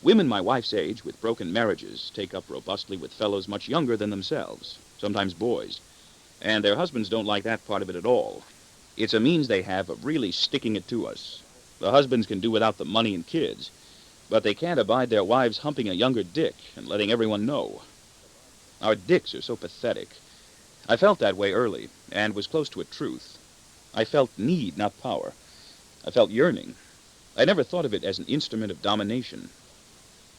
Women my wife's age with broken marriages take up robustly with fellows much younger than themselves, sometimes boys, and their husbands don't like that part of it at all. It's a means they have of really sticking it to us. The husbands can do without the money and kids, but they can't abide their wives humping a younger dick and letting everyone know. Our dicks are so pathetic. I felt that way early, and was close to a truth. I felt need, not power. I felt yearning. I never thought of it as an instrument of domination.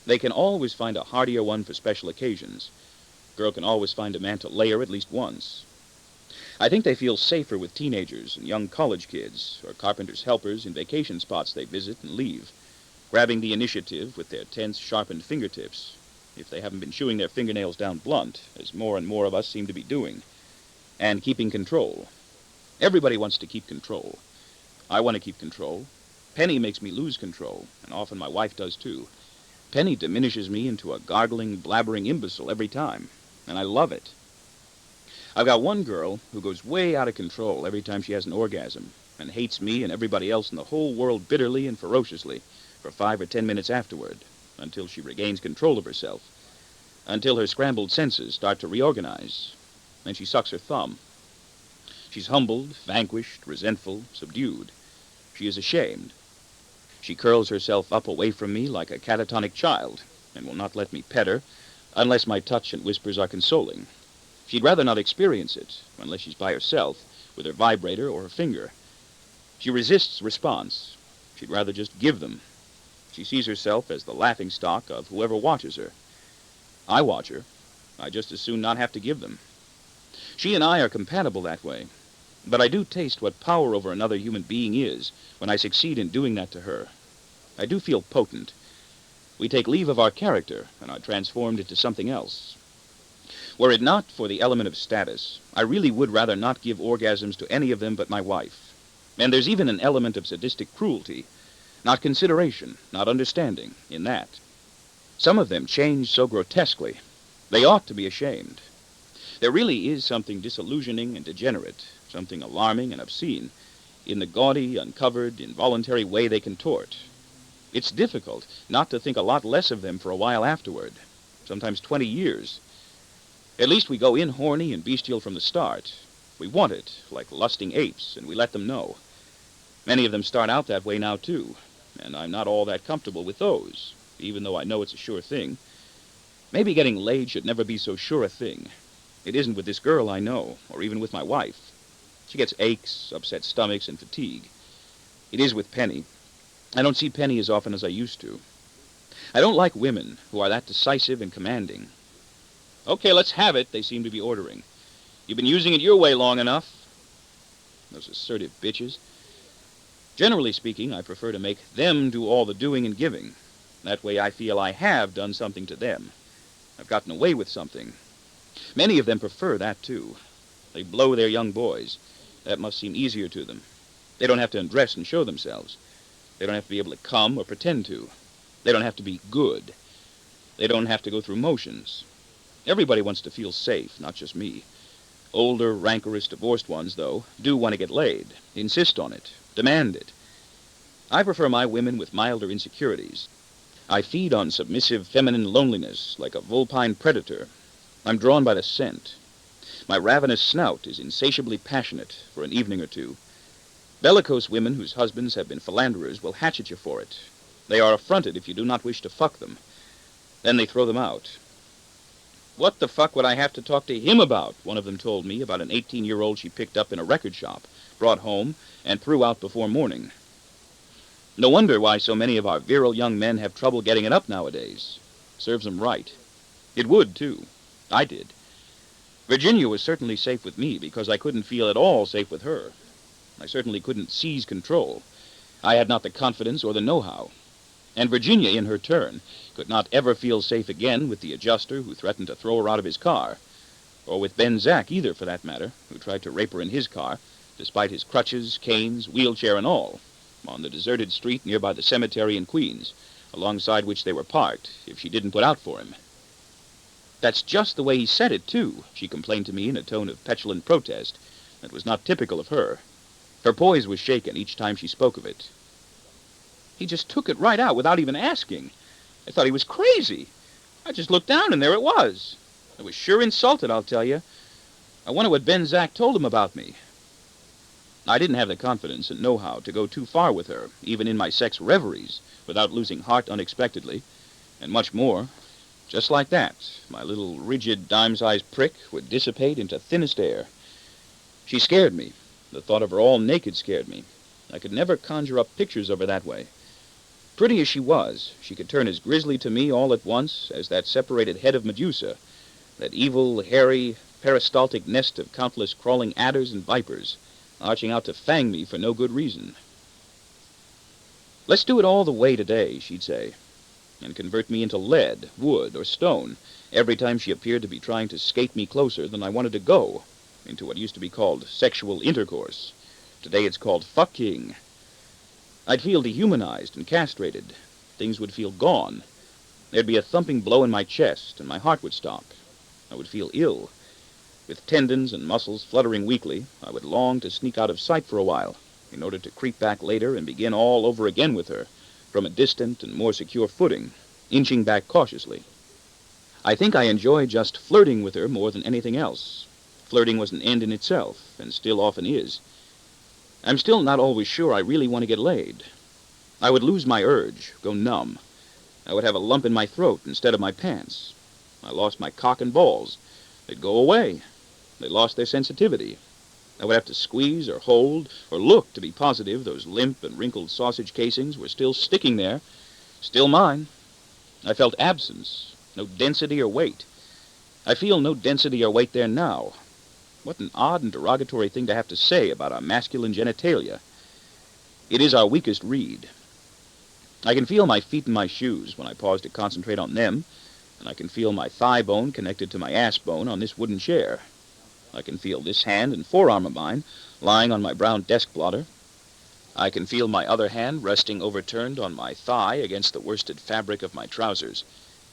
They can always find a hardier one for special occasions. A girl can always find a man to lay her at least once. I think they feel safer with teenagers and young college kids, or carpenters' helpers in vacation spots they visit and leave, grabbing the initiative with their tense, sharpened fingertips, if they haven't been chewing their fingernails down blunt, as more and more of us seem to be doing, and keeping control. Everybody wants to keep control. I want to keep control. Penny makes me lose control, and often my wife does too. Penny diminishes me into a gargling, blabbering imbecile every time, and I love it. I've got one girl who goes way out of control every time she has an orgasm, and hates me and everybody else in the whole world bitterly and ferociously for 5 or 10 minutes afterward, until she regains control of herself, until her scrambled senses start to reorganize. Then she sucks her thumb. She's humbled, vanquished, resentful, subdued. She is ashamed. She curls herself up away from me like a catatonic child, and will not let me pet her unless my touch and whispers are consoling. She'd rather not experience it, unless she's by herself, with her vibrator or her finger. She resists response. She'd rather just give them. She sees herself as the laughingstock of whoever watches her. I watch her. I just as soon not have to give them. She and I are compatible that way, but I do taste what power over another human being is when I succeed in doing that to her. I do feel potent. We take leave of our character and are transformed into something else. Were it not for the element of status, I really would rather not give orgasms to any of them but my wife. And there's even an element of sadistic cruelty, not consideration, not understanding, in that. Some of them change so grotesquely. They ought to be ashamed. There really is something disillusioning and degenerate, something alarming and obscene, in the gaudy, uncovered, involuntary way they contort. It's difficult not to think a lot less of them for a while afterward, sometimes 20 years. At least we go in horny and bestial from the start. We want it, like lusting apes, and we let them know. Many of them start out that way now, too, and I'm not all that comfortable with those, even though I know it's a sure thing. Maybe getting laid should never be so sure a thing. It isn't with this girl I know, or even with my wife. She gets aches, upset stomachs, and fatigue. It is with Penny. I don't see Penny as often as I used to. I don't like women who are that decisive and commanding. Okay, let's have it, they seem to be ordering. You've been using it your way long enough. Those assertive bitches. Generally speaking, I prefer to make them do all the doing and giving. That way I feel I have done something to them. I've gotten away with something. Many of them prefer that, too. They blow their young boys. That must seem easier to them. They don't have to undress and show themselves. They don't have to be able to come or pretend to. They don't have to be good. They don't have to go through motions. Everybody wants to feel safe, not just me. Older, rancorous, divorced ones, though, do want to get laid, insist on it, demand it. I prefer my women with milder insecurities. I feed on submissive feminine loneliness like a vulpine predator. I'm drawn by the scent. My ravenous snout is insatiably passionate for an evening or two. Bellicose women whose husbands have been philanderers will hatchet you for it. They are affronted if you do not wish to fuck them. Then they throw them out. What the fuck would I have to talk to him about? One of them told me about an 18-year-old she picked up in a record shop, brought home, and threw out before morning. No wonder why so many of our virile young men have trouble getting it up nowadays. Serves them right. It would, too. I did. Virginia was certainly safe with me because I couldn't feel at all safe with her. I certainly couldn't seize control. I had not the confidence or the know-how. And Virginia, in her turn, could not ever feel safe again with the adjuster who threatened to throw her out of his car, or with Ben Zack either, for that matter, who tried to rape her in his car, despite his crutches, canes, wheelchair, and all, on the deserted street nearby the cemetery in Queens, alongside which they were parked, if she didn't put out for him. That's just the way he said it, too, she complained to me in a tone of petulant protest that was not typical of her. Her poise was shaken each time she spoke of it. He just took it right out without even asking. I thought he was crazy. I just looked down, and there it was. I was sure insulted, I'll tell you. I wonder what Ben Zack told him about me. I didn't have the confidence and know-how to go too far with her, even in my sex reveries, without losing heart unexpectedly, and much more. Just like that, my little rigid dime-sized prick would dissipate into thinnest air. She scared me. The thought of her all naked scared me. I could never conjure up pictures of her that way. Pretty as she was, she could turn as grisly to me all at once as that separated head of Medusa, that evil, hairy, peristaltic nest of countless crawling adders and vipers, arching out to fang me for no good reason. Let's do it all the way today, she'd say, and convert me into lead, wood, or stone every time she appeared to be trying to skate me closer than I wanted to go, into what used to be called sexual intercourse. Today it's called fucking. I'd feel dehumanized and castrated. Things would feel gone. There'd be a thumping blow in my chest, and my heart would stop. I would feel ill. With tendons and muscles fluttering weakly, I would long to sneak out of sight for a while, in order to creep back later and begin all over again with her, from a distant and more secure footing, inching back cautiously. I think I enjoy just flirting with her more than anything else. Flirting was an end in itself, and still often is. I'm still not always sure I really want to get laid. I would lose my urge, go numb. I would have a lump in my throat instead of my pants. I lost my cock and balls. They'd go away. They lost their sensitivity. I would have to squeeze or hold or look to be positive those limp and wrinkled sausage casings were still sticking there, still mine. I felt absence, no density or weight. I feel no density or weight there now. What an odd and derogatory thing to have to say about our masculine genitalia. It is our weakest reed. I can feel my feet in my shoes when I pause to concentrate on them, and I can feel my thigh bone connected to my ass bone on this wooden chair. I can feel this hand and forearm of mine lying on my brown desk blotter. I can feel my other hand resting overturned on my thigh against the worsted fabric of my trousers,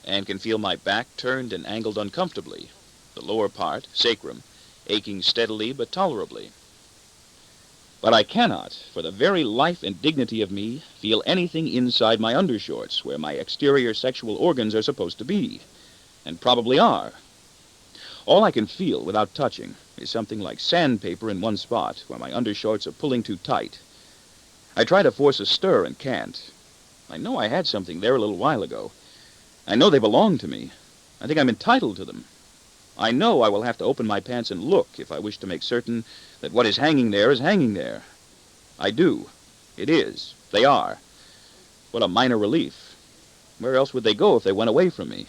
and can feel my back turned and angled uncomfortably, the lower part, sacrum, aching steadily but tolerably. But I cannot, for the very life and dignity of me, feel anything inside my undershorts where my exterior sexual organs are supposed to be, and probably are. All I can feel without touching is something like sandpaper in one spot where my undershorts are pulling too tight. I try to force a stir and can't. I know I had something there a little while ago. I know they belong to me. I think I'm entitled to them. I know I will have to open my pants and look if I wish to make certain that what is hanging there is hanging there. I do. It is. They are. What a minor relief. Where else would they go if they went away from me?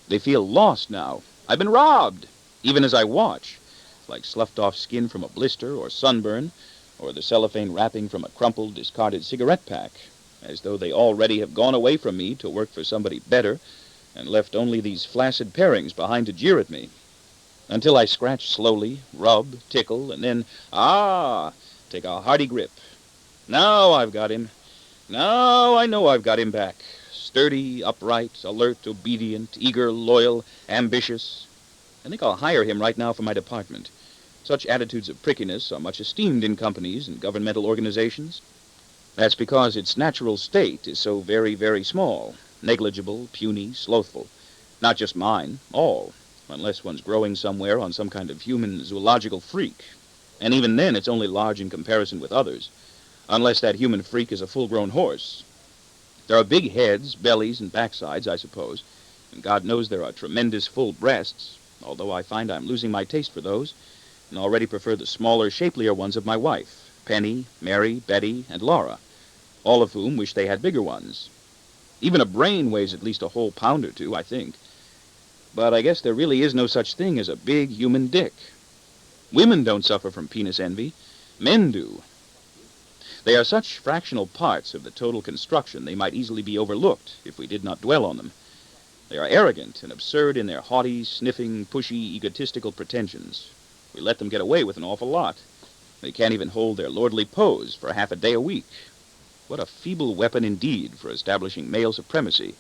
They feel lost now. I've been robbed, even as I watch, like sloughed-off skin from a blister or sunburn, or the cellophane wrapping from a crumpled, discarded cigarette pack, as though they already have gone away from me to work for somebody better, and left only these flaccid parings behind to jeer at me, until I scratch slowly, rub, tickle, and then, take a hearty grip. Now I've got him. Now I know I've got him back. Sturdy, upright, alert, obedient, eager, loyal, ambitious. I think I'll hire him right now for my department. Such attitudes of prickiness are much esteemed in companies and governmental organizations. That's because its natural state is so very, very small, negligible, puny, slothful. Not just mine, all, unless one's growing somewhere on some kind of human zoological freak. And even then it's only large in comparison with others, unless that human freak is a full-grown horse. There are big heads, bellies, and backsides, I suppose, and God knows there are tremendous full breasts, although I find I'm losing my taste for those, and already prefer the smaller, shapelier ones of my wife, Penny, Mary, Betty, and Laura, all of whom wish they had bigger ones. Even a brain weighs at least a whole pound or two, I think. But I guess there really is no such thing as a big human dick. Women don't suffer from penis envy. Men do. They are such fractional parts of the total construction they might easily be overlooked if we did not dwell on them. They are arrogant and absurd in their haughty, sniffing, pushy, egotistical pretensions. We let them get away with an awful lot. They can't even hold their lordly pose for half a day a week. What a feeble weapon indeed for establishing male supremacy.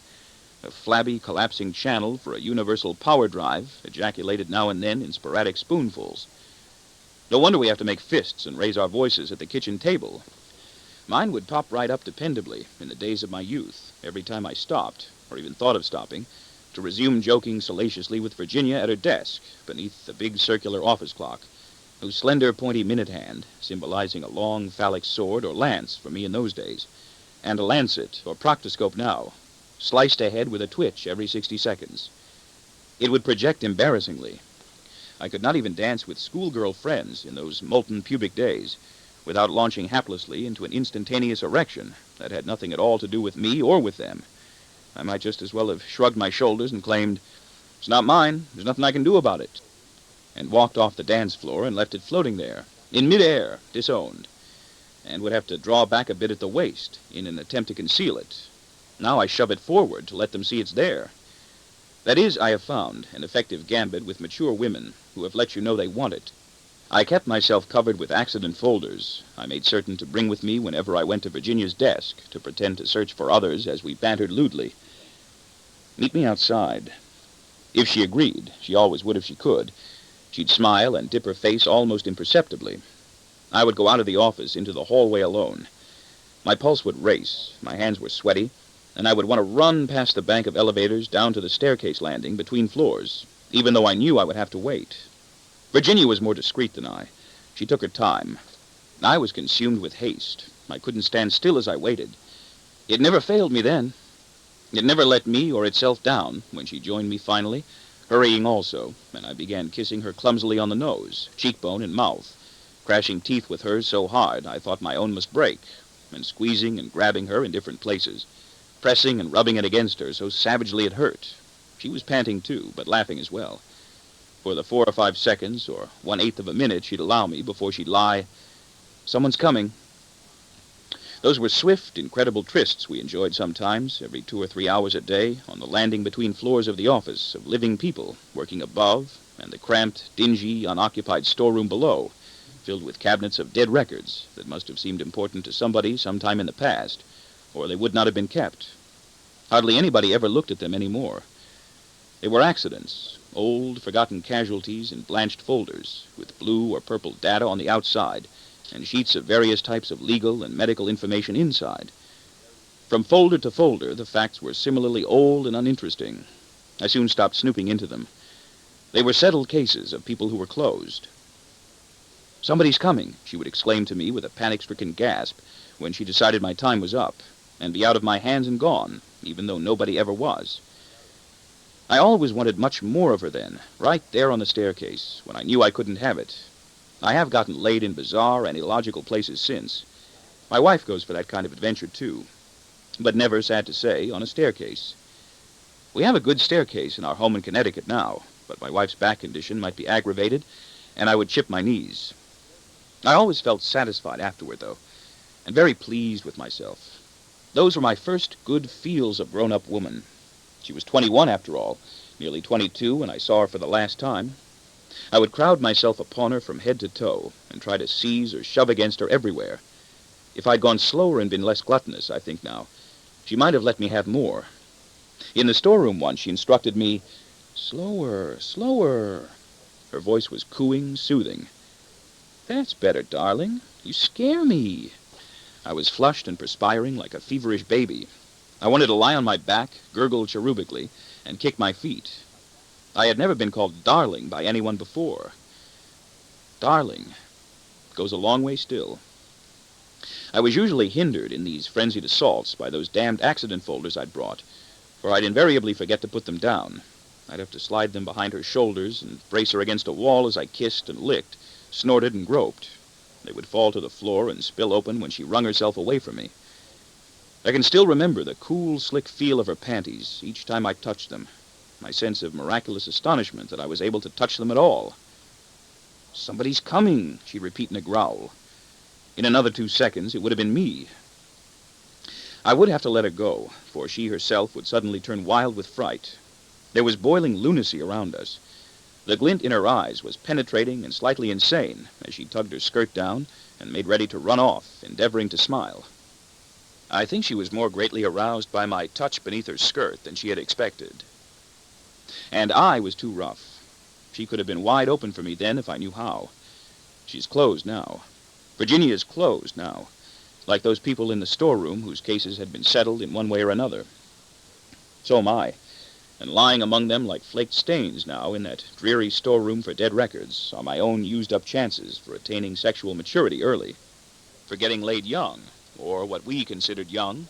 A flabby, collapsing channel for a universal power drive, ejaculated now and then in sporadic spoonfuls. No wonder we have to make fists and raise our voices at the kitchen table. Mine would pop right up dependably in the days of my youth, every time I stopped, or even thought of stopping, to resume joking salaciously with Virginia at her desk beneath the big circular office clock, whose slender, pointy minute hand, symbolizing a long phallic sword or lance for me in those days, and a lancet or proctoscope now, sliced ahead with a twitch every 60 seconds. It would project embarrassingly. I could not even dance with schoolgirl friends in those molten pubic days without launching haplessly into an instantaneous erection that had nothing at all to do with me or with them. I might just as well have shrugged my shoulders and claimed, "It's not mine, there's nothing I can do about it," and walked off the dance floor and left it floating there, in midair, disowned, and would have to draw back a bit at the waist in an attempt to conceal it. Now I shove it forward to let them see it's there. That is, I have found, an effective gambit with mature women who have let you know they want it. I kept myself covered with accident folders I made certain to bring with me whenever I went to Virginia's desk to pretend to search for others as we bantered lewdly. "Meet me outside." If she agreed, she always would if she could, she'd smile and dip her face almost imperceptibly. I would go out of the office into the hallway alone. My pulse would race, my hands were sweaty, and I would want to run past the bank of elevators down to the staircase landing between floors, even though I knew I would have to wait. Virginia was more discreet than I. She took her time. I was consumed with haste. I couldn't stand still as I waited. It never failed me then. It never let me or itself down when she joined me finally, hurrying also, and I began kissing her clumsily on the nose, cheekbone, and mouth, crashing teeth with hers so hard I thought my own must break, and squeezing and grabbing her in different places, pressing and rubbing it against her so savagely it hurt. She was panting too, but laughing as well. For the 4 or 5 seconds, or 1/8 of a minute she'd allow me before she'd lie, "Someone's coming." Those were swift, incredible trysts we enjoyed sometimes, every 2 or 3 hours a day, on the landing between floors of the office of living people working above, and the cramped, dingy, unoccupied storeroom below, filled with cabinets of dead records that must have seemed important to somebody sometime in the past, or they would not have been kept. Hardly anybody ever looked at them anymore. They were accidents, old, forgotten casualties in blanched folders, with blue or purple data on the outside, and sheets of various types of legal and medical information inside. From folder to folder, the facts were similarly old and uninteresting. I soon stopped snooping into them. They were settled cases of people who were closed. "Somebody's coming," she would exclaim to me with a panic-stricken gasp when she decided my time was up, and be out of my hands and gone, even though nobody ever was. I always wanted much more of her then, right there on the staircase, when I knew I couldn't have it. I have gotten laid in bizarre and illogical places since. My wife goes for that kind of adventure too, but never, sad to say, on a staircase. We have a good staircase in our home in Connecticut now, but my wife's back condition might be aggravated, and I would chip my knees. I always felt satisfied afterward, though, and very pleased with myself. Those were my first good feels of grown-up woman. She was 21 after all, nearly 22 when I saw her for the last time. I would crowd myself upon her from head to toe and try to seize or shove against her everywhere. If I'd gone slower and been less gluttonous, I think now, she might have let me have more. In the storeroom once, she instructed me, "Slower, slower." Her voice was cooing, soothing. "That's better, darling. You scare me." I was flushed and perspiring like a feverish baby. I wanted to lie on my back, gurgle cherubically, and kick my feet. I had never been called darling by anyone before. Darling goes a long way still. I was usually hindered in these frenzied assaults by those damned accident folders I'd brought, for I'd invariably forget to put them down. I'd have to slide them behind her shoulders and brace her against a wall as I kissed and licked, snorted and groped. They would fall to the floor and spill open when she wrung herself away from me. I can still remember the cool, slick feel of her panties each time I touched them, my sense of miraculous astonishment that I was able to touch them at all. "Somebody's coming," she'd repeat in a growl. In another 2 seconds, it would have been me. I would have to let her go, for she herself would suddenly turn wild with fright. There was boiling lunacy around us. The glint in her eyes was penetrating and slightly insane as she tugged her skirt down and made ready to run off, endeavoring to smile. I think she was more greatly aroused by my touch beneath her skirt than she had expected. And I was too rough. She could have been wide open for me then if I knew how. She's closed now. Virginia's closed now, like those people in the storeroom whose cases had been settled in one way or another. So am I. And lying among them like flaked stains now in that dreary storeroom for dead records are my own used-up chances for attaining sexual maturity early, for getting laid young, or what we considered young.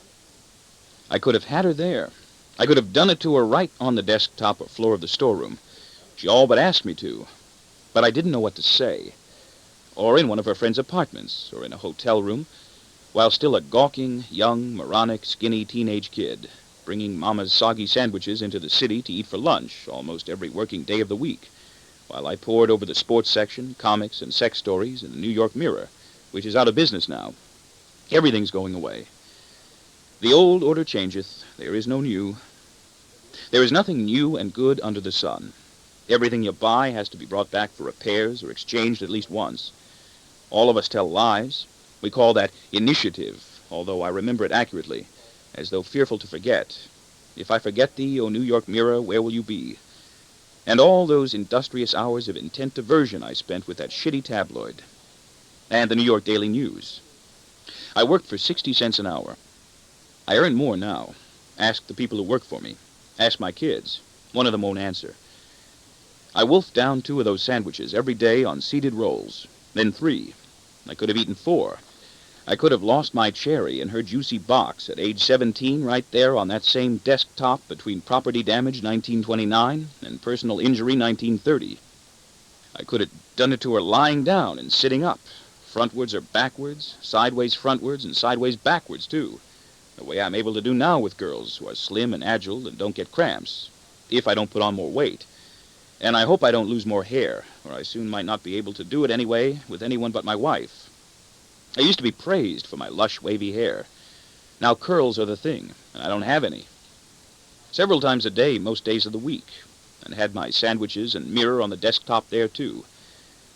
I could have had her there. I could have done it to her right on the desktop or floor of the storeroom. She all but asked me to, but I didn't know what to say. Or in one of her friend's apartments, or in a hotel room, while still a gawking, young, moronic, skinny teenage kid, bringing Mama's soggy sandwiches into the city to eat for lunch almost every working day of the week, while I pored over the sports section, comics, and sex stories in the New York Mirror, which is out of business now. Everything's going away. The old order changeth, there is no new. There is nothing new and good under the sun. Everything you buy has to be brought back for repairs or exchanged at least once. All of us tell lies. We call that initiative, although I remember it accurately, as though fearful to forget. If I forget thee, O New York Mirror, where will you be? And all those industrious hours of intent diversion I spent with that shitty tabloid. And the New York Daily News. I worked for 60 cents an hour. I earn more now. Ask the people who work for me. Ask my kids. One of them won't answer. I wolfed down 2 of those sandwiches every day on seeded rolls. Then 3. I could have eaten 4. I could have lost my cherry in her juicy box at age 17 right there on that same desktop between property damage 1929 and personal injury 1930. I could have done it to her lying down and sitting up, frontwards or backwards, sideways frontwards and sideways backwards too, the way I'm able to do now with girls who are slim and agile and don't get cramps, if I don't put on more weight. And I hope I don't lose more hair, or I soon might not be able to do it anyway with anyone but my wife. I used to be praised for my lush, wavy hair. Now curls are the thing, and I don't have any. Several times a day, most days of the week, and had my sandwiches and mirror on the desktop there, too,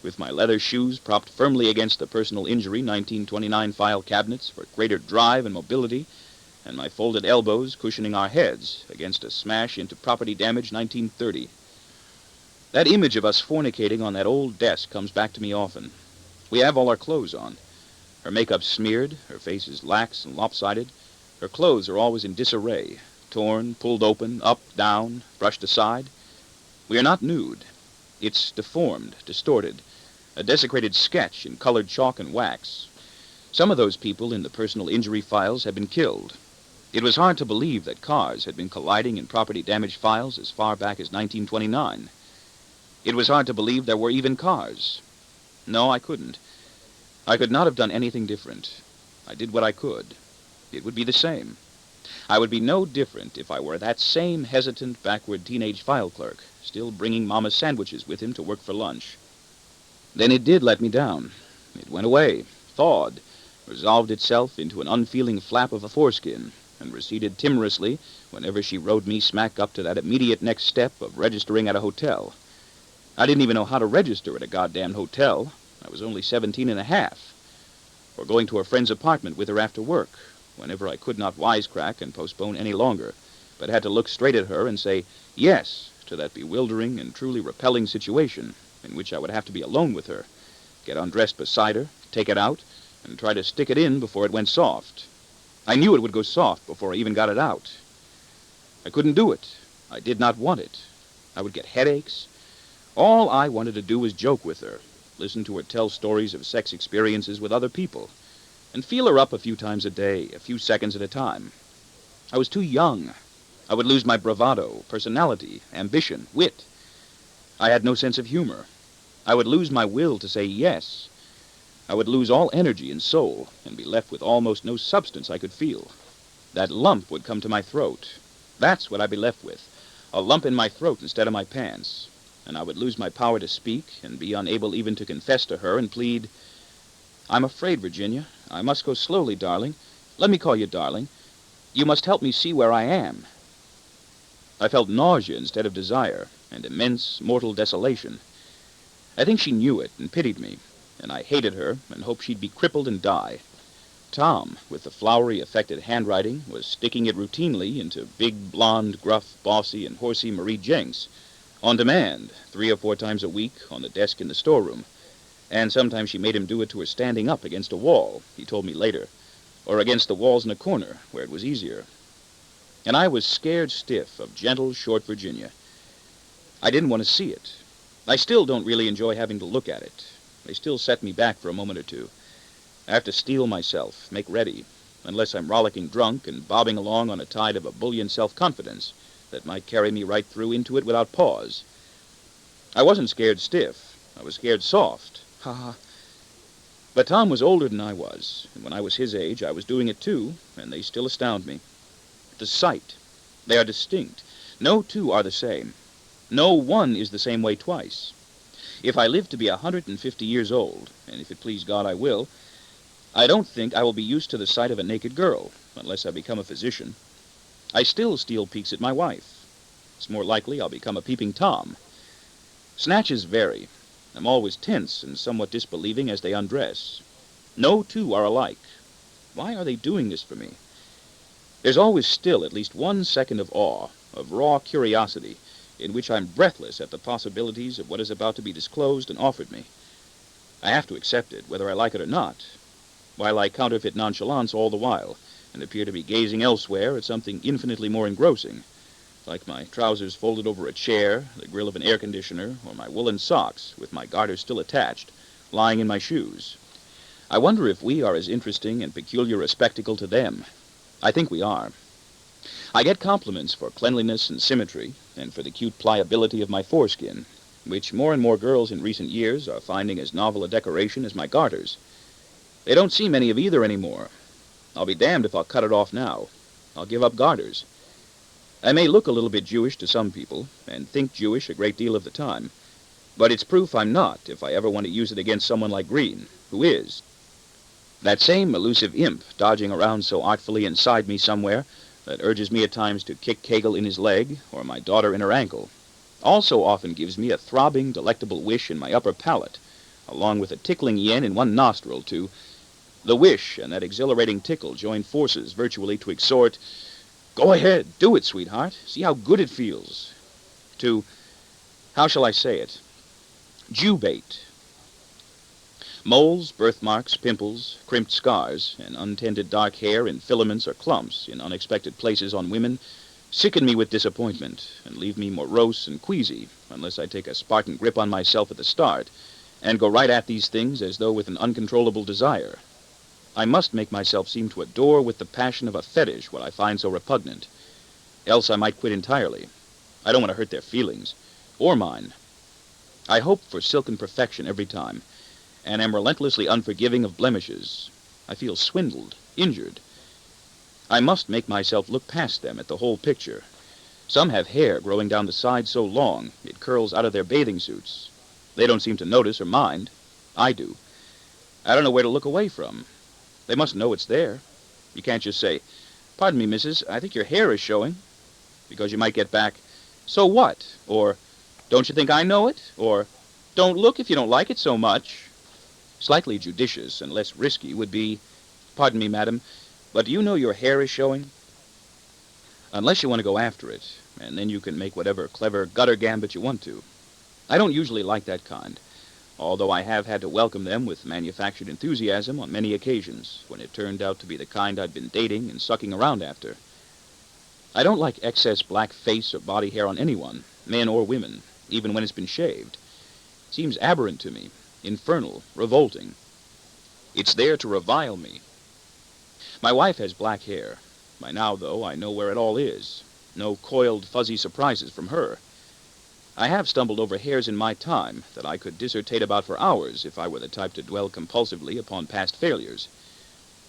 with my leather shoes propped firmly against the personal injury 1929 file cabinets for greater drive and mobility, and my folded elbows cushioning our heads against a smash into property damage 1930. That image of us fornicating on that old desk comes back to me often. We have all our clothes on. Her makeup smeared, her face is lax and lopsided. Her clothes are always in disarray, torn, pulled open, up, down, brushed aside. We are not nude. It's deformed, distorted, a desecrated sketch in colored chalk and wax. Some of those people in the personal injury files had been killed. It was hard to believe that cars had been colliding in property damage files as far back as 1929. It was hard to believe there were even cars. No, I couldn't. I could not have done anything different. I did what I could. It would be the same. I would be no different if I were that same hesitant, backward teenage file clerk, still bringing Mama's sandwiches with him to work for lunch. Then it did let me down. It went away, thawed, resolved itself into an unfeeling flap of a foreskin, and receded timorously whenever she rode me smack up to that immediate next step of registering at a hotel. I didn't even know how to register at a goddamn hotel. I was only 17 and a half. Or going to a friend's apartment with her after work, whenever I could not wisecrack and postpone any longer, but had to look straight at her and say yes to that bewildering and truly repelling situation in which I would have to be alone with her, get undressed beside her, take it out, and try to stick it in before it went soft. I knew it would go soft before I even got it out. I couldn't do it. I did not want it. I would get headaches. All I wanted to do was joke with her, listen to her tell stories of sex experiences with other people, and feel her up a few times a day, a few seconds at a time. I was too young. I would lose my bravado, personality, ambition, wit. I had no sense of humor. I would lose my will to say yes. I would lose all energy and soul, and be left with almost no substance I could feel. That lump would come to my throat. That's what I'd be left with, a lump in my throat instead of my pants. And I would lose my power to speak and be unable even to confess to her and plead, "I'm afraid, Virginia. I must go slowly, darling. Let me call you darling. You must help me see where I am." I felt nausea instead of desire, and immense mortal desolation. I think she knew it and pitied me, and I hated her and hoped she'd be crippled and die. Tom, with the flowery, affected handwriting, was sticking it routinely into big, blonde, gruff, bossy, and horsey Marie Jenks, on demand, 3 or 4 times a week on the desk in the storeroom, and sometimes she made him do it to her standing up against a wall, he told me later, or against the walls in a corner where it was easier. and I was scared stiff of gentle, short Virginia. I didn't want to see it. I still don't really enjoy having to look at it. They still set me back for a moment or two. I have to steel myself, make ready, unless I'm rollicking drunk and bobbing along on a tide of ebullient self-confidence that might carry me right through into it without pause. I wasn't scared stiff. I was scared soft. Ha ha. But Tom was older than I was, and when I was his age, I was doing it too, and they still astound me. The sight. They are distinct. No two are the same. No one is the same way twice. If I live to be 150 years old, and if it please God I will, I don't think I will be used to the sight of a naked girl, unless I become a physician. I still steal peeks at my wife. It's more likely I'll become a peeping Tom. Snatches vary. I'm always tense and somewhat disbelieving as they undress. No two are alike. Why are they doing this for me? There's always still at least 1 second of awe, of raw curiosity, in which I'm breathless at the possibilities of what is about to be disclosed and offered me. I have to accept it, whether I like it or not, while I counterfeit nonchalance all the while, and appear to be gazing elsewhere at something infinitely more engrossing, like my trousers folded over a chair, the grill of an air conditioner, or my woolen socks, with my garters still attached, lying in my shoes. I wonder if we are as interesting and peculiar a spectacle to them. I think we are. I get compliments for cleanliness and symmetry, and for the cute pliability of my foreskin, which more and more girls in recent years are finding as novel a decoration as my garters. They don't see many of either anymore. I'll be damned if I'll cut it off now. I'll give up garters. I may look a little bit Jewish to some people, and think Jewish a great deal of the time, but it's proof I'm not if I ever want to use it against someone like Green, who is. That same elusive imp dodging around so artfully inside me somewhere that urges me at times to kick Kegel in his leg or my daughter in her ankle also often gives me a throbbing, delectable wish in my upper palate, along with a tickling yen in one nostril to... The wish and that exhilarating tickle join forces virtually to exhort, "Go ahead, do it, sweetheart. See how good it feels." To, how shall I say it, Jew bait. Moles, birthmarks, pimples, crimped scars, and untended dark hair in filaments or clumps in unexpected places on women sicken me with disappointment and leave me morose and queasy unless I take a Spartan grip on myself at the start and go right at these things as though with an uncontrollable desire. I must make myself seem to adore with the passion of a fetish what I find so repugnant. Else I might quit entirely. I don't want to hurt their feelings, or mine. I hope for silken perfection every time, and am relentlessly unforgiving of blemishes. I feel swindled, injured. I must make myself look past them at the whole picture. Some have hair growing down the sides so long it curls out of their bathing suits. They don't seem to notice or mind. I do. I don't know where to look away from. They must know it's there. You can't just say, "Pardon me, missus, I think your hair is showing," because you might get back, "So what?" Or, "Don't you think I know it?" Or, "Don't look if you don't like it so much." Slightly judicious and less risky would be, "Pardon me, madam, but do you know your hair is showing?" Unless you want to go after it, and then you can make whatever clever gutter gambit you want to. I don't usually like that kind, although I have had to welcome them with manufactured enthusiasm on many occasions, when it turned out to be the kind I'd been dating and sucking around after. I don't like excess black face or body hair on anyone, men or women, even when it's been shaved. It seems aberrant to me, infernal, revolting. It's there to revile me. My wife has black hair. By now, though, I know where it all is. No coiled, fuzzy surprises from her. I have stumbled over hairs in my time that I could dissertate about for hours if I were the type to dwell compulsively upon past failures.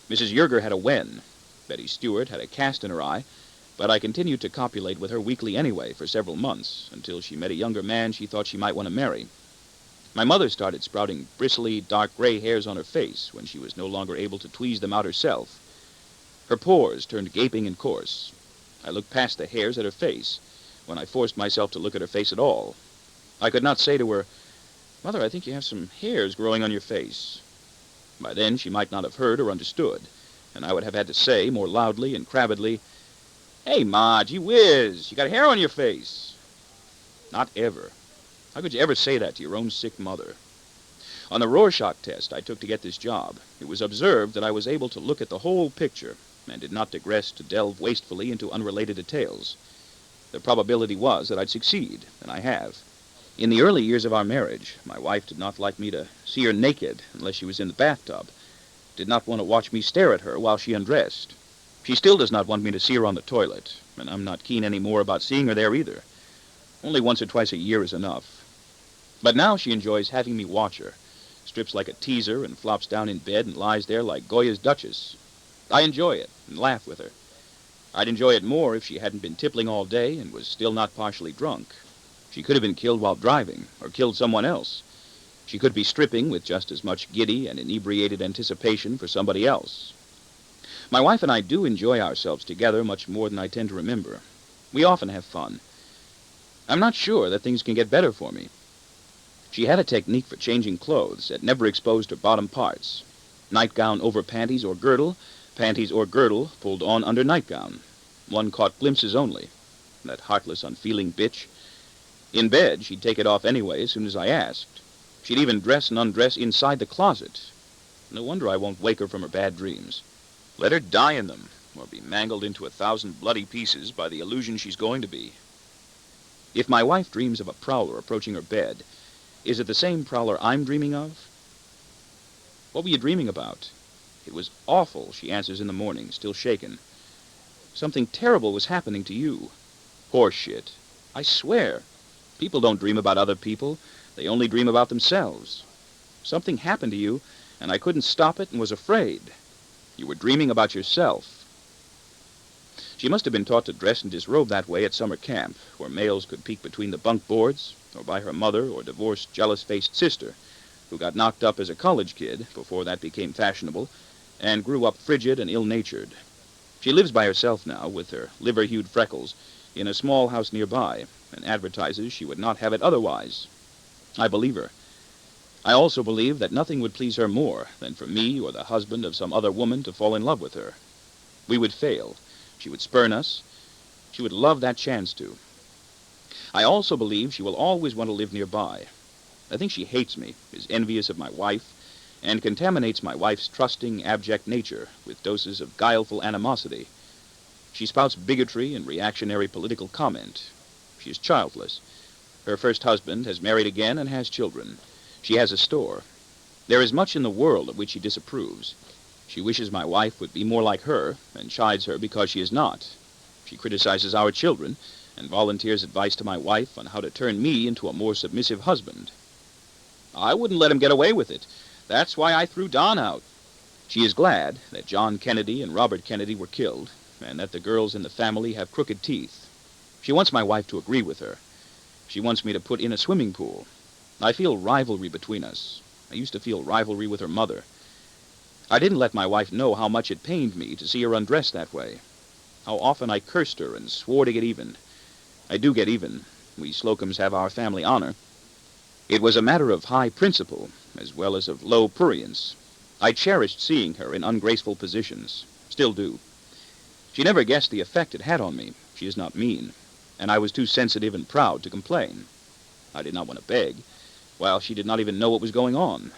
Mrs. Yerger had a wen. Betty Stewart had a cast in her eye, but I continued to copulate with her weekly anyway for several months, until she met a younger man she thought she might want to marry. My mother started sprouting bristly, dark gray hairs on her face when she was no longer able to tweeze them out herself. Her pores turned gaping and coarse. I looked past the hairs at her face, when I forced myself to look at her face at all. I could not say to her, "Mother, I think you have some hairs growing on your face." By then she might not have heard or understood, and I would have had to say, more loudly and crabbedly, "Hey, Ma, gee whiz, you got hair on your face." Not ever. How could you ever say that to your own sick mother? On the Rorschach test I took to get this job, it was observed that I was able to look at the whole picture, and did not digress to delve wastefully into unrelated details. The probability was that I'd succeed, and I have. In the early years of our marriage, my wife did not like me to see her naked unless she was in the bathtub, did not want to watch me stare at her while she undressed. She still does not want me to see her on the toilet, and I'm not keen any more about seeing her there either. Only once or twice a year is enough. But now she enjoys having me watch her, strips like a teaser and flops down in bed and lies there like Goya's Duchess. I enjoy it and laugh with her. I'd enjoy it more if she hadn't been tippling all day and was still not partially drunk. She could have been killed while driving, or killed someone else. She could be stripping with just as much giddy and inebriated anticipation for somebody else. My wife and I do enjoy ourselves together much more than I tend to remember. We often have fun. I'm not sure that things can get better for me. She had a technique for changing clothes that never exposed her bottom parts. Nightgown over panties or girdle pulled on under nightgown. One caught glimpses only. That heartless, unfeeling bitch. In bed, she'd take it off anyway as soon as I asked. She'd even dress and undress inside the closet. No wonder I won't wake her from her bad dreams. Let her die in them, or be mangled into 1,000 bloody pieces by the illusion she's going to be. If my wife dreams of a prowler approaching her bed, is it the same prowler I'm dreaming of? What were you dreaming about? It was awful, she answers in the morning, still shaken. Something terrible was happening to you. Horse shit. I swear. People don't dream about other people. They only dream about themselves. Something happened to you, and I couldn't stop it and was afraid. You were dreaming about yourself. She must have been taught to dress and disrobe that way at summer camp, where males could peek between the bunk boards, or by her mother or divorced, jealous-faced sister, who got knocked up as a college kid before that became fashionable, and grew up frigid and ill-natured. She lives by herself now, with her liver-hued freckles, in a small house nearby, and advertises she would not have it otherwise. I believe her. I also believe that nothing would please her more than for me or the husband of some other woman to fall in love with her. We would fail. She would spurn us. She would love that chance to. I also believe she will always want to live nearby. I think she hates me, is envious of my wife, and contaminates my wife's trusting, abject nature with doses of guileful animosity. She spouts bigotry and reactionary political comment. She is childless. Her first husband has married again and has children. She has a store. There is much in the world of which she disapproves. She wishes my wife would be more like her, and chides her because she is not. She criticizes our children, and volunteers advice to my wife on how to turn me into a more submissive husband. I wouldn't let him get away with it. That's why I threw Don out. She is glad that John Kennedy and Robert Kennedy were killed, and that the girls in the family have crooked teeth. She wants my wife to agree with her. She wants me to put in a swimming pool. I feel rivalry between us. I used to feel rivalry with her mother. I didn't let my wife know how much it pained me to see her undressed that way. How often I cursed her and swore to get even. I do get even. We Slocums have our family honor. It was a matter of high principle, as well as of low prurience. I cherished seeing her in ungraceful positions. Still do. She never guessed the effect it had on me. She is not mean. And I was too sensitive and proud to complain. I did not want to beg, while she did not even know what was going on.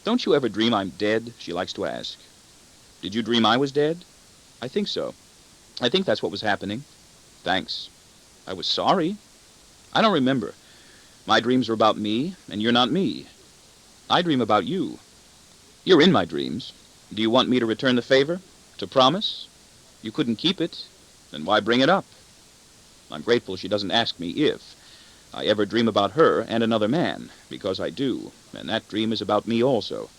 Don't you ever dream I'm dead? She likes to ask. Did you dream I was dead? I think so. I think that's what was happening. Thanks. I was sorry. I don't remember. My dreams are about me, and you're not me. I dream about you. You're in my dreams. Do you want me to return the favor? To promise? You couldn't keep it. Then why bring it up? I'm grateful she doesn't ask me if I ever dream about her and another man, because I do, and that dream is about me also.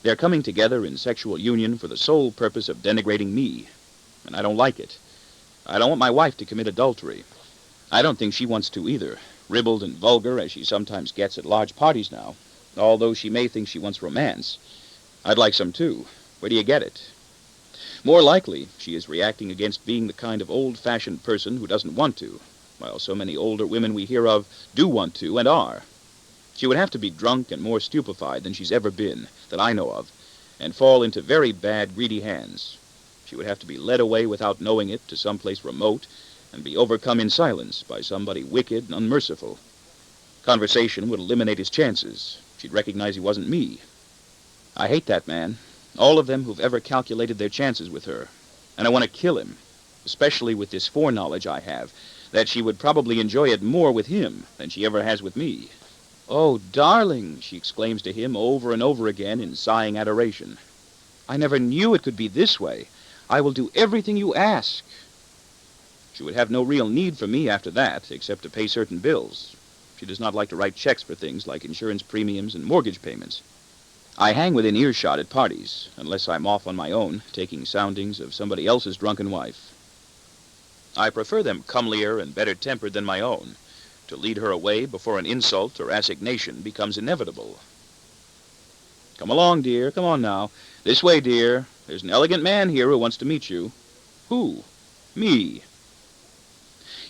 They're coming together in sexual union for the sole purpose of denigrating me, and I don't like it. I don't want my wife to commit adultery. I don't think she wants to either, ribald and vulgar as she sometimes gets at large parties now, although she may think she wants romance. I'd like some too. Where do you get it? More likely, she is reacting against being the kind of old-fashioned person who doesn't want to, while so many older women we hear of do want to and are. She would have to be drunk and more stupefied than she's ever been, that I know of, and fall into very bad, greedy hands. She would have to be led away without knowing it to some place remote and be overcome in silence by somebody wicked and unmerciful. Conversation would eliminate his chances. She'd recognize he wasn't me. I hate that man. All of them who've ever calculated their chances with her. And I want to kill him, especially with this foreknowledge I have, that she would probably enjoy it more with him than she ever has with me. "Oh, darling," she exclaims to him over and over again in sighing adoration. "I never knew it could be this way. I will do everything you ask." She would have no real need for me after that, except to pay certain bills. She does not like to write checks for things like insurance premiums and mortgage payments. I hang within earshot at parties, unless I'm off on my own, taking soundings of somebody else's drunken wife. I prefer them comelier and better tempered than my own, to lead her away before an insult or assignation becomes inevitable. "Come along, dear. Come on now. This way, dear. There's an elegant man here who wants to meet you." "Who?" "Me."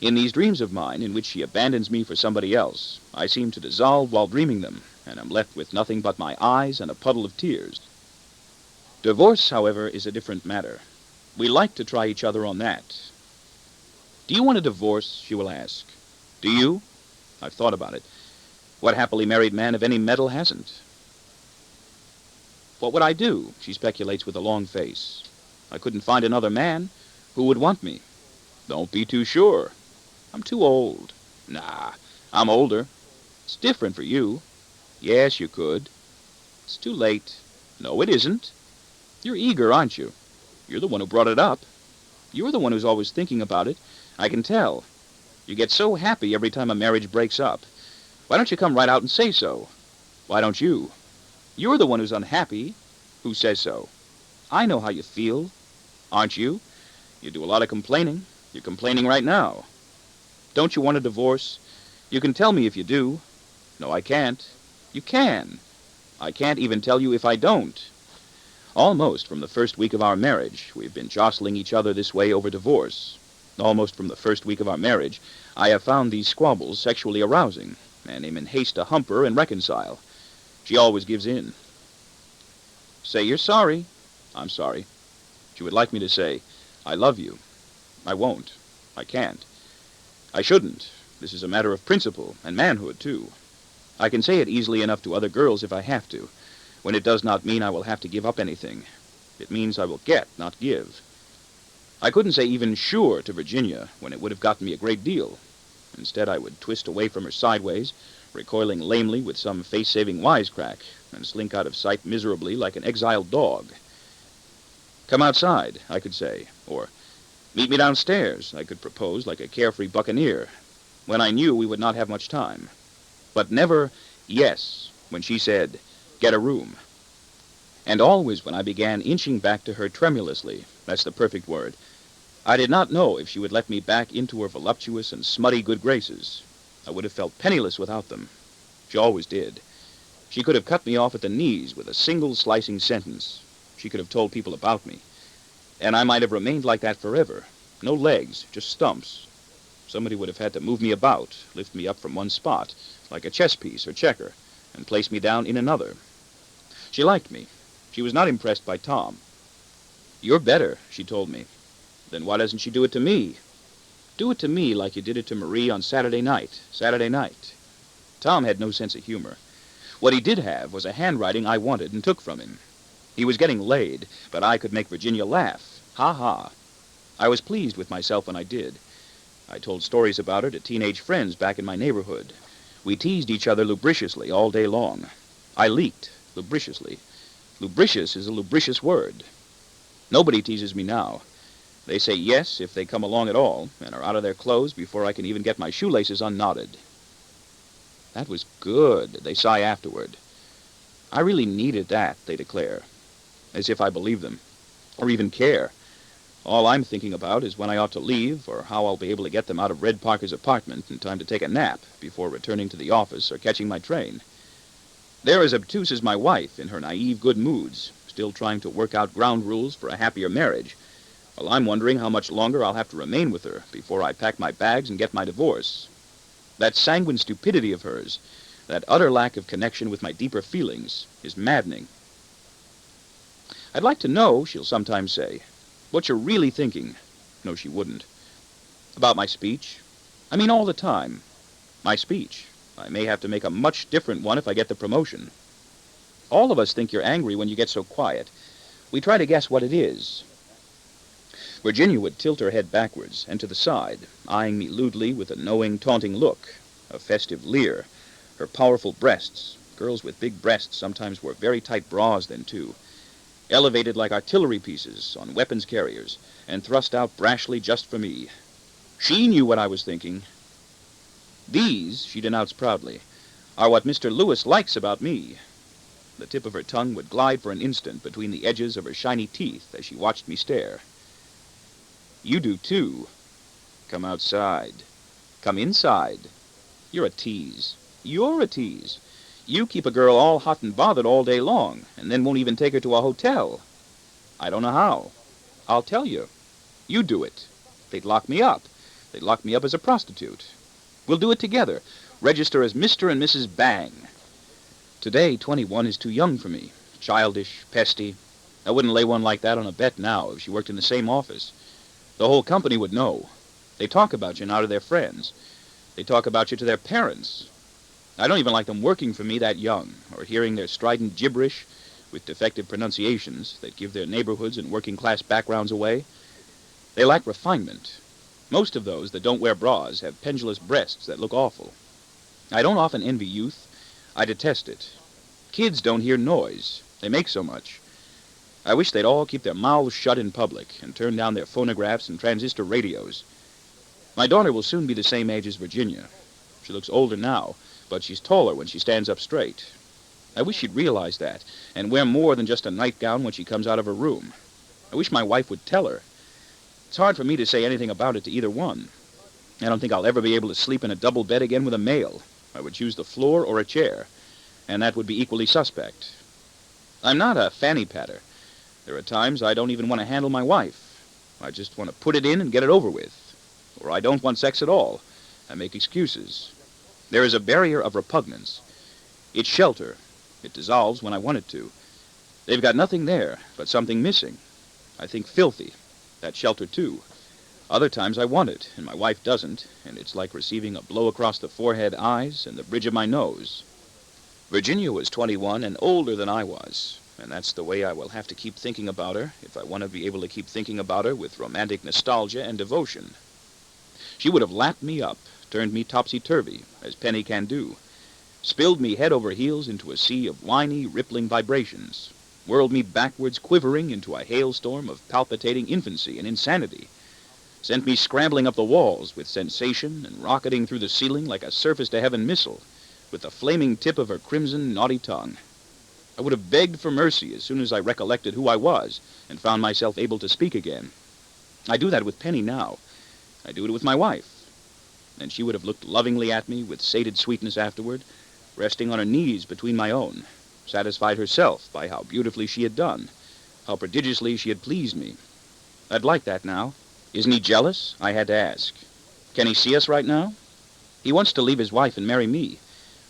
In these dreams of mine, in which she abandons me for somebody else, I seem to dissolve while dreaming them, and am left with nothing but my eyes and a puddle of tears. Divorce, however, is a different matter. We like to try each other on that. "Do you want a divorce?" she will ask. "Do you?" I've thought about it. What happily married man of any mettle hasn't? "What would I do?" she speculates with a long face. "I couldn't find another man. Who would want me?" "Don't be too sure." "I'm too old." "Nah, I'm older." "It's different for you." "Yes, you could." "It's too late." "No, it isn't." "You're eager, aren't you?" "You're the one who brought it up." "You're the one who's always thinking about it. I can tell. You get so happy every time a marriage breaks up. Why don't you come right out and say so?" "Why don't you?" "You're the one who's unhappy." "Who says so?" "I know how you feel." "Aren't you? You do a lot of complaining. You're complaining right now." "Don't you want a divorce?" "You can tell me if you do." "No, I can't." "You can." "I can't even tell you if I don't." Almost from the first week of our marriage, we've been jostling each other this way over divorce. Almost from the first week of our marriage, I have found these squabbles sexually arousing, and am in haste to hump her and reconcile. She always gives in. "Say you're sorry." "I'm sorry." She would like me to say, "I love you." I won't. I can't. I shouldn't. This is a matter of principle, and manhood, too. I can say it easily enough to other girls if I have to, when it does not mean I will have to give up anything. It means I will get, not give. I couldn't say even sure to Virginia, when it would have gotten me a great deal. Instead, I would twist away from her sideways, recoiling lamely with some face-saving wisecrack, and slink out of sight miserably like an exiled dog. "Come outside," I could say, or "Meet me downstairs," I could propose like a carefree buccaneer, when I knew we would not have much time. But never yes when she said, "Get a room." And always when I began inching back to her tremulously, that's the perfect word, I did not know if she would let me back into her voluptuous and smutty good graces. I would have felt penniless without them. She always did. She could have cut me off at the knees with a single slicing sentence. She could have told people about me. And I might have remained like that forever. No legs, just stumps. Somebody would have had to move me about, lift me up from one spot, like a chess piece or checker, and place me down in another. She liked me. She was not impressed by Tom. "You're better," she told me. "Then why doesn't she do it to me?" "Do it to me like you did it to Marie on Saturday night. Saturday night." Tom had no sense of humor. What he did have was a handwriting I wanted and took from him. He was getting laid, but I could make Virginia laugh. Ha ha. I was pleased with myself when I did. I told stories about her to teenage friends back in my neighborhood. We teased each other lubriciously all day long. I leaked lubriciously. Lubricious is a lubricious word. Nobody teases me now. They say yes if they come along at all, and are out of their clothes before I can even get my shoelaces unknotted. "That was good," they sigh afterward. I really needed that, they declare. As if I believe them, or even care. All I'm thinking about is when I ought to leave, or how I'll be able to get them out of Red Parker's apartment in time to take a nap before returning to the office or catching my train. They're as obtuse as my wife in her naive good moods, still trying to work out ground rules for a happier marriage, while I'm wondering how much longer I'll have to remain with her before I pack my bags and get my divorce. That sanguine stupidity of hers, that utter lack of connection with my deeper feelings, is maddening. "I'd like to know," she'll sometimes say, "what you're really thinking." No, she wouldn't. "About my speech?" "I mean all the time." "My speech. I may have to make a much different one if I get the promotion." "All of us think you're angry when you get so quiet. We try to guess what it is. Virginia would tilt her head backwards and to the side, eyeing me lewdly with a knowing, taunting look, a festive leer. Her powerful breasts, girls with big breasts sometimes wore very tight bras then too, elevated like artillery pieces on weapons carriers, and thrust out brashly just for me. She knew what I was thinking. These, she denounced proudly, are what Mr. Lewis likes about me. The tip of her tongue would glide for an instant between the edges of her shiny teeth as she watched me stare. You do too. Come outside. Come inside. You're a tease. You're a tease. You keep a girl all hot and bothered all day long, and then won't even take her to a hotel. I don't know how. I'll tell you. You do it. They'd lock me up. They'd lock me up as a prostitute. We'll do it together. Register as Mr. and Mrs. Bang. Today, 21 is too young for me. Childish, pesty. I wouldn't lay one like that on a bet now if she worked in the same office. The whole company would know. They talk about you now to their friends. They talk about you to their parents. I don't even like them working for me that young, or hearing their strident gibberish with defective pronunciations that give their neighborhoods and working-class backgrounds away. They lack refinement. Most of those that don't wear bras have pendulous breasts that look awful. I don't often envy youth. I detest it. Kids don't hear noise. They make so much. I wish they'd all keep their mouths shut in public and turn down their phonographs and transistor radios. My daughter will soon be the same age as Virginia. She looks older now, but she's taller when she stands up straight. I wish she'd realize that and wear more than just a nightgown when she comes out of her room. I wish my wife would tell her. It's hard for me to say anything about it to either one. I don't think I'll ever be able to sleep in a double bed again with a male. I would choose the floor or a chair, and that would be equally suspect. I'm not a fanny patter. There are times I don't even want to handle my wife. I just want to put it in and get it over with. Or I don't want sex at all. I make excuses. There is a barrier of repugnance. It's shelter. It dissolves when I want it to. They've got nothing there, but something missing. I think filthy. That shelter, too. Other times I want it, and my wife doesn't, and it's like receiving a blow across the forehead, eyes, and the bridge of my nose. Virginia was 21 and older than I was, and that's the way I will have to keep thinking about her if I want to be able to keep thinking about her with romantic nostalgia and devotion. She would have lapped me up, turned me topsy-turvy, as Penny can do, spilled me head over heels into a sea of whiny, rippling vibrations, whirled me backwards quivering into a hailstorm of palpitating infancy and insanity, sent me scrambling up the walls with sensation and rocketing through the ceiling like a surface-to-heaven missile, with the flaming tip of her crimson, naughty tongue. I would have begged for mercy as soon as I recollected who I was and found myself able to speak again. I do that with Penny now. I do it with my wife. And she would have looked lovingly at me with sated sweetness afterward, resting on her knees between my own, satisfied herself by how beautifully she had done, how prodigiously she had pleased me. I'd like that now. Isn't he jealous? I had to ask. Can he see us right now? He wants to leave his wife and marry me.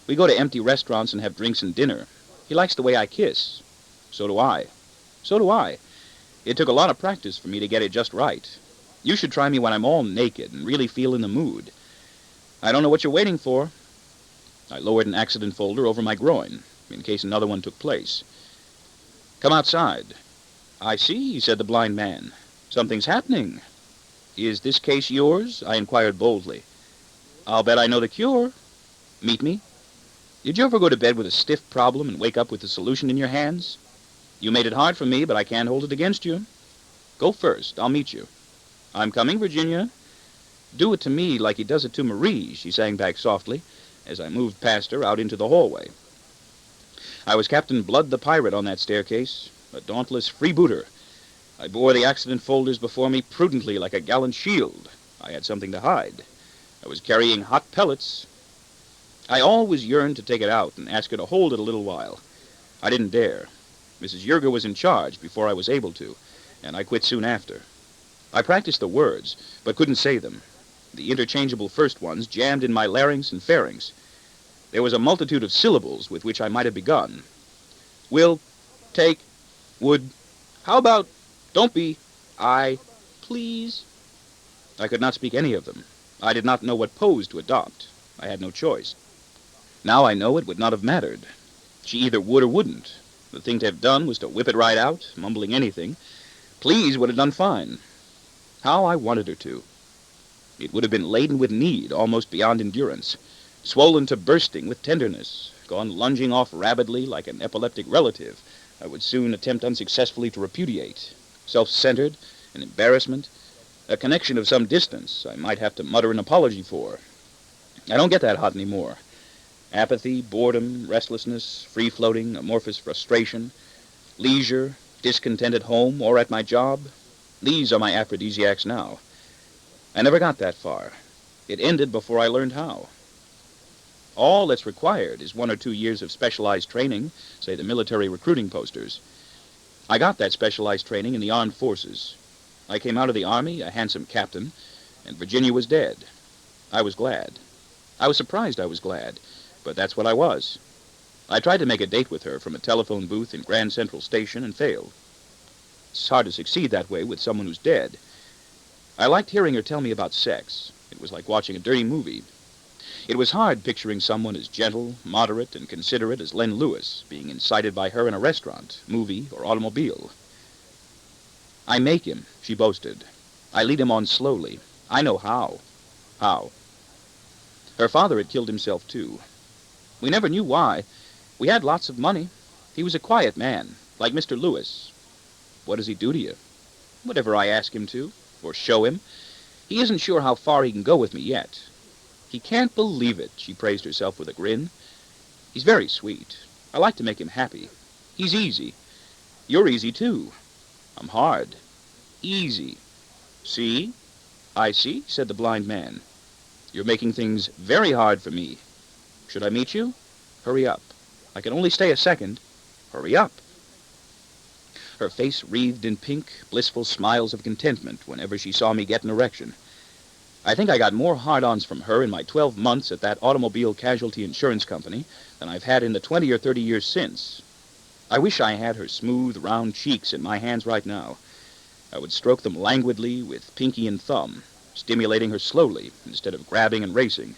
We go to empty restaurants and have drinks and dinner. He likes the way I kiss. So do I. So do I. It took a lot of practice for me to get it just right. You should try me when I'm all naked and really feel in the mood. I don't know what you're waiting for. I lowered an accident folder over my groin, in case another one took place. Come outside. I see, said the blind man. Something's happening. Is this case yours? I inquired boldly. I'll bet I know the cure. Meet me. Did you ever go to bed with a stiff problem and wake up with the solution in your hands? You made it hard for me, but I can't hold it against you. Go first. I'll meet you. I'm coming, Virginia. Do it to me like he does it to Marie, she sang back softly, as I moved past her out into the hallway. I was Captain Blood the Pirate on that staircase, a dauntless freebooter. I bore the accident folders before me prudently like a gallant shield. I had something to hide. I was carrying hot pellets. I always yearned to take it out and ask her to hold it a little while. I didn't dare. Mrs. Yerger was in charge before I was able to, and I quit soon after. I practiced the words, but couldn't say them. The interchangeable first ones jammed in my larynx and pharynx. There was a multitude of syllables with which I might have begun. Will, take, would, how about, don't be, I, please. I could not speak any of them. I did not know what pose to adopt. I had no choice. Now I know it would not have mattered. She either would or wouldn't. The thing to have done was to whip it right out, mumbling anything. Please would have done fine. How I wanted her to. It would have been laden with need, almost beyond endurance, swollen to bursting with tenderness, gone lunging off rabidly like an epileptic relative I would soon attempt unsuccessfully to repudiate, self-centered, an embarrassment, a connection of some distance I might have to mutter an apology for. I don't get that hot anymore. Apathy, boredom, restlessness, free-floating, amorphous frustration, leisure, discontent at home or at my job, these are my aphrodisiacs now. I never got that far. It ended before I learned how. All that's required is 1 or 2 years of specialized training, say the military recruiting posters. I got that specialized training in the armed forces. I came out of the Army a handsome captain, and Virginia was dead. I was glad. I was surprised I was glad, but that's what I was. I tried to make a date with her from a telephone booth in Grand Central Station and failed. It's hard to succeed that way with someone who's dead. I liked hearing her tell me about sex. It was like watching a dirty movie. It was hard picturing someone as gentle, moderate, and considerate as Len Lewis being incited by her in a restaurant, movie, or automobile. I make him, she boasted. I lead him on slowly. I know how. How? Her father had killed himself, too. We never knew why. We had lots of money. He was a quiet man, like Mr. Lewis. What does he do to you? Whatever I ask him to, or show him. He isn't sure how far he can go with me yet. He can't believe it, she praised herself with a grin. He's very sweet. I like to make him happy. He's easy. You're easy, too. I'm hard. Easy. See? I see, said the blind man. You're making things very hard for me. Should I meet you? Hurry up. I can only stay a second. Hurry up. Her face wreathed in pink, blissful smiles of contentment whenever she saw me get an erection. I think I got more hard-ons from her in my 12 months at that automobile casualty insurance company than I've had in the 20 or 30 years since. I wish I had her smooth, round cheeks in my hands right now. I would stroke them languidly with pinky and thumb, stimulating her slowly instead of grabbing and racing.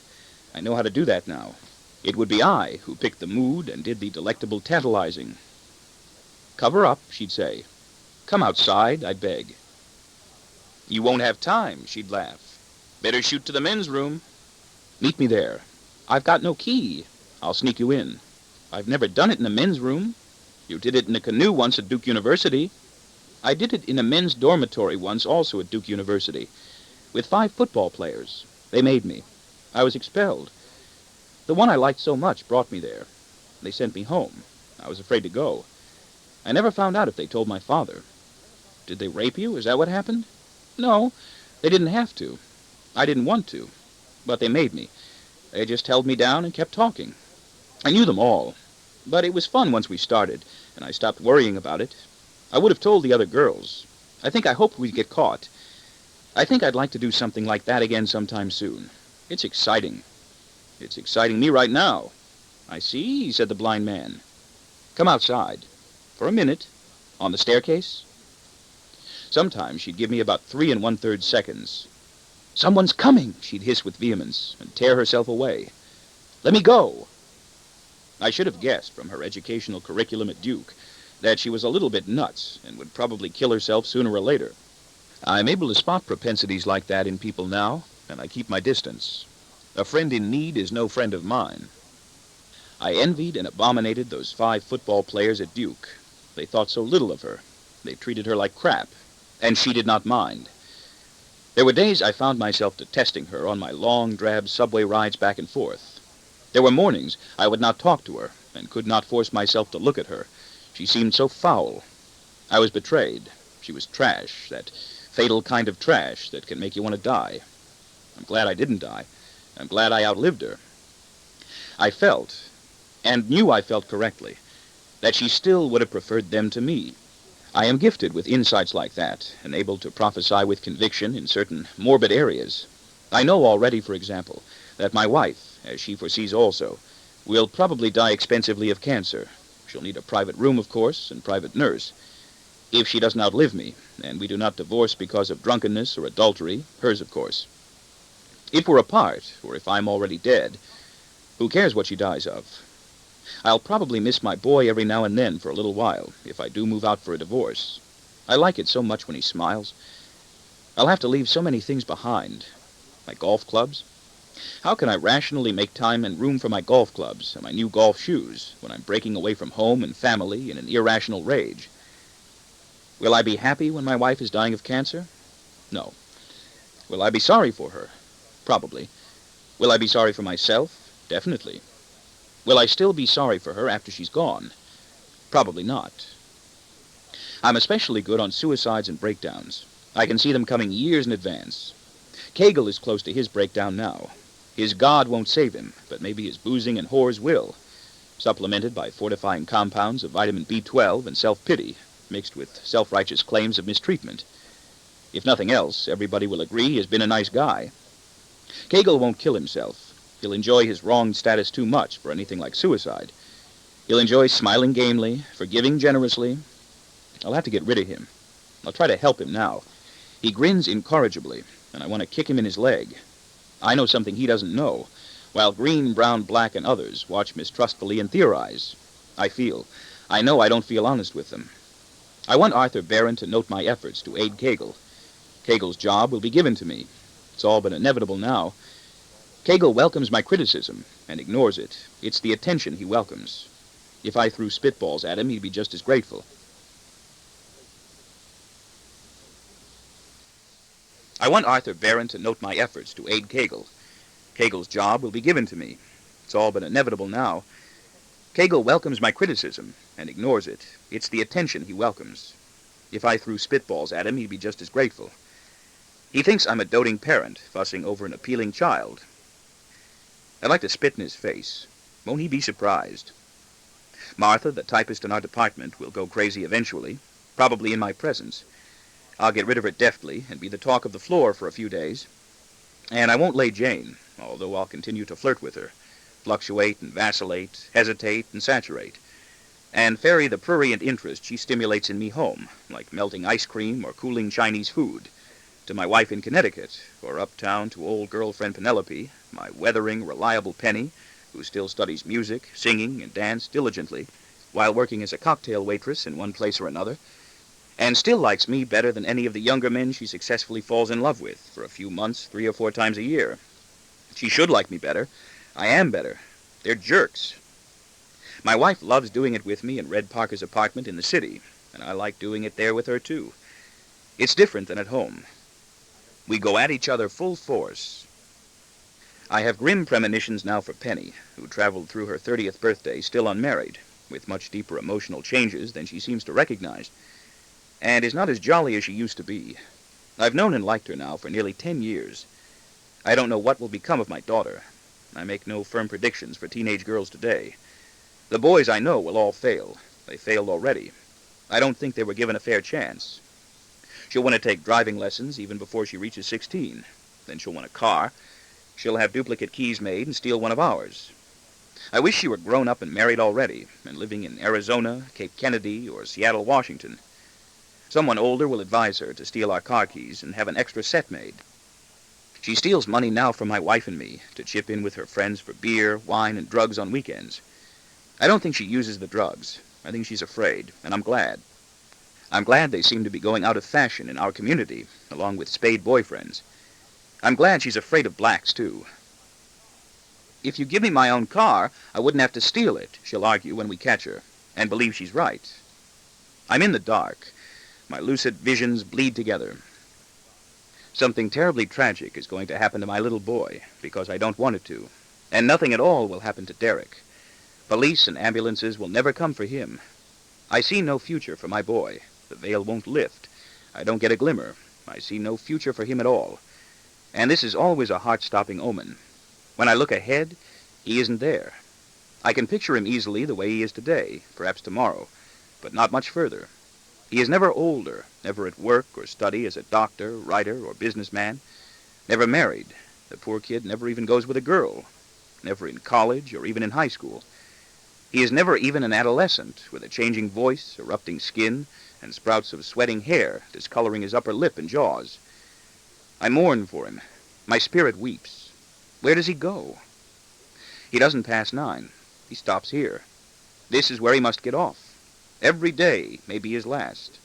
I know how to do that now. It would be I who picked the mood and did the delectable tantalizing. Cover up, she'd say. Come outside, I'd beg. You won't have time, she'd laugh. Better shoot to the men's room. Meet me there. I've got no key. I'll sneak you in. I've never done it in a men's room. You did it in a canoe once at Duke University. I did it in a men's dormitory once also at Duke University, with 5 football players. They made me. I was expelled. The one I liked so much brought me there. They sent me home. I was afraid to go. I never found out if they told my father. Did they rape you? Is that what happened? No, they didn't have to. I didn't want to, but they made me. They just held me down and kept talking. I knew them all, but it was fun once we started, and I stopped worrying about it. I would have told the other girls. I hoped we'd get caught. I think I'd like to do something like that again sometime soon. It's exciting. It's exciting me right now. I see, said the blind man. Come outside. For a minute. On the staircase. Sometimes she'd give me about 3 1/3 seconds. Someone's coming, she'd hiss with vehemence and tear herself away. Let me go. I should have guessed from her educational curriculum at Duke that she was a little bit nuts and would probably kill herself sooner or later. I'm able to spot propensities like that in people now, and I keep my distance. A friend in need is no friend of mine. I envied and abominated those 5 football players at Duke. They thought so little of her. They treated her like crap, and she did not mind. There were days I found myself detesting her on my long, drab subway rides back and forth. There were mornings I would not talk to her and could not force myself to look at her. She seemed so foul. I was betrayed. She was trash, that fatal kind of trash that can make you want to die. I'm glad I didn't die. I'm glad I outlived her. I felt, and knew I felt correctly, that she still would have preferred them to me. I am gifted with insights like that, and able to prophesy with conviction in certain morbid areas. I know already, for example, that my wife, as she foresees also, will probably die expensively of cancer. She'll need a private room, of course, and private nurse. If she doesn't outlive me, and we do not divorce because of drunkenness or adultery, hers, of course. If we're apart, or if I'm already dead, who cares what she dies of? I'll probably miss my boy every now and then for a little while, if I do move out for a divorce. I like it so much when he smiles. I'll have to leave so many things behind. My golf clubs. How can I rationally make time and room for my golf clubs and my new golf shoes when I'm breaking away from home and family in an irrational rage? Will I be happy when my wife is dying of cancer? No. Will I be sorry for her? Probably. Will I be sorry for myself? Definitely. Will I still be sorry for her after she's gone? Probably not. I'm especially good on suicides and breakdowns. I can see them coming years in advance. Kegel is close to his breakdown now. His God won't save him, but maybe his boozing and whores will, supplemented by fortifying compounds of vitamin B12 and self-pity, mixed with self-righteous claims of mistreatment. If nothing else, everybody will agree he has been a nice guy. Kegel won't kill himself. He'll enjoy his wronged status too much for anything like suicide. He'll enjoy smiling gamely, forgiving generously. I'll have to get rid of him. I'll try to help him now. He grins incorrigibly, and I want to kick him in his leg. I know something he doesn't know, while Green, Brown, Black, and others watch mistrustfully and theorize. I know I don't feel honest with them. I want Arthur Barron to note my efforts to aid Kegel. Kegel's job will be given to me. It's all but inevitable now. Kegel welcomes my criticism and ignores it. It's the attention he welcomes. If I threw spitballs at him, he'd be just as grateful. I want Arthur Barron to note my efforts to aid Kegel. Kegel's job will be given to me. It's all but inevitable now. Kegel welcomes my criticism and ignores it. It's the attention he welcomes. If I threw spitballs at him, he'd be just as grateful. He thinks I'm a doting parent, fussing over an appealing child. I'd like to spit in his face. Won't he be surprised? Martha, the typist in our department, will go crazy eventually, probably in my presence. I'll get rid of her deftly and be the talk of the floor for a few days. And I won't lay Jane, although I'll continue to flirt with her, fluctuate and vacillate, hesitate and saturate, and ferry the prurient interest she stimulates in me home, like melting ice cream or cooling Chinese food, to my wife in Connecticut, or uptown to old girlfriend Penelope, my weathering, reliable Penny, who still studies music, singing, and dance diligently, while working as a cocktail waitress in one place or another, and still likes me better than any of the younger men she successfully falls in love with for a few months, 3 or 4 times a year. She should like me better. I am better. They're jerks. My wife loves doing it with me in Red Parker's apartment in the city, and I like doing it there with her, too. It's different than at home. We go at each other full force. I have grim premonitions now for Penny, who traveled through her 30th birthday still unmarried, with much deeper emotional changes than she seems to recognize, and is not as jolly as she used to be. I've known and liked her now for nearly 10 years. I don't know what will become of my daughter. I make no firm predictions for teenage girls today. The boys I know will all fail. They failed already. I don't think they were given a fair chance. She'll want to take driving lessons even before she reaches 16. Then she'll want a car. She'll have duplicate keys made and steal one of ours. I wish she were grown up and married already, and living in Arizona, Cape Kennedy, or Seattle, Washington. Someone older will advise her to steal our car keys and have an extra set made. She steals money now from my wife and me to chip in with her friends for beer, wine, and drugs on weekends. I don't think she uses the drugs. I think she's afraid, and I'm glad. I'm glad they seem to be going out of fashion in our community, along with spade boyfriends. I'm glad she's afraid of blacks, too. If you give me my own car, I wouldn't have to steal it, she'll argue when we catch her, and believe she's right. I'm in the dark. My lucid visions bleed together. Something terribly tragic is going to happen to my little boy, because I don't want it to, and nothing at all will happen to Derek. Police and ambulances will never come for him. I see no future for my boy. The veil won't lift. I don't get a glimmer. I see no future for him at all. And this is always a heart-stopping omen. When I look ahead, he isn't there. I can picture him easily the way he is today, perhaps tomorrow, but not much further. He is never older, never at work or study as a doctor, writer, or businessman, never married. The poor kid never even goes with a girl, never in college or even in high school. He is never even an adolescent, with a changing voice, erupting skin, and sprouts of sweating hair discoloring his upper lip and jaws. I mourn for him. My spirit weeps. Where does he go? He doesn't pass 9. He stops here. This is where he must get off. Every day may be his last.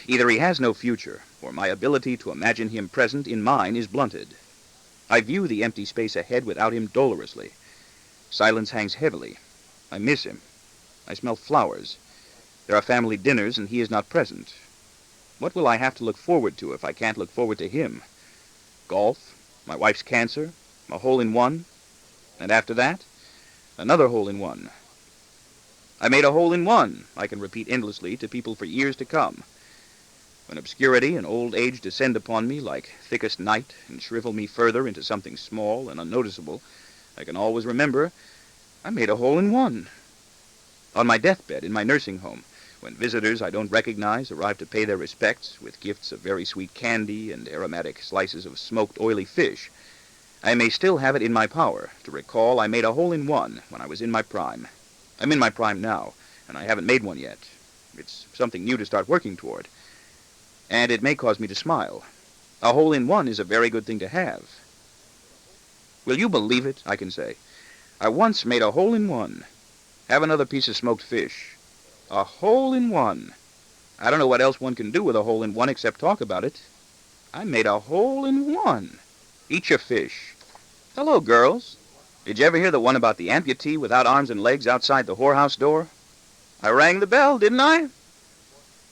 Either he has no future, or my ability to imagine him present in mine is blunted. I view the empty space ahead without him dolorously. Silence hangs heavily. I miss him. I smell flowers. There are family dinners, and he is not present. What will I have to look forward to if I can't look forward to him? Golf, my wife's cancer, a hole-in-one, and after that, another hole-in-one. I made a hole-in-one, I can repeat endlessly to people for years to come. When obscurity and old age descend upon me like thickest night and shrivel me further into something small and unnoticeable, I can always remember I made a hole-in-one. On my deathbed in my nursing home, when visitors I don't recognize arrive to pay their respects with gifts of very sweet candy and aromatic slices of smoked oily fish, I may still have it in my power to recall I made a hole-in-one when I was in my prime. I'm in my prime now, and I haven't made one yet. It's something new to start working toward. And it may cause me to smile. A hole-in-one is a very good thing to have. Will you believe it, I can say. I once made a hole-in-one. Have another piece of smoked fish. A hole-in-one. I don't know what else one can do with a hole-in-one except talk about it. I made a hole-in-one. Eat your fish. Hello, girls. Did you ever hear the one about the amputee without arms and legs outside the whorehouse door? I rang the bell, didn't I?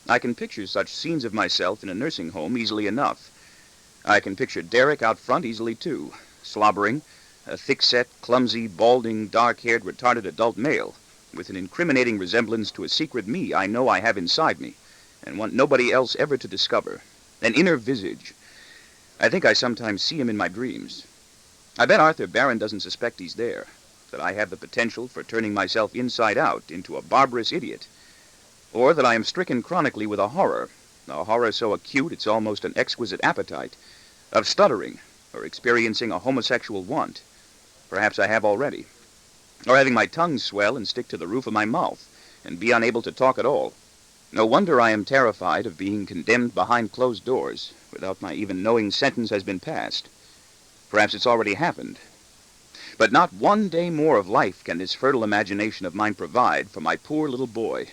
I can picture such scenes of myself in a nursing home easily enough. I can picture Derek out front easily, too, slobbering, a thick-set, clumsy, balding, dark-haired, retarded adult male, with an incriminating resemblance to a secret me I know I have inside me, and want nobody else ever to discover. An inner visage. I think I sometimes see him in my dreams. I bet Arthur Barron doesn't suspect he's there, that I have the potential for turning myself inside out into a barbarous idiot, or that I am stricken chronically with a horror so acute it's almost an exquisite appetite, of stuttering or experiencing a homosexual want. Perhaps I have already. Or having my tongue swell and stick to the roof of my mouth, and be unable to talk at all. No wonder I am terrified of being condemned behind closed doors, without my even knowing sentence has been passed. Perhaps it's already happened. But not one day more of life can this fertile imagination of mine provide for my poor little boy.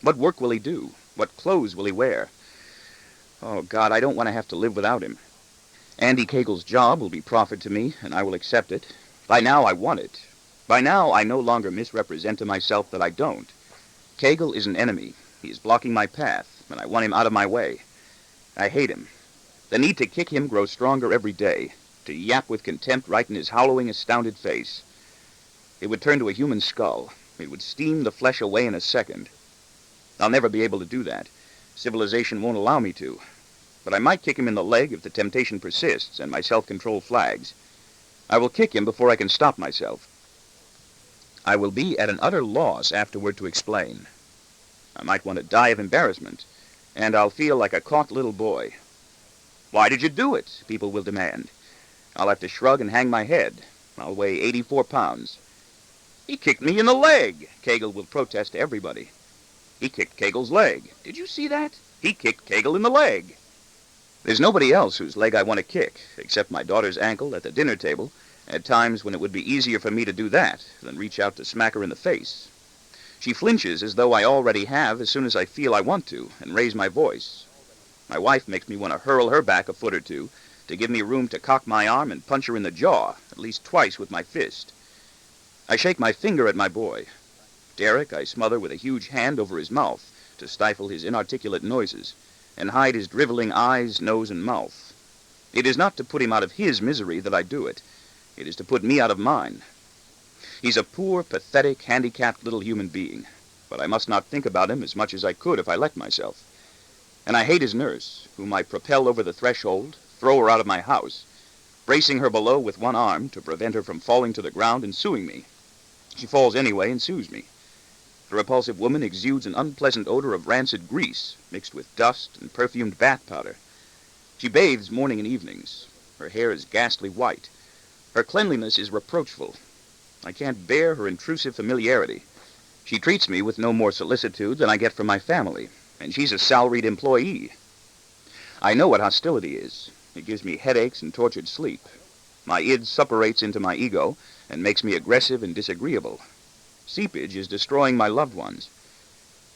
What work will he do? What clothes will he wear? Oh, God, I don't want to have to live without him. Andy Kegel's job will be proffered to me, and I will accept it. By now I want it. By now I no longer misrepresent to myself that I don't. Kegel is an enemy. He is blocking my path, and I want him out of my way. I hate him. The need to kick him grows stronger every day, to yap with contempt right in his howling, astounded face. It would turn to a human skull. It would steam the flesh away in a second. I'll never be able to do that. Civilization won't allow me to. But I might kick him in the leg if the temptation persists and my self-control flags. I will kick him before I can stop myself. I will be at an utter loss afterward to explain. I might want to die of embarrassment, and I'll feel like a caught little boy. Why did you do it? People will demand. I'll have to shrug and hang my head. I'll weigh 84 pounds. He kicked me in the leg, Kegel will protest to everybody. He kicked Kegel's leg. Did you see that? He kicked Kegel in the leg. There's nobody else whose leg I want to kick, except my daughter's ankle at the dinner table, at times when it would be easier for me to do that than reach out to smack her in the face. She flinches as though I already have as soon as I feel I want to, and raise my voice. My wife makes me want to hurl her back a foot or two, to give me room to cock my arm and punch her in the jaw, at least twice with my fist. I shake my finger at my boy. Derek I smother with a huge hand over his mouth to stifle his inarticulate noises and hide his driveling eyes, nose, and mouth. It is not to put him out of his misery that I do it. It is to put me out of mine. He's a poor, pathetic, handicapped little human being, but I must not think about him as much as I could if I let myself. And I hate his nurse, whom I propel over the threshold, throw her out of my house, bracing her below with one arm to prevent her from falling to the ground and suing me. She falls anyway and sues me. The repulsive woman exudes an unpleasant odor of rancid grease, mixed with dust and perfumed bath powder. She bathes morning and evenings. Her hair is ghastly white. Her cleanliness is reproachful. I can't bear her intrusive familiarity. She treats me with no more solicitude than I get from my family, and she's a salaried employee. I know what hostility is. It gives me headaches and tortured sleep. My id suppurates into my ego and makes me aggressive and disagreeable. Seepage is destroying my loved ones.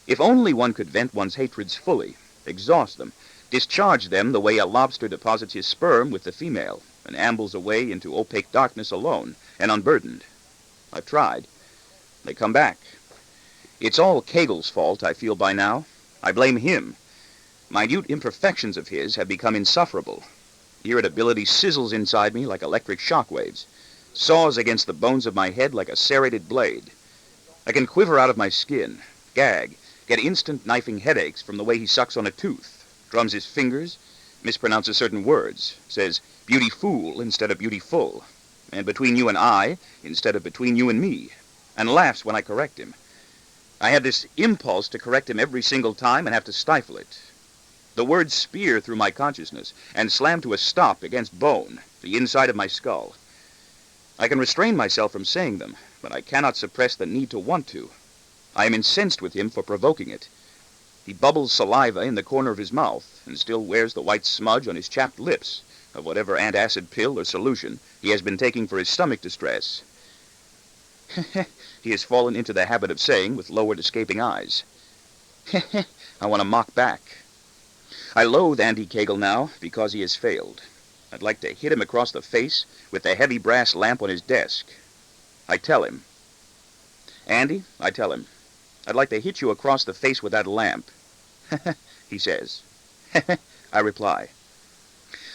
If only one could vent one's hatreds fully, exhaust them, discharge them the way a lobster deposits his sperm with the female and ambles away into opaque darkness alone and unburdened. I've tried. They come back. It's all Kegel's fault, I feel by now. I blame him. Minute imperfections of his have become insufferable. Irritability sizzles inside me like electric shock waves, saws against the bones of my head like a serrated blade. I can quiver out of my skin, gag, get instant knifing headaches from the way he sucks on a tooth, drums his fingers, mispronounces certain words, says beauty fool instead of beautiful, and between you and I instead of between you and me, and laughs when I correct him. I have this impulse to correct him every single time and have to stifle it. The words spear through my consciousness and slam to a stop against bone, the inside of my skull. I can restrain myself from saying them, but I cannot suppress the need to want to. I am incensed with him for provoking it. He bubbles saliva in the corner of his mouth and still wears the white smudge on his chapped lips of whatever antacid pill or solution he has been taking for his stomach distress. He has fallen into the habit of saying with lowered escaping eyes. I want to mock back. I loathe Andy Kegel now because he has failed. I'd like to hit him across the face with the heavy brass lamp on his desk. I tell him. Andy, I tell him, I'd like to hit you across the face with that lamp. He says. I reply.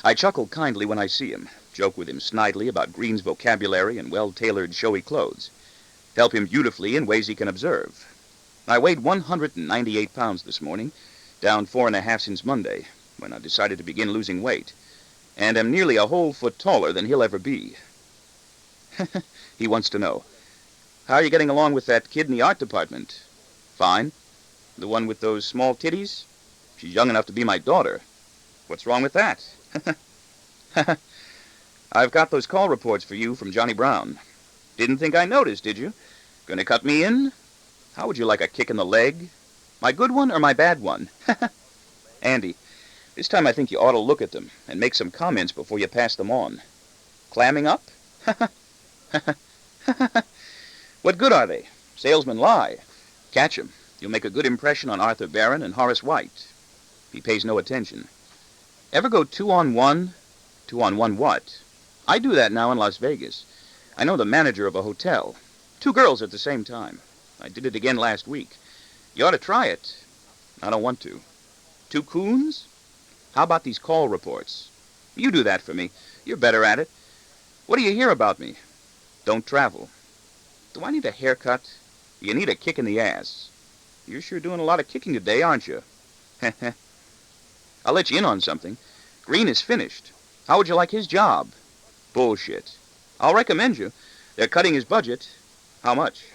I chuckle kindly when I see him, joke with him snidely about Green's vocabulary and well-tailored, showy clothes, help him beautifully in ways he can observe. I weighed 198 pounds this morning, down 4.5 since Monday, when I decided to begin losing weight, and am nearly a whole foot taller than he'll ever be. He wants to know, how are you getting along with that kid in the art department? Fine. The one with those small titties? She's young enough to be my daughter. What's wrong with that? I've got those call reports for you from Johnny Brown. Didn't think I noticed, did you? Gonna cut me in? How would you like a kick in the leg? My good one or my bad one? Andy, this time I think you ought to look at them and make some comments before you pass them on. Clamming up? What good are they? Salesmen lie. Catch 'em. You'll make a good impression on Arthur Barron and Horace White. He pays no attention. Ever go 2-on-1? 2-on-1 what? I do that now in Las Vegas. I know the manager of a hotel. 2 girls at the same time. I did it again last week. You ought to try it. I don't want to. 2 coons? How about these call reports? You do that for me. You're better at it. What do you hear about me? Don't travel. Do I need a haircut? You need a kick in the ass. You're sure doing a lot of kicking today, aren't you? I'll let you in on something. Green is finished. How would you like his job? Bullshit. I'll recommend you. They're cutting his budget. How much?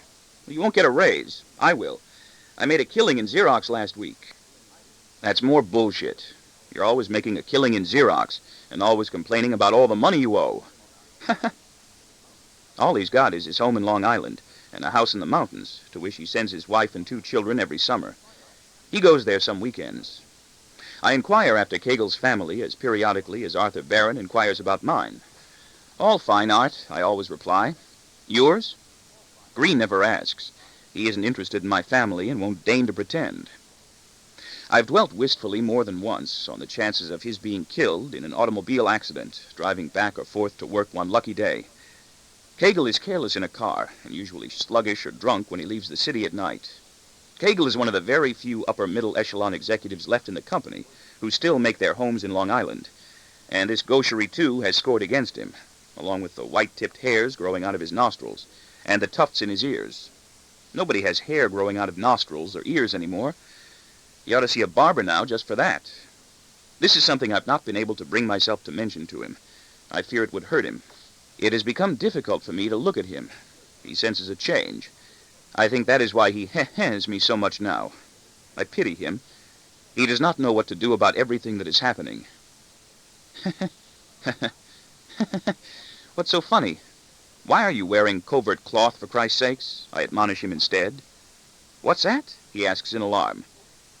Well, you won't get a raise. I will. I made a killing in Xerox last week. That's more bullshit. You're always making a killing in Xerox and always complaining about all the money you owe. All he's got is his home in Long Island and a house in the mountains, to which he sends his wife and 2 children every summer. He goes there some weekends. I inquire after Kegel's family as periodically as Arthur Barron inquires about mine. All fine, Art, I always reply. Yours? Green never asks. He isn't interested in my family and won't deign to pretend. I've dwelt wistfully more than once on the chances of his being killed in an automobile accident, driving back or forth to work one lucky day. Kegel is careless in a car, and usually sluggish or drunk when he leaves the city at night. Kegel is one of the very few upper-middle echelon executives left in the company who still make their homes in Long Island, and this gaucherie, too, has scored against him, along with the white-tipped hairs growing out of his nostrils and the tufts in his ears. Nobody has hair growing out of nostrils or ears anymore. You ought to see a barber now just for that. This is something I've not been able to bring myself to mention to him. I fear it would hurt him. It has become difficult for me to look at him. He senses a change. I think that is why he has me so much now. I pity him. He does not know what to do about everything that is happening. What's so funny? Why are you wearing covert cloth, for Christ's sakes? I admonish him instead. What's that? He asks in alarm.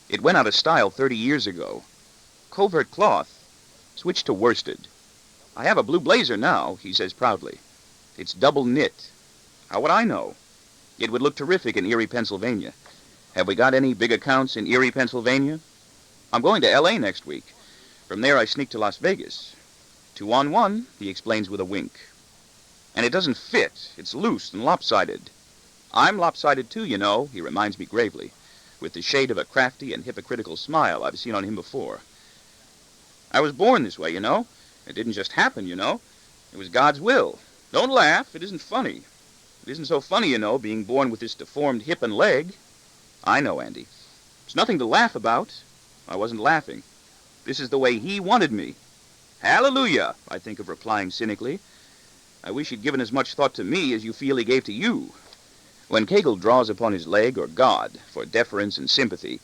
It went out of style 30 years ago. Covert cloth. Switch to worsted. I have a blue blazer now, he says proudly. It's double knit. How would I know? It would look terrific in Erie, Pennsylvania. Have we got any big accounts in Erie, Pennsylvania? I'm going to L.A. next week. From there I sneak to Las Vegas. 2-on-1, he explains with a wink. And it doesn't fit. It's loose and lopsided. I'm lopsided too, you know, he reminds me gravely, with the shade of a crafty and hypocritical smile I've seen on him before. I was born this way, you know. It didn't just happen, you know. It was God's will. Don't laugh. It isn't funny. It isn't so funny, you know, being born with this deformed hip and leg. I know, Andy. It's nothing to laugh about. I wasn't laughing. This is the way he wanted me. Hallelujah, I think of replying cynically. I wish he'd given as much thought to me as you feel he gave to you. When Kegel draws upon his leg or God for deference and sympathy,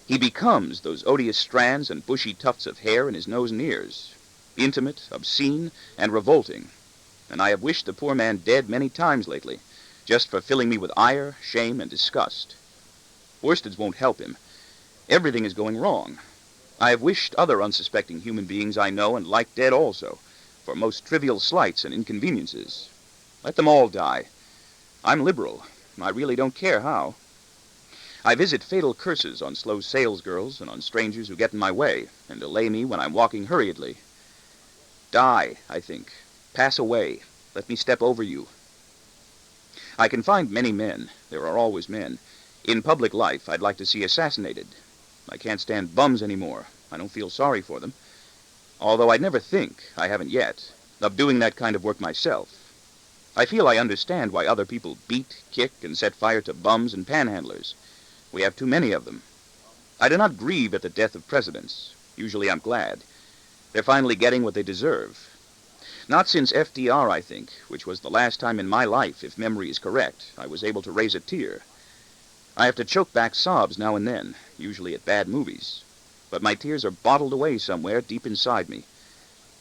he becomes those odious strands and bushy tufts of hair in his nose and ears, intimate, obscene, and revolting. And I have wished the poor man dead many times lately, just for filling me with ire, shame, and disgust. Worsteds won't help him. Everything is going wrong. I have wished other unsuspecting human beings I know and like dead also, for most trivial slights and inconveniences. Let them all die. I'm liberal. I really don't care how. I visit fatal curses on slow salesgirls and on strangers who get in my way and delay me when I'm walking hurriedly. Die, I think. Pass away. Let me step over you. I can find many men. There are always men. In public life, I'd like to see assassinated. I can't stand bums anymore. I don't feel sorry for them. Although I'd never think, I haven't yet, of doing that kind of work myself. I feel I understand why other people beat, kick, and set fire to bums and panhandlers. We have too many of them. I do not grieve at the death of presidents. Usually I'm glad. They're finally getting what they deserve. Not since FDR, I think, which was the last time in my life, if memory is correct, I was able to raise a tear. I have to choke back sobs now and then, usually at bad movies. But my tears are bottled away somewhere deep inside me.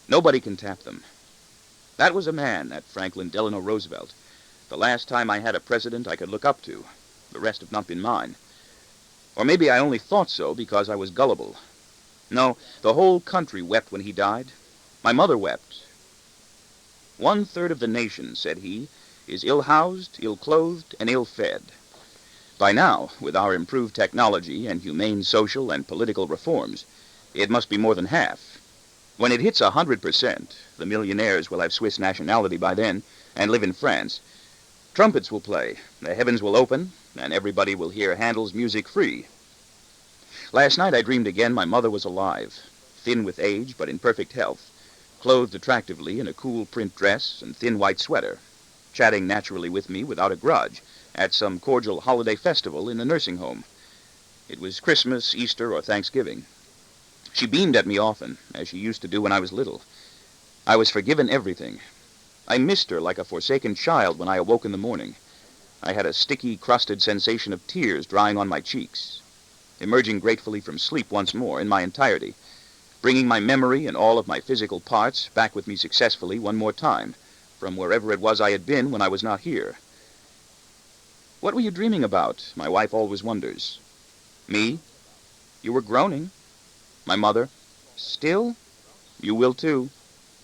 Nobody can tap them. That was a man, that Franklin Delano Roosevelt. The last time I had a president I could look up to. The rest have not been mine. Or maybe I only thought so because I was gullible. No, the whole country wept when he died. My mother wept. 1/3 of the nation, said he, is ill-housed, ill-clothed, and ill-fed. By now, with our improved technology and humane social and political reforms, it must be more than half. When it hits 100%, the millionaires will have Swiss nationality by then and live in France. Trumpets will play, the heavens will open, and everybody will hear Handel's music free. Last night I dreamed again my mother was alive, thin with age but in perfect health, clothed attractively in a cool print dress and thin white sweater, chatting naturally with me without a grudge at some cordial holiday festival in a nursing home. It was Christmas, Easter, or Thanksgiving. She beamed at me often, as she used to do when I was little. I was forgiven everything. I missed her like a forsaken child when I awoke in the morning. I had a sticky, crusted sensation of tears drying on my cheeks, emerging gratefully from sleep once more in my entirety, bringing my memory and all of my physical parts back with me successfully one more time, from wherever it was I had been when I was not here. What were you dreaming about? My wife always wonders. Me? You were groaning. My mother? Still? You will too.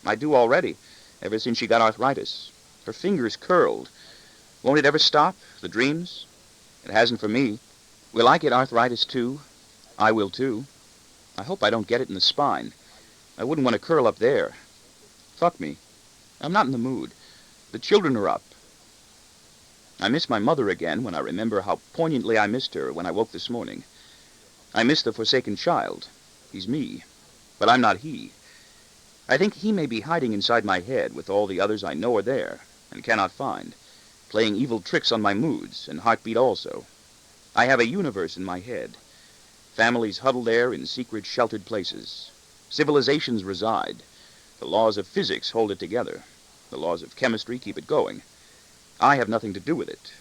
I do already, ever since she got arthritis. Her fingers curled. Won't it ever stop, the dreams? It hasn't for me. Will I get arthritis too? I will too. I hope I don't get it in the spine. I wouldn't want to curl up there. Fuck me. I'm not in the mood. The children are up. I miss my mother again when I remember how poignantly I missed her when I woke this morning. I miss the forsaken child. He's me, but I'm not he. I think he may be hiding inside my head with all the others I know are there and cannot find, playing evil tricks on my moods and heartbeat also. I have a universe in my head. Families huddle there in secret, sheltered places. Civilizations reside. The laws of physics hold it together. The laws of chemistry keep it going. I have nothing to do with it.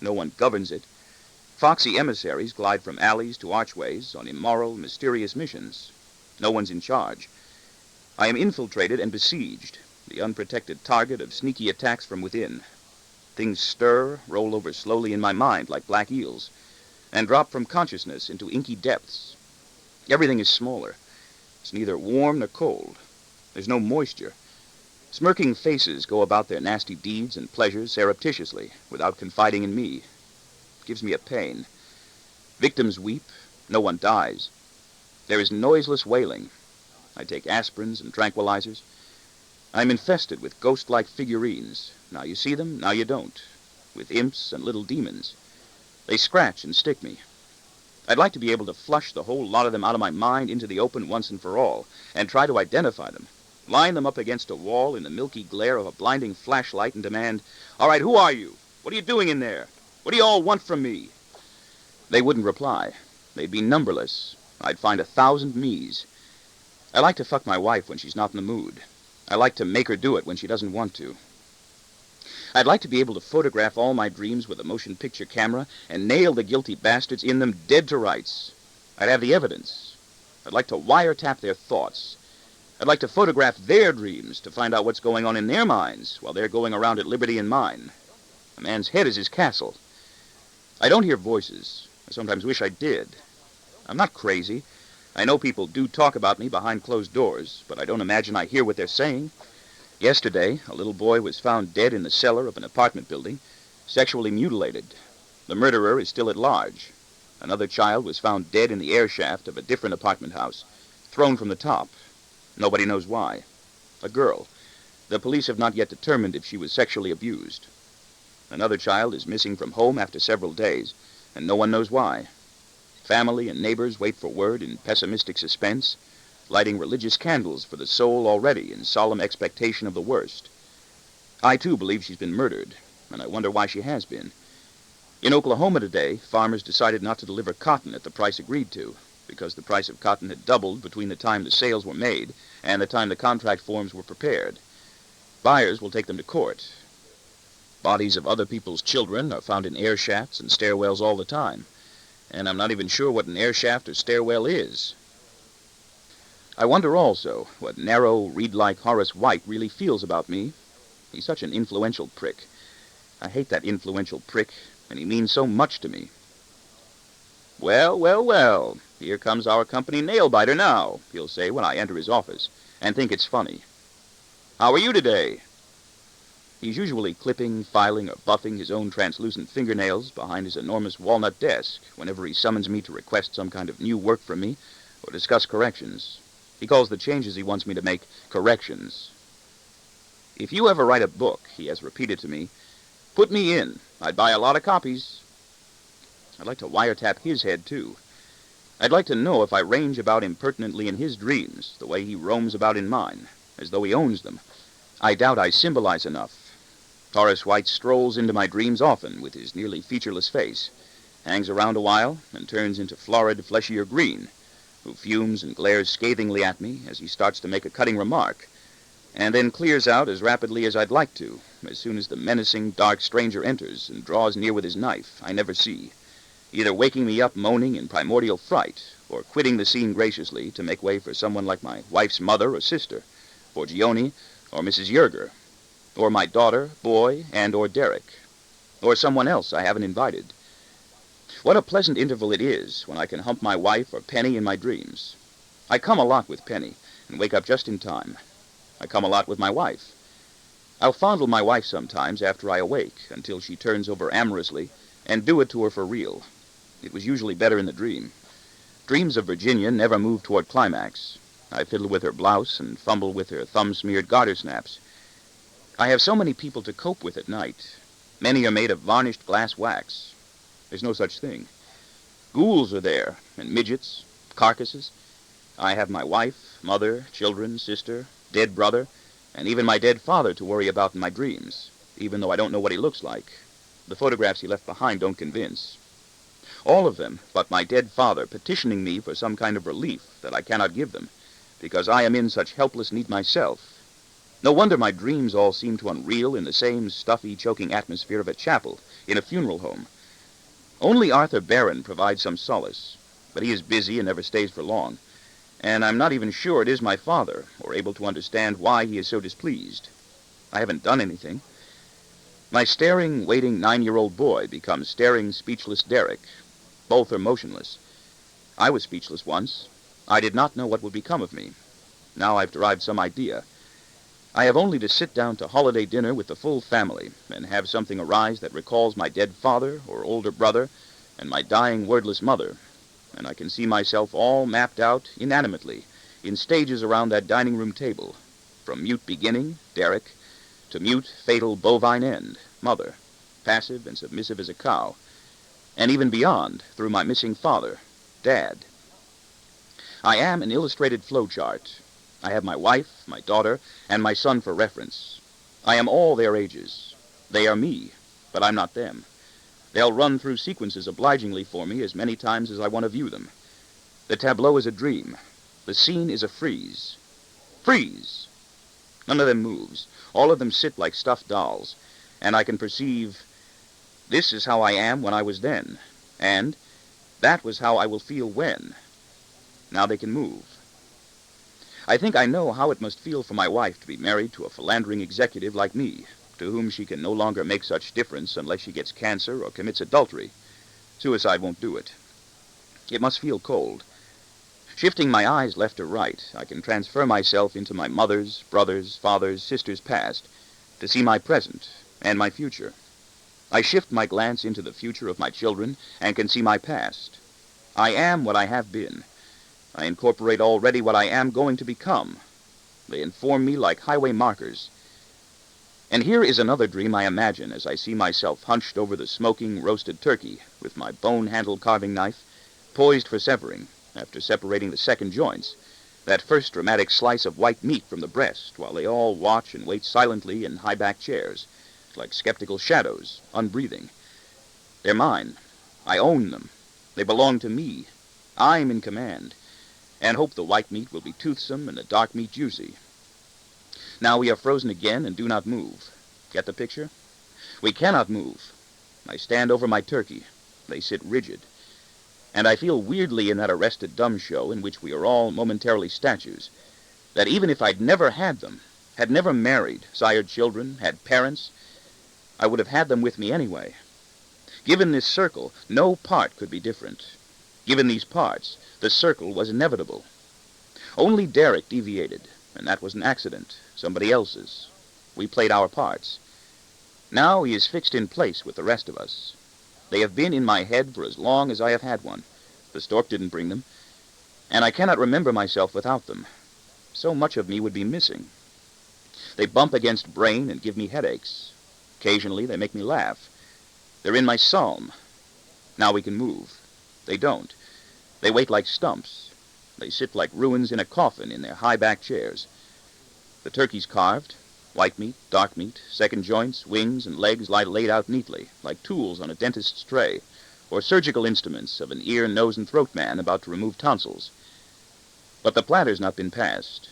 No one governs it. Foxy emissaries glide from alleys to archways on immoral, mysterious missions. No one's in charge. I am infiltrated and besieged, the unprotected target of sneaky attacks from within. Things stir, roll over slowly in my mind like black eels, and drop from consciousness into inky depths. Everything is smaller. It's neither warm nor cold. There's no moisture. Smirking faces go about their nasty deeds and pleasures surreptitiously, without confiding in me. gives me a pain. Victims weep. No one dies. There is noiseless wailing. I take aspirins and tranquilizers. I'm infested with ghost-like figurines. Now you see them, now you don't. With imps and little demons. They scratch and stick me. I'd like to be able to flush the whole lot of them out of my mind into the open once and for all, and try to identify them. Line them up against a wall in the milky glare of a blinding flashlight and demand, "All right, who are you? What are you doing in there? What do you all want from me?" They wouldn't reply. They'd be numberless. I'd find 1,000 me's. I like to fuck my wife when she's not in the mood. I like to make her do it when she doesn't want to. I'd like to be able to photograph all my dreams with a motion picture camera and nail the guilty bastards in them dead to rights. I'd have the evidence. I'd like to wiretap their thoughts. I'd like to photograph their dreams to find out what's going on in their minds while they're going around at liberty in mine. A man's head is his castle. I don't hear voices. I sometimes wish I did. I'm not crazy. I know people do talk about me behind closed doors, but I don't imagine I hear what they're saying. Yesterday, a little boy was found dead in the cellar of an apartment building, sexually mutilated. The murderer is still at large. Another child was found dead in the air shaft of a different apartment house, thrown from the top. Nobody knows why. A girl. The police have not yet determined if she was sexually abused. Another child is missing from home after several days, and no one knows why. Family and neighbors wait for word in pessimistic suspense, lighting religious candles for the soul already in solemn expectation of the worst. I, too, believe she's been murdered, and I wonder why she has been. In Oklahoma today, farmers decided not to deliver cotton at the price agreed to, because the price of cotton had doubled between the time the sales were made and the time the contract forms were prepared. Buyers will take them to court. Bodies of other people's children are found in air shafts and stairwells all the time, and I'm not even sure what an air shaft or stairwell is. I wonder also what narrow, reed-like Horace White really feels about me. He's such an influential prick. I hate that influential prick, and he means so much to me. "Well, well, well, here comes our company nail-biter now," he'll say when I enter his office, and think it's funny. "How are you today?" He's usually clipping, filing, or buffing his own translucent fingernails behind his enormous walnut desk whenever he summons me to request some kind of new work from me or discuss corrections. He calls the changes he wants me to make corrections. "If you ever write a book," he has repeated to me, "put me in. I'd buy a lot of copies." I'd like to wiretap his head, too. I'd like to know if I range about impertinently in his dreams the way he roams about in mine, as though he owns them. I doubt I symbolize enough. Horace White strolls into my dreams often with his nearly featureless face, hangs around a while, and turns into florid, fleshier green, who fumes and glares scathingly at me as he starts to make a cutting remark, and then clears out as rapidly as I'd like to, as soon as the menacing, dark stranger enters and draws near with his knife I never see, either waking me up moaning in primordial fright, or quitting the scene graciously to make way for someone like my wife's mother or sister, Borgione, or Mrs. Yerger, or my daughter, boy, and or Derek, or someone else I haven't invited. What a pleasant interval it is when I can hump my wife or Penny in my dreams. I come a lot with Penny, and wake up just in time. I come a lot with my wife. I'll fondle my wife sometimes after I awake, until she turns over amorously, and do it to her for real. It was usually better in the dream. Dreams of Virginia never move toward climax. I fiddle with her blouse and fumble with her thumb-smeared garter snaps. I have so many people to cope with at night. Many are made of varnished glass wax. There's no such thing. Ghouls are there, and midgets, carcasses. I have my wife, mother, children, sister, dead brother, and even my dead father to worry about in my dreams, even though I don't know what he looks like. The photographs he left behind don't convince. All of them, but my dead father, petitioning me for some kind of relief that I cannot give them, because I am in such helpless need myself. No wonder my dreams all seem to unreel in the same stuffy, choking atmosphere of a chapel in a funeral home. Only Arthur Barron provides some solace, but he is busy and never stays for long, and I'm not even sure it is my father, or able to understand why he is so displeased. I haven't done anything. My staring, waiting 9-year-old boy becomes staring, speechless Derek. Both are motionless. I was speechless once. I did not know what would become of me. Now I've derived some idea. I have only to sit down to holiday dinner with the full family and have something arise that recalls my dead father or older brother and my dying wordless mother, and I can see myself all mapped out inanimately in stages around that dining room table, from mute beginning, Derek, to mute, fatal, bovine end, mother, passive and submissive as a cow, and even beyond, through my missing father, Dad. I am an illustrated flowchart. I have my wife, my daughter, and my son for reference. I am all their ages. They are me, but I'm not them. They'll run through sequences obligingly for me as many times as I want to view them. The tableau is a dream. The scene is a freeze. Freeze! None of them moves. All of them sit like stuffed dolls, and I can perceive, this is how I am when I was then, and that was how I will feel when. Now they can move. I think I know how it must feel for my wife to be married to a philandering executive like me, to whom she can no longer make such difference unless she gets cancer or commits adultery. Suicide won't do it. It must feel cold. Shifting my eyes left to right, I can transfer myself into my mother's, brother's, father's, sister's past to see my present and my future. I shift my glance into the future of my children and can see my past. I am what I have been. I incorporate already what I am going to become. They inform me like highway markers. And here is another dream I imagine as I see myself hunched over the smoking, roasted turkey with my bone-handled carving knife poised for severing after separating the second joints, that first dramatic slice of white meat from the breast, while they all watch and wait silently in high-backed chairs, like skeptical shadows, unbreathing. They're mine. I own them. They belong to me. I'm in command, and hope the white meat will be toothsome and the dark meat juicy. Now we are frozen again and do not move. Get the picture? We cannot move. I stand over my turkey. They sit rigid. And I feel weirdly in that arrested dumb show in which we are all momentarily statues, that even if I'd never had them, had never married, sired children, had parents, I would have had them with me anyway. Given this circle, no part could be different. Given these parts, the circle was inevitable. Only Derek deviated, and that was an accident, somebody else's. We played our parts. Now he is fixed in place with the rest of us. They have been in my head for as long as I have had one. The stork didn't bring them, and I cannot remember myself without them. So much of me would be missing. They bump against brain and give me headaches. Occasionally they make me laugh. They're in my psalm. Now we can move. They don't. They wait like stumps. They sit like ruins in a coffin in their high-backed chairs. The turkey's carved. White meat, dark meat, second joints, wings, and legs lie laid out neatly, like tools on a dentist's tray, or surgical instruments of an ear, nose, and throat man about to remove tonsils. But the platter's not been passed.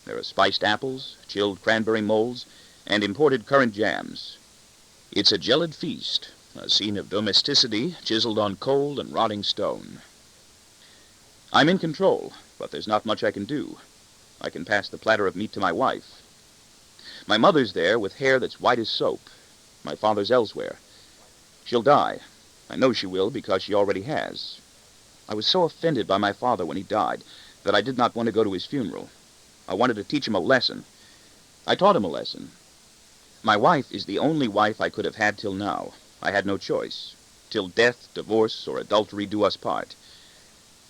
There are spiced apples, chilled cranberry molds, and imported currant jams. It's a gelid feast, a scene of domesticity chiseled on cold and rotting stone. I'm in control, but there's not much I can do. I can pass the platter of meat to my wife. My mother's there with hair that's white as soap. My father's elsewhere. She'll die. I know she will because she already has. I was so offended by my father when he died that I did not want to go to his funeral. I wanted to teach him a lesson. I taught him a lesson. My wife is the only wife I could have had till now. I had no choice. Till death, divorce, or adultery do us part.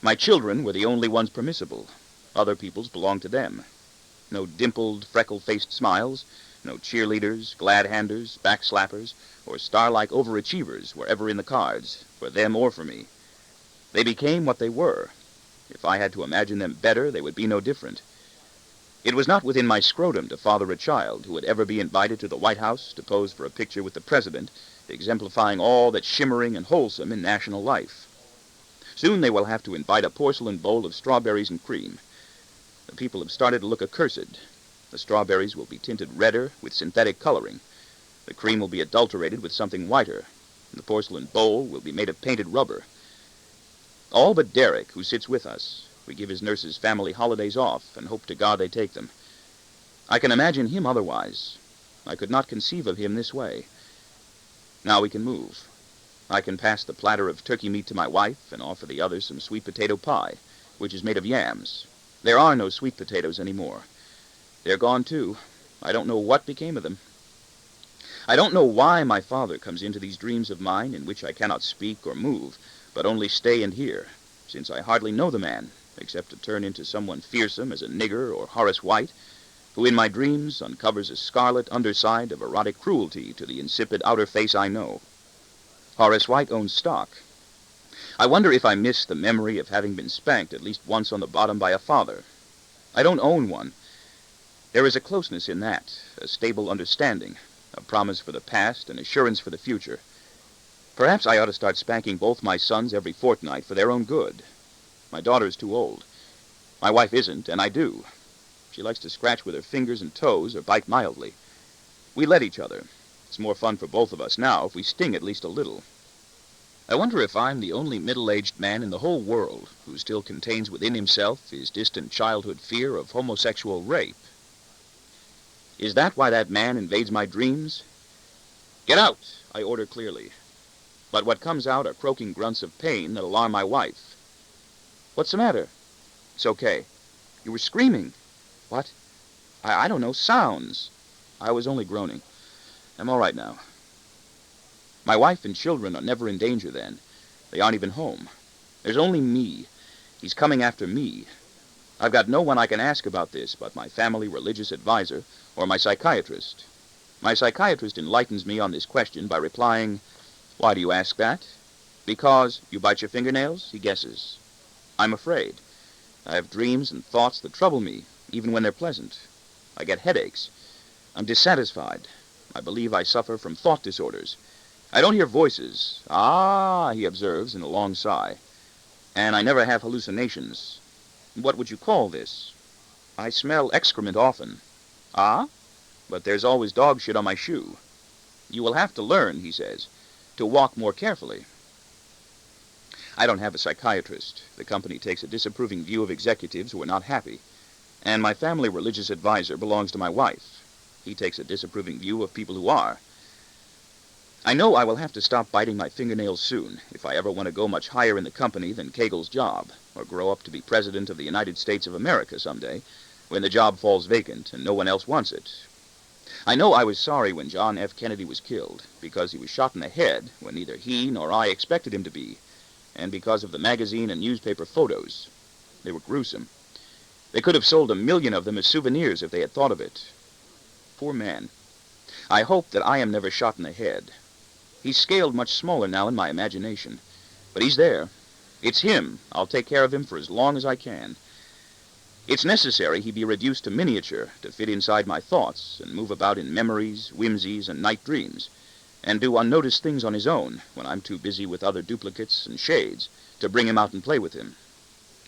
My children were the only ones permissible. Other people's belonged to them. No dimpled, freckle-faced smiles, no cheerleaders, glad-handers, backslappers, or star-like overachievers were ever in the cards, for them or for me. They became what they were. If I had to imagine them better, they would be no different. It was not within my scrotum to father a child who would ever be invited to the White House to pose for a picture with the president, exemplifying all that's shimmering and wholesome in national life. Soon they will have to invite a porcelain bowl of strawberries and cream. The people have started to look accursed. The strawberries will be tinted redder with synthetic coloring. The cream will be adulterated with something whiter. The porcelain bowl will be made of painted rubber. All but Derek, who sits with us. We give his nurses family holidays off and hope to God they take them. I can imagine him otherwise. I could not conceive of him this way. Now we can move. I can pass the platter of turkey meat to my wife and offer the others some sweet potato pie, which is made of yams. There are no sweet potatoes anymore. They're gone, too. I don't know what became of them. I don't know why my father comes into these dreams of mine in which I cannot speak or move, but only stay and hear, since I hardly know the man, except to turn into someone fearsome as a nigger or Horace White, who in my dreams uncovers a scarlet underside of erotic cruelty to the insipid outer face I know. Horace White owns stock. I wonder if I miss the memory of having been spanked at least once on the bottom by a father. I don't own one. There is a closeness in that, a stable understanding, a promise for the past, an assurance for the future. Perhaps I ought to start spanking both my sons every fortnight for their own good. My daughter is too old. My wife isn't, and I do. She likes to scratch with her fingers and toes or bite mildly. We let each other. It's more fun for both of us now if we sting at least a little. I wonder if I'm the only middle-aged man in the whole world who still contains within himself his distant childhood fear of homosexual rape. Is that why that man invades my dreams? Get out, I order clearly. But what comes out are croaking grunts of pain that alarm my wife. What's the matter? It's okay. You were screaming. What? I don't know, sounds. I was only groaning. I'm all right now. My wife and children are never in danger then. They aren't even home. There's only me. He's coming after me. I've got no one I can ask about this but my family religious advisor or my psychiatrist. My psychiatrist enlightens me on this question by replying, "Why do you ask that?" "Because you bite your fingernails?" he guesses. I'm afraid. I have dreams and thoughts that trouble me, even when they're pleasant. I get headaches. I'm dissatisfied. I believe I suffer from thought disorders. I don't hear voices. Ah, he observes in a long sigh. And I never have hallucinations. What would you call this? I smell excrement often. Ah? But there's always dog shit on my shoe. You will have to learn, he says, to walk more carefully. I don't have a psychiatrist. The company takes a disapproving view of executives who are not happy. And my family religious advisor belongs to my wife. He takes a disapproving view of people who are. I know I will have to stop biting my fingernails soon if I ever want to go much higher in the company than Kegel's job, or grow up to be President of the United States of America someday, when the job falls vacant and no one else wants it. I know I was sorry when John F. Kennedy was killed, because he was shot in the head when neither he nor I expected him to be, and because of the magazine and newspaper photos. They were gruesome. They could have sold 1 million of them as souvenirs if they had thought of it. Poor man. I hope that I am never shot in the head. He's scaled much smaller now in my imagination, but he's there. It's him. I'll take care of him for as long as I can. It's necessary he be reduced to miniature to fit inside my thoughts and move about in memories, whimsies, and night dreams, and do unnoticed things on his own when I'm too busy with other duplicates and shades to bring him out and play with him.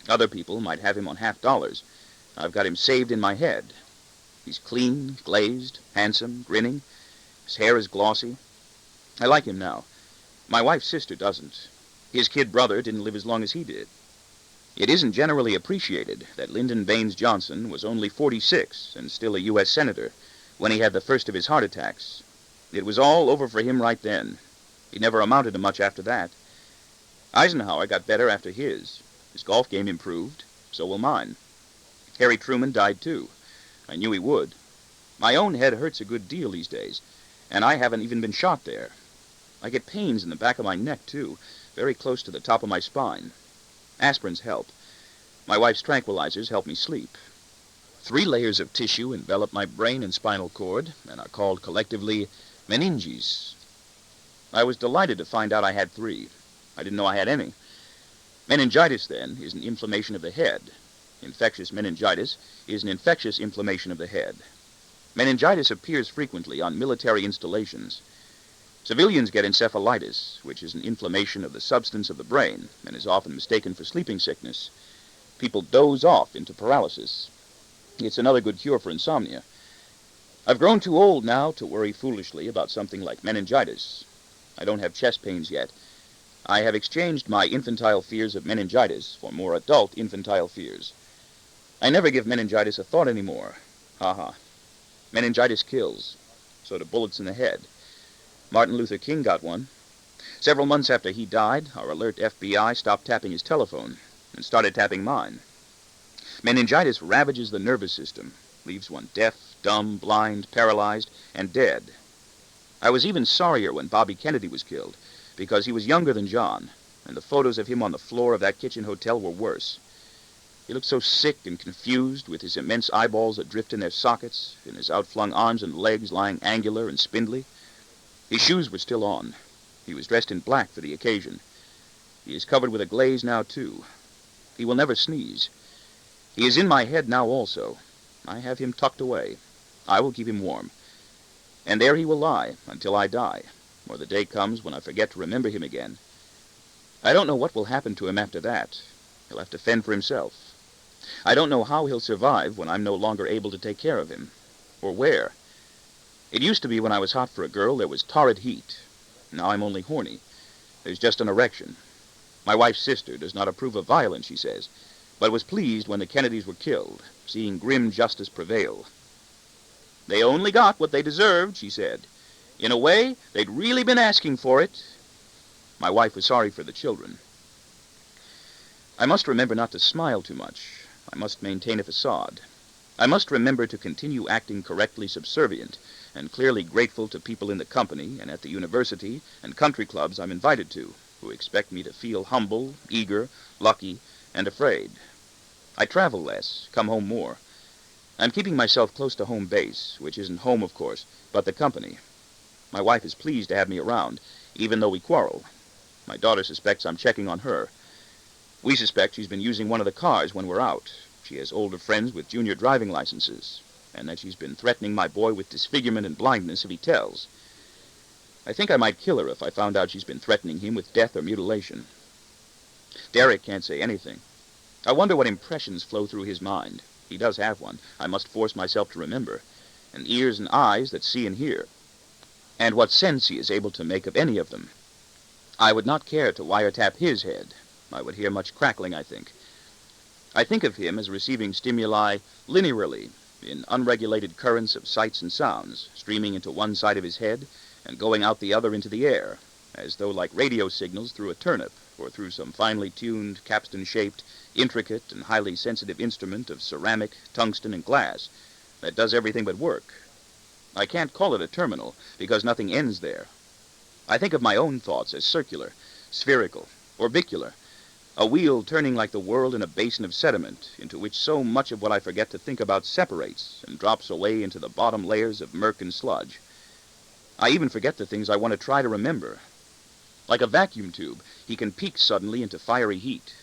Other people might have him on $50. I've got him saved in my head. He's clean, glazed, handsome, grinning. His hair is glossy. I like him now. My wife's sister doesn't. His kid brother didn't live as long as he did. It isn't generally appreciated that Lyndon Baines Johnson was only 46 and still a U.S. Senator when he had the first of his heart attacks. It was all over for him right then. He never amounted to much after that. Eisenhower got better after his. His golf game improved. So will mine. Harry Truman died too. I knew he would. My own head hurts a good deal these days, and I haven't even been shot there. I get pains in the back of my neck, too, very close to the top of my spine. Aspirins help. My wife's tranquilizers help me sleep. 3 layers of tissue envelop my brain and spinal cord and are called collectively meninges. I was delighted to find out I had 3. I didn't know I had any. Meningitis, then, is an inflammation of the head. Infectious meningitis is an infectious inflammation of the head. Meningitis appears frequently on military installations. Civilians get encephalitis, which is an inflammation of the substance of the brain and is often mistaken for sleeping sickness. People doze off into paralysis. It's another good cure for insomnia. I've grown too old now to worry foolishly about something like meningitis. I don't have chest pains yet. I have exchanged my infantile fears of meningitis for more adult infantile fears. I never give meningitis a thought anymore. Ha. Meningitis kills. So do bullets in the head. Martin Luther King got one. Several months after he died, our alert FBI stopped tapping his telephone and started tapping mine. Meningitis ravages the nervous system. leaves one deaf, dumb, blind, paralyzed, and dead. I was even sorrier when Bobby Kennedy was killed, because he was younger than John, and the photos of him on the floor of that kitchen hotel were worse. He looked so sick and confused, with his immense eyeballs adrift in their sockets, and his outflung arms and legs lying angular and spindly. His shoes were still on. He was dressed in black for the occasion. He is covered with a glaze now, too. He will never sneeze. He is in my head now also. I have him tucked away. I will keep him warm. And there he will lie until I die, or the day comes when I forget to remember him again. I don't know what will happen to him after that. He'll have to fend for himself. I don't know how he'll survive when I'm no longer able to take care of him, or where. It used to be when I was hot for a girl, there was torrid heat. Now I'm only horny. There's just an erection. My wife's sister does not approve of violence, she says, but was pleased when the Kennedys were killed, seeing grim justice prevail. They only got what they deserved, she said. In a way, they'd really been asking for it. My wife was sorry for the children. I must remember not to smile too much. I must maintain a facade. I must remember to continue acting correctly subservient and clearly grateful to people in the company and at the university and country clubs I'm invited to, who expect me to feel humble, eager, lucky, and afraid. I travel less, come home more. I'm keeping myself close to home base, which isn't home, of course, but the company. My wife is pleased to have me around, even though we quarrel. My daughter suspects I'm checking on her. We suspect she's been using one of the cars when we're out. She has older friends with junior driving licenses, and that she's been threatening my boy with disfigurement and blindness if he tells. I think I might kill her if I found out she's been threatening him with death or mutilation. Derek can't say anything. I wonder what impressions flow through his mind. He does have one. I must force myself to remember. And ears and eyes that see and hear. And what sense he is able to make of any of them. I would not care to wiretap his head. I would hear much crackling, I think. I think of him as receiving stimuli linearly, in unregulated currents of sights and sounds, streaming into one side of his head and going out the other into the air, as though like radio signals through a turnip, or through some finely tuned, capstan-shaped, intricate and highly sensitive instrument of ceramic, tungsten, and glass that does everything but work. I can't call it a terminal, because nothing ends there. I think of my own thoughts as circular, spherical, orbicular, a wheel turning like the world in a basin of sediment, into which so much of what I forget to think about separates and drops away into the bottom layers of murk and sludge. I even forget the things I want to try to remember. Like a vacuum tube, he can peak suddenly into fiery heat.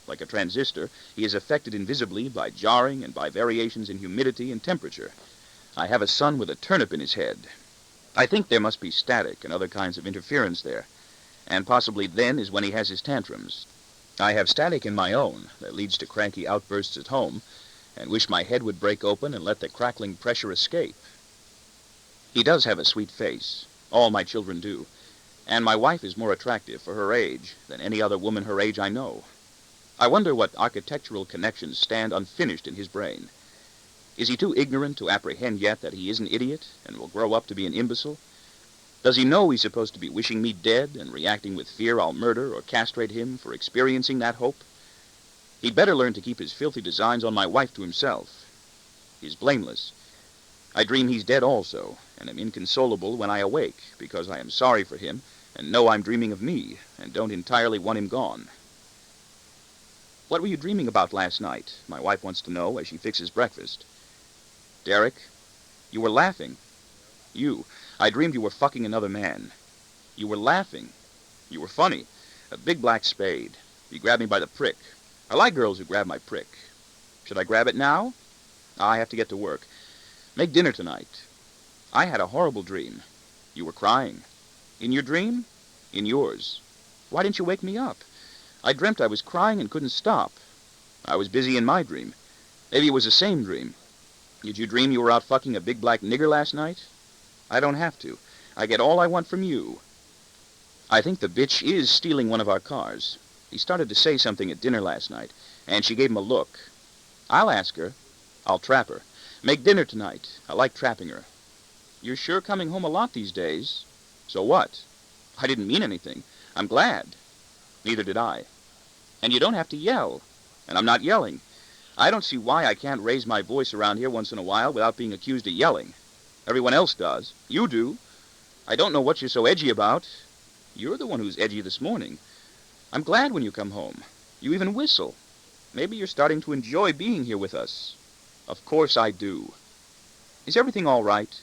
Like a transistor, he is affected invisibly by jarring and by variations in humidity and temperature. I have a son with a turnip in his head. I think there must be static and other kinds of interference there, and possibly then is when he has his tantrums. I have static in my own that leads to cranky outbursts at home, and wish my head would break open and let the crackling pressure escape. He does have a sweet face. All my children do. And my wife is more attractive for her age than any other woman her age I know. I wonder what architectural connections stand unfinished in his brain. Is he too ignorant to apprehend yet that he is an idiot and will grow up to be an imbecile? Does he know he's supposed to be wishing me dead and reacting with fear I'll murder or castrate him for experiencing that hope? He'd better learn to keep his filthy designs on my wife to himself. He's blameless. I dream he's dead also, and am inconsolable when I awake, because I am sorry for him and know I'm dreaming of me and don't entirely want him gone. What were you dreaming about last night? My wife wants to know as she fixes breakfast. Derek, you were laughing. You. I dreamed you were fucking another man. You were laughing. You were funny. A big black spade. You grabbed me by the prick. I like girls who grab my prick. Should I grab it now? I have to get to work. Make dinner tonight. I had a horrible dream. You were crying. In your dream? In yours. Why didn't you wake me up? I dreamt I was crying and couldn't stop. I was busy in my dream. Maybe it was the same dream. Did you dream you were out fucking a big black nigger last night? I don't have to. I get all I want from you. I think the bitch is stealing one of our cars. He started to say something at dinner last night, and she gave him a look. I'll ask her. I'll trap her. Make dinner tonight. I like trapping her. You're sure coming home a lot these days. So what? I didn't mean anything. I'm glad. Neither did I. And you don't have to yell. And I'm not yelling. I don't see why I can't raise my voice around here once in a while without being accused of yelling. Everyone else does. You do. I don't know what you're so edgy about. You're the one who's edgy this morning. I'm glad when you come home. You even whistle. Maybe you're starting to enjoy being here with us. Of course I do. Is everything all right?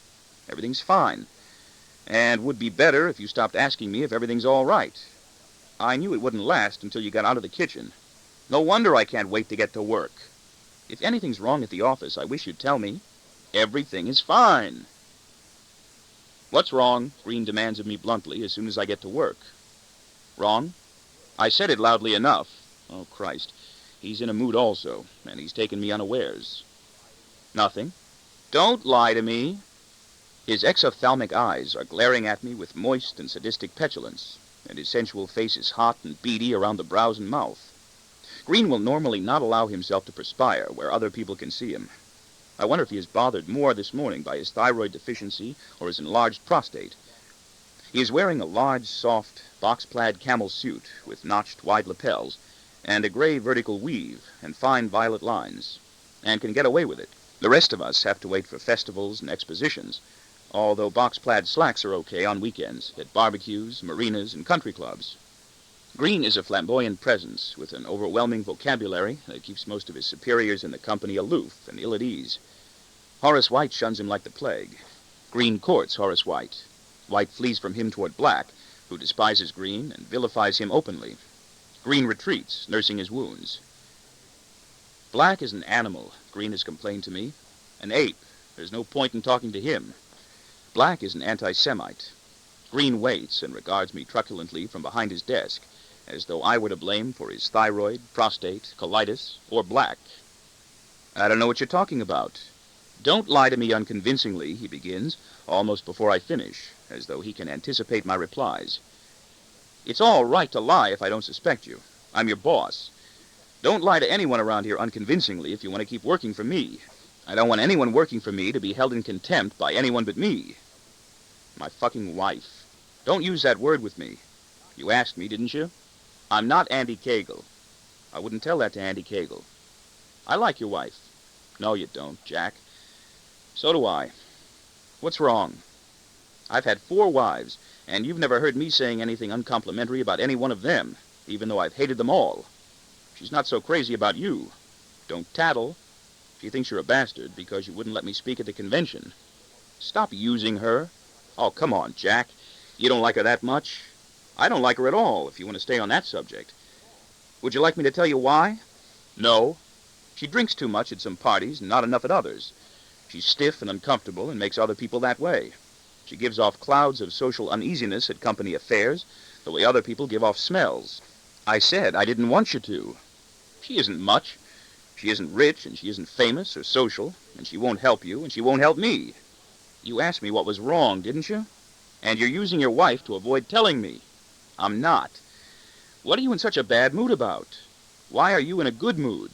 Everything's fine. And would be better if you stopped asking me if everything's all right. I knew it wouldn't last until you got out of the kitchen. No wonder I can't wait to get to work. If anything's wrong at the office, I wish you'd tell me. Everything is fine. What's wrong? Green demands of me bluntly as soon as I get to work. Wrong? I said it loudly enough. Oh, Christ. He's in a mood also, and he's taken me unawares. Nothing. Don't lie to me. His exophthalmic eyes are glaring at me with moist and sadistic petulance, and his sensual face is hot and beady around the brows and mouth. Green will normally not allow himself to perspire where other people can see him. I wonder if he is bothered more this morning by his thyroid deficiency or his enlarged prostate. He is wearing a large, soft, box-plaid camel suit with notched wide lapels and a gray vertical weave and fine violet lines, and can get away with it. The rest of us have to wait for festivals and expositions, although box-plaid slacks are okay on weekends at barbecues, marinas, and country clubs. Green is a flamboyant presence with an overwhelming vocabulary that keeps most of his superiors in the company aloof and ill at ease. Horace White shuns him like the plague. Green courts Horace White. White flees from him toward Black, who despises Green and vilifies him openly. Green retreats, nursing his wounds. Black is an animal, Green has complained to me. An ape. There's no point in talking to him. Black is an anti-Semite. Green waits and regards me truculently from behind his desk, as though I were to blame for his thyroid, prostate, colitis, or Black. I don't know what you're talking about. Don't lie to me unconvincingly, he begins, almost before I finish, as though he can anticipate my replies. It's all right to lie if I don't suspect you. I'm your boss. Don't lie to anyone around here unconvincingly if you want to keep working for me. I don't want anyone working for me to be held in contempt by anyone but me. My fucking wife. Don't use that word with me. You asked me, didn't you? I'm not Andy Cagle. I wouldn't tell that to Andy Cagle. I like your wife. No, you don't, Jack. So do I. What's wrong? I've had 4 wives, and you've never heard me saying anything uncomplimentary about any one of them, even though I've hated them all. She's not so crazy about you. Don't tattle. She thinks you're a bastard because you wouldn't let me speak at the convention. Stop using her. Oh, come on, Jack. You don't like her that much? I don't like her at all, if you want to stay on that subject. Would you like me to tell you why? No. She drinks too much at some parties and not enough at others. She's stiff and uncomfortable and makes other people that way. She gives off clouds of social uneasiness at company affairs, the way other people give off smells. I said I didn't want you to. She isn't much. She isn't rich, and she isn't famous or social, and she won't help you, and she won't help me. You asked me what was wrong, didn't you? And you're using your wife to avoid telling me. I'm not. What are you in such a bad mood about? Why are you in a good mood?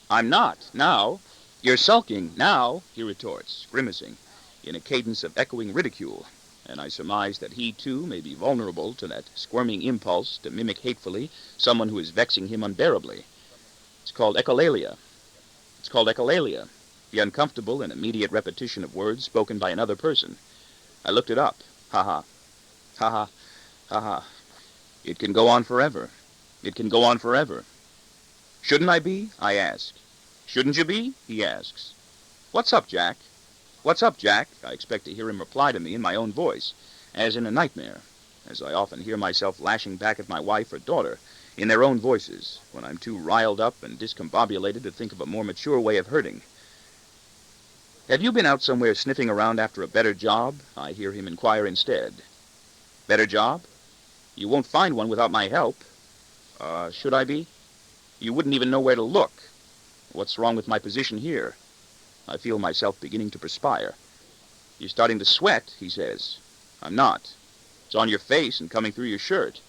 I'm not, now. You're sulking, now, he retorts, grimacing, in a cadence of echoing ridicule, and I surmise that he, too, may be vulnerable to that squirming impulse to mimic hatefully someone who is vexing him unbearably. It's called echolalia. It's called echolalia, the uncomfortable and immediate repetition of words spoken by another person. I looked it up. Ha-ha. Ha-ha. Ha-ha. It can go on forever. It can go on forever. Shouldn't I be? I ask. Shouldn't you be? He asks. What's up, Jack? What's up, Jack? I expect to hear him reply to me in my own voice, as in a nightmare, as I often hear myself lashing back at my wife or daughter in their own voices when I'm too riled up and discombobulated to think of a more mature way of hurting. Have you been out somewhere sniffing around after a better job? I hear him inquire instead. Better job? You won't find one without my help. Should I be? You wouldn't even know where to look. What's wrong with my position here? I feel myself beginning to perspire. You're starting to sweat, he says. I'm not. It's on your face and coming through your shirt.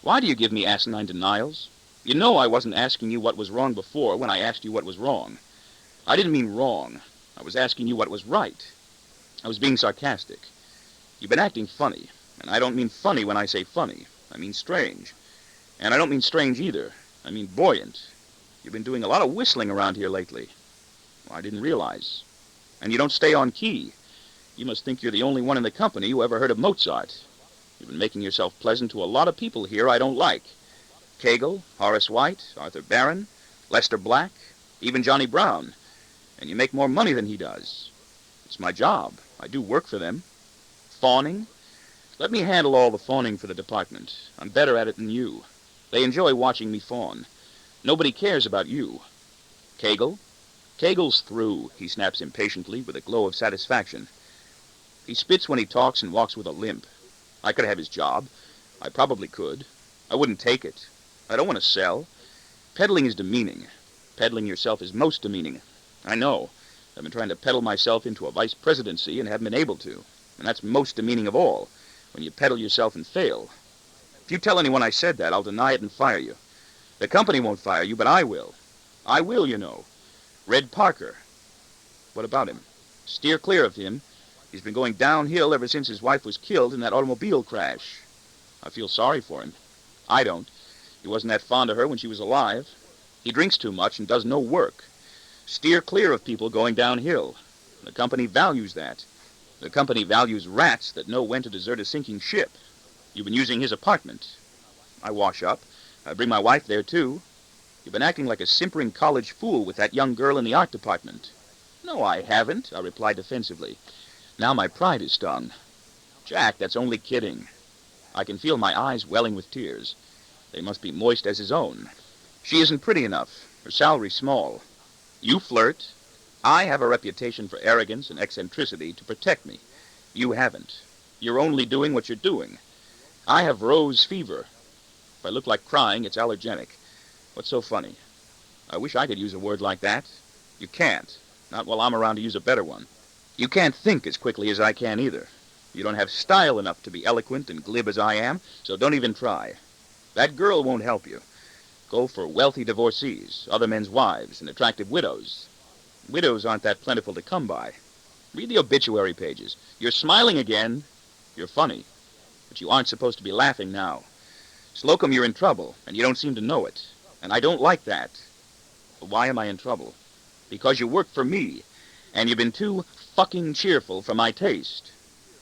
Why do you give me asinine denials? You know I wasn't asking you what was wrong before when I asked you what was wrong. I didn't mean wrong. I was asking you what was right. I was being sarcastic. You've been acting funny, and I don't mean funny when I say funny. I mean strange. And I don't mean strange either. I mean buoyant. You've been doing a lot of whistling around here lately. Well, I didn't realize. And you don't stay on key. You must think you're the only one in the company who ever heard of Mozart. You've been making yourself pleasant to a lot of people here I don't like. Kegel, Horace White, Arthur Barron, Lester Black, even Johnny Brown. And you make more money than he does. It's my job. I do work for them. Fawning? Let me handle all the fawning for the department. I'm better at it than you. They enjoy watching me fawn. Nobody cares about you. Kegel? Kegel's through, he snaps impatiently with a glow of satisfaction. He spits when he talks and walks with a limp. I could have his job. I probably could. I wouldn't take it. I don't want to sell. Peddling is demeaning. Peddling yourself is most demeaning. I know. I've been trying to peddle myself into a vice presidency and haven't been able to. And that's most demeaning of all, when you peddle yourself and fail. If you tell anyone I said that, I'll deny it and fire you. The company won't fire you, but I will. I will, you know. Red Parker. What about him? Steer clear of him. He's been going downhill ever since his wife was killed in that automobile crash. I feel sorry for him. I don't. He wasn't that fond of her when she was alive. He drinks too much and does no work. Steer clear of people going downhill. The company values that. The company values rats that know when to desert a sinking ship. You've been using his apartment. I wash up. I bring my wife there, too. You've been acting like a simpering college fool with that young girl in the art department. No, I haven't, I replied defensively. Now my pride is stung. Jack, that's only kidding. I can feel my eyes welling with tears. They must be moist as his own. She isn't pretty enough. Her salary's small. You flirt. I have a reputation for arrogance and eccentricity to protect me. You haven't. You're only doing what you're doing. I have rose fever. If I look like crying, it's allergenic. What's so funny? I wish I could use a word like that. You can't. Not while I'm around to use a better one. You can't think as quickly as I can either. You don't have style enough to be eloquent and glib as I am, so don't even try. That girl won't help you. Go for wealthy divorcees, other men's wives, and attractive widows. Widows aren't that plentiful to come by. Read the obituary pages. You're smiling again. You're funny. But you aren't supposed to be laughing now. Slocum, you're in trouble, and you don't seem to know it. And I don't like that. But why am I in trouble? Because you work for me, and you've been too fucking cheerful for my taste.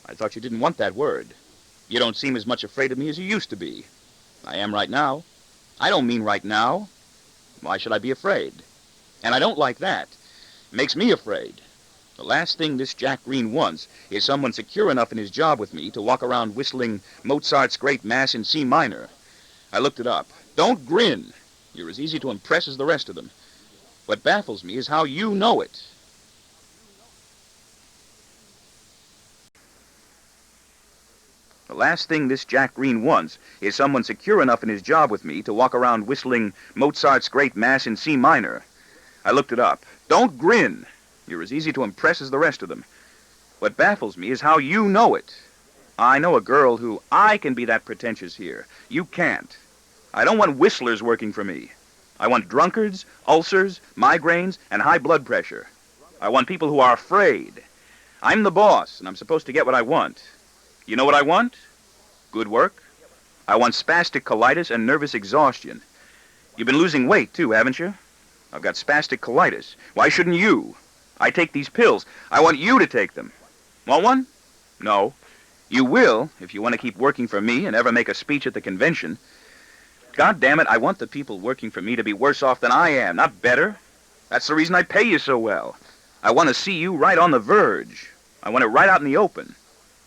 I thought you didn't want that word. You don't seem as much afraid of me as you used to be. I am right now. I don't mean right now. Why should I be afraid? And I don't like that. It makes me afraid. The last thing this Jack Green wants is someone secure enough in his job with me to walk around whistling Mozart's Great Mass in C minor. I looked it up. Don't grin. You're as easy to impress as the rest of them. What baffles me is how you know it. The last thing this Jack Green wants is someone secure enough in his job with me to walk around whistling Mozart's Great Mass in C minor. I looked it up. Don't grin. You're as easy to impress as the rest of them. What baffles me is how you know it. I know a girl who I can be that pretentious here. You can't. I don't want whistlers working for me. I want drunkards, ulcers, migraines, and high blood pressure. I want people who are afraid. I'm the boss, and I'm supposed to get what I want. You know what I want? Good work. I want spastic colitis and nervous exhaustion. You've been losing weight, too, haven't you? I've got spastic colitis. Why shouldn't you? I take these pills. I want you to take them. Want one? No. You will, if you want to keep working for me and ever make a speech at the convention. God damn it, I want the people working for me to be worse off than I am, not better. That's the reason I pay you so well. I want to see you right on the verge. I want it right out in the open.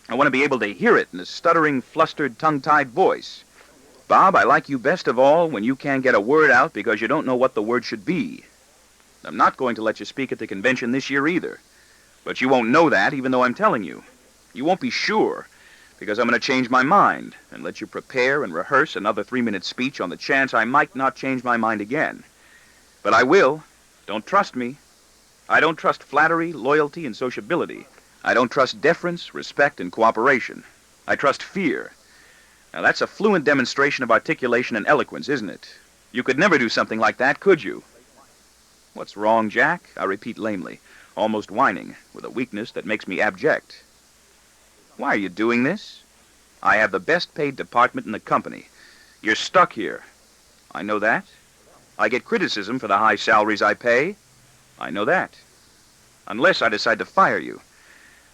I want to be able to hear it in a stuttering, flustered, tongue-tied voice. Bob, I like you best of all when you can't get a word out because you don't know what the word should be. I'm not going to let you speak at the convention this year either. But you won't know that even though I'm telling you. You won't be sure because I'm going to change my mind and let you prepare and rehearse another 3-minute speech on the chance I might not change my mind again. But I will. Don't trust me. I don't trust flattery, loyalty, and sociability. I don't trust deference, respect, and cooperation. I trust fear. Now that's a fluent demonstration of articulation and eloquence, isn't it? You could never do something like that, could you? What's wrong, Jack? I repeat lamely, almost whining, with a weakness that makes me abject. Why are you doing this? I have the best paid department in the company. You're stuck here. I know that. I get criticism for the high salaries I pay. I know that. Unless I decide to fire you.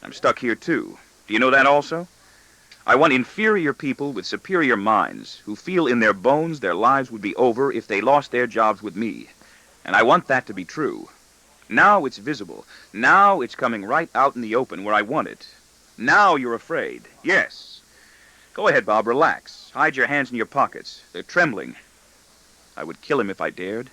I'm stuck here, too. Do you know that also? I want inferior people with superior minds who feel in their bones their lives would be over if they lost their jobs with me. And I want that to be true. Now it's visible. Now it's coming right out in the open where I want it. Now you're afraid. Yes. Go ahead, Bob, relax. Hide your hands in your pockets. They're trembling. I would kill him if I dared.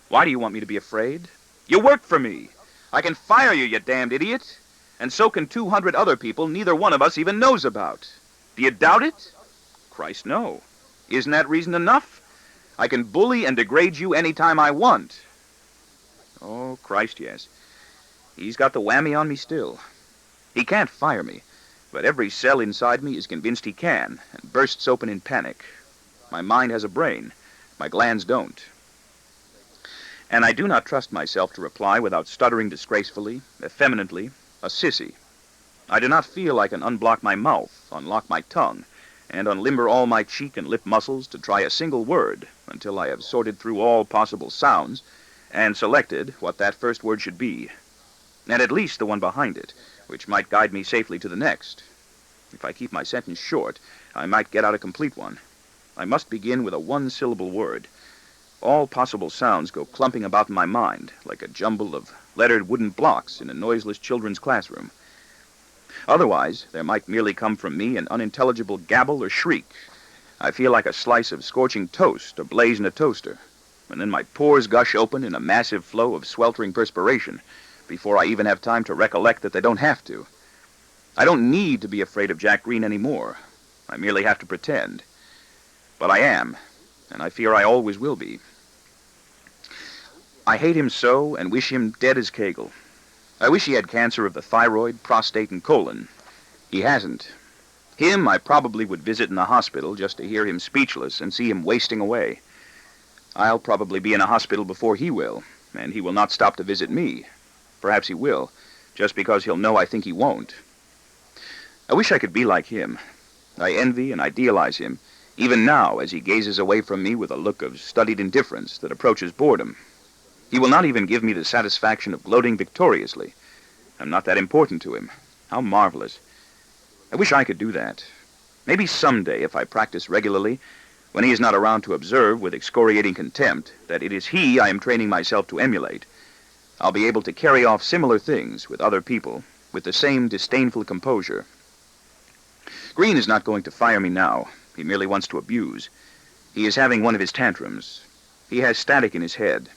Why do you want me to be afraid? You work for me. I can fire you, you damned idiot. And so can 200 other people neither one of us even knows about. Do you doubt it? Christ, no. Isn't that reason enough? I can bully and degrade you any time I want. Oh, Christ, yes. He's got the whammy on me still. He can't fire me, but every cell inside me is convinced he can, and bursts open in panic. My mind has a brain. My glands don't. And I do not trust myself to reply without stuttering disgracefully, effeminately, a sissy. I do not feel I can unblock my mouth, unlock my tongue, and unlimber all my cheek and lip muscles to try a single word until I have sorted through all possible sounds and selected what that first word should be, and at least the one behind it, which might guide me safely to the next. If I keep my sentence short, I might get out a complete one. I must begin with a one-syllable word. All possible sounds go clumping about in my mind, like a jumble of lettered wooden blocks in a noiseless children's classroom. Otherwise, there might merely come from me an unintelligible gabble or shriek. I feel like a slice of scorching toast ablaze in a toaster, and then my pores gush open in a massive flow of sweltering perspiration before I even have time to recollect that they don't have to. I don't need to be afraid of Jack Green anymore. I merely have to pretend. But I am, and I fear I always will be. I hate him so and wish him dead as Kegel. I wish he had cancer of the thyroid, prostate, and colon. He hasn't. Him I probably would visit in the hospital just to hear him speechless and see him wasting away. I'll probably be in a hospital before he will, and he will not stop to visit me. Perhaps he will, just because he'll know I think he won't. I wish I could be like him. I envy and idealize him, even now as he gazes away from me with a look of studied indifference that approaches boredom. He will not even give me the satisfaction of gloating victoriously. I'm not that important to him. How marvelous. I wish I could do that. Maybe someday, if I practice regularly, when he is not around to observe with excoriating contempt that it is he I am training myself to emulate, I'll be able to carry off similar things with other people with the same disdainful composure. Green is not going to fire me now. He merely wants to abuse. He is having one of his tantrums. He has static in his head.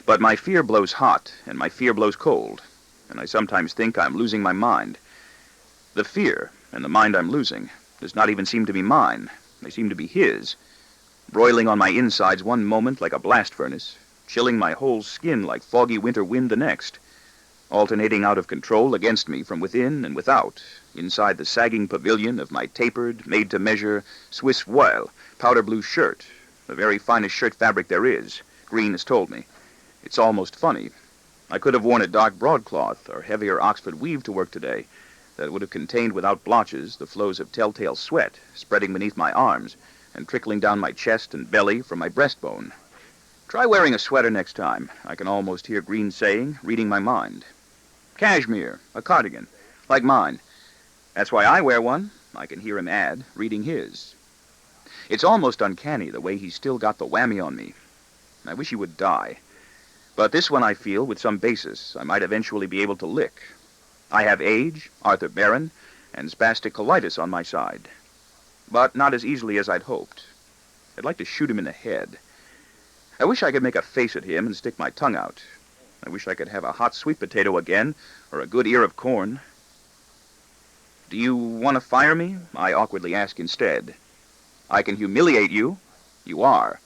But my fear blows hot, and my fear blows cold, and I sometimes think I'm losing my mind. The fear and the mind I'm losing does not even seem to be mine. They seem to be his, broiling on my insides one moment like a blast furnace, chilling my whole skin like foggy winter wind the next, alternating out of control against me from within and without, inside the sagging pavilion of my tapered, made-to-measure Swiss voile, powder blue shirt, the very finest shirt fabric there is, Green has told me. It's almost funny. I could have worn a dark broadcloth or heavier Oxford weave to work today that would have contained without blotches the flows of telltale sweat spreading beneath my arms and trickling down my chest and belly from my breastbone. Try wearing a sweater next time, I can almost hear Green saying, reading my mind. Cashmere, a cardigan, like mine. That's why I wear one, I can hear him add, reading his. It's almost uncanny the way he's still got the whammy on me. I wish he would die. But this one I feel, with some basis, I might eventually be able to lick. I have age, Arthur Barron, and spastic colitis on my side. But not as easily as I'd hoped. I'd like to shoot him in the head. I wish I could make a face at him and stick my tongue out. I wish I could have a hot sweet potato again, or a good ear of corn. Do you want to fire me? I awkwardly ask instead. I can humiliate you. You are.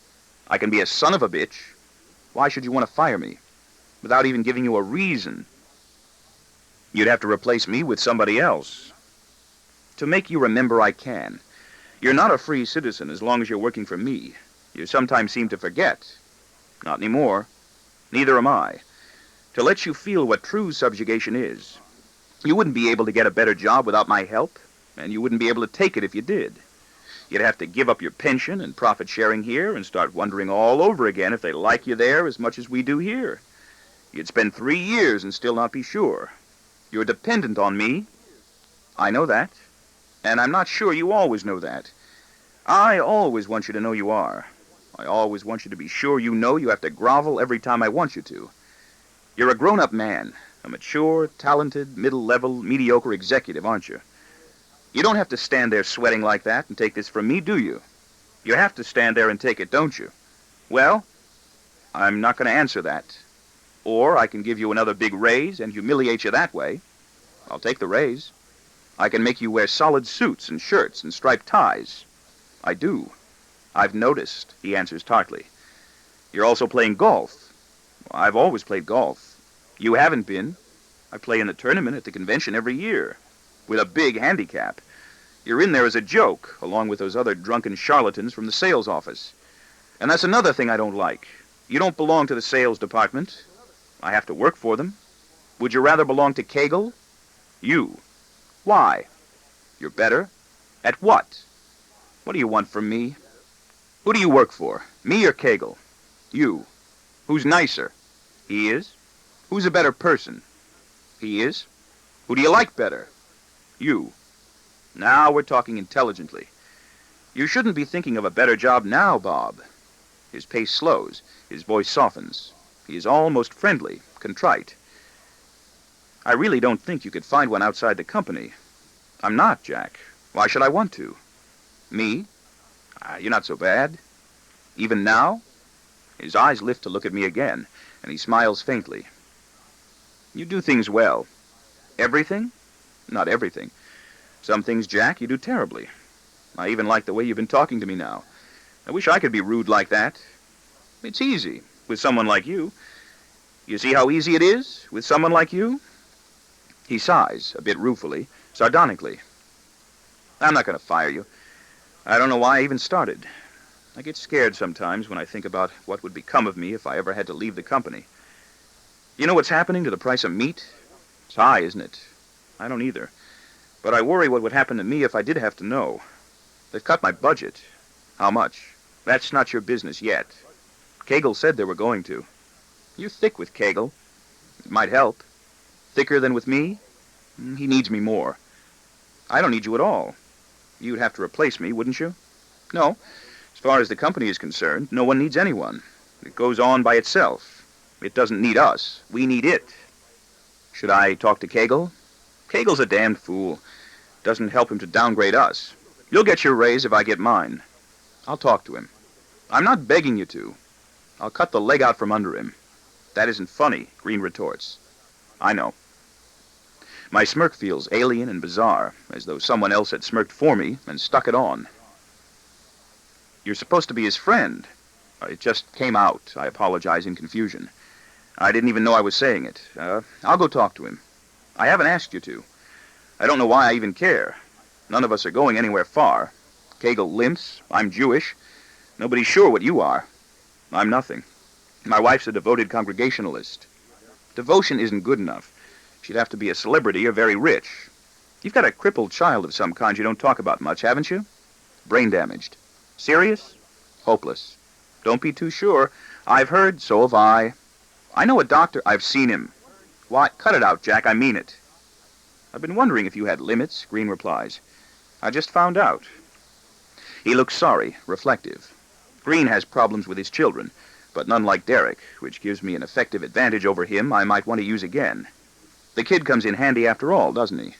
I can be a son of a bitch. Why should you want to fire me? Without even giving you a reason. You'd have to replace me with somebody else. To make you remember I can. You're not a free citizen as long as you're working for me. You sometimes seem to forget. Not anymore. Neither am I. To let you feel what true subjugation is. You wouldn't be able to get a better job without my help, and you wouldn't be able to take it if you did. You'd have to give up your pension and profit sharing here and start wondering all over again if they like you there as much as we do here. You'd spend 3 years and still not be sure. You're dependent on me. I know that. And I'm not sure you always know that. I always want you to know you are. I always want you to be sure you know you have to grovel every time I want you to. You're a grown-up man, a mature, talented, middle-level, mediocre executive, aren't you? You don't have to stand there sweating like that and take this from me, do you? You have to stand there and take it, don't you? Well, I'm not going to answer that. Or I can give you another big raise and humiliate you that way. I'll take the raise. I can make you wear solid suits and shirts and striped ties. I do. I've noticed, he answers tartly. You're also playing golf. Well, I've always played golf. You haven't been. I play in the tournament at the convention every year, with a big handicap. You're in there as a joke, along with those other drunken charlatans from the sales office. And that's another thing I don't like. You don't belong to the sales department. I have to work for them. Would you rather belong to Kegel? You. Why? You're better. At what? What do you want from me? Who do you work for? Me or Kegel? You. Who's nicer? He is. Who's a better person? He is. Who do you like better? You. Now we're talking intelligently. You shouldn't be thinking of a better job now, Bob. His pace slows. His voice softens. He is almost friendly, contrite. I really don't think you could find one outside the company. I'm not, Jack. Why should I want to? Me? You're not so bad. Even now? His eyes lift to look at me again, and he smiles faintly. You do things well. Everything? Not everything. Some things, Jack, you do terribly. I even like the way you've been talking to me now. I wish I could be rude like that. It's easy, with someone like you. You see how easy it is, with someone like you? He sighs, a bit ruefully, sardonically. I'm not going to fire you. I don't know why I even started. I get scared sometimes when I think about what would become of me if I ever had to leave the company. You know what's happening to the price of meat? It's high, isn't it? I don't either. But I worry what would happen to me if I did have to know. They've cut my budget. How much? That's not your business yet. Kegel said they were going to. You're thick with Kegel. It might help. Thicker than with me? He needs me more. I don't need you at all. You'd have to replace me, wouldn't you? No. As far as the company is concerned, no one needs anyone. It goes on by itself. It doesn't need us. We need it. Should I talk to Kegel? Kegel's a damned fool. Doesn't help him to downgrade us. You'll get your raise if I get mine. I'll talk to him. I'm not begging you to. I'll cut the leg out from under him. That isn't funny, Green retorts. I know. My smirk feels alien and bizarre, as though someone else had smirked for me and stuck it on. You're supposed to be his friend. It just came out. I apologize in confusion. I didn't even know I was saying it. I'll go talk to him. I haven't asked you to. I don't know why I even care. None of us are going anywhere far. Kegel limps. I'm Jewish. Nobody's sure what you are. I'm nothing. My wife's a devoted Congregationalist. Devotion isn't good enough. She'd have to be a celebrity or very rich. You've got a crippled child of some kind you don't talk about much, haven't you? Brain damaged. Serious? Hopeless. Don't be too sure. I've heard, so have I. I know a doctor. I've seen him. Why, cut it out, Jack. I mean it. I've been wondering if you had limits, Green replies. I just found out. He looks sorry, reflective. Green has problems with his children, but none like Derek, which gives me an effective advantage over him I might want to use again. The kid comes in handy after all, doesn't he?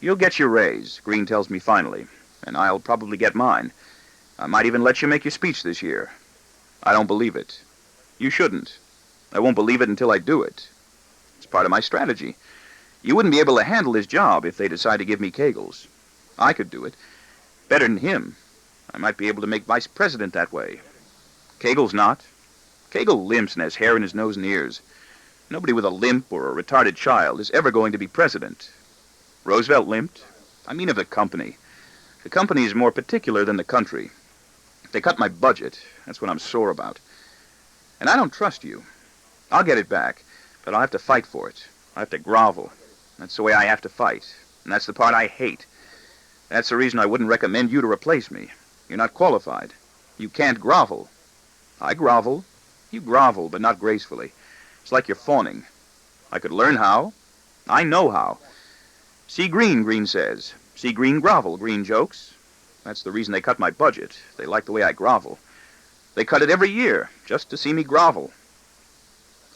You'll get your raise, Green tells me finally, and I'll probably get mine. I might even let you make your speech this year. I don't believe it. You shouldn't. I won't believe it until I do it. It's part of my strategy. You wouldn't be able to handle his job if they decide to give me Kegel's. I could do it. Better than him. I might be able to make vice president that way. Kegel's not. Kegel limps and has hair in his nose and ears. Nobody with a limp or a retarded child is ever going to be president. Roosevelt limped. I mean of the company. The company is more particular than the country. If they cut my budget, that's what I'm sore about. And I don't trust you. I'll get it back, but I'll have to fight for it. I'll have to grovel. That's the way I have to fight. And that's the part I hate. That's the reason I wouldn't recommend you to replace me. You're not qualified. You can't grovel. I grovel. You grovel, but not gracefully. It's like you're fawning. I could learn how. I know how. See Green, Green says. See Green grovel, Green jokes. That's the reason they cut my budget. They like the way I grovel. They cut it every year, just to see me grovel.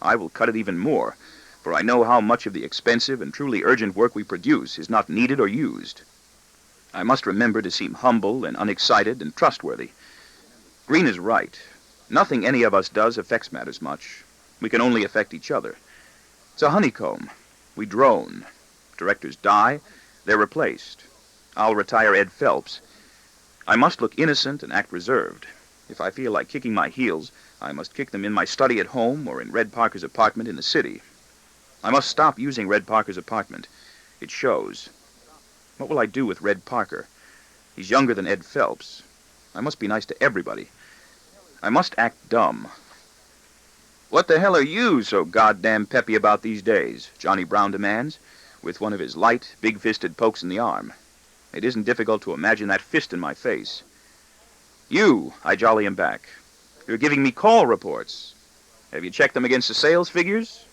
I will cut it even more, for I know how much of the expensive and truly urgent work we produce is not needed or used. I must remember to seem humble and unexcited and trustworthy. Green is right. Nothing any of us does affects matters much. We can only affect each other. It's a honeycomb. We drone. Directors die, they're replaced. I'll retire Ed Phelps. I must look innocent and act reserved. If I feel like kicking my heels, I must kick them in my study at home or in Red Parker's apartment in the city. I must stop using Red Parker's apartment. It shows. What will I do with Red Parker? He's younger than Ed Phelps. I must be nice to everybody. I must act dumb. What the hell are you so goddamn peppy about these days? Johnny Brown demands, with one of his light, big-fisted pokes in the arm. It isn't difficult to imagine that fist in my face. You, I jolly him back. You're giving me call reports. Have you checked them against the sales figures?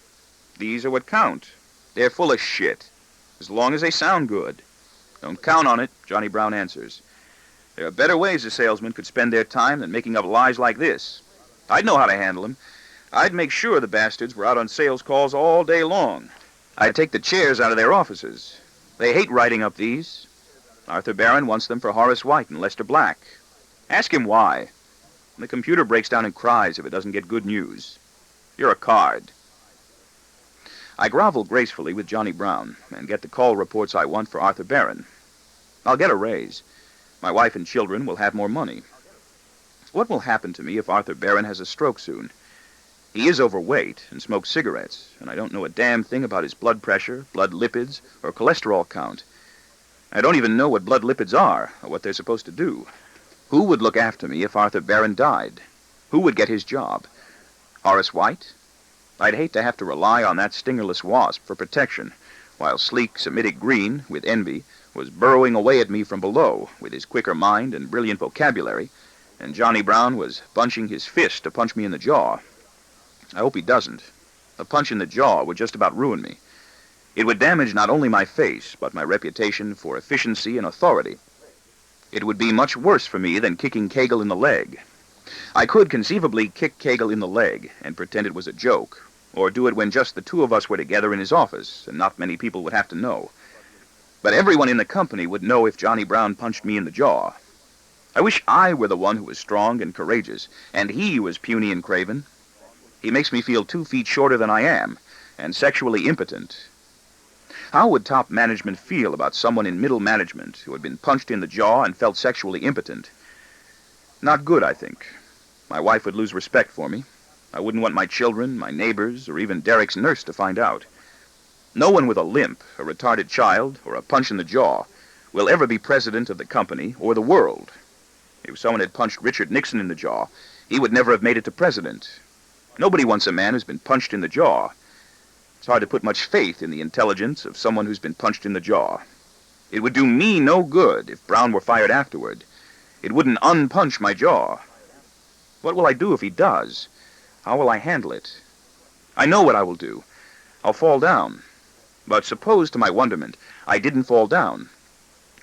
These are what count. They're full of shit, as long as they sound good. Don't count on it, Johnny Brown answers. There are better ways a salesman could spend their time than making up lies like this. I'd know how to handle them. I'd make sure the bastards were out on sales calls all day long. I'd take the chairs out of their offices. They hate writing up these. Arthur Barron wants them for Horace White and Lester Black. Ask him why. The computer breaks down and cries if it doesn't get good news. You're a card. I grovel gracefully with Johnny Brown and get the call reports I want for Arthur Barron. I'll get a raise. My wife and children will have more money. What will happen to me if Arthur Barron has a stroke soon? He is overweight and smokes cigarettes, and I don't know a damn thing about his blood pressure, blood lipids, or cholesterol count. I don't even know what blood lipids are or what they're supposed to do. Who would look after me if Arthur Barron died? Who would get his job? Horace White? I'd hate to have to rely on that stingerless wasp for protection, while sleek Semitic Green, with envy, was burrowing away at me from below with his quicker mind and brilliant vocabulary, and Johnny Brown was bunching his fist to punch me in the jaw. I hope he doesn't. A punch in the jaw would just about ruin me. It would damage not only my face, but my reputation for efficiency and authority. It would be much worse for me than kicking Cagle in the leg. I could conceivably kick Cagle in the leg and pretend it was a joke, or do it when just the two of us were together in his office, and not many people would have to know. But everyone in the company would know if Johnny Brown punched me in the jaw. I wish I were the one who was strong and courageous, and he was puny and craven. He makes me feel 2 feet shorter than I am, and sexually impotent. How would top management feel about someone in middle management who had been punched in the jaw and felt sexually impotent? Not good, I think. My wife would lose respect for me. I wouldn't want my children, my neighbors, or even Derek's nurse to find out. No one with a limp, a retarded child, or a punch in the jaw will ever be president of the company or the world. If someone had punched Richard Nixon in the jaw, he would never have made it to president. Nobody wants a man who's been punched in the jaw. It's hard to put much faith in the intelligence of someone who's been punched in the jaw. It would do me no good if Brown were fired afterward. It wouldn't unpunch my jaw. What will I do if he does? How will I handle it? I know what I will do. I'll fall down. But suppose, to my wonderment, I didn't fall down.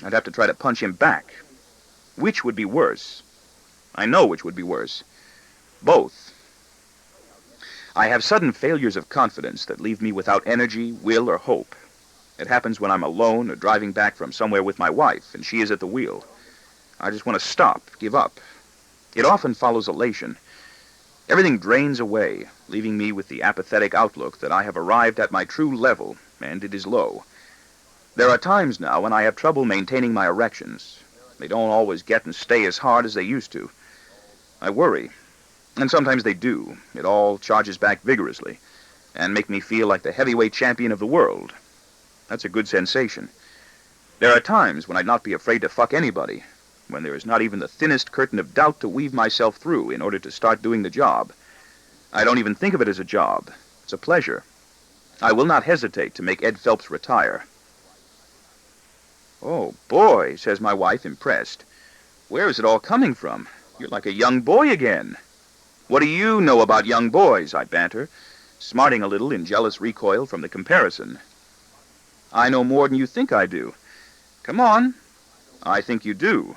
I'd have to try to punch him back. Which would be worse? I know which would be worse. Both. I have sudden failures of confidence that leave me without energy, will, or hope. It happens when I'm alone or driving back from somewhere with my wife, and she is at the wheel. I just want to stop, give up. It often follows elation. Everything drains away, leaving me with the apathetic outlook that I have arrived at my true level, and it is low. There are times now when I have trouble maintaining my erections. They don't always get and stay as hard as they used to. I worry. And sometimes they do. It all charges back vigorously, and make me feel like the heavyweight champion of the world. That's a good sensation. There are times when I'd not be afraid to fuck anybody, when there is not even the thinnest curtain of doubt to weave myself through in order to start doing the job. I don't even think of it as a job. It's a pleasure. I will not hesitate to make Ed Phelps retire. "Oh, boy," says my wife, impressed. "Where is it all coming from? You're like a young boy again." "What do you know about young boys?" I banter, smarting a little in jealous recoil from the comparison. "I know more than you think I do." "Come on." "I think you do.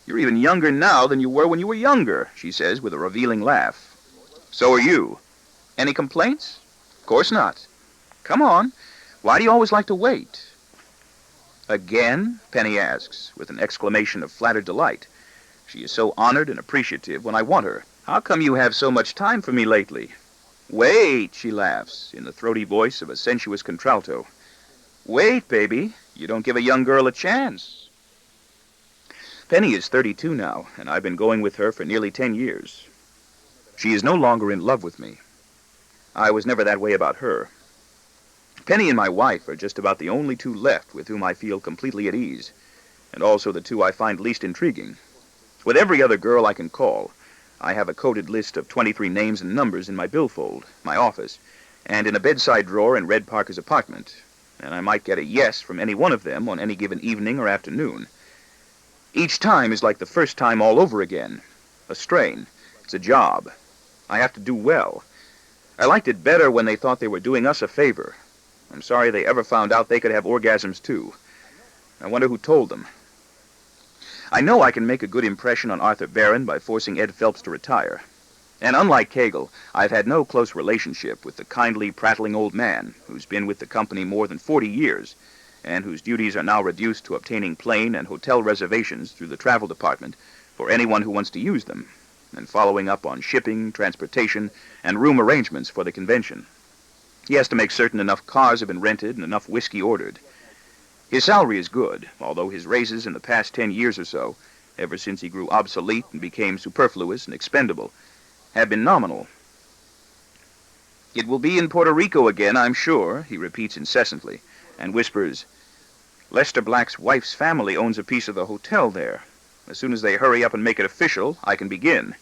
You're even younger now than you were when you were younger," she says with a revealing laugh. "So are you. Any complaints?" "Course not." "Come on. Why do you always like to wait?" "Again?" Penny asks, with an exclamation of flattered delight. She is so honored and appreciative when I want her. "How come you have so much time for me lately?" "Wait," she laughs, in the throaty voice of a sensuous contralto. "Wait, baby. You don't give a young girl a chance." Penny is 32 now, and I've been going with her for nearly 10 years. She is no longer in love with me. I was never that way about her. Penny and my wife are just about the only two left with whom I feel completely at ease, and also the two I find least intriguing. With every other girl I can call, I have a coded list of 23 names and numbers in my billfold, my office, and in a bedside drawer in Red Parker's apartment, and I might get a yes from any one of them on any given evening or afternoon. Each time is like the first time all over again. A strain. It's a job. I have to do well. I liked it better when they thought they were doing us a favor. I'm sorry they ever found out they could have orgasms too. I wonder who told them. I know I can make a good impression on Arthur Barron by forcing Ed Phelps to retire. And unlike Kegel, I've had no close relationship with the kindly, prattling old man who's been with the company more than 40 years and whose duties are now reduced to obtaining plane and hotel reservations through the travel department for anyone who wants to use them, and following up on shipping, transportation, and room arrangements for the convention. He has to make certain enough cars have been rented and enough whiskey ordered. His salary is good, although his raises in the past 10 years or so, ever since he grew obsolete and became superfluous and expendable, have been nominal. "It will be in Puerto Rico again, I'm sure," he repeats incessantly, and whispers, "Lester Black's wife's family owns a piece of the hotel there. As soon as they hurry up and make it official, I can begin.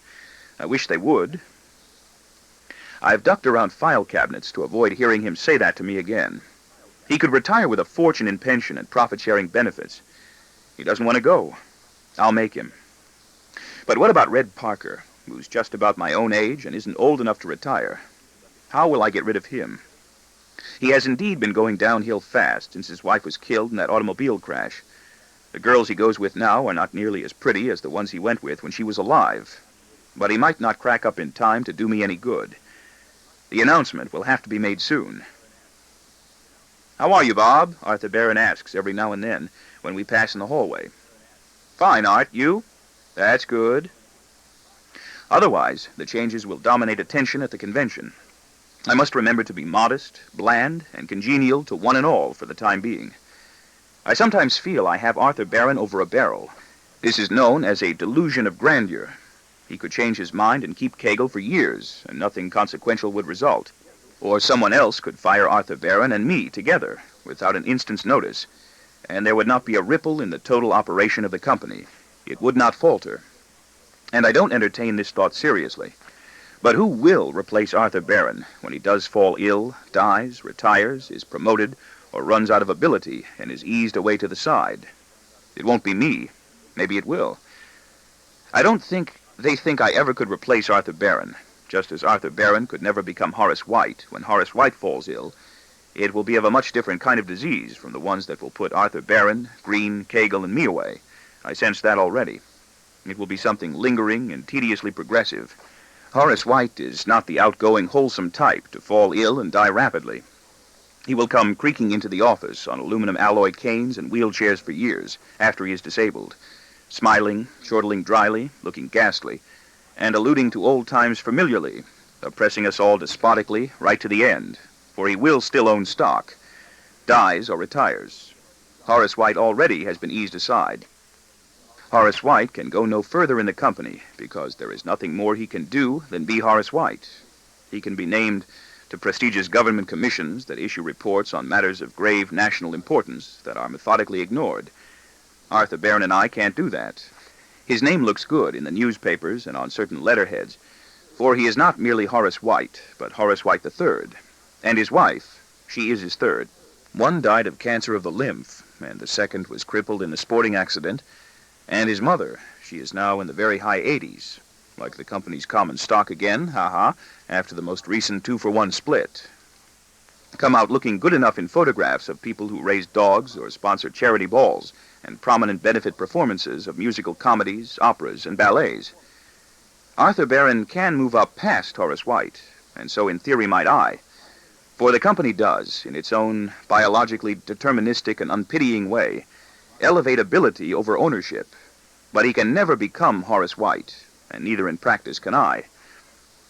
I wish they would." I've ducked around file cabinets to avoid hearing him say that to me again. He could retire with a fortune in pension and profit-sharing benefits. He doesn't want to go. I'll make him. But what about Red Parker, who's just about my own age and isn't old enough to retire? How will I get rid of him? He has indeed been going downhill fast since his wife was killed in that automobile crash. The girls he goes with now are not nearly as pretty as the ones he went with when she was alive. But he might not crack up in time to do me any good. The announcement will have to be made soon. "How are you, Bob?" Arthur Barron asks every now and then when we pass in the hallway. "Fine, Art. You?" "That's good." Otherwise, the changes will dominate attention at the convention. I must remember to be modest, bland, and congenial to one and all for the time being. I sometimes feel I have Arthur Barron over a barrel. This is known as a delusion of grandeur. He could change his mind and keep Kegel for years, and nothing consequential would result. Or someone else could fire Arthur Barron and me together, without an instant's notice, and there would not be a ripple in the total operation of the company. It would not falter. And I don't entertain this thought seriously. But who will replace Arthur Barron when he does fall ill, dies, retires, is promoted, or runs out of ability and is eased away to the side? It won't be me. Maybe it will. I don't think they think I ever could replace Arthur Barron, just as Arthur Barron could never become Horace White when Horace White falls ill. It will be of a much different kind of disease from the ones that will put Arthur Barron, Green, Kegel, and me away. I sense that already. It will be something lingering and tediously progressive. Horace White is not the outgoing, wholesome type to fall ill and die rapidly. He will come creaking into the office on aluminum alloy canes and wheelchairs for years after he is disabled, smiling, chortling dryly, looking ghastly, and alluding to old times familiarly, oppressing us all despotically right to the end, for he will still own stock, dies or retires. Horace White already has been eased aside. Horace White can go no further in the company because there is nothing more he can do than be Horace White. He can be named to prestigious government commissions that issue reports on matters of grave national importance that are methodically ignored. Arthur Barron and I can't do that. His name looks good in the newspapers and on certain letterheads, for he is not merely Horace White, but Horace White III. And his wife, she is his third. One died of cancer of the lymph, and the second was crippled in a sporting accident. And his mother, she is now in the very high 80s, like the company's common stock again, after the most recent 2-for-1 split. Come out looking good enough in photographs of people who raise dogs or sponsor charity balls and prominent benefit performances of musical comedies, operas, and ballets. Arthur Barron can move up past Horace White, and so in theory might I, for the company does, in its own biologically deterministic and unpitying way, elevate ability over ownership, but he can never become Horace White, and neither in practice can I.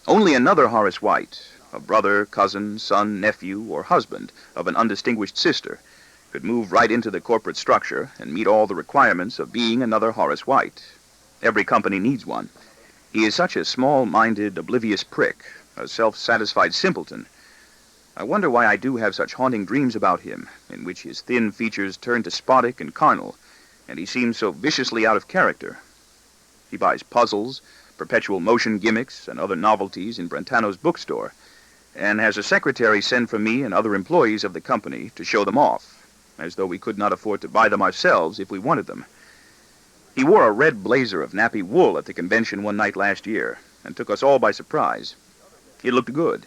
Only another Horace White, a brother, cousin, son, nephew, or husband of an undistinguished sister, could move right into the corporate structure and meet all the requirements of being another Horace White. Every company needs one. He is such a small-minded, oblivious prick, a self-satisfied simpleton. I wonder why I do have such haunting dreams about him, in which his thin features turn despotic and carnal, and he seems so viciously out of character. He buys puzzles, perpetual motion gimmicks, and other novelties in Brentano's bookstore, and has a secretary send for me and other employees of the company to show them off, as though we could not afford to buy them ourselves if we wanted them. He wore a red blazer of nappy wool at the convention one night last year, and took us all by surprise. It looked good.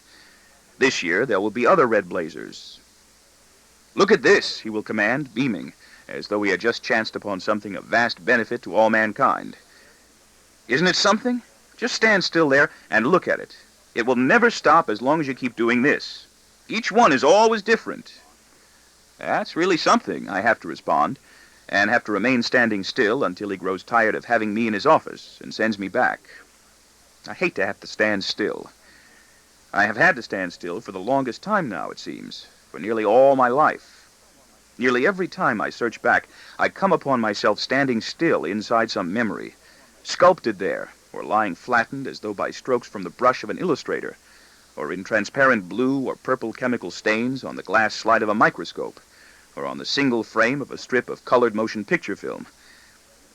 This year there will be other red blazers. "Look at this," he will command, beaming, as though he had just chanced upon something of vast benefit to all mankind. "Isn't it something? Just stand still there and look at it. It will never stop as long as you keep doing this. Each one is always different." "That's really something," I have to respond, and have to remain standing still until he grows tired of having me in his office and sends me back. I hate to have to stand still. I have had to stand still for the longest time now, it seems, for nearly all my life. Nearly every time I search back, I come upon myself standing still inside some memory, sculpted there, or lying flattened as though by strokes from the brush of an illustrator, or in transparent blue or purple chemical stains on the glass slide of a microscope, or on the single frame of a strip of colored motion picture film.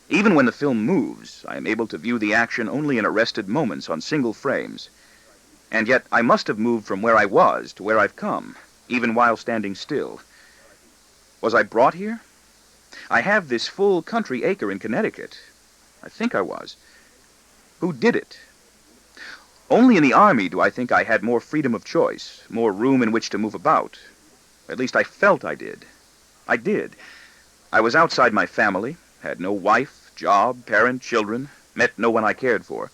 Even when the film moves, I am able to view the action only in arrested moments on single frames. And yet I must have moved from where I was to where I've come, even while standing still. Was I brought here? I have this full country acre in Connecticut. I think I was. Who did it? Only in the Army do I think I had more freedom of choice, more room in which to move about. At least I felt I did. I did. I was outside my family, had no wife, job, parent, children, met no one I cared for.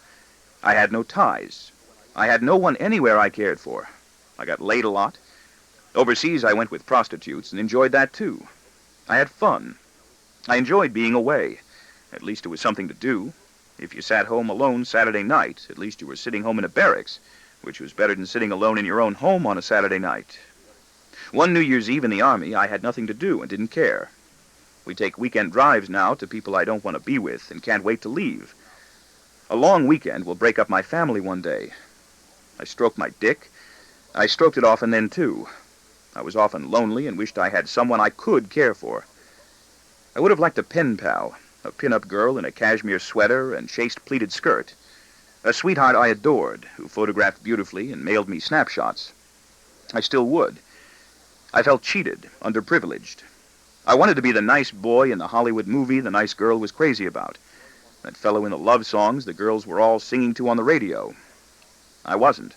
I had no ties. I had no one anywhere I cared for. I got laid a lot. Overseas I went with prostitutes and enjoyed that too. I had fun. I enjoyed being away. At least it was something to do. If you sat home alone Saturday night, at least you were sitting home in a barracks, which was better than sitting alone in your own home on a Saturday night. One New Year's Eve in the Army, I had nothing to do and didn't care. We take weekend drives now to people I don't want to be with and can't wait to leave. A long weekend will break up my family one day. I stroked my dick. I stroked it often then, too. I was often lonely and wished I had someone I could care for. I would have liked a pen pal, a pin-up girl in a cashmere sweater and chaste pleated skirt, a sweetheart I adored, who photographed beautifully and mailed me snapshots. I still would. I felt cheated, underprivileged. I wanted to be the nice boy in the Hollywood movie the nice girl was crazy about, that fellow in the love songs the girls were all singing to on the radio. I wasn't.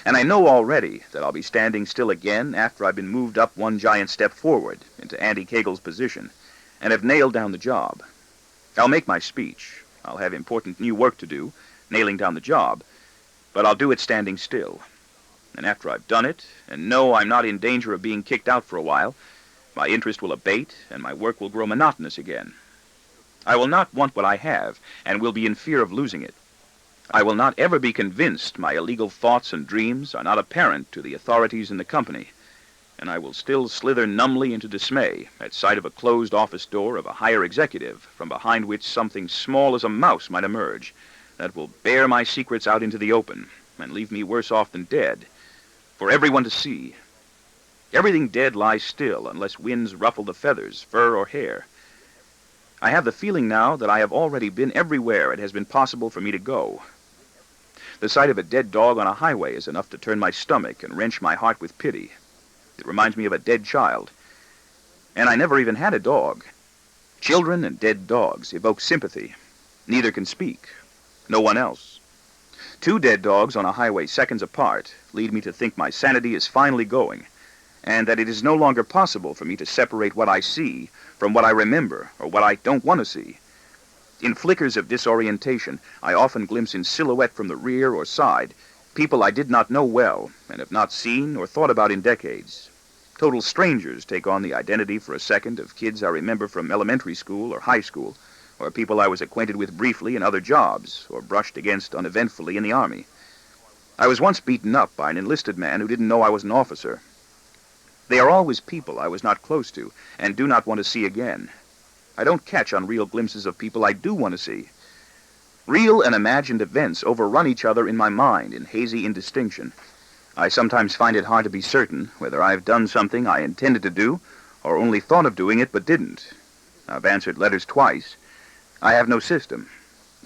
And I know already that I'll be standing still again after I've been moved up one giant step forward into Andy Kegel's position and have nailed down the job. I'll make my speech. I'll have important new work to do, nailing down the job, but I'll do it standing still. And after I've done it, and know I'm not in danger of being kicked out for a while, my interest will abate and my work will grow monotonous again. I will not want what I have, and will be in fear of losing it. I will not ever be convinced my illegal thoughts and dreams are not apparent to the authorities in the company, and I will still slither numbly into dismay at sight of a closed office door of a higher executive, from behind which something small as a mouse might emerge, that will bear my secrets out into the open, and leave me worse off than dead, for everyone to see. Everything dead lies still, unless winds ruffle the feathers, fur or hair. I have the feeling now that I have already been everywhere it has been possible for me to go. The sight of a dead dog on a highway is enough to turn my stomach and wrench my heart with pity. It reminds me of a dead child. And I never even had a dog. Children and dead dogs evoke sympathy. Neither can speak. No one else. 2 dead dogs on a highway seconds apart lead me to think my sanity is finally going, and that it is no longer possible for me to separate what I see from what I remember or what I don't want to see. In flickers of disorientation, I often glimpse in silhouette from the rear or side people I did not know well and have not seen or thought about in decades. Total strangers take on the identity for a second of kids I remember from elementary school or high school, or people I was acquainted with briefly in other jobs, or brushed against uneventfully in the Army. I was once beaten up by an enlisted man who didn't know I was an officer. They are always people I was not close to, and do not want to see again. I don't catch unreal glimpses of people I do want to see. Real and imagined events overrun each other in my mind in hazy indistinction. I sometimes find it hard to be certain whether I've done something I intended to do, or only thought of doing it but didn't. I've answered letters twice. I have no system.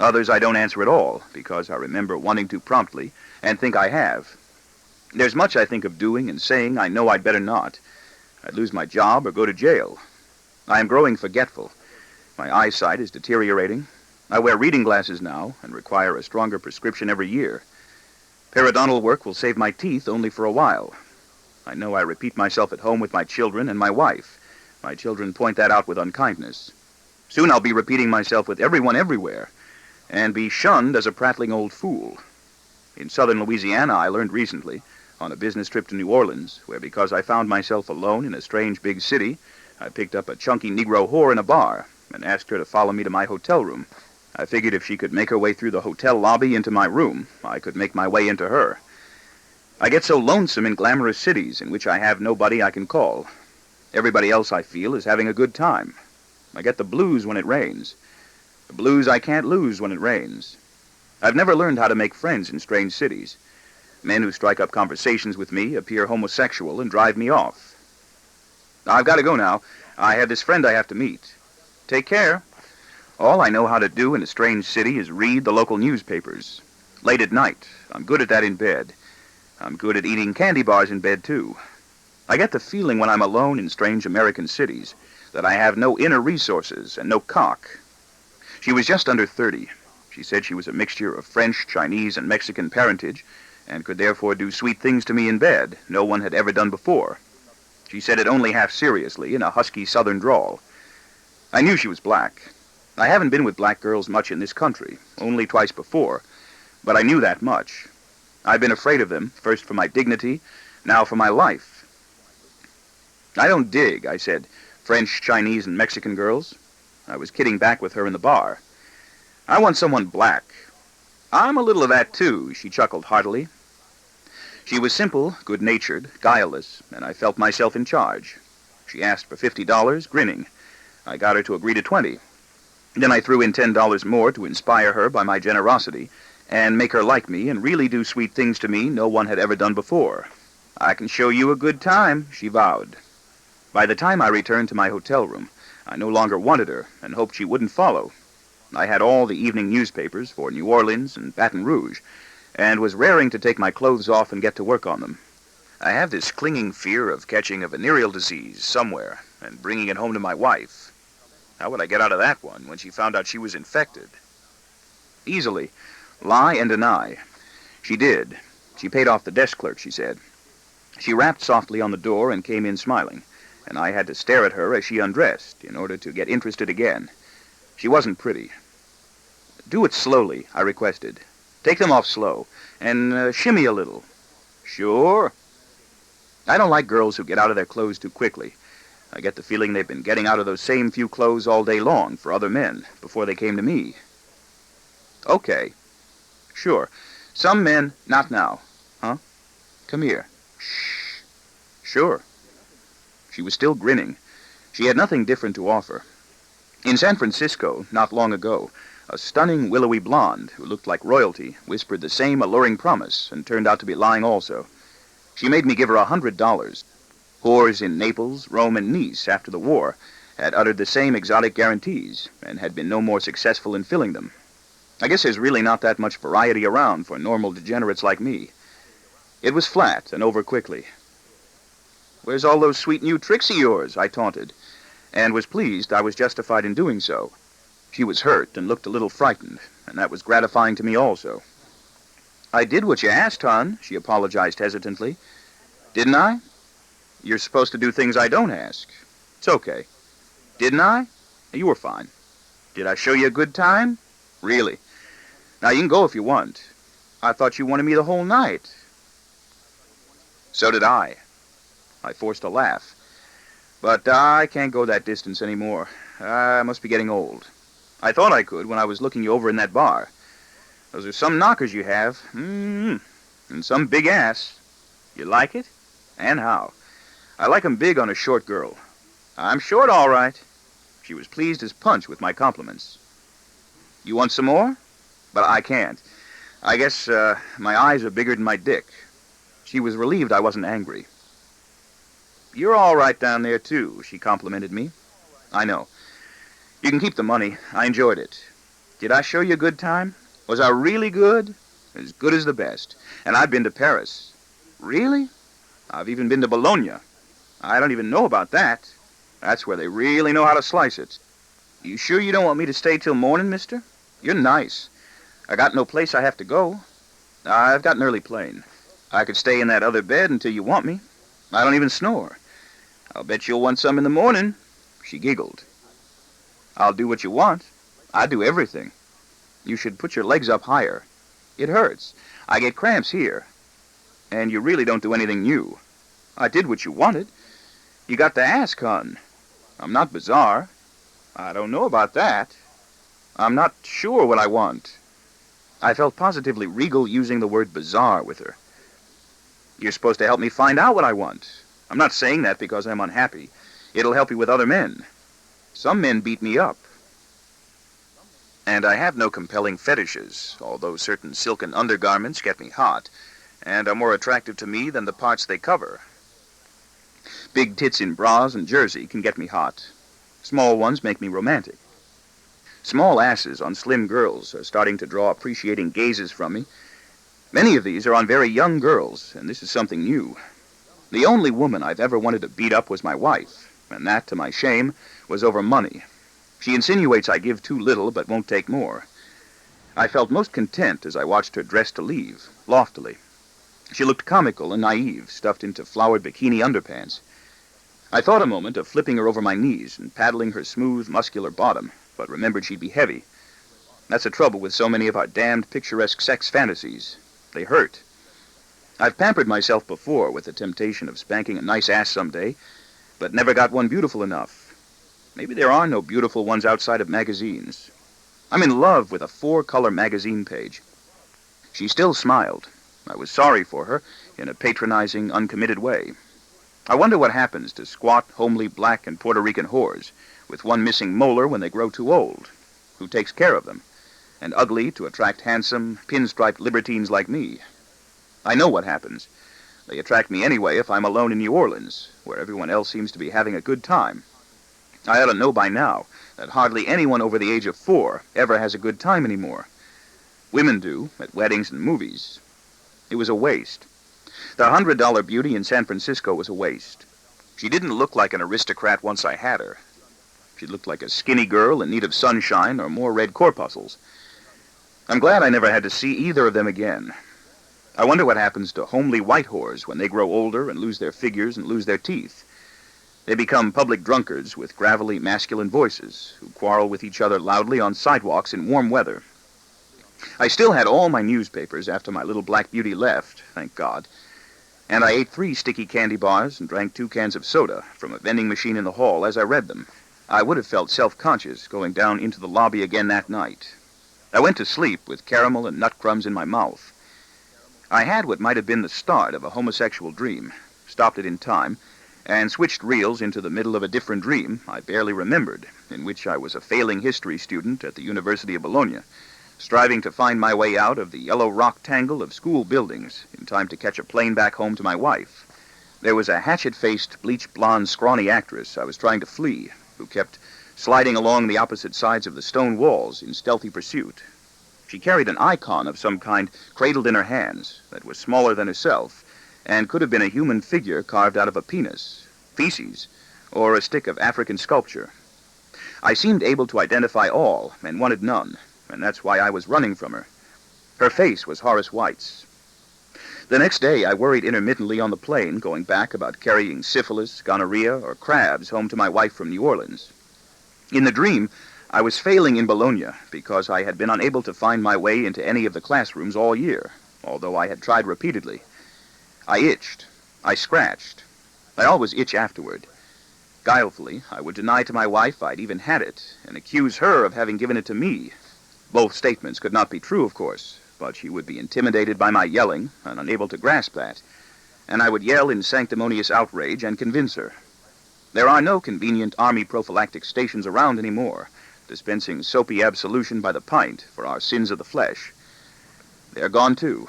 Others I don't answer at all, because I remember wanting to promptly, and think I have. There's much I think of doing and saying I know I'd better not. I'd lose my job or go to jail. I am growing forgetful. My eyesight is deteriorating. I wear reading glasses now, and require a stronger prescription every year. Periodontal work will save my teeth only for a while. I know I repeat myself at home with my children and my wife. My children point that out with unkindness. Soon I'll be repeating myself with everyone everywhere, and be shunned as a prattling old fool. In southern Louisiana, I learned recently, on a business trip to New Orleans, where because I found myself alone in a strange big city, I picked up a chunky Negro whore in a bar and asked her to follow me to my hotel room. I figured if she could make her way through the hotel lobby into my room, I could make my way into her. I get so lonesome in glamorous cities in which I have nobody I can call. Everybody else, I feel, is having a good time. I get the blues when it rains. The blues I can't lose when it rains. I've never learned how to make friends in strange cities. Men who strike up conversations with me appear homosexual and drive me off. I've got to go now. I have this friend I have to meet. Take care. All I know how to do in a strange city is read the local newspapers. Late at night. I'm good at that in bed. I'm good at eating candy bars in bed, too. I get the feeling when I'm alone in strange American cities that I have no inner resources and no cock. She was just under 30. She said she was a mixture of French, Chinese, and Mexican parentage, and could therefore do sweet things to me in bed no one had ever done before. She said it only half seriously in a husky southern drawl. I knew she was black. I haven't been with black girls much in this country, only twice before, but I knew that much. I've been afraid of them, first for my dignity, now for my life. I don't dig, I said, French, Chinese, and Mexican girls. I was kidding back with her in the bar. I want someone black. I'm a little of that, too, she chuckled heartily. She was simple, good-natured, guileless, and I felt myself in charge. She asked for $50, grinning. I got her to agree to $20. Then I threw in $10 more to inspire her by my generosity and make her like me and really do sweet things to me no one had ever done before. I can show you a good time, she vowed. By the time I returned to my hotel room, I no longer wanted her and hoped she wouldn't follow. I had all the evening newspapers for New Orleans and Baton Rouge, and was raring to take my clothes off and get to work on them. I have this clinging fear of catching a venereal disease somewhere and bringing it home to my wife. How would I get out of that one when she found out she was infected? Easily. Lie and deny. She did. She paid off the desk clerk, she said. She rapped softly on the door and came in smiling, and I had to stare at her as she undressed in order to get interested again. She wasn't pretty. Do it slowly, I requested. Take them off slow, and shimmy a little. Sure. I don't like girls who get out of their clothes too quickly. I get the feeling they've been getting out of those same few clothes all day long for other men before they came to me. Okay. Sure. Some men, not now. Huh? Come here. Shh. Sure. She was still grinning. She had nothing different to offer. In San Francisco, not long ago, a stunning willowy blonde who looked like royalty whispered the same alluring promise and turned out to be lying also. She made me give her $100. Whores in Naples, Rome, and Nice after the war had uttered the same exotic guarantees and had been no more successful in filling them. I guess there's really not that much variety around for normal degenerates like me. It was flat and over quickly. Where's all those sweet new tricks of yours? I taunted. and was pleased I was justified in doing so. She was hurt and looked a little frightened, and that was gratifying to me also. "I did what you asked, hon," she apologized hesitantly. "Didn't I? You're supposed to do things I don't ask. It's okay. Didn't I? You were fine. Did I show you a good time? Really? Now, you can go if you want. I thought you wanted me the whole night." "So did I." I forced a laugh. "But I can't go that distance anymore. I must be getting old. I thought I could when I was looking you over in that bar. Those are some knockers you have. And some big ass. You like it? And how? I like 'em big on a short girl. I'm short, all right." She was pleased as punch with my compliments. "You want some more?" "But I can't. I guess my eyes are bigger than my dick." She was relieved I wasn't angry. "You're all right down there, too," she complimented me. "I know. You can keep the money. I enjoyed it. Did I show you a good time? Was I really good? As good as the best. And I've been to Paris." "Really?" "I've even been to Bologna." "I don't even know about that." "That's where they really know how to slice it." "You sure you don't want me to stay till morning, mister? You're nice. I got no place I have to go. I've got an early plane. I could stay in that other bed until you want me. I don't even snore. I'll bet you'll want some in the morning." She giggled. "I'll do what you want. I do everything. You should put your legs up higher. It hurts. I get cramps here. And you really don't do anything new. I did what you wanted. You got to ask, hon. I'm not bizarre. I don't know about that. I'm not sure what I want." I felt positively regal using the word bizarre with her. "You're supposed to help me find out what I want. I'm not saying that because I'm unhappy. It'll help you with other men. Some men beat me up. And I have no compelling fetishes, although certain silken undergarments get me hot, and are more attractive to me than the parts they cover. Big tits in bras and jersey can get me hot. Small ones make me romantic. Small asses on slim girls are starting to draw appreciating gazes from me. Many of these are on very young girls, and this is something new. The only woman I've ever wanted to beat up was my wife, and that, to my shame, was over money. She insinuates I give too little but won't take more. I felt most content as I watched her dress to leave, loftily. She looked comical and naive, stuffed into flowered bikini underpants. I thought a moment of flipping her over my knees and paddling her smooth, muscular bottom, but remembered she'd be heavy. That's the trouble with so many of our damned picturesque sex fantasies. They hurt. I've pampered myself before with the temptation of spanking a nice ass someday, but never got one beautiful enough. Maybe there are no beautiful ones outside of magazines. I'm in love with a 4-color magazine page. She still smiled. I was sorry for her in a patronizing, uncommitted way. I wonder what happens to squat, homely black and Puerto Rican whores with one missing molar when they grow too old. Who takes care of them? And ugly to attract handsome, pinstriped libertines like me. I know what happens. They attract me anyway if I'm alone in New Orleans, where everyone else seems to be having a good time. I ought to know by now that hardly anyone over the age of 4 ever has a good time anymore. Women do, at weddings and movies. It was a waste. The $100 beauty in San Francisco was a waste. She didn't look like an aristocrat once I had her. She looked like a skinny girl in need of sunshine or more red corpuscles. I'm glad I never had to see either of them again. I wonder what happens to homely white whores when they grow older and lose their figures and lose their teeth. They become public drunkards with gravelly masculine voices who quarrel with each other loudly on sidewalks in warm weather. I still had all my newspapers after my little black beauty left, thank God, and I ate 3 sticky candy bars and drank 2 cans of soda from a vending machine in the hall as I read them. I would have felt self-conscious going down into the lobby again that night. I went to sleep with caramel and nut crumbs in my mouth. I had what might have been the start of a homosexual dream, stopped it in time, and switched reels into the middle of a different dream I barely remembered, in which I was a failing history student at the University of Bologna, striving to find my way out of the yellow rock tangle of school buildings in time to catch a plane back home to my wife. There was a hatchet-faced, bleach-blonde, scrawny actress I was trying to flee, who kept sliding along the opposite sides of the stone walls in stealthy pursuit. She carried an icon of some kind cradled in her hands that was smaller than herself and could have been a human figure carved out of a penis, feces, or a stick of African sculpture. I seemed able to identify all and wanted none, and that's why I was running from her. Her face was Horace White's. The next day, I worried intermittently on the plane going back about carrying syphilis, gonorrhea, or crabs home to my wife from New Orleans. In the dream, I was failing in Bologna because I had been unable to find my way into any of the classrooms all year, although I had tried repeatedly. I itched. I scratched. I always itch afterward. Guilefully, I would deny to my wife I'd even had it and accuse her of having given it to me. Both statements could not be true, of course, but she would be intimidated by my yelling and unable to grasp that, and I would yell in sanctimonious outrage and convince her. There are no convenient army prophylactic stations around anymore, dispensing soapy absolution by the pint for our sins of the flesh. They're gone, too.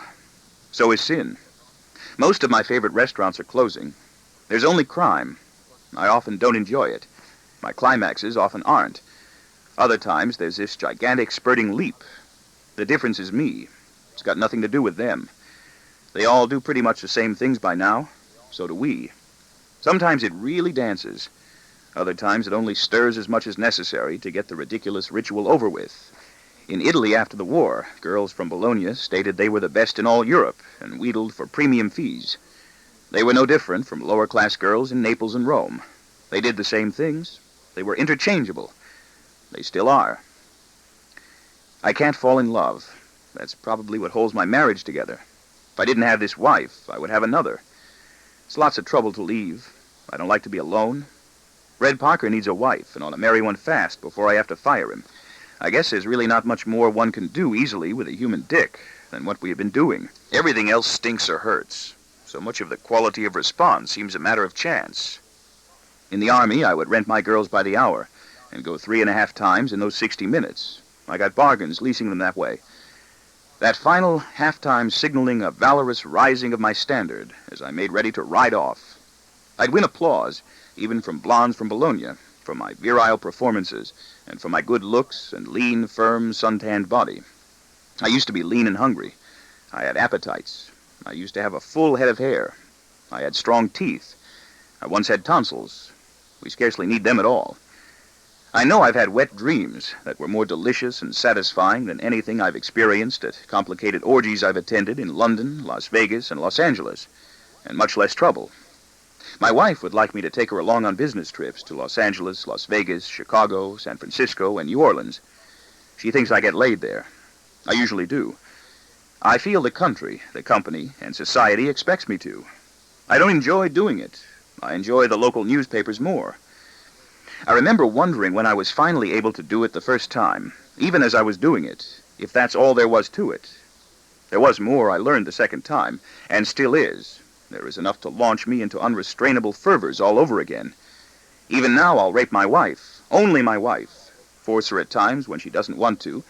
So is sin. Most of my favorite restaurants are closing. There's only crime. I often don't enjoy it. My climaxes often aren't. Other times, there's this gigantic spurting leap. The difference is me. It's got nothing to do with them. They all do pretty much the same things by now. So do we. Sometimes it really dances. Other times it only stirs as much as necessary to get the ridiculous ritual over with. In Italy after the war, girls from Bologna stated they were the best in all Europe and wheedled for premium fees. They were no different from lower-class girls in Naples and Rome. They did the same things. They were interchangeable. They still are. I can't fall in love. That's probably what holds my marriage together. If I didn't have this wife, I would have another. It's lots of trouble to leave. I don't like to be alone. Red Parker needs a wife and ought to marry one fast before I have to fire him. I guess there's really not much more one can do easily with a human dick than what we have been doing. Everything else stinks or hurts. So much of the quality of response seems a matter of chance. In the Army, I would rent my girls by the hour and go 3.5 times in those 60 minutes. I got bargains leasing them that way. That final half-time signaling a valorous rising of my standard as I made ready to ride off. I'd win applause, even from blondes from Bologna, for my virile performances and for my good looks and lean, firm, suntanned body. I used to be lean and hungry. I had appetites. I used to have a full head of hair. I had strong teeth. I once had tonsils. We scarcely need them at all. I know I've had wet dreams that were more delicious and satisfying than anything I've experienced at complicated orgies I've attended in London, Las Vegas, and Los Angeles, and much less trouble. My wife would like me to take her along on business trips to Los Angeles, Las Vegas, Chicago, San Francisco, and New Orleans. She thinks I get laid there. I usually do. I feel the country, the company, and society expects me to. I don't enjoy doing it. I enjoy the local newspapers more. I remember wondering when I was finally able to do it the first time, even as I was doing it, if that's all there was to it. There was more I learned the second time, and still is. There is enough to launch me into unrestrainable fervors all over again. Even now I'll rape my wife, only my wife, force her at times when she doesn't want to,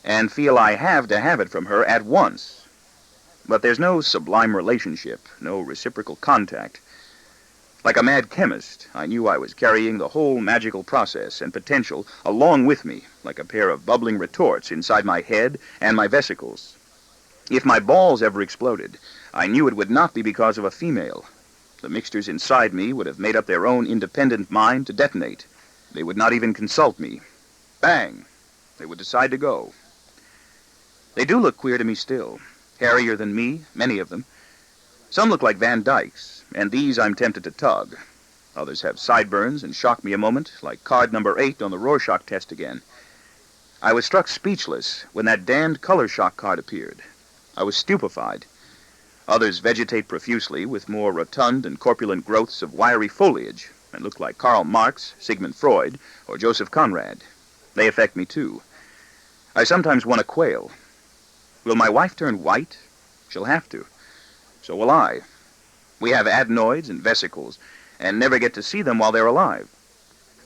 and feel I have to have it from her at once. But there's no sublime relationship, no reciprocal contact. Like a mad chemist, I knew I was carrying the whole magical process and potential along with me, like a pair of bubbling retorts inside my head and my vesicles. If my balls ever exploded, I knew it would not be because of a female. The mixtures inside me would have made up their own independent mind to detonate. They would not even consult me. Bang! They would decide to go. They do look queer to me still. Hairier than me, many of them. Some look like Van Dykes, and these I'm tempted to tug. Others have sideburns and shock me a moment, like card number 8 on the Rorschach test again. I was struck speechless when that damned color shock card appeared. I was stupefied. Others vegetate profusely with more rotund and corpulent growths of wiry foliage and look like Karl Marx, Sigmund Freud, or Joseph Conrad. They affect me, too. I sometimes want to quail. Will my wife turn white? She'll have to. So will I. We have adenoids and vesicles, and never get to see them while they're alive.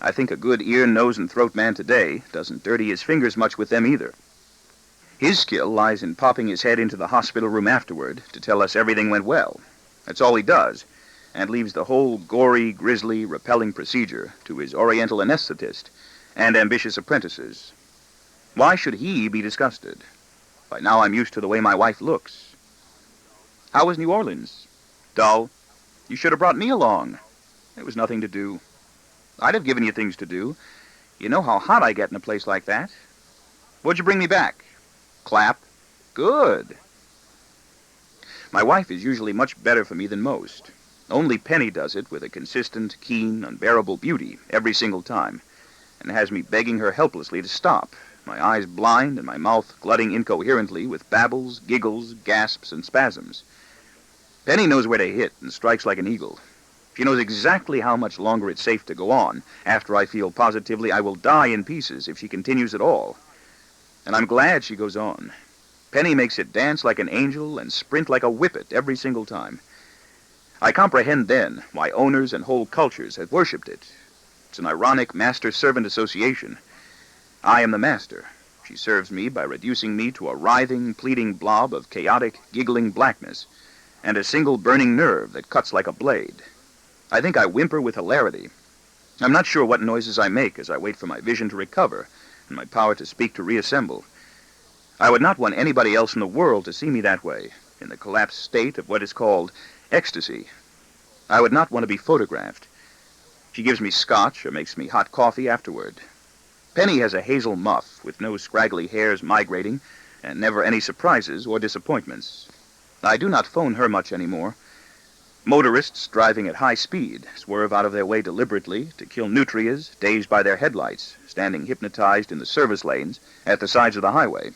I think a good ear, nose, and throat man today doesn't dirty his fingers much with them either. His skill lies in popping his head into the hospital room afterward to tell us everything went well. That's all he does, and leaves the whole gory, grisly, repelling procedure to his oriental anesthetist and ambitious apprentices. Why should he be disgusted? By now I'm used to the way my wife looks. How was New Orleans? Dull. You should have brought me along. There was nothing to do. I'd have given you things to do. You know how hot I get in a place like that. What'd you bring me back? Clap. Good. My wife is usually much better for me than most. Only Penny does it with a consistent, keen, unbearable beauty every single time, and has me begging her helplessly to stop, my eyes blind and my mouth glutting incoherently with babbles, giggles, gasps, and spasms. Penny knows where to hit and strikes like an eagle. She knows exactly how much longer it's safe to go on after I feel positively I will die in pieces if she continues at all. And I'm glad she goes on. Penny makes it dance like an angel and sprint like a whippet every single time. I comprehend then why owners and whole cultures have worshipped it. It's an ironic master-servant association. I am the master. She serves me by reducing me to a writhing, pleading blob of chaotic, giggling blackness, and a single burning nerve that cuts like a blade. I think I whimper with hilarity. I'm not sure what noises I make as I wait for my vision to recover and my power to speak to reassemble. I would not want anybody else in the world to see me that way, in the collapsed state of what is called ecstasy. I would not want to be photographed. She gives me scotch or makes me hot coffee afterward. Penny has a hazel muff with no scraggly hairs migrating and never any surprises or disappointments. I do not phone her much anymore. Motorists driving at high speed swerve out of their way deliberately to kill nutrias dazed by their headlights, standing hypnotized in the service lanes at the sides of the highway.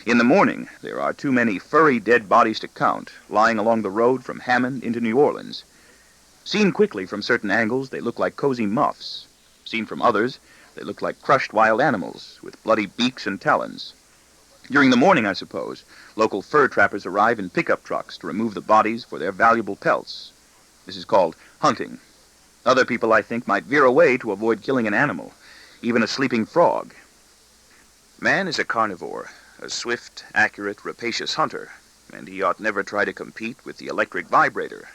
In the morning, there are too many furry dead bodies to count, lying along the road from Hammond into New Orleans. Seen quickly from certain angles, they look like cozy muffs. Seen from others, they look like crushed wild animals with bloody beaks and talons. During the morning, I suppose, local fur trappers arrive in pickup trucks to remove the bodies for their valuable pelts. This is called hunting. Other people, I think, might veer away to avoid killing an animal, even a sleeping frog. Man is a carnivore, a swift, accurate, rapacious hunter, and he ought never try to compete with the electric vibrator.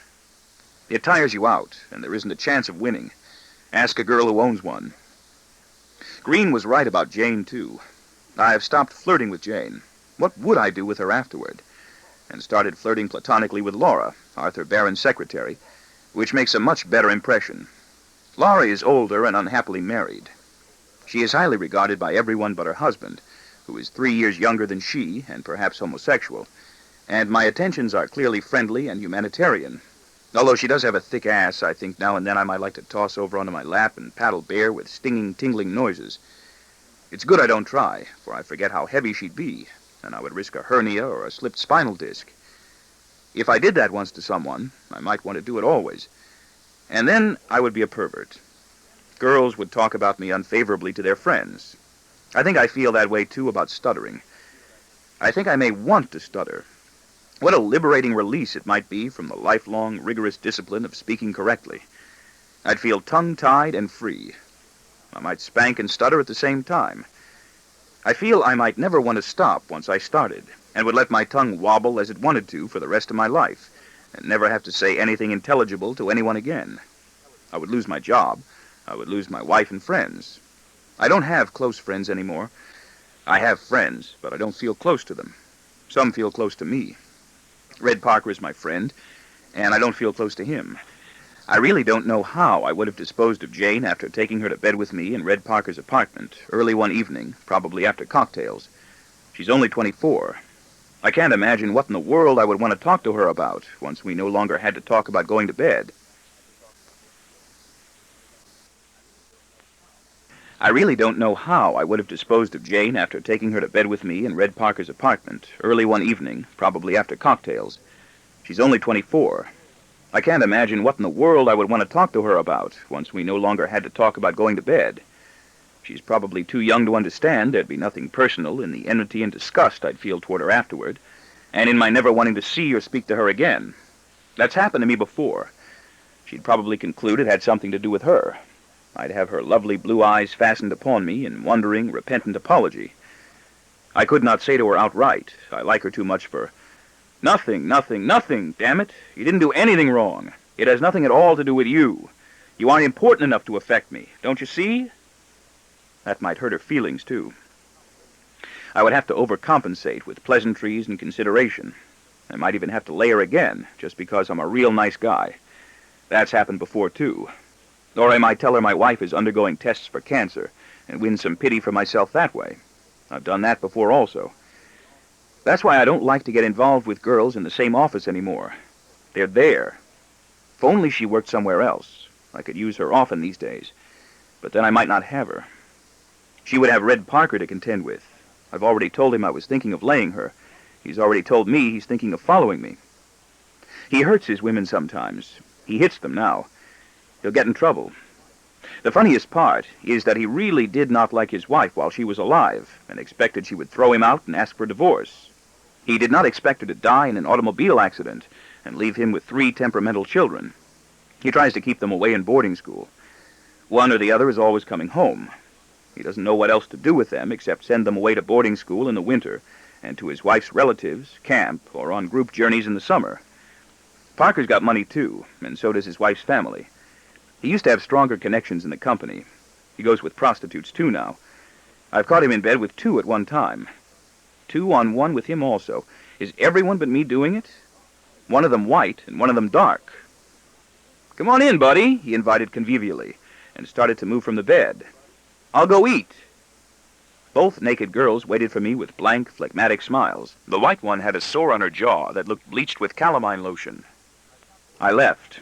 It tires you out, and there isn't a chance of winning. Ask a girl who owns one. Green was right about Jane, too. I have stopped flirting with Jane. What would I do with her afterward? And started flirting platonically with Laura, Arthur Barron's secretary, which makes a much better impression. Laura is older and unhappily married. She is highly regarded by everyone but her husband, who is 3 years younger than she and perhaps homosexual, and my attentions are clearly friendly and humanitarian. Although she does have a thick ass, I think now and then I might like to toss over onto my lap and paddle bare with stinging, tingling noises. It's good I don't try, for I forget how heavy she'd be, and I would risk a hernia or a slipped spinal disc. If I did that once to someone, I might want to do it always. And then I would be a pervert. Girls would talk about me unfavorably to their friends. I think I feel that way, too, about stuttering. I think I may want to stutter. What a liberating release it might be from the lifelong, rigorous discipline of speaking correctly. I'd feel tongue-tied and free. I might spank and stutter at the same time. I feel I might never want to stop once I started, and would let my tongue wobble as it wanted to for the rest of my life, and never have to say anything intelligible to anyone again. I would lose my job. I would lose my wife and friends. I don't have close friends anymore. I have friends, but I don't feel close to them. Some feel close to me. Red Parker is my friend, and I don't feel close to him. I really don't know how I would have disposed of Jane after taking her to bed with me in Red Parker's apartment, early one evening, probably after cocktails. She's only 24. I can't imagine what in the world I would want to talk to her about once we no longer had to talk about going to bed. I really don't know how I would have disposed of Jane after taking her to bed with me in Red Parker's apartment, early one evening, probably after cocktails. She's only 24. I can't imagine what in the world I would want to talk to her about once we no longer had to talk about going to bed. She's probably too young to understand there'd be nothing personal in the enmity and disgust I'd feel toward her afterward, and in my never wanting to see or speak to her again. That's happened to me before. She'd probably conclude it had something to do with her. I'd have her lovely blue eyes fastened upon me in wondering, repentant apology. I could not say to her outright, I like her too much for... Nothing, damn it. You didn't do anything wrong. It has nothing at all to do with you. You aren't important enough to affect me. Don't you see? That might hurt her feelings, too. I would have to overcompensate with pleasantries and consideration. I might even have to lay her again, just because I'm a real nice guy. That's happened before, too. Or I might tell her my wife is undergoing tests for cancer and win some pity for myself that way. I've done that before also. That's why I don't like to get involved with girls in the same office anymore. They're there. If only she worked somewhere else. I could use her often these days. But then I might not have her. She would have Red Parker to contend with. I've already told him I was thinking of laying her. He's already told me he's thinking of following me. He hurts his women sometimes. He hits them now. He'll get in trouble. The funniest part is that he really did not like his wife while she was alive and expected she would throw him out and ask for divorce. He did not expect her to die in an automobile accident and leave him with 3 temperamental children. He tries to keep them away in boarding school. One or the other is always coming home. He doesn't know what else to do with them except send them away to boarding school in the winter and to his wife's relatives, camp, or on group journeys in the summer. Parker's got money too, and so does his wife's family. He used to have stronger connections in the company. He goes with prostitutes too now. I've caught him in bed with 2 at one time. 2 on 1 with him also. Is everyone but me doing it? One of them white and one of them dark. Come on in, buddy, he invited convivially, and started to move from the bed. I'll go eat. Both naked girls waited for me with blank, phlegmatic smiles. The white one had a sore on her jaw that looked bleached with calamine lotion. I left.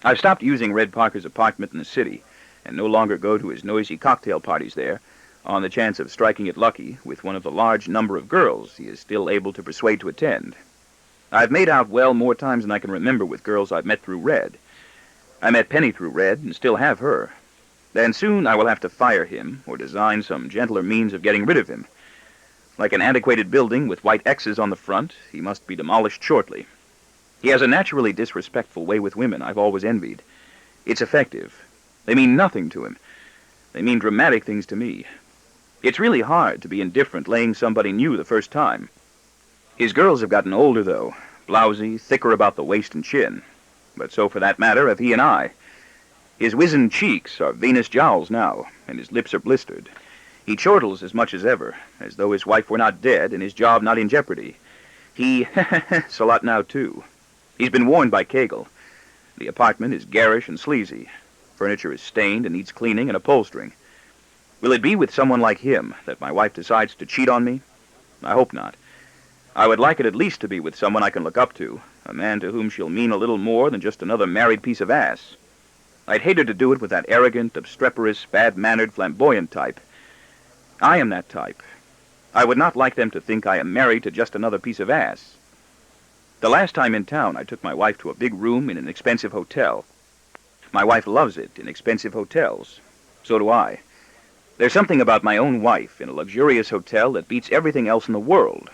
I've stopped using Red Parker's apartment in the city, and no longer go to his noisy cocktail parties there, on the chance of striking it lucky with one of the large number of girls he is still able to persuade to attend. I've made out well more times than I can remember with girls I've met through Red. I met Penny through Red, and still have her. Then soon I will have to fire him, or design some gentler means of getting rid of him. Like an antiquated building with white X's on the front, he must be demolished shortly. He has a naturally disrespectful way with women I've always envied. It's effective. They mean nothing to him. They mean dramatic things to me. It's really hard to be indifferent laying somebody new the first time. His girls have gotten older, though, blousy, thicker about the waist and chin. But so, for that matter, have he and I. His wizened cheeks are Venus jowls now, and his lips are blistered. He chortles as much as ever, as though his wife were not dead and his job not in jeopardy. He it's a lot now, too. He's been warned by Kegel. The apartment is garish and sleazy. Furniture is stained and needs cleaning and upholstering. Will it be with someone like him that my wife decides to cheat on me? I hope not. I would like it at least to be with someone I can look up to, a man to whom she'll mean a little more than just another married piece of ass. I'd hate her to do it with that arrogant, obstreperous, bad-mannered, flamboyant type. I am that type. I would not like them to think I am married to just another piece of ass. The last time in town, I took my wife to a big room in an expensive hotel. My wife loves it in expensive hotels. So do I. There's something about my own wife in a luxurious hotel that beats everything else in the world.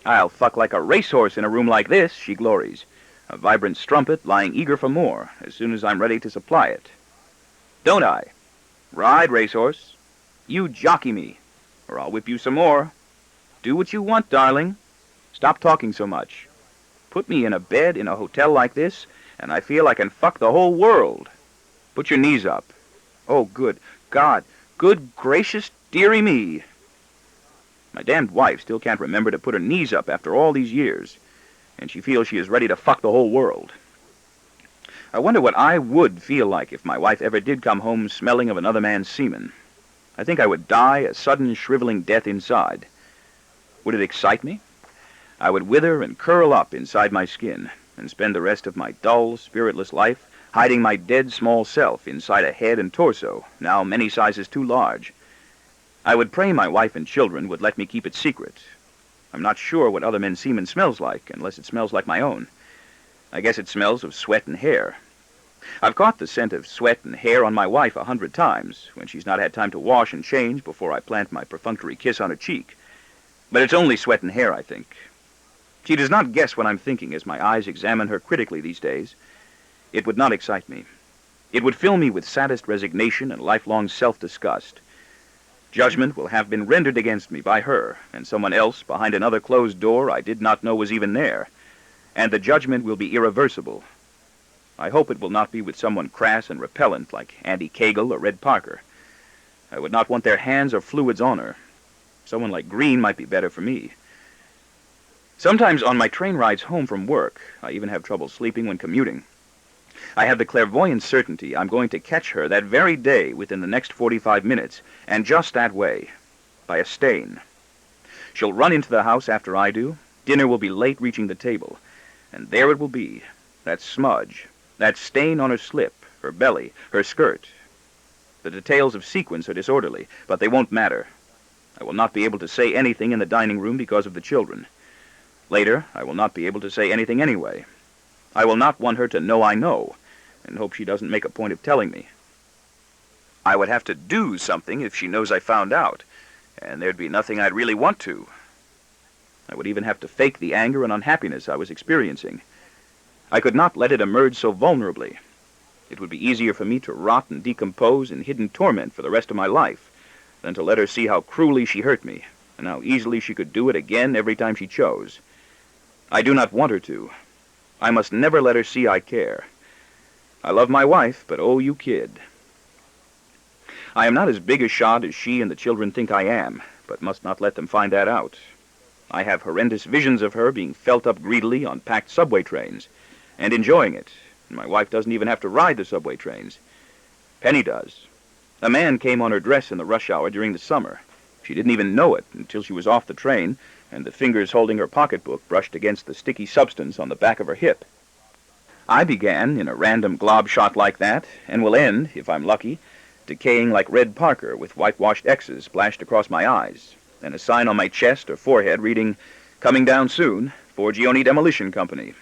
I'll fuck like a racehorse in a room like this, she glories. A vibrant strumpet lying eager for more as soon as I'm ready to supply it. Don't I? Ride, racehorse. You jockey me, or I'll whip you some more. Do what you want, darling. Stop talking so much. Put me in a bed in a hotel like this, and I feel I can fuck the whole world. Put your knees up. Oh, good God. Good gracious dearie me. My damned wife still can't remember to put her knees up after all these years, and she feels she is ready to fuck the whole world. I wonder what I would feel like if my wife ever did come home smelling of another man's semen. I think I would die a sudden shriveling death inside. Would it excite me? I would wither and curl up inside my skin and spend the rest of my dull, spiritless life hiding my dead small self inside a head and torso, now many sizes too large. I would pray my wife and children would let me keep it secret. I'm not sure what other men's semen smells like, unless it smells like my own. I guess it smells of sweat and hair. I've caught the scent of sweat and hair on my wife 100 times, when she's not had time to wash and change before I plant my perfunctory kiss on her cheek. But it's only sweat and hair, I think. She does not guess what I'm thinking as my eyes examine her critically these days. It would not excite me. It would fill me with saddest resignation and lifelong self-disgust. Judgment will have been rendered against me by her and someone else behind another closed door I did not know was even there, and the judgment will be irreversible. I hope it will not be with someone crass and repellent like Andy Kegel or Red Parker. I would not want their hands or fluids on her. Someone like Green might be better for me. Sometimes on my train rides home from work, I even have trouble sleeping when commuting. I have the clairvoyant certainty I'm going to catch her that very day within the next 45 minutes, and just that way, by a stain. She'll run into the house after I do. Dinner will be late reaching the table, and there it will be, that smudge, that stain on her slip, her belly, her skirt. The details of sequence are disorderly, but they won't matter. I will not be able to say anything in the dining room because of the children. Later, I will not be able to say anything anyway. I will not want her to know I know, and hope she doesn't make a point of telling me. I would have to do something if she knows I found out, and there'd be nothing I'd really want to. I would even have to fake the anger and unhappiness I was experiencing. I could not let it emerge so vulnerably. It would be easier for me to rot and decompose in hidden torment for the rest of my life than to let her see how cruelly she hurt me, and how easily she could do it again every time she chose. I do not want her to. I must never let her see I care. I love my wife, but oh, you kid. I am not as big a shot as she and the children think I am, but must not let them find that out. I have horrendous visions of her being felt up greedily on packed subway trains, and enjoying it, and my wife doesn't even have to ride the subway trains. Penny does. A man came on her dress in the rush hour during the summer. She didn't even know it until she was off the train, and the fingers holding her pocketbook brushed against the sticky substance on the back of her hip. I began in a random glob shot like that, and will end, if I'm lucky, decaying like Red Parker with whitewashed X's splashed across my eyes, and a sign on my chest or forehead reading, "Coming down soon, Forgione Demolition Company,"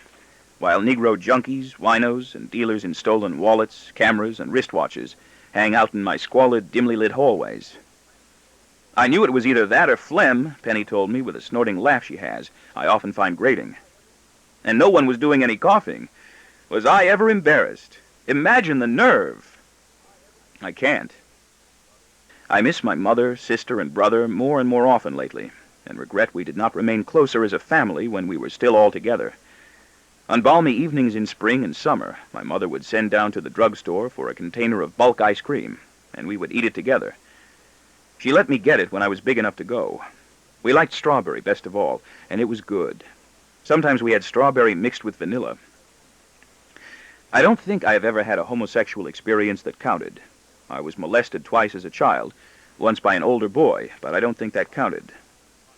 while Negro junkies, winos, and dealers in stolen wallets, cameras, and wristwatches hang out in my squalid, dimly lit hallways. I knew it was either that or phlegm, Penny told me with a snorting laugh she has, I often find grating. And no one was doing any coughing. Was I ever embarrassed? Imagine the nerve! I can't. I miss my mother, sister, and brother more and more often lately, and regret we did not remain closer as a family when we were still all together. On balmy evenings in spring and summer, my mother would send down to the drugstore for a container of bulk ice cream, and we would eat it together. She let me get it when I was big enough to go. We liked strawberry best of all, and it was good. Sometimes we had strawberry mixed with vanilla. I don't think I have ever had a homosexual experience that counted. I was molested twice as a child, once by an older boy, but I don't think that counted.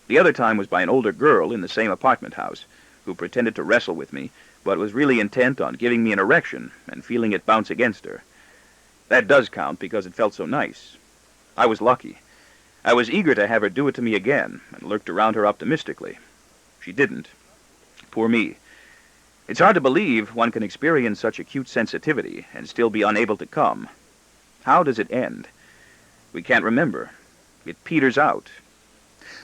The other time was by an older girl in the same apartment house, who pretended to wrestle with me, but was really intent on giving me an erection and feeling it bounce against her. That does count because it felt so nice. I was lucky. I was eager to have her do it to me again, and lurked around her optimistically. She didn't. Poor me. It's hard to believe one can experience such acute sensitivity and still be unable to come. How does it end? We can't remember. It peters out.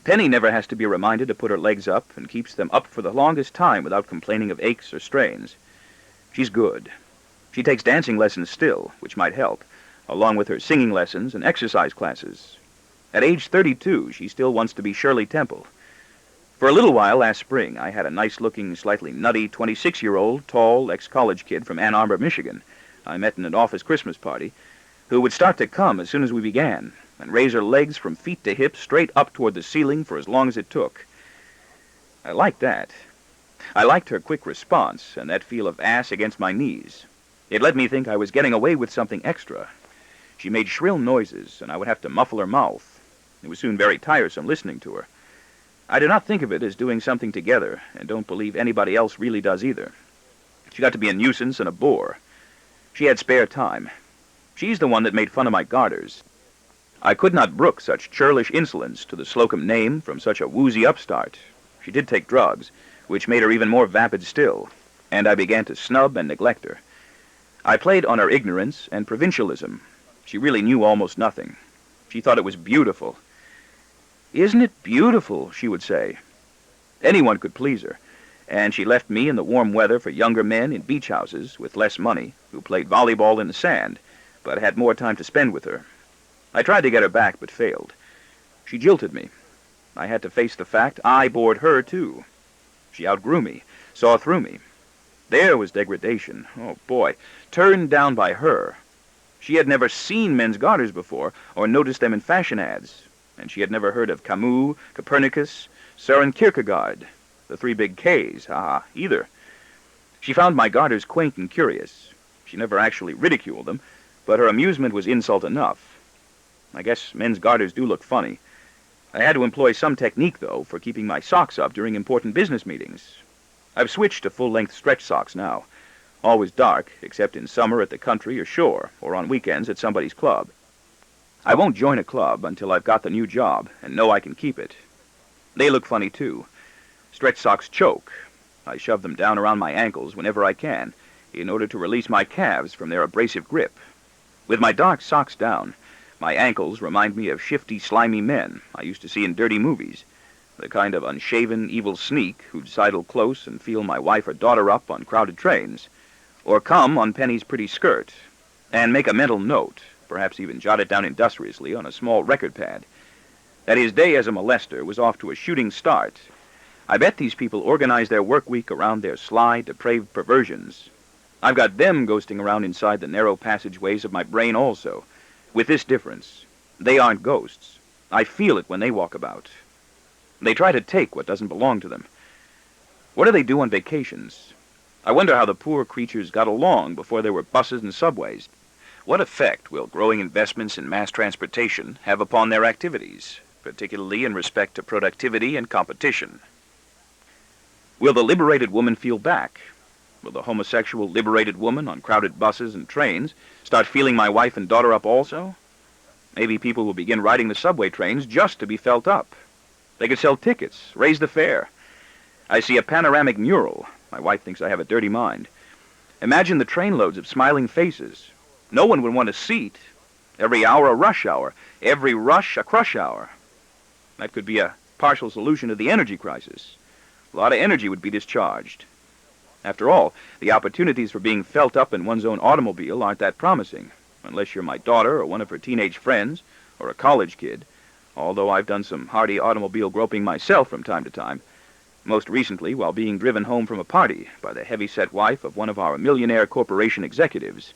Penny never has to be reminded to put her legs up, and keeps them up for the longest time without complaining of aches or strains. She's good. She takes dancing lessons still, which might help, along with her singing lessons and exercise classes. At age 32, she still wants to be Shirley Temple. For a little while last spring, I had a nice-looking, slightly nutty 26-year-old, tall, ex-college kid from Ann Arbor, Michigan, I met in an office Christmas party, who would start to come as soon as we began, and raise her legs from feet to hips straight up toward the ceiling for as long as it took. I liked that. I liked her quick response and that feel of ass against my knees. It let me think I was getting away with something extra. She made shrill noises, and I would have to muffle her mouth. It was soon very tiresome listening to her. I do not think of it as doing something together, and don't believe anybody else really does either. She got to be a nuisance and a bore. She had spare time. She's the one that made fun of my garters. I could not brook such churlish insolence to the Slocum name from such a woozy upstart. She did take drugs, which made her even more vapid still, and I began to snub and neglect her. I played on her ignorance and provincialism. She really knew almost nothing. She thought it was beautiful. "Isn't it beautiful?" she would say. Anyone could please her, and she left me in the warm weather for younger men in beach houses with less money, who played volleyball in the sand, but had more time to spend with her. I tried to get her back, but failed. She jilted me. I had to face the fact I bored her, too. She outgrew me, saw through me. There was degradation. Oh, boy. Turned down by her. She had never seen men's garters before, or noticed them in fashion ads, and she had never heard of Camus, Copernicus, Søren Kierkegaard, the three big Ks, either. She found my garters quaint and curious. She never actually ridiculed them, but her amusement was insult enough. I guess men's garters do look funny. I had to employ some technique, though, for keeping my socks up during important business meetings. I've switched to full-length stretch socks now. Always dark, except in summer at the country or shore, or on weekends at somebody's club. I won't join a club until I've got the new job and know I can keep it. They look funny, too. Stretch socks choke. I shove them down around my ankles whenever I can, in order to release my calves from their abrasive grip. With my dark socks down, my ankles remind me of shifty, slimy men I used to see in dirty movies, the kind of unshaven, evil sneak who'd sidle close and feel my wife or daughter up on crowded trains, or come on Penny's pretty skirt, and make a mental note, perhaps even jot it down industriously on a small record pad, that his day as a molester was off to a shooting start. I bet these people organize their work week around their sly, depraved perversions. I've got them ghosting around inside the narrow passageways of my brain also, with this difference. They aren't ghosts. I feel it when they walk about. They try to take what doesn't belong to them. What do they do on vacations? I wonder how the poor creatures got along before there were buses and subways. What effect will growing investments in mass transportation have upon their activities, particularly in respect to productivity and competition? Will the liberated woman feel back? Will the homosexual liberated woman on crowded buses and trains start feeling my wife and daughter up also? Maybe people will begin riding the subway trains just to be felt up. They could sell tickets, raise the fare. I see a panoramic mural. My wife thinks I have a dirty mind. Imagine the trainloads of smiling faces. No one would want a seat. Every hour a rush hour. Every rush a crush hour. That could be a partial solution to the energy crisis. A lot of energy would be discharged. After all, the opportunities for being felt up in one's own automobile aren't that promising, unless you're my daughter or one of her teenage friends, or a college kid, although I've done some hardy automobile groping myself from time to time, most recently while being driven home from a party by the heavy-set wife of one of our millionaire corporation executives.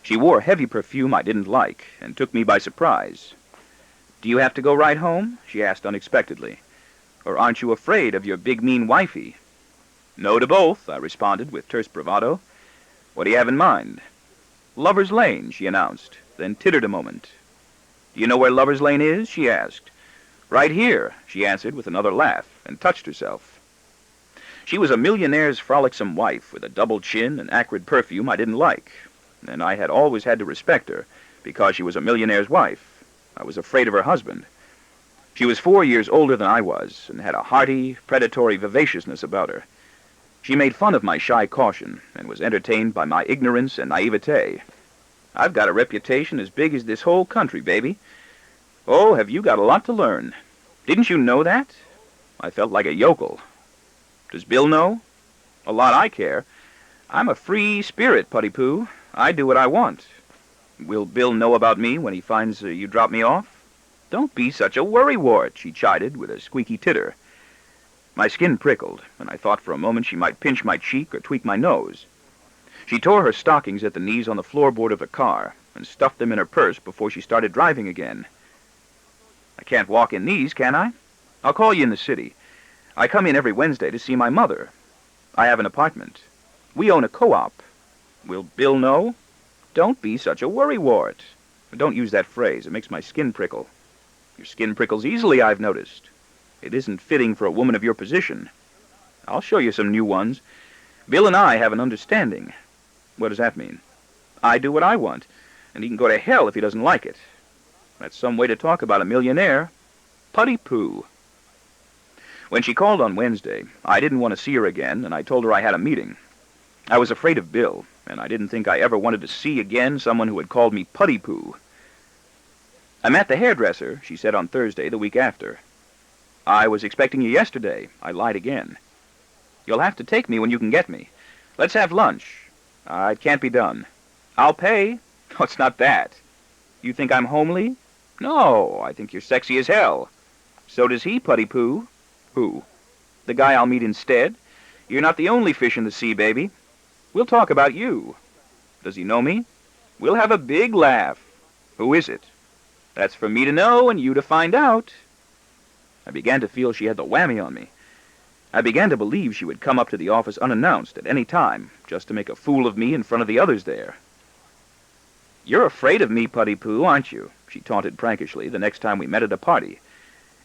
She wore heavy perfume I didn't like, and took me by surprise. "Do you have to go right home?" she asked unexpectedly. "Or aren't you afraid of your big mean wifey?" "No to both," I responded with terse bravado. "What do you have in mind?" "Lover's Lane," she announced, then tittered a moment. "Do you know where Lover's Lane is?" she asked. "Right here," she answered with another laugh, and touched herself. She was a millionaire's frolicsome wife with a double chin and acrid perfume I didn't like, and I had always had to respect her because she was a millionaire's wife. I was afraid of her husband. She was 4 years older than I was, and had a hearty, predatory vivaciousness about her. She made fun of my shy caution, and was entertained by my ignorance and naivete. "I've got a reputation as big as this whole country, baby." "Oh, have you got a lot to learn. Didn't you know that?" I felt like a yokel. "Does Bill know?" "A lot I care. I'm a free spirit, Putty-Poo. I do what I want." "Will Bill know about me when he finds you drop me off?" "Don't be such a worrywart," she chided with a squeaky titter. My skin prickled, and I thought for a moment she might pinch my cheek or tweak my nose. She tore her stockings at the knees on the floorboard of the car, and stuffed them in her purse before she started driving again. "I can't walk in these, can I? I'll call you in the city. I come in every Wednesday to see my mother. I have an apartment. We own a co-op. Will Bill know?" "Don't be such a worrywart." "Don't use that phrase. It makes my skin prickle." "Your skin prickles easily, I've noticed. It isn't fitting for a woman of your position." "I'll show you some new ones. Bill and I have an understanding." "What does that mean?" "I do what I want, and he can go to hell if he doesn't like it." That's some way to talk about a millionaire. Putty-Poo. When she called on Wednesday, I didn't want to see her again, and I told her I had a meeting. I was afraid of Bill, and I didn't think I ever wanted to see again someone who had called me Putty-Poo. "I'm at the hairdresser," she said on Thursday, the week after. "I was expecting you yesterday." I lied again. "You'll have to take me when you can get me. Let's have lunch." "It can't be done." "I'll pay." "Oh, it's not that." "You think I'm homely?" "No, I think you're sexy as hell." "So does he, Putty-Poo." "Who?" "The guy I'll meet instead. You're not the only fish in the sea, baby. We'll talk about you." "Does he know me?" "We'll have a big laugh." "Who is it?" "That's for me to know and you to find out." I began to feel she had the whammy on me. I began to believe she would come up to the office unannounced at any time, just to make a fool of me in front of the others there. "You're afraid of me, Putty Poo, aren't you?" she taunted prankishly the next time we met at a party.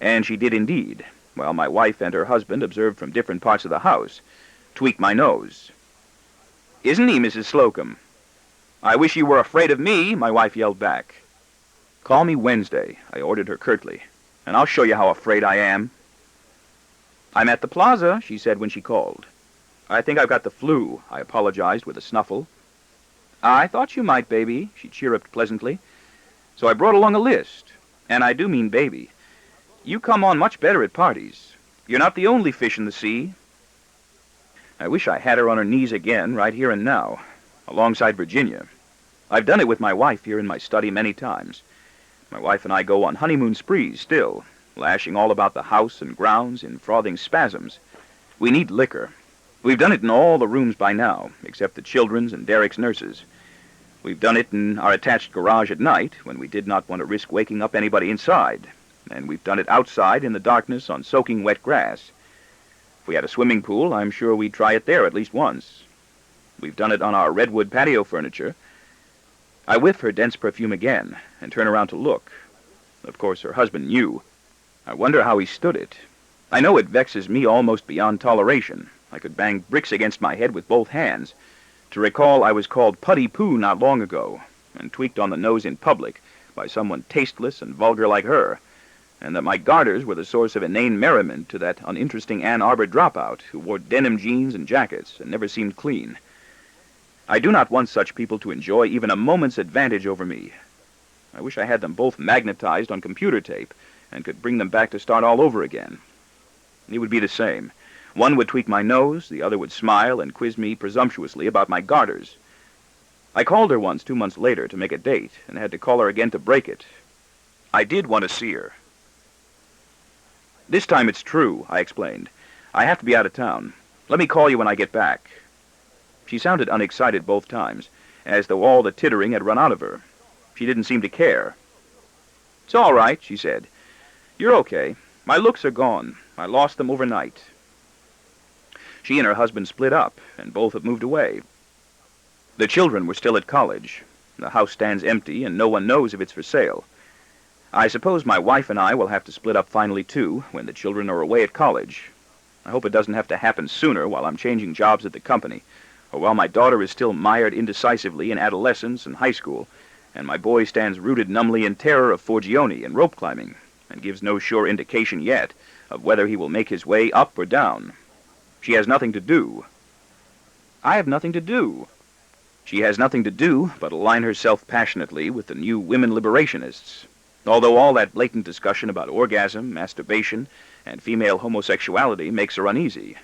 And she did indeed, while my wife and her husband, observed from different parts of the house, tweaked my nose. "Isn't he, Mrs. Slocum?" "I wish you were afraid of me," my wife yelled back. "Call me Wednesday," I ordered her curtly, "and I'll show you how afraid I am." "I'm at the plaza," she said when she called. "I think I've got the flu," I apologized with a snuffle. "I thought you might, baby," she chirruped pleasantly. "So I brought along a list, and I do mean baby. You come on much better at parties. You're not the only fish in the sea." I wish I had her on her knees again, right here and now, alongside Virginia. I've done it with my wife here in my study many times. My wife and I go on honeymoon sprees still, lashing all about the house and grounds in frothing spasms. We need liquor. We've done it in all the rooms by now, except the children's and Derek's nurses. We've done it in our attached garage at night, when we did not want to risk waking up anybody inside. And we've done it outside in the darkness on soaking wet grass. If we had a swimming pool, I'm sure we'd try it there at least once. We've done it on our redwood patio furniture. I whiff her dense perfume again, and turn around to look. Of course, her husband knew. I wonder how he stood it. I know it vexes me almost beyond toleration. I could bang bricks against my head with both hands, to recall I was called Putty Poo not long ago, and tweaked on the nose in public by someone tasteless and vulgar like her, and that my garters were the source of inane merriment to that uninteresting Ann Arbor dropout who wore denim jeans and jackets and never seemed clean. I do not want such people to enjoy even a moment's advantage over me. I wish I had them both magnetized on computer tape and could bring them back to start all over again. It would be the same. One would tweak my nose, the other would smile and quiz me presumptuously about my garters. I called her once 2 months later to make a date, and had to call her again to break it. I did want to see her. "This time it's true," I explained. "I have to be out of town. Let me call you when I get back." She sounded unexcited both times, as though all the tittering had run out of her. She didn't seem to care. "It's all right," she said. "You're okay. My looks are gone. I lost them overnight." She and her husband split up, and both have moved away. The children were still at college. The house stands empty, and no one knows if it's for sale. I suppose my wife and I will have to split up finally, too, when the children are away at college. I hope it doesn't have to happen sooner while I'm changing jobs at the company, or while my daughter is still mired indecisively in adolescence and high school, and my boy stands rooted numbly in terror of Forgione and rope climbing, and gives no sure indication yet of whether he will make his way up or down. She has nothing to do. I have nothing to do. She has nothing to do but align herself passionately with the new women liberationists, although all that blatant discussion about orgasm, masturbation, and female homosexuality makes her uneasy.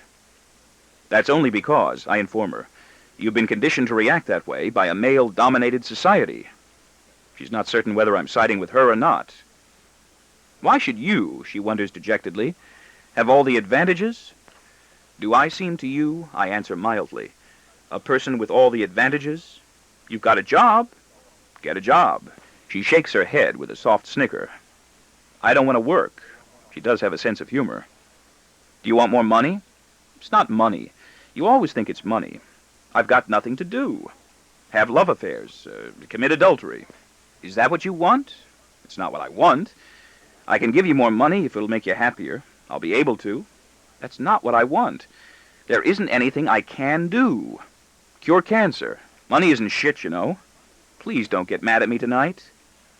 That's only because, I inform her, you've been conditioned to react that way by a male-dominated society. She's not certain whether I'm siding with her or not. Why should you, she wonders dejectedly, have all the advantages? Do I seem to you, I answer mildly, a person with all the advantages? You've got a job. Get a job. She shakes her head with a soft snicker. I don't want to work. She does have a sense of humor. Do you want more money? It's not money. You always think it's money. I've got nothing to do. Have love affairs, commit adultery. Is that what you want? It's not what I want. I can give you more money if it'll make you happier. I'll be able to. That's not what I want. There isn't anything I can do. Cure cancer. Money isn't shit, you know. Please don't get mad at me tonight.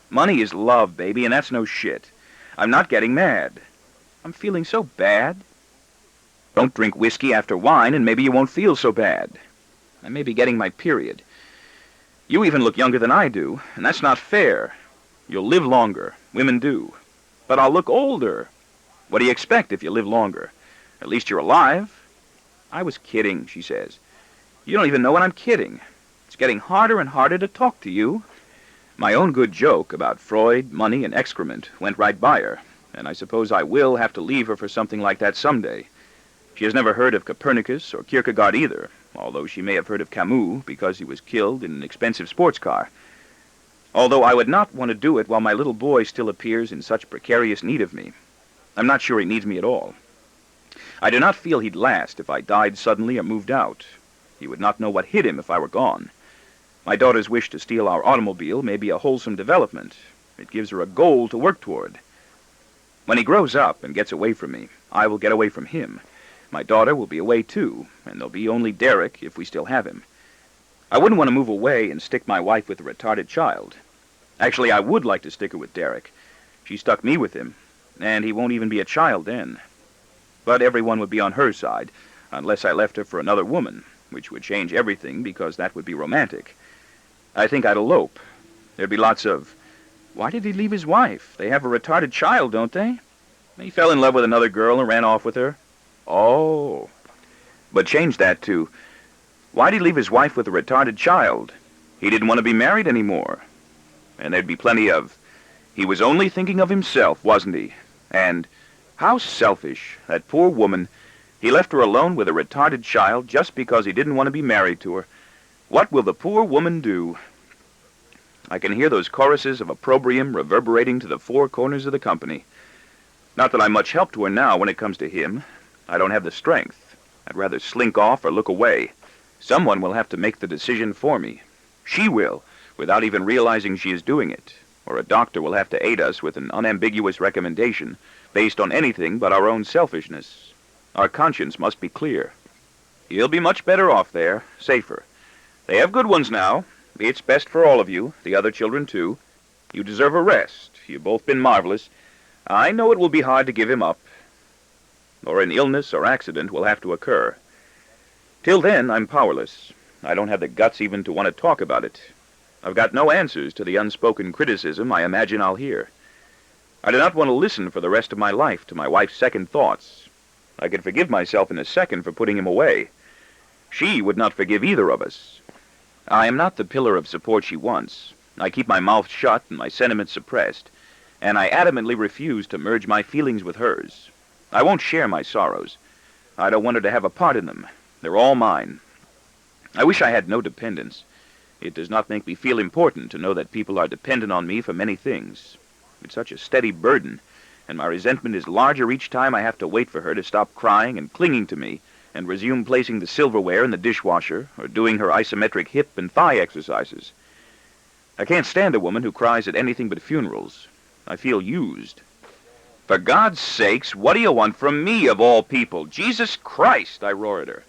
Money is love, baby, and that's no shit. I'm not getting mad. I'm feeling so bad. Don't drink whiskey after wine, and maybe you won't feel so bad. I may be getting my period. You even look younger than I do, and that's not fair. You'll live longer. Women do. But I'll look older. What do you expect if you live longer? At least you're alive. I was kidding, she says. You don't even know when I'm kidding. It's getting harder and harder to talk to you. My own good joke about Freud, money, and excrement went right by her, and I suppose I will have to leave her for something like that someday. She has never heard of Copernicus or Kierkegaard either, although she may have heard of Camus because he was killed in an expensive sports car. Although I would not want to do it while my little boy still appears in such precarious need of me. I'm not sure he needs me at all. I do not feel he'd last if I died suddenly or moved out. He would not know what hit him if I were gone. My daughter's wish to steal our automobile may be a wholesome development. It gives her a goal to work toward. When he grows up and gets away from me, I will get away from him. My daughter will be away too, and there'll be only Derek if we still have him. I wouldn't want to move away and stick my wife with a retarded child. Actually, I would like to stick her with Derek. She stuck me with him, and he won't even be a child then. But everyone would be on her side, unless I left her for another woman, which would change everything because that would be romantic. I think I'd elope. There'd be lots of, "Why did he leave his wife? They have a retarded child, don't they? He fell in love with another girl and ran off with her." Oh. But change that to, "Why'd he leave his wife with a retarded child? He didn't want to be married anymore." And there'd be plenty of, "He was only thinking of himself, wasn't he?" And, "How selfish, that poor woman. He left her alone with a retarded child just because he didn't want to be married to her. What will the poor woman do?" I can hear those choruses of opprobrium reverberating to the four corners of the company. Not that I'm much help to her now when it comes to him. I don't have the strength. I'd rather slink off or look away. Someone will have to make the decision for me. She will, without even realizing she is doing it. Or a doctor will have to aid us with an unambiguous recommendation based on anything but our own selfishness. Our conscience must be clear. He'll be much better off there, safer. They have good ones now. It's best for all of you, the other children too. You deserve a rest. You've both been marvelous. I know it will be hard to give him up. Or an illness or accident will have to occur. Till then, I'm powerless. I don't have the guts even to want to talk about it. I've got no answers to the unspoken criticism I imagine I'll hear. I do not want to listen for the rest of my life to my wife's second thoughts. I could forgive myself in a second for putting him away. She would not forgive either of us. I am not the pillar of support she wants. I keep my mouth shut and my sentiments suppressed, and I adamantly refuse to merge my feelings with hers. I won't share my sorrows. I don't want her to have a part in them. They're all mine. I wish I had no dependents. It does not make me feel important to know that people are dependent on me for many things. It's such a steady burden, and my resentment is larger each time I have to wait for her to stop crying and clinging to me and resume placing the silverware in the dishwasher or doing her isometric hip and thigh exercises. I can't stand a woman who cries at anything but funerals. I feel used. "For God's sakes, what do you want from me, of all people? Jesus Christ," I roar at her.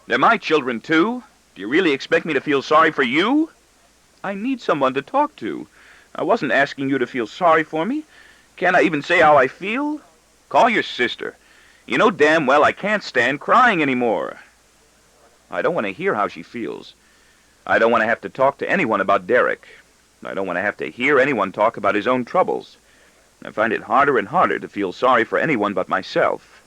"They're my children, too. Do you really expect me to feel sorry for you?" I need someone to talk to. I wasn't asking you to feel sorry for me. Can't I even say how I feel? Call your sister. You know damn well I can't stand crying anymore. I don't want to hear how she feels. I don't want to have to talk to anyone about Derek. I don't want to have to hear anyone talk about his own troubles. I find it harder and harder to feel sorry for anyone but myself.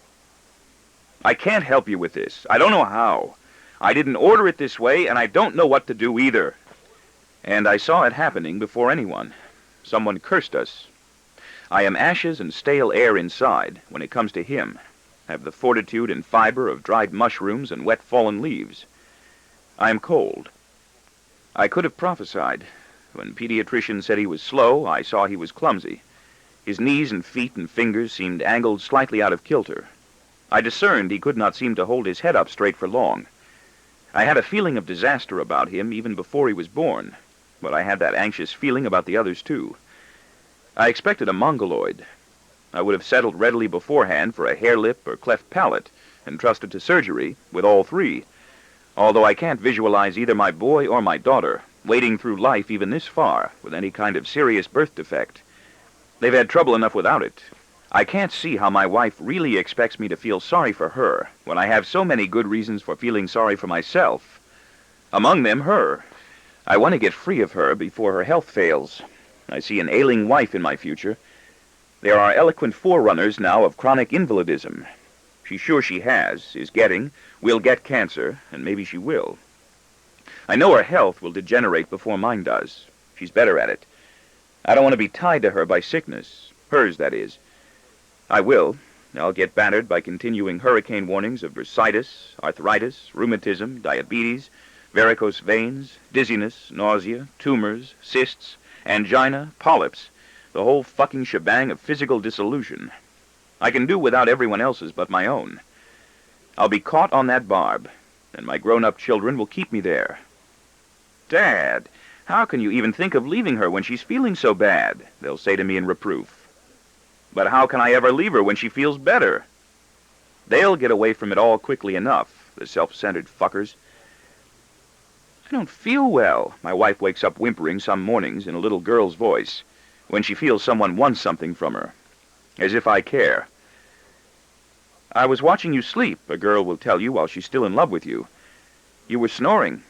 I can't help you with this. I don't know how. I didn't order it this way, and I don't know what to do either. And I saw it happening before anyone. Someone cursed us. I am ashes and stale air inside when it comes to him. Have the fortitude and fiber of dried mushrooms and wet fallen leaves. I am cold. I could have prophesied. When pediatrician said he was slow, I saw he was clumsy. His knees and feet and fingers seemed angled slightly out of kilter. I discerned he could not seem to hold his head up straight for long. I had a feeling of disaster about him even before he was born, but I had that anxious feeling about the others too. I expected a mongoloid. I would have settled readily beforehand for a hare lip or cleft palate and trusted to surgery with all three, although I can't visualize either my boy or my daughter wading through life even this far with any kind of serious birth defect. They've had trouble enough without it. I can't see how my wife really expects me to feel sorry for her when I have so many good reasons for feeling sorry for myself. Among them, her. I want to get free of her before her health fails. I see an ailing wife in my future. There are eloquent forerunners now of chronic invalidism. She's sure she has, is getting, will get cancer, and maybe she will. I know her health will degenerate before mine does. She's better at it. I don't want to be tied to her by sickness. Hers, that is. I'll get battered by continuing hurricane warnings of bursitis, arthritis, rheumatism, diabetes, varicose veins, dizziness, nausea, tumors, cysts, angina, polyps, the whole fucking shebang of physical dissolution. I can do without everyone else's but my own. I'll be caught on that barb, and my grown-up children will keep me there. Dad, how can you even think of leaving her when she's feeling so bad? They'll say to me in reproof. But how can I ever leave her when she feels better? They'll get away from it all quickly enough, the self-centered fuckers. I don't feel well, my wife wakes up whimpering some mornings in a little girl's voice, when she feels someone wants something from her. As if I care. I was watching you sleep, a girl will tell you while she's still in love with you. You were snoring.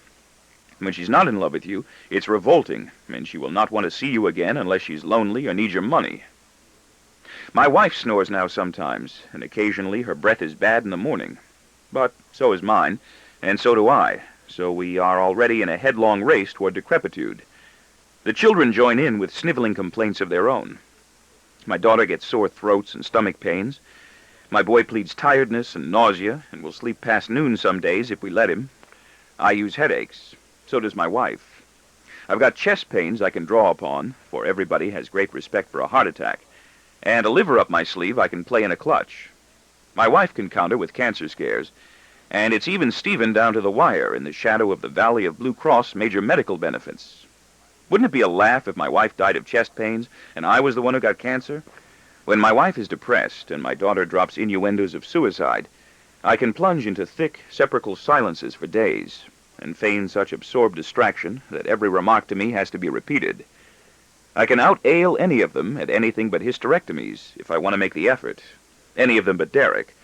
When she's not in love with you, it's revolting, and she will not want to see you again unless she's lonely or needs your money. My wife snores now sometimes, and occasionally her breath is bad in the morning. But so is mine, and so do I, so we are already in a headlong race toward decrepitude. The children join in with sniveling complaints of their own. My daughter gets sore throats and stomach pains. My boy pleads tiredness and nausea, and will sleep past noon some days if we let him. I use headaches. So does my wife. I've got chest pains I can draw upon, for everybody has great respect for a heart attack, and a liver up my sleeve I can play in a clutch. My wife can counter with cancer scares, and it's even Stephen down to the wire in the shadow of the Valley of Blue Cross major medical benefits. Wouldn't it be a laugh if my wife died of chest pains, and I was the one who got cancer? When my wife is depressed, and my daughter drops innuendos of suicide, I can plunge into thick, sepulchral silences for days, and feign such absorbed distraction that every remark to me has to be repeated. I can out-ale any of them at anything but hysterectomies, if I want to make the effort. Any of them but Derek,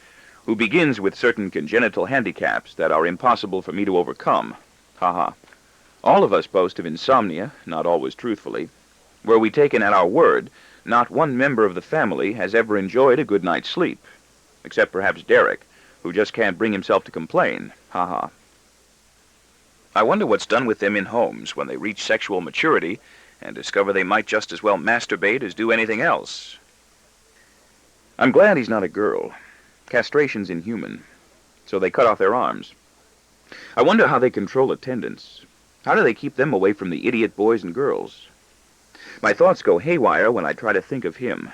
who begins with certain congenital handicaps that are impossible for me to overcome. Ha-ha. All of us boast of insomnia, not always truthfully. Were we taken at our word, not one member of the family has ever enjoyed a good night's sleep, except perhaps Derek, who just can't bring himself to complain. Ha-ha. I wonder what's done with them in homes when they reach sexual maturity and discover they might just as well masturbate as do anything else. I'm glad he's not a girl. Castration's inhuman, so they cut off their arms. I wonder how they control attendants. How do they keep them away from the idiot boys and girls? My thoughts go haywire when I try to think of him.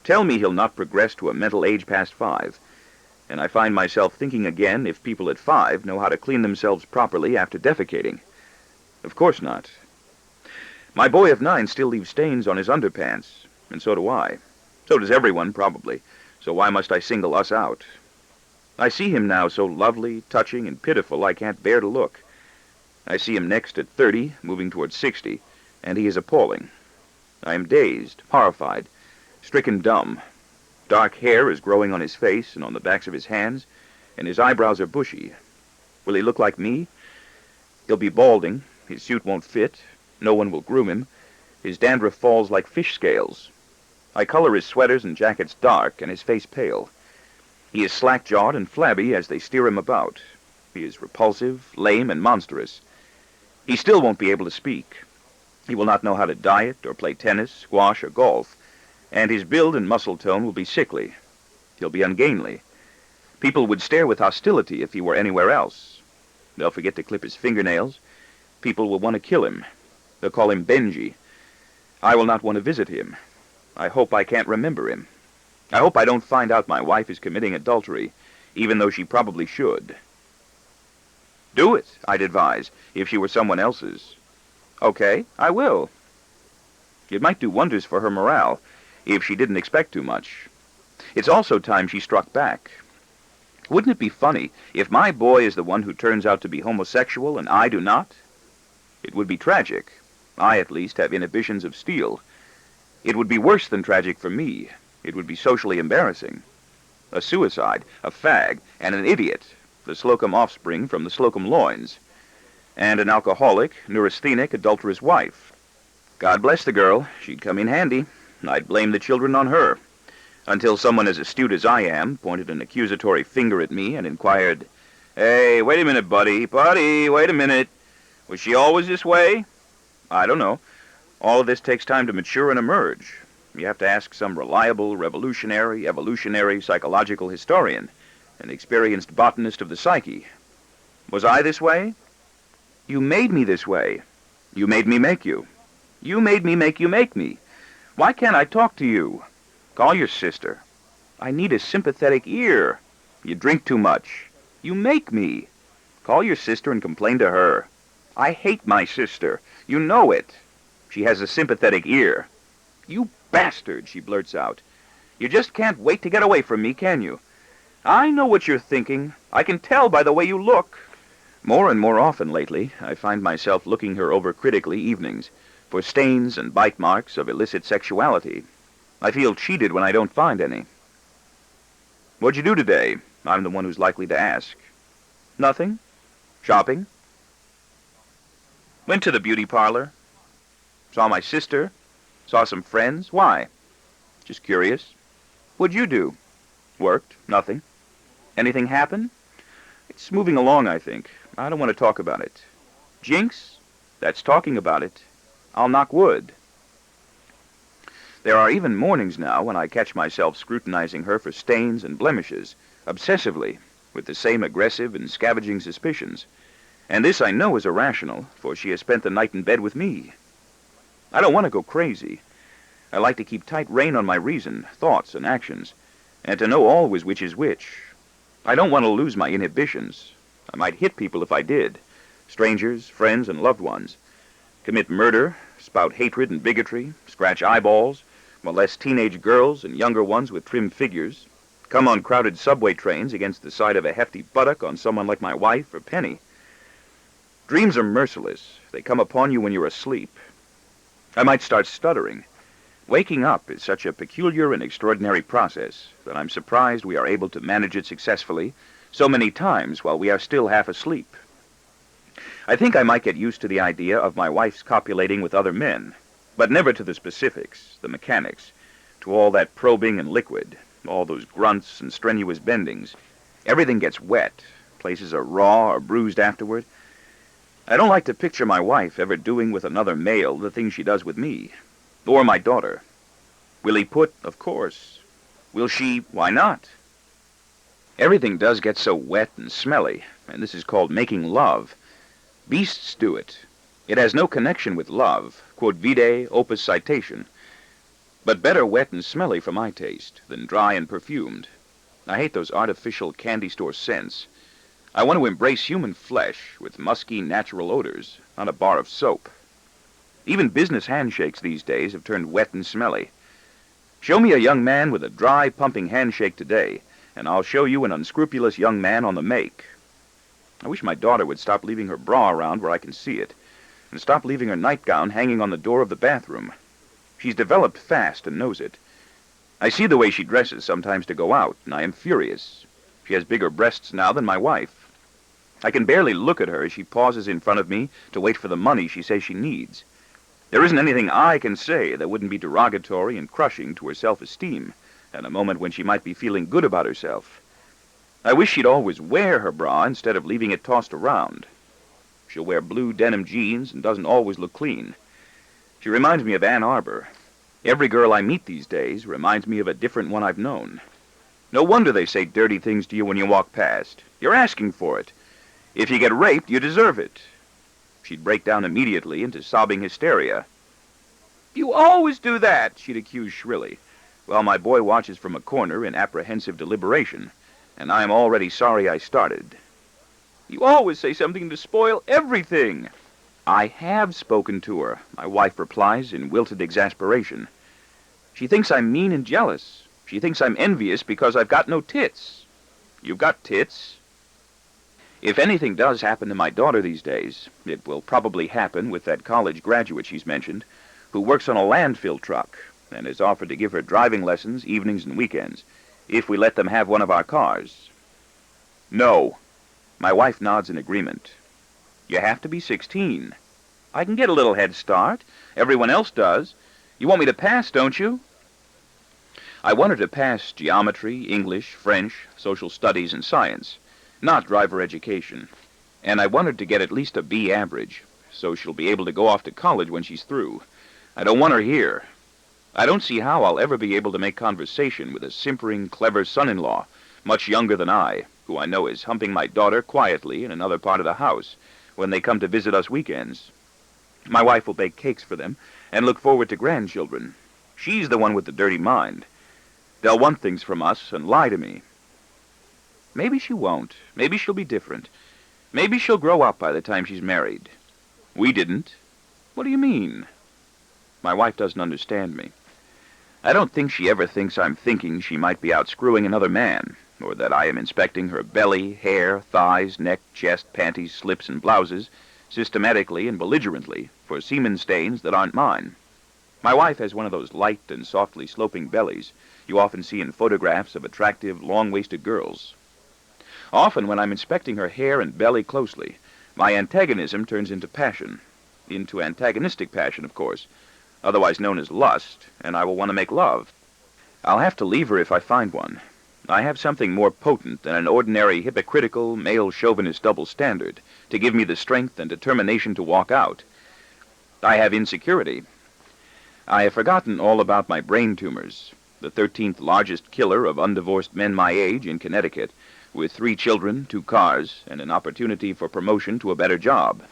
Tell me he'll not progress to a mental age past 5, and I find myself thinking again if people at 5 know how to clean themselves properly after defecating. Of course not. My boy of 9 still leaves stains on his underpants, and so do I. So does everyone, probably, so why must I single us out? I see him now so lovely, touching, and pitiful I can't bear to look. I see him next at 30, moving toward 60, and he is appalling. I am dazed, horrified, stricken dumb. Dark hair is growing on his face and on the backs of his hands, and his eyebrows are bushy. Will he look like me? He'll be balding, his suit won't fit, no one will groom him, his dandruff falls like fish scales. I color his sweaters and jackets dark, and his face pale. He is slack-jawed and flabby as they steer him about. He is repulsive, lame, and monstrous. He still won't be able to speak. He will not know how to diet, or play tennis, squash, or golf, and his build and muscle tone will be sickly. He'll be ungainly. People would stare with hostility if he were anywhere else. They'll forget to clip his fingernails. People will want to kill him. They'll call him Benji. I will not want to visit him. I hope I can't remember him. I hope I don't find out my wife is committing adultery, even though she probably should. Do it, I'd advise, if she were someone else's. Okay, I will. It might do wonders for her morale, if she didn't expect too much. It's also time she struck back. Wouldn't it be funny if my boy is the one who turns out to be homosexual and I do not? It would be tragic. I, at least, have inhibitions of steel. It would be worse than tragic for me. It would be socially embarrassing. A suicide, a fag, and an idiot, the Slocum offspring from the Slocum loins, and an alcoholic, neurasthenic, adulterous wife. God bless the girl. She'd come in handy. I'd blame the children on her, until someone as astute as I am pointed an accusatory finger at me and inquired, "Hey, wait a minute, buddy, wait a minute. Was she always this way?" I don't know. All of this takes time to mature and emerge. You have to ask some reliable, revolutionary, evolutionary, psychological historian, an experienced botanist of the psyche. Was I this way? You made me this way. You made me make you. You made me make you make me. Why can't I talk to you? Call your sister. I need a sympathetic ear. You drink too much. You make me. Call your sister and complain to her. I hate my sister. You know it. She has a sympathetic ear. You bastard, she blurts out. You just can't wait to get away from me, can you? I know what you're thinking. I can tell by the way you look. More and more often lately, I find myself looking her over critically evenings for stains and bite marks of illicit sexuality. I feel cheated when I don't find any. What'd you do today? I'm the one who's likely to ask. Nothing. Shopping. Went to the beauty parlor. Saw my sister. Saw some friends. Why? Just curious. What'd you do? Worked. Nothing. Anything happen? It's moving along, I think. I don't want to talk about it. Jinx? That's talking about it. I'll knock wood. There are even mornings now when I catch myself scrutinizing her for stains and blemishes, obsessively, with the same aggressive and scavenging suspicions. And this I know is irrational, for she has spent the night in bed with me. I don't want to go crazy. I like to keep tight rein on my reason, thoughts, and actions, and to know always which is which. I don't want to lose my inhibitions. I might hit people if I did, strangers, friends, and loved ones, commit murder, spout hatred and bigotry, scratch eyeballs, molest teenage girls and younger ones with trim figures, come on crowded subway trains against the side of a hefty buttock on someone like my wife or Penny. Dreams are merciless. They come upon you when you're asleep. I might start stuttering. Waking up is such a peculiar and extraordinary process that I'm surprised we are able to manage it successfully so many times while we are still half asleep. I think I might get used to the idea of my wife's copulating with other men, but never to the specifics, the mechanics, to all that probing and liquid, all those grunts and strenuous bendings. Everything gets wet. Places are raw or bruised afterward. I don't like to picture my wife ever doing with another male the things she does with me, or my daughter. Will he put? Of course. Will she? Why not? Everything does get so wet and smelly, and this is called making love. Beasts do it. It has no connection with love, quod vide opus citation, but better wet and smelly for my taste than dry and perfumed. I hate those artificial candy store scents. I want to embrace human flesh with musky natural odors, not a bar of soap. Even business handshakes these days have turned wet and smelly. Show me a young man with a dry, pumping handshake today, and I'll show you an unscrupulous young man on the make. I wish my daughter would stop leaving her bra around where I can see it, and stop leaving her nightgown hanging on the door of the bathroom. She's developed fast and knows it. I see the way she dresses sometimes to go out, and I am furious. She has bigger breasts now than my wife. I can barely look at her as she pauses in front of me to wait for the money she says she needs. There isn't anything I can say that wouldn't be derogatory and crushing to her self-esteem at a moment when she might be feeling good about herself. I wish she'd always wear her bra instead of leaving it tossed around. She'll wear blue denim jeans and doesn't always look clean. She reminds me of Ann Arbor. Every girl I meet these days reminds me of a different one I've known. No wonder they say dirty things to you when you walk past. You're asking for it. If you get raped, you deserve it. She'd break down immediately into sobbing hysteria. You always do that, she'd accuse shrilly, while my boy watches from a corner in apprehensive deliberation, and I am already sorry I started. You always say something to spoil everything. I have spoken to her, my wife replies in wilted exasperation. She thinks I'm mean and jealous. She thinks I'm envious because I've got no tits. You've got tits. If anything does happen to my daughter these days, it will probably happen with that college graduate she's mentioned, who works on a landfill truck and has offered to give her driving lessons evenings and weekends, if we let them have one of our cars. No. My wife nods in agreement. You have to be 16. I can get a little head start. Everyone else does. You want me to pass, don't you? I want her to pass geometry, English, French, social studies, and science, not driver education. And I want her to get at least a B average, so she'll be able to go off to college when she's through. I don't want her here. I don't see how I'll ever be able to make conversation with a simpering, clever son-in-law, much younger than I, who I know is humping my daughter quietly in another part of the house when they come to visit us weekends. My wife will bake cakes for them and look forward to grandchildren. She's the one with the dirty mind. They'll want things from us and lie to me. Maybe she won't. Maybe she'll be different. Maybe she'll grow up by the time she's married. We didn't. What do you mean? My wife doesn't understand me. I don't think she ever thinks I'm thinking she might be out screwing another man, or that I am inspecting her belly, hair, thighs, neck, chest, panties, slips, and blouses, systematically and belligerently, for semen stains that aren't mine. My wife has one of those light and softly sloping bellies you often see in photographs of attractive, long-waisted girls. Often, when I'm inspecting her hair and belly closely, my antagonism turns into passion. Into antagonistic passion, of course, otherwise known as lust, and I will want to make love. I'll have to leave her if I find one. I have something more potent than an ordinary hypocritical, male chauvinist double standard to give me the strength and determination to walk out. I have insecurity. I have forgotten all about my brain tumors, the 13th largest killer of undivorced men my age in Connecticut, with 3 children, 2 cars, and an opportunity for promotion to a better job.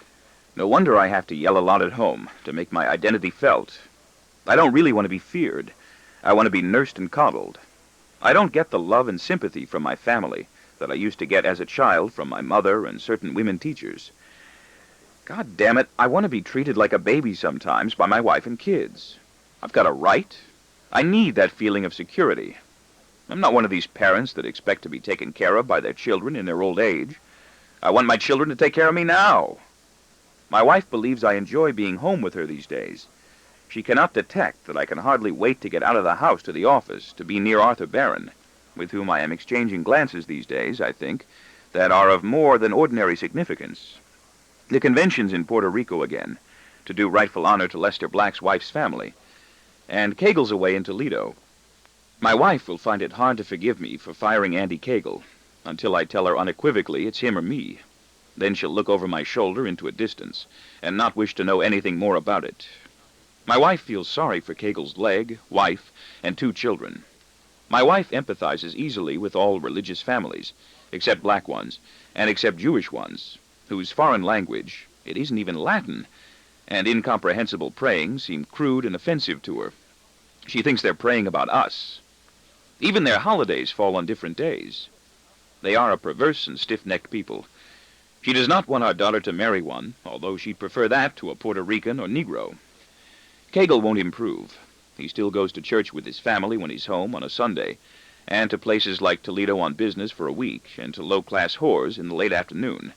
No wonder I have to yell a lot at home to make my identity felt. I don't really want to be feared. I want to be nursed and coddled. I don't get the love and sympathy from my family that I used to get as a child from my mother and certain women teachers. God damn it, I want to be treated like a baby sometimes by my wife and kids. I've got a right. I need that feeling of security. I'm not one of these parents that expect to be taken care of by their children in their old age. I want my children to take care of me now. My wife believes I enjoy being home with her these days. She cannot detect that I can hardly wait to get out of the house to the office, to be near Arthur Barron, with whom I am exchanging glances these days, I think, that are of more than ordinary significance. The convention's in Puerto Rico again, to do rightful honor to Lester Black's wife's family, and Cagle's away in Toledo. My wife will find it hard to forgive me for firing Andy Cagle, until I tell her unequivocally it's him or me. Then she'll look over my shoulder into a distance, and not wish to know anything more about it. My wife feels sorry for Cagle's leg, wife, and 2 children. My wife empathizes easily with all religious families, except black ones, and except Jewish ones, whose foreign language, it isn't even Latin, and incomprehensible praying seem crude and offensive to her. She thinks they're praying about us. Even their holidays fall on different days. They are a perverse and stiff-necked people. She does not want our daughter to marry one, although she'd prefer that to a Puerto Rican or Negro. Cagle won't improve. He still goes to church with his family when he's home on a Sunday, and to places like Toledo on business for a week, and to low-class whores in the late afternoon.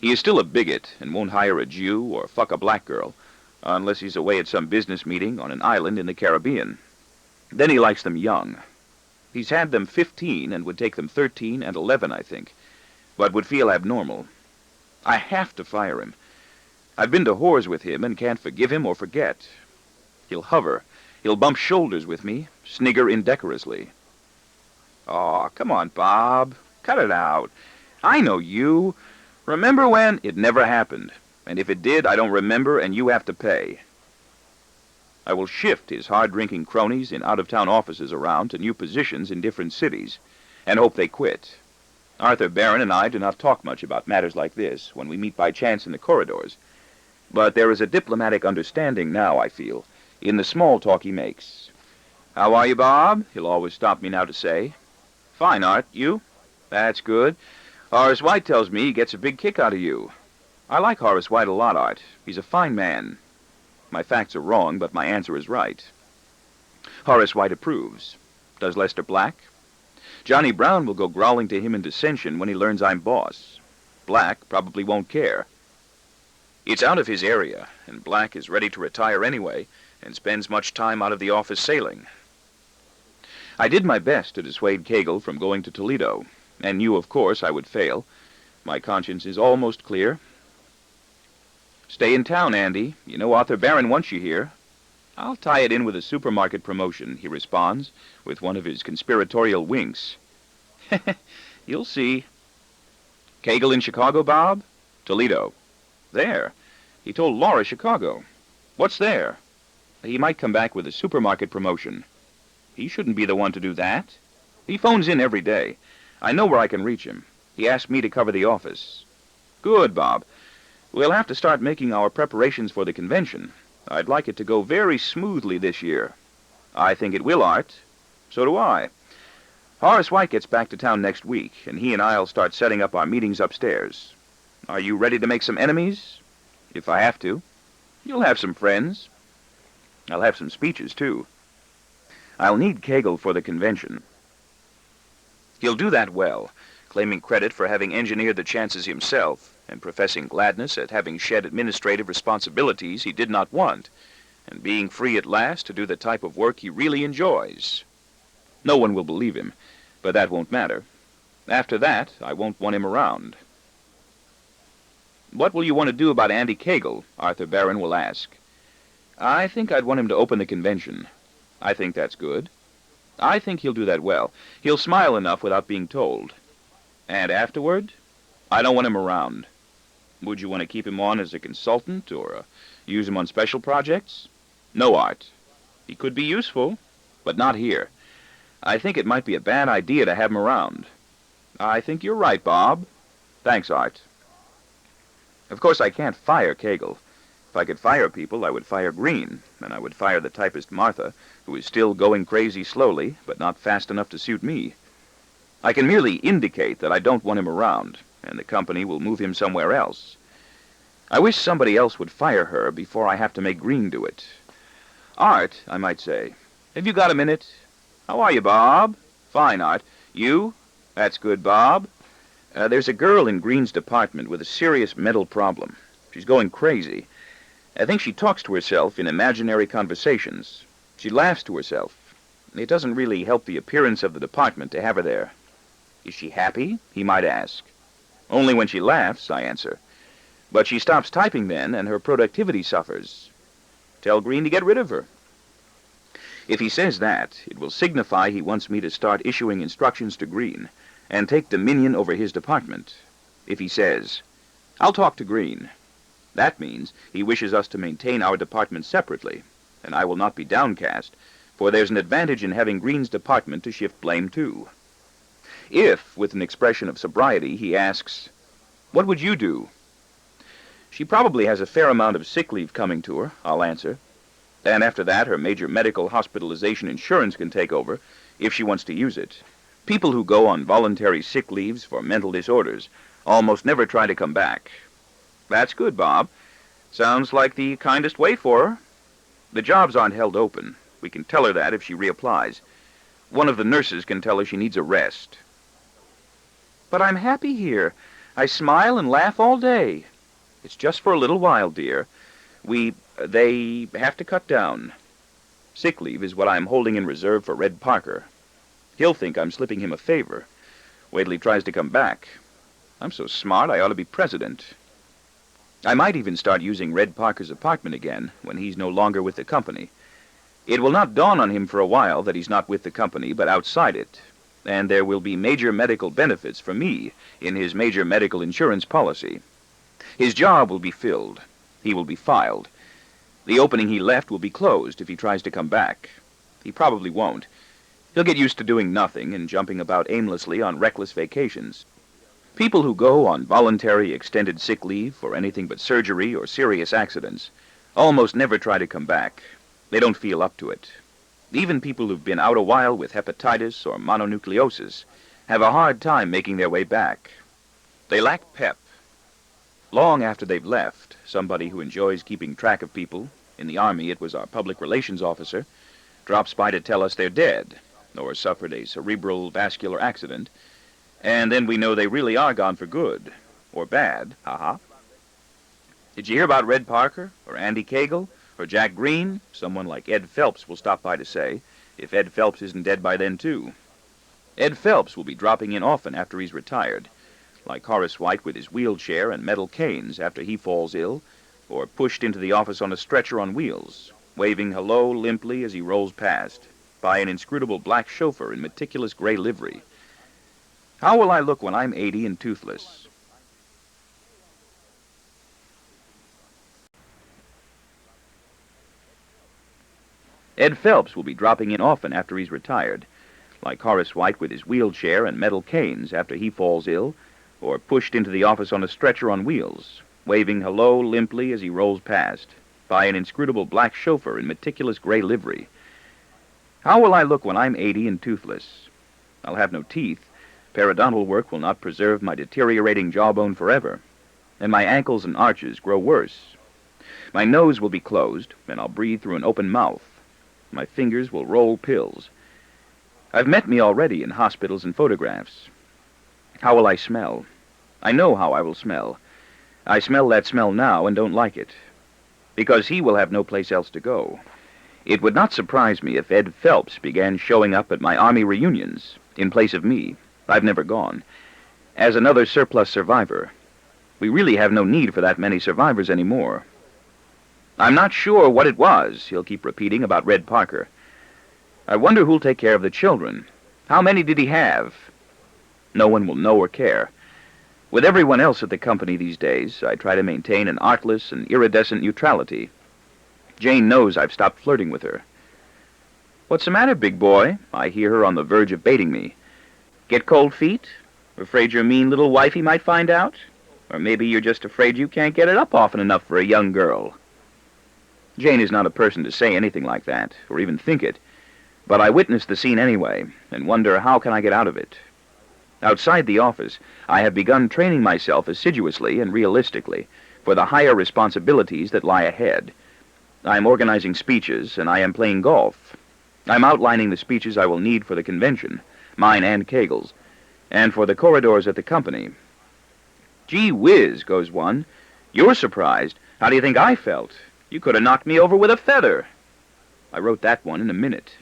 He is still a bigot and won't hire a Jew or fuck a black girl, unless he's away at some business meeting on an island in the Caribbean. Then he likes them young. He's had them 15 and would take them 13 and 11, I think, but would feel abnormal. I have to fire him. I've been to whores with him and can't forgive him or forget. He'll hover. He'll bump shoulders with me, snigger indecorously. Aw, come on, Bob. Cut it out. I know you. Remember when? It never happened. And if it did, I don't remember, and you have to pay. I will shift his hard-drinking cronies in out-of-town offices around to new positions in different cities, and hope they quit. Arthur Barron and I do not talk much about matters like this when we meet by chance in the corridors, but there is a diplomatic understanding now, I feel, in the small talk he makes. How are you, Bob? He'll always stop me now to say. Fine, Art. You? That's good. Horace White tells me he gets a big kick out of you. I like Horace White a lot, Art. He's a fine man. My facts are wrong, but my answer is right. Horace White approves. Does Lester Black? Johnny Brown will go growling to him in dissension when he learns I'm boss. Black probably won't care. It's out of his area, and Black is ready to retire anyway, and spends much time out of the office sailing. I did my best to dissuade Cagle from going to Toledo, and knew, of course, I would fail. My conscience is almost clear. Stay in town, Andy. You know Arthur Barron wants you here. I'll tie it in with a supermarket promotion, he responds, with one of his conspiratorial winks. You'll see. Cagle in Chicago, Bob? Toledo. There. He told Laura Chicago. What's there? He might come back with a supermarket promotion. He shouldn't be the one to do that. He phones in every day. I know where I can reach him. He asked me to cover the office. Good, Bob. We'll have to start making our preparations for the convention. I'd like it to go very smoothly this year. I think it will, Art. So do I. Horace White gets back to town next week, and he and I'll start setting up our meetings upstairs. Are you ready to make some enemies? If I have to. You'll have some friends. I'll have some speeches, too. I'll need Kegel for the convention. He'll do that well, claiming credit for having engineered the chances himself, and professing gladness at having shed administrative responsibilities he did not want, and being free at last to do the type of work he really enjoys. No one will believe him, but that won't matter. After that, I won't want him around. What will you want to do about Andy Kegel? Arthur Barron will ask. I think I'd want him to open the convention. I think that's good. I think he'll do that well. He'll smile enough without being told. And afterward, I don't want him around. Would you want to keep him on as a consultant or use him on special projects? No, Art. He could be useful, but not here. I think it might be a bad idea to have him around. I think you're right, Bob. Thanks, Art. Of course, I can't fire Kegel. If I could fire people, I would fire Green, and I would fire the typist Martha, who is still going crazy slowly, but not fast enough to suit me. I can merely indicate that I don't want him around, and the company will move him somewhere else. I wish somebody else would fire her before I have to make Green do it. Art, I might say, have you got a minute? How are you, Bob? Fine, Art. You? That's good, Bob. There's a girl in Green's department with a serious mental problem. She's going crazy. I think she talks to herself in imaginary conversations. She laughs to herself. It doesn't really help the appearance of the department to have her there. Is she happy? He might ask. Only when she laughs, I answer. But she stops typing then, and her productivity suffers. Tell Green to get rid of her. If he says that, it will signify he wants me to start issuing instructions to Green and take dominion over his department. If he says, I'll talk to Green, that means he wishes us to maintain our department separately, and I will not be downcast, for there's an advantage in having Green's department to shift blame to. If, with an expression of sobriety, he asks, what would you do? She probably has a fair amount of sick leave coming to her, I'll answer. And after that, her major medical hospitalization insurance can take over, if she wants to use it. People who go on voluntary sick leaves for mental disorders almost never try to come back. That's good, Bob. Sounds like the kindest way for her. The jobs aren't held open. We can tell her that if she reapplies. One of the nurses can tell her she needs a rest. But I'm happy here. I smile and laugh all day. It's just for a little while, dear. They have to cut down. Sick leave is what I'm holding in reserve for Red Parker. He'll think I'm slipping him a favor. Wait till he tries to come back. I'm so smart I ought to be president. I might even start using Red Parker's apartment again when he's no longer with the company. It will not dawn on him for a while that he's not with the company, but outside it. And there will be major medical benefits for me in his major medical insurance policy. His job will be filled. He will be filed. The opening he left will be closed if he tries to come back. He probably won't. He'll get used to doing nothing and jumping about aimlessly on reckless vacations. People who go on voluntary extended sick leave for anything but surgery or serious accidents almost never try to come back. They don't feel up to it. Even people who've been out a while with hepatitis or mononucleosis have a hard time making their way back. They lack pep. Long after they've left, somebody who enjoys keeping track of people, in the Army it was our public relations officer, drops by to tell us they're dead, or suffered a cerebral vascular accident, and then we know they really are gone for good, or bad, ha-ha. Did you hear about Red Parker, or Andy Kegel, or Jack Green? Someone like Ed Phelps will stop by to say, if Ed Phelps isn't dead by then, too. Ed Phelps will be dropping in often after he's retired, like Horace White with his wheelchair and metal canes after he falls ill, or pushed into the office on a stretcher on wheels, waving hello limply as he rolls past, by an inscrutable black chauffeur in meticulous gray livery. How will I look when I'm 80 and toothless? Ed Phelps will be dropping in often after he's retired, like Horace White with his wheelchair and metal canes after he falls ill, or pushed into the office on a stretcher on wheels, waving hello limply as he rolls past, by an inscrutable black chauffeur in meticulous gray livery. How will I look when I'm 80 and toothless? I'll have no teeth. Periodontal work will not preserve my deteriorating jawbone forever, and my ankles and arches grow worse. My nose will be closed, and I'll breathe through an open mouth. My fingers will roll pills. I've met me already in hospitals and photographs. How will I smell? I know how I will smell. I smell that smell now and don't like it, because he will have no place else to go. It would not surprise me if Ed Phelps began showing up at my Army reunions in place of me. I've never gone. As another surplus survivor. We really have no need for that many survivors anymore. I'm not sure what it was, he'll keep repeating about Red Parker. I wonder who'll take care of the children. How many did he have? No one will know or care. With everyone else at the company these days, I try to maintain an artless and iridescent neutrality. Jane knows I've stopped flirting with her. What's the matter, big boy? I hear her on the verge of baiting me. Get cold feet? Afraid your mean little wifey might find out? Or maybe you're just afraid you can't get it up often enough for a young girl. Jane is not a person to say anything like that, or even think it. But I witness the scene anyway, and wonder how can I get out of it. Outside the office, I have begun training myself assiduously and realistically for the higher responsibilities that lie ahead. I am organizing speeches, and I am playing golf. I'm outlining the speeches I will need for the convention, mine and Kegel's, and for the corridors at the company. Gee whiz, goes one. You're surprised. How do you think I felt? You could have knocked me over with a feather. I wrote that one in a minute.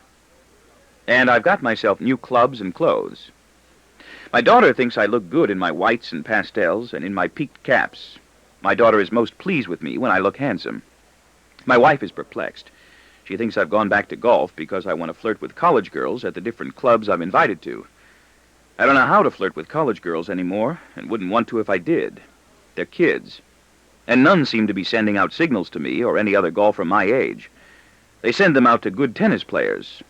And I've got myself new clubs and clothes. My daughter thinks I look good in my whites and pastels and in my peaked caps. My daughter is most pleased with me when I look handsome. My wife is perplexed. She thinks I've gone back to golf because I want to flirt with college girls at the different clubs I'm invited to. I don't know how to flirt with college girls anymore, and wouldn't want to if I did. They're kids. And none seem to be sending out signals to me or any other golfer my age. They send them out to good tennis players.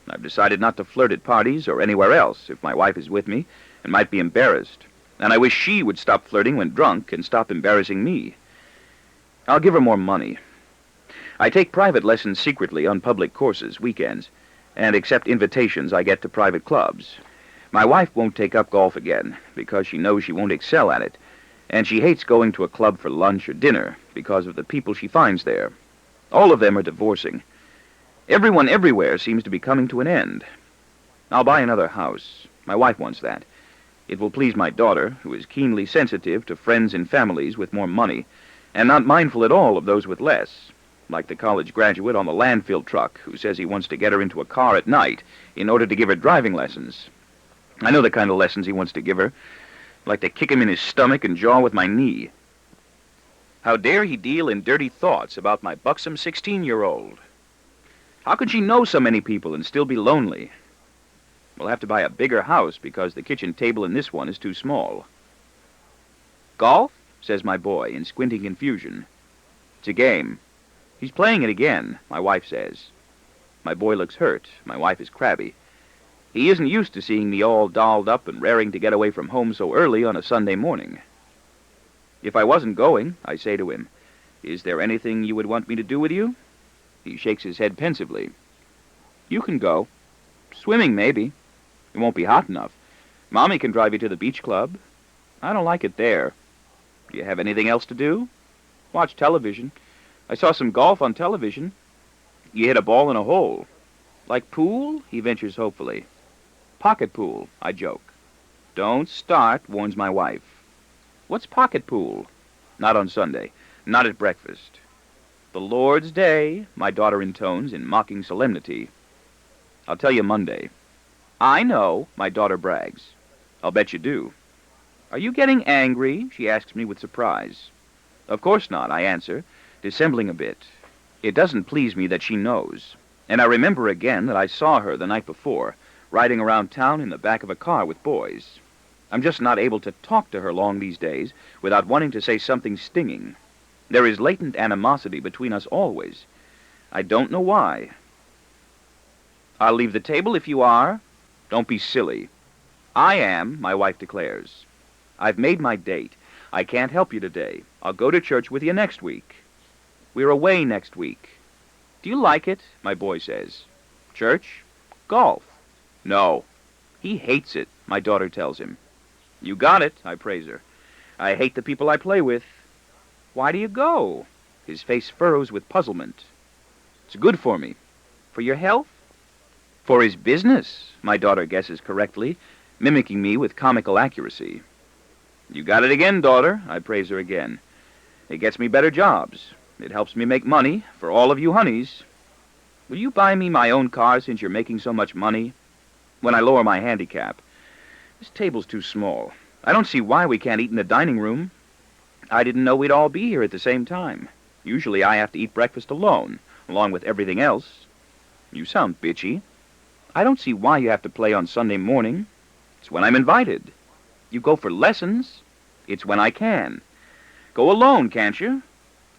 I've decided not to flirt at parties or anywhere else if my wife is with me and might be embarrassed. And I wish she would stop flirting when drunk and stop embarrassing me. I'll give her more money. I take private lessons secretly on public courses, weekends, and accept invitations I get to private clubs. My wife won't take up golf again because she knows she won't excel at it, and she hates going to a club for lunch or dinner because of the people she finds there. All of them are divorcing. Everyone everywhere seems to be coming to an end. I'll buy another house. My wife wants that. It will please my daughter, who is keenly sensitive to friends and families with more money, and not mindful at all of those with less, like the college graduate on the landfill truck who says he wants to get her into a car at night in order to give her driving lessons. I know the kind of lessons he wants to give her. I'd like to kick him in his stomach and jaw with my knee. How dare he deal in dirty thoughts about my buxom 16-year-old? How could she know so many people and still be lonely? We'll have to buy a bigger house because the kitchen table in this one is too small. Golf? Says my boy in squinting confusion. It's a game. He's playing it again, my wife says. My boy looks hurt. My wife is crabby. He isn't used to seeing me all dolled up and raring to get away from home so early on a Sunday morning. If I wasn't going, I say to him, is there anything you would want me to do with you? He shakes his head pensively. You can go. Swimming, maybe. It won't be hot enough. Mommy can drive you to the beach club. I don't like it there. Do you have anything else to do? Watch television. I saw some golf on television. You hit a ball in a hole. Like pool? He ventures hopefully. Pocket pool, I joke. Don't start, warns my wife. What's pocket pool? Not on Sunday. Not at breakfast. The Lord's Day, my daughter intones in mocking solemnity. I'll tell you Monday. I know, my daughter brags. I'll bet you do. Are you getting angry? She asks me with surprise. Of course not, I answer, dissembling a bit. It doesn't please me that she knows. And I remember again that I saw her the night before, riding around town in the back of a car with boys. I'm just not able to talk to her long these days without wanting to say something stinging. There is latent animosity between us always. I don't know why. I'll leave the table if you are. Don't be silly. I am, my wife declares. I've made my date. I can't help you today. I'll go to church with you next week. We're away next week. Do you like it? My boy says. Church? Golf? No. He hates it, my daughter tells him. You got it, I praise her. I hate the people I play with. Why do you go? His face furrows with puzzlement. It's good for me. For your health? For his business, my daughter guesses correctly, mimicking me with comical accuracy. You got it again, daughter, I praise her again. It gets me better jobs. It helps me make money for all of you honeys. Will you buy me my own car since you're making so much money? When I lower my handicap. This table's too small. I don't see why we can't eat in the dining room. I didn't know we'd all be here at the same time. Usually I have to eat breakfast alone, along with everything else. You sound bitchy. I don't see why you have to play on Sunday morning. It's when I'm invited. You go for lessons. It's when I can. Go alone, can't you?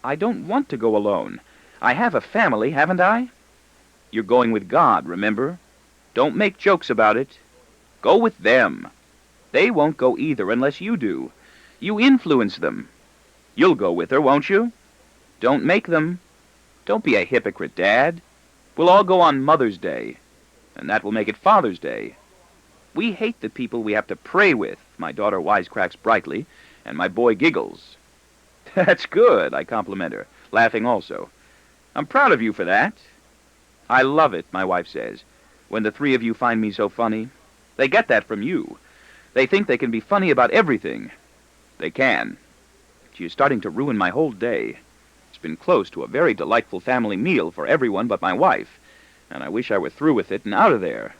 I don't want to go alone. I have a family, haven't I? You're going with God, remember? Don't make jokes about it. Go with them. They won't go either unless you do. You influence them. You'll go with her, won't you? Don't make them. Don't be a hypocrite, Dad. We'll all go on Mother's Day, and that will make it Father's Day. We hate the people we have to pray with, my daughter wisecracks brightly, and my boy giggles. That's good, I compliment her, laughing also. I'm proud of you for that. I love it, my wife says, when the three of you find me so funny. They get that from you. They think they can be funny about everything. They can. She is starting to ruin my whole day. It's been close to a very delightful family meal for everyone but my wife, and I wish I were through with it and out of there.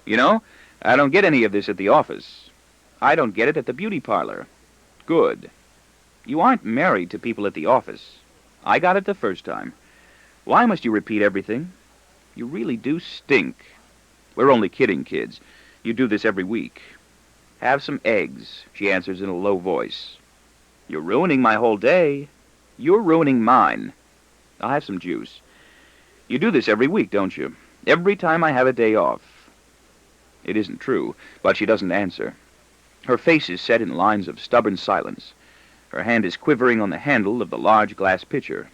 You know, I don't get any of this at the office. I don't get it at the beauty parlor. Good. You aren't married to people at the office. I got it the first time. Why must you repeat everything? You really do stink. We're only kidding, kids. You do this every week. Have some eggs, she answers in a low voice. You're ruining my whole day. You're ruining mine. I'll have some juice. You do this every week, don't you? Every time I have a day off. It isn't true, but she doesn't answer. Her face is set in lines of stubborn silence. Her hand is quivering on the handle of the large glass pitcher.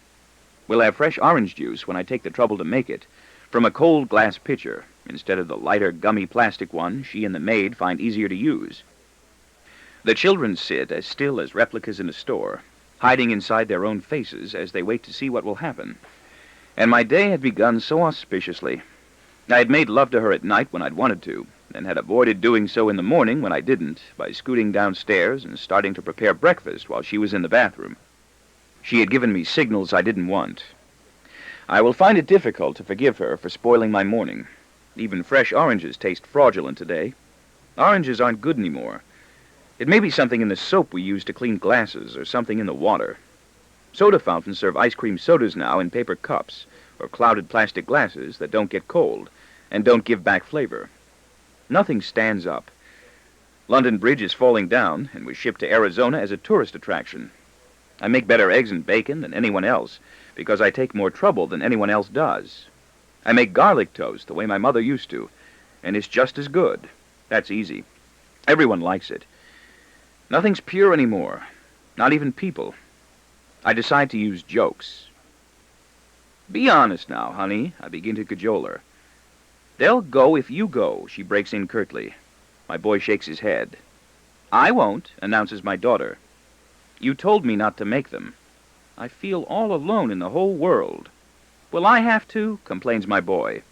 We'll have fresh orange juice when I take the trouble to make it, from a cold glass pitcher, instead of the lighter, gummy plastic one she and the maid find easier to use. The children sit as still as replicas in a store, hiding inside their own faces as they wait to see what will happen. And my day had begun so auspiciously. I had made love to her at night when I'd wanted to, and had avoided doing so in the morning when I didn't, by scooting downstairs and starting to prepare breakfast while she was in the bathroom. She had given me signals I didn't want. I will find it difficult to forgive her for spoiling my morning. Even fresh oranges taste fraudulent today. Oranges aren't good anymore. It may be something in the soap we use to clean glasses, or something in the water. Soda fountains serve ice cream sodas now in paper cups, or clouded plastic glasses that don't get cold, and don't give back flavor. Nothing stands up. London Bridge is falling down, and was shipped to Arizona as a tourist attraction. I make better eggs and bacon than anyone else, because I take more trouble than anyone else does. I make garlic toast the way my mother used to, and it's just as good. That's easy. Everyone likes it. Nothing's pure anymore, not even people. I decide to use jokes. Be honest now, honey, I begin to cajole her. They'll go if you go, she breaks in curtly. My boy shakes his head. I won't, announces my daughter. You told me not to make them. I feel all alone in the whole world. Will I have to? Complains my boy.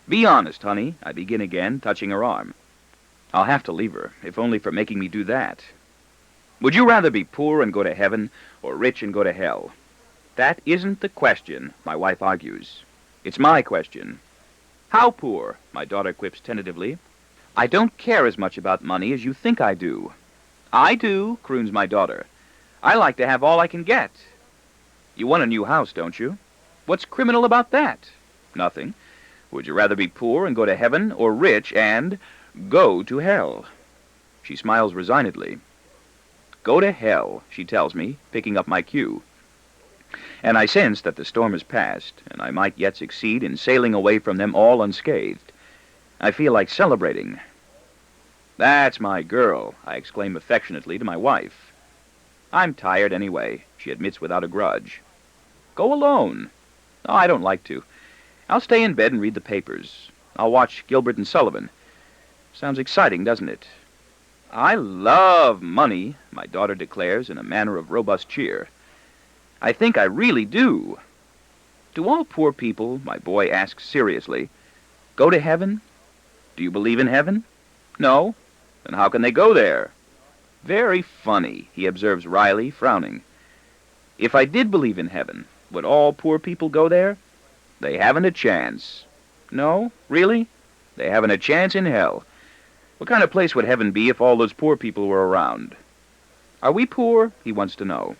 Be honest, honey, I begin again, touching her arm. I'll have to leave her, if only for making me do that. Would you rather be poor and go to heaven, or rich and go to hell? That isn't the question, my wife argues. It's my question. How poor? My daughter quips tentatively. I don't care as much about money as you think I do. I do, croons my daughter. I like to have all I can get. You want a new house, don't you? What's criminal about that? Nothing. Would you rather be poor and go to heaven, or rich and go to hell? She smiles resignedly. Go to hell, she tells me, picking up my cue. And I sense that the storm has passed, and I might yet succeed in sailing away from them all unscathed. I feel like celebrating. That's my girl, I exclaim affectionately to my wife. I'm tired anyway, she admits without a grudge. Go alone. Oh, I don't like to. I'll stay in bed and read the papers. I'll watch Gilbert and Sullivan. Sounds exciting, doesn't it? I love money, my daughter declares in a manner of robust cheer. I think I really do. Do all poor people, my boy asks seriously, go to heaven? Do you believe in heaven? No? Then how can they go there? Very funny, he observes wryly, frowning. If I did believe in heaven, would all poor people go there? They haven't a chance. No? Really? They haven't a chance in hell. What kind of place would heaven be if all those poor people were around? Are we poor? He wants to know.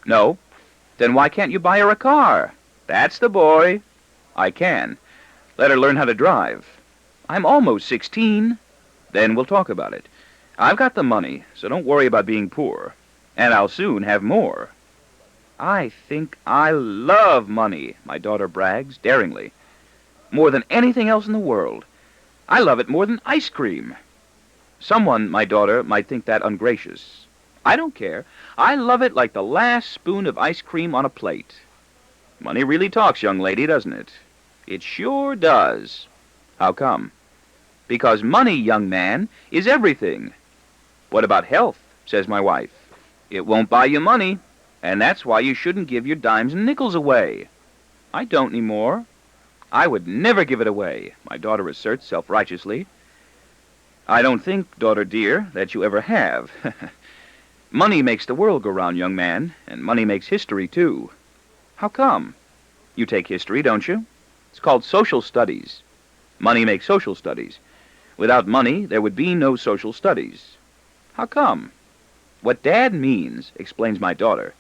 No. Then why can't you buy her a car? That's the boy. I can. Let her learn how to drive. I'm almost 16. Then we'll talk about it. I've got the money, so don't worry about being poor. And I'll soon have more. I think I love money, my daughter brags, daringly. More than anything else in the world. I love it more than ice cream. Someone, my daughter, might think that ungracious. I don't care. I love it like the last spoon of ice cream on a plate. Money really talks, young lady, doesn't it? It sure does. How come? Because money, young man, is everything. What about health, says my wife. It won't buy you money, and that's why you shouldn't give your dimes and nickels away. I don't anymore. I would never give it away, my daughter asserts self-righteously. I don't think, daughter dear, that you ever have. Money makes the world go round, young man, and money makes history, too. How come? You take history, don't you? It's called social studies. Money makes social studies. Without money, there would be no social studies. How come? What Dad means, explains my daughter,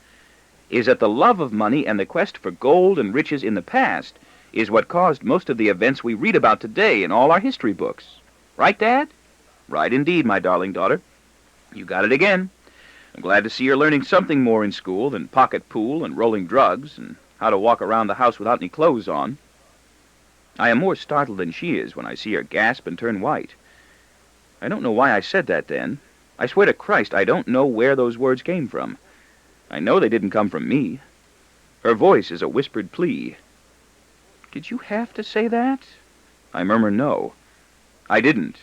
is that the love of money and the quest for gold and riches in the past is what caused most of the events we read about today in all our history books. Right, Dad? Right indeed, my darling daughter. You got it again. I'm glad to see you're learning something more in school than pocket pool and rolling drugs and how to walk around the house without any clothes on. I am more startled than she is when I see her gasp and turn white. I don't know why I said that then. I swear to Christ, I don't know where those words came from. I know they didn't come from me. Her voice is a whispered plea. Did you have to say that? I murmur no. I didn't.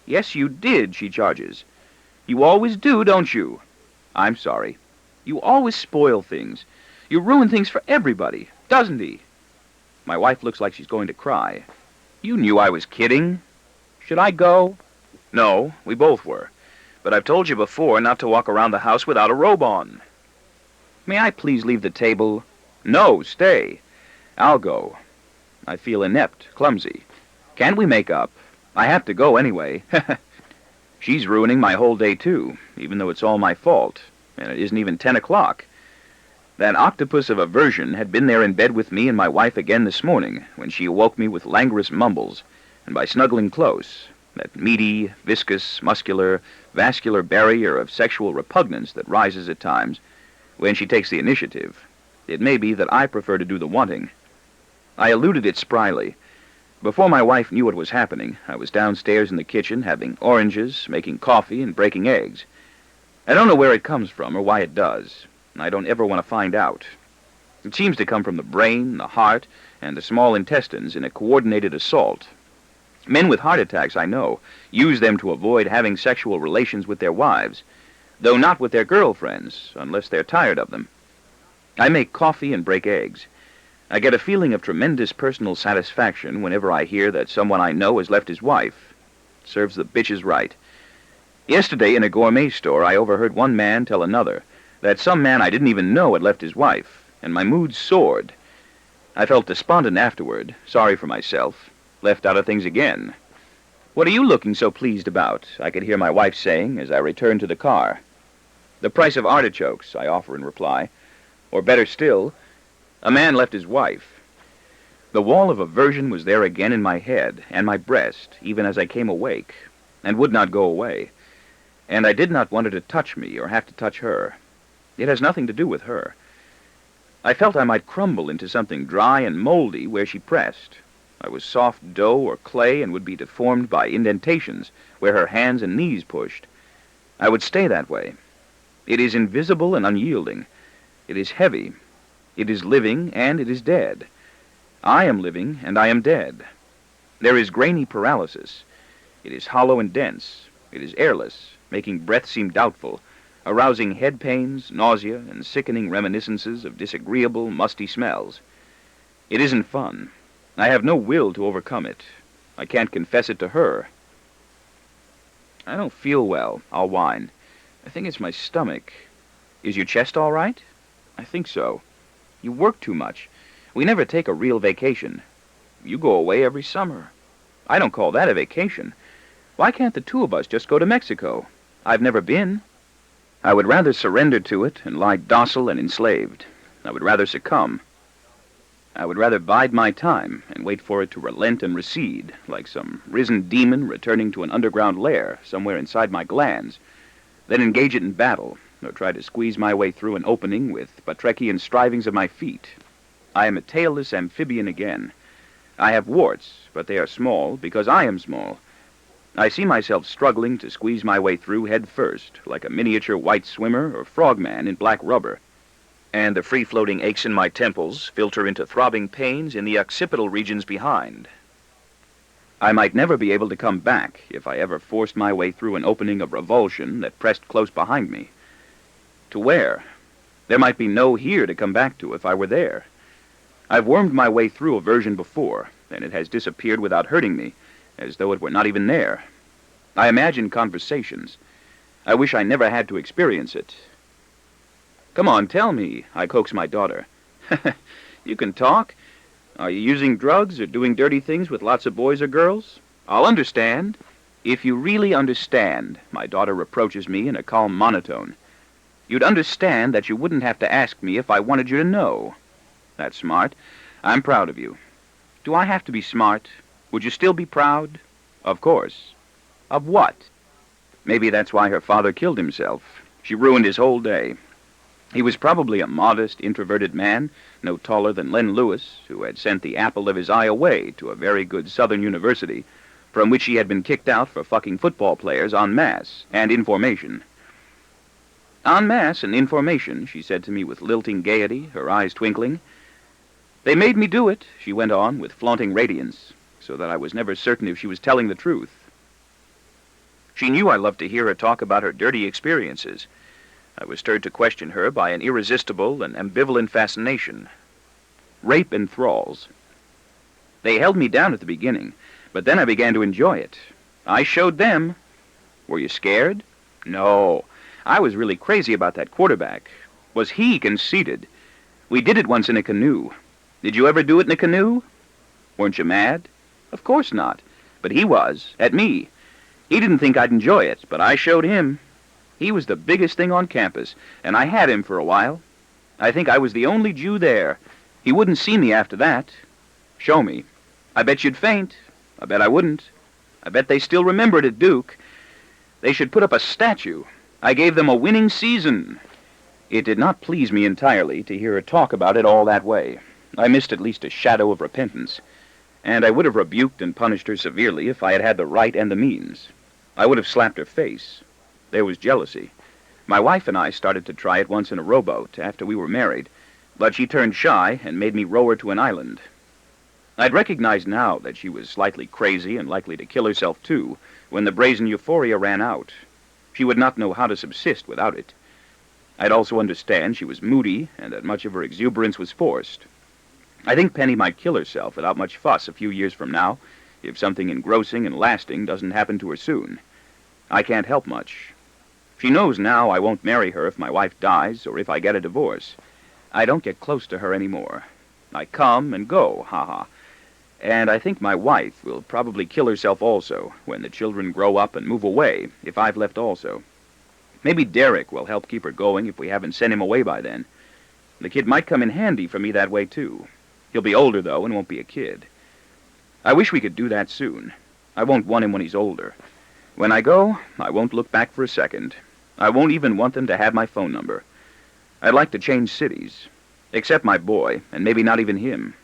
Yes, you did, she charges. You always do, don't you? I'm sorry. You always spoil things. You ruin things for everybody, doesn't he? My wife looks like she's going to cry. You knew I was kidding. Should I go? No, we both were. But I've told you before not to walk around the house without a robe on. May I please leave the table? No, stay. I'll go. I feel inept, clumsy. Can't we make up? I have to go anyway. She's ruining my whole day, too, even though it's all my fault, and it isn't even 10 o'clock. That octopus of aversion had been there in bed with me and my wife again this morning, when she awoke me with languorous mumbles, and by snuggling close, that meaty, viscous, muscular, vascular barrier of sexual repugnance that rises at times when she takes the initiative. It may be that I prefer to do the wanting. I eluded it spryly. Before my wife knew what was happening, I was downstairs in the kitchen having oranges, making coffee, and breaking eggs. I don't know where it comes from or why it does, and I don't ever want to find out. It seems to come from the brain, the heart, and the small intestines in a coordinated assault. Men with heart attacks, I know, use them to avoid having sexual relations with their wives, though not with their girlfriends, unless they're tired of them. I make coffee and break eggs. I get a feeling of tremendous personal satisfaction whenever I hear that someone I know has left his wife. Serves the bitches right. Yesterday in a gourmet store, I overheard one man tell another that some man I didn't even know had left his wife, and my mood soared. I felt despondent afterward, sorry for myself, left out of things again. What are you looking so pleased about? I could hear my wife saying as I returned to the car. The price of artichokes, I offer in reply. Or better still, a man left his wife. The wall of aversion was there again in my head and my breast, even as I came awake, and would not go away. And I did not want her to touch me or have to touch her. It has nothing to do with her. I felt I might crumble into something dry and moldy where she pressed. I was soft dough or clay and would be deformed by indentations where her hands and knees pushed. I would stay that way. It is invisible and unyielding. It is heavy. It is living, and it is dead. I am living, and I am dead. There is grainy paralysis. It is hollow and dense. It is airless, making breath seem doubtful, arousing head pains, nausea, and sickening reminiscences of disagreeable, musty smells. It isn't fun. I have no will to overcome it. I can't confess it to her. I don't feel well. I'll whine. I think it's my stomach. Is your chest all right? I think so. You work too much. We never take a real vacation. You go away every summer. I don't call that a vacation. Why can't the two of us just go to Mexico? I've never been. I would rather surrender to it and lie docile and enslaved. I would rather succumb. I would rather bide my time and wait for it to relent and recede, like some risen demon returning to an underground lair somewhere inside my glands, then engage it in battle, or try to squeeze my way through an opening with Batrachian strivings of my feet. I am a tailless amphibian again. I have warts, but they are small because I am small. I see myself struggling to squeeze my way through head first, like a miniature white swimmer or frogman in black rubber. And the free-floating aches in my temples filter into throbbing pains in the occipital regions behind. I might never be able to come back if I ever forced my way through an opening of revulsion that pressed close behind me. To where? There might be no here to come back to if I were there. I've wormed my way through aversion before, and it has disappeared without hurting me, as though it were not even there. I imagine conversations. I wish I never had to experience it. Come on, tell me, I coax my daughter. You can talk. Are you using drugs or doing dirty things with lots of boys or girls? I'll understand. If you really understand, my daughter reproaches me in a calm monotone. You'd understand that you wouldn't have to ask me if I wanted you to know. That's smart. I'm proud of you. Do I have to be smart? Would you still be proud? Of course. Of what? Maybe that's why her father killed himself. She ruined his whole day. He was probably a modest, introverted man, no taller than Len Lewis, who had sent the apple of his eye away to a very good Southern university, from which he had been kicked out for fucking football players en masse and in formation. En masse and in formation, she said to me with lilting gaiety, her eyes twinkling. They made me do it, she went on with flaunting radiance, so that I was never certain if she was telling the truth. She knew I loved to hear her talk about her dirty experiences. I was stirred to question her by an irresistible and ambivalent fascination. Rape and thralls. They held me down at the beginning, but then I began to enjoy it. I showed them. Were you scared? No. I was really crazy about that quarterback. Was he conceited? We did it once in a canoe. Did you ever do it in a canoe? Weren't you mad? Of course not. But he was, at me. He didn't think I'd enjoy it, but I showed him. He was the biggest thing on campus, and I had him for a while. I think I was the only Jew there. He wouldn't see me after that. Show me. I bet you'd faint. I bet I wouldn't. I bet they still remember it at Duke. They should put up a statue. I gave them a winning season. It did not please me entirely to hear her talk about it all that way. I missed at least a shadow of repentance, and I would have rebuked and punished her severely if I had had the right and the means. I would have slapped her face. There was jealousy. My wife and I started to try it once in a rowboat after we were married, but she turned shy and made me row her to an island. I'd recognize now that she was slightly crazy and likely to kill herself too when the brazen euphoria ran out. She would not know how to subsist without it. I'd also understand she was moody and that much of her exuberance was forced. I think Penny might kill herself without much fuss a few years from now, if something engrossing and lasting doesn't happen to her soon. I can't help much. She knows now I won't marry her if my wife dies or if I get a divorce. I don't get close to her anymore. I come and go, ha-ha. And I think my wife will probably kill herself also when the children grow up and move away, if I've left also. Maybe Derek will help keep her going if we haven't sent him away by then. The kid might come in handy for me that way, too. He'll be older, though, and won't be a kid. I wish we could do that soon. I won't want him when he's older. When I go, I won't look back for a second. I won't even want them to have my phone number. I'd like to change cities. Except my boy, and maybe not even him.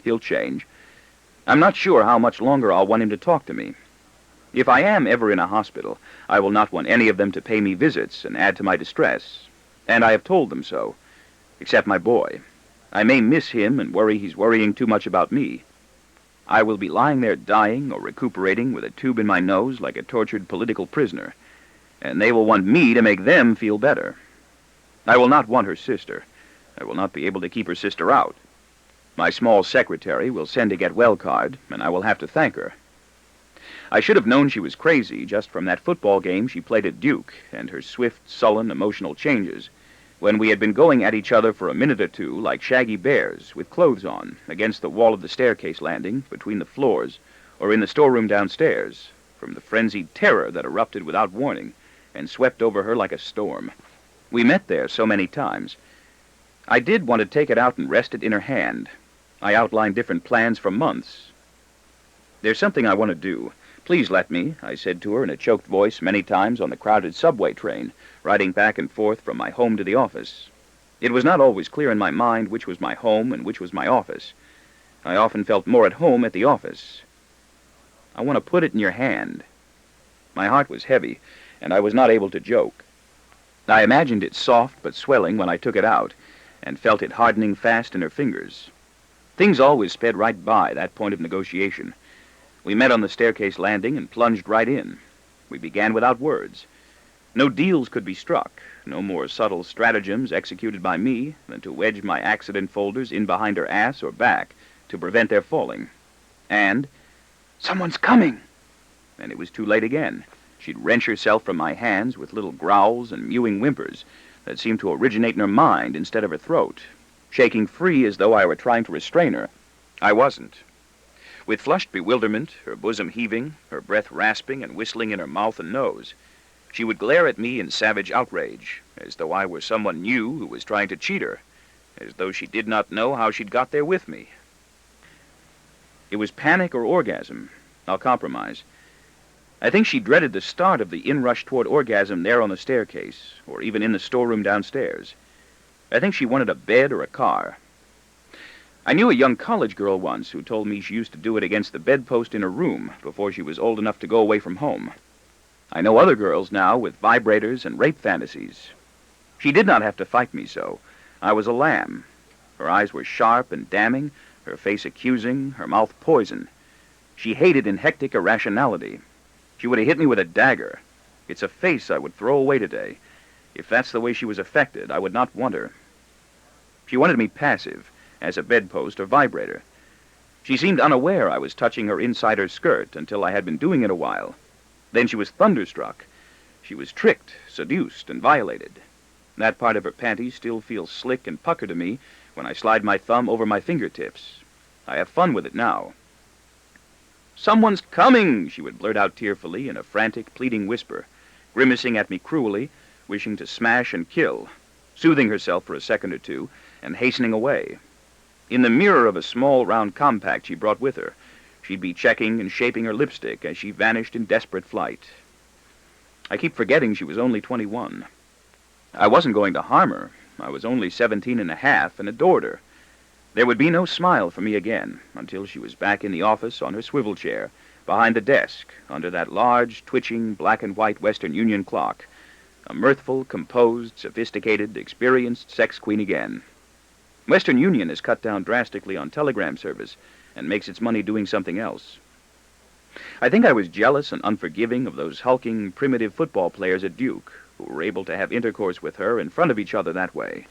He'll change. I'm not sure how much longer I'll want him to talk to me. If I am ever in a hospital, I will not want any of them to pay me visits and add to my distress. And I have told them so. Except my boy. I may miss him and worry he's worrying too much about me. I will be lying there dying or recuperating with a tube in my nose like a tortured political prisoner, and they will want me to make them feel better. I will not want her sister. I will not be able to keep her sister out. My small secretary will send a get-well card, and I will have to thank her. I should have known she was crazy just from that football game she played at Duke and her swift, sullen, emotional changes, when we had been going at each other for a minute or two like shaggy bears with clothes on against the wall of the staircase landing, between the floors, or in the storeroom downstairs, from the frenzied terror that erupted without warning and swept over her like a storm. We met there so many times. I did want to take it out and rest it in her hand. I outlined different plans for months. "There's something I want to do. Please let me," I said to her in a choked voice many times on the crowded subway train, riding back and forth from my home to the office. It was not always clear in my mind which was my home and which was my office. I often felt more at home at the office. "I want to put it in your hand." My heart was heavy, and I was not able to joke. I imagined it soft but swelling when I took it out, and felt it hardening fast in her fingers. Things always sped right by that point of negotiation. We met on the staircase landing and plunged right in. We began without words. No deals could be struck, no more subtle stratagems executed by me than to wedge my accident folders in behind her ass or back to prevent their falling. And, "Someone's coming!" And it was too late again. She'd wrench herself from my hands with little growls and mewing whimpers that seemed to originate in her mind instead of her throat, shaking free as though I were trying to restrain her. I wasn't. With flushed bewilderment, her bosom heaving, her breath rasping and whistling in her mouth and nose, she would glare at me in savage outrage, as though I were someone new who was trying to cheat her, as though she did not know how she'd got there with me. It was panic or orgasm. I'll compromise. I think she dreaded the start of the inrush toward orgasm there on the staircase, or even in the storeroom downstairs. I think she wanted a bed or a car. I knew a young college girl once who told me she used to do it against the bedpost in her room before she was old enough to go away from home. I know other girls now with vibrators and rape fantasies. She did not have to fight me so. I was a lamb. Her eyes were sharp and damning, her face accusing, her mouth poison. She hated in hectic irrationality. She would have hit me with a dagger. It's a face I would throw away today. If that's the way she was affected, I would not want her. She wanted me passive, as a bedpost or vibrator. She seemed unaware I was touching her inside her skirt until I had been doing it a while. Then she was thunderstruck. She was tricked, seduced, and violated. That part of her panties still feels slick and pucker to me when I slide my thumb over my fingertips. I have fun with it now. "Someone's coming!" she would blurt out tearfully in a frantic, pleading whisper, grimacing at me cruelly, wishing to smash and kill, soothing herself for a second or two, and hastening away. In the mirror of a small, round compact she brought with her, she'd be checking and shaping her lipstick as she vanished in desperate flight. I keep forgetting she was only 21. I wasn't going to harm her. I was only 17 and a half and adored her. There would be no smile for me again until she was back in the office on her swivel chair, behind the desk, under that large, twitching, black-and-white Western Union clock, a mirthful, composed, sophisticated, experienced sex queen again. Western Union has cut down drastically on telegram service and makes its money doing something else. I think I was jealous and unforgiving of those hulking, primitive football players at Duke who were able to have intercourse with her in front of each other that way.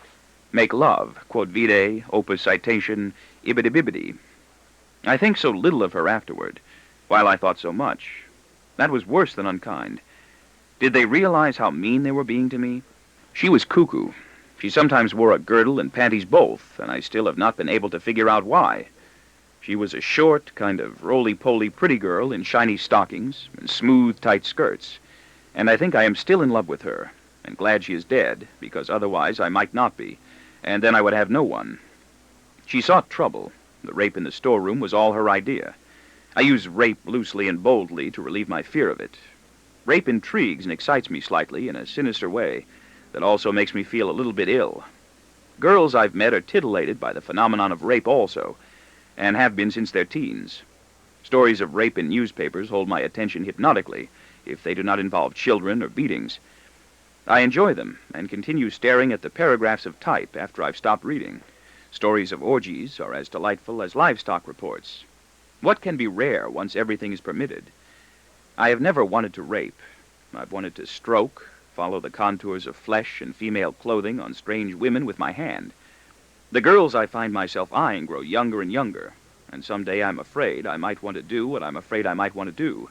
Make love, quod vide, opus citation, ibidi-bibidi. I think so little of her afterward, while I thought so much. That was worse than unkind. Did they realize how mean they were being to me? She was cuckoo. She sometimes wore a girdle and panties both, and I still have not been able to figure out why. She was a short, kind of roly-poly pretty girl in shiny stockings and smooth, tight skirts, and I think I am still in love with her, and glad she is dead, because otherwise I might not be, and then I would have no one. She sought trouble. The rape in the storeroom was all her idea. I use rape loosely and boldly to relieve my fear of it. Rape intrigues and excites me slightly in a sinister way that also makes me feel a little bit ill. Girls I've met are titillated by the phenomenon of rape also, and have been since their teens. Stories of rape in newspapers hold my attention hypnotically, if they do not involve children or beatings. I enjoy them, and continue staring at the paragraphs of type after I've stopped reading. Stories of orgies are as delightful as livestock reports. What can be rare once everything is permitted? I have never wanted to rape. I've wanted to stroke, follow the contours of flesh and female clothing on strange women with my hand. The girls I find myself eyeing grow younger and younger, and someday I'm afraid I might want to do what I'm afraid I might want to do.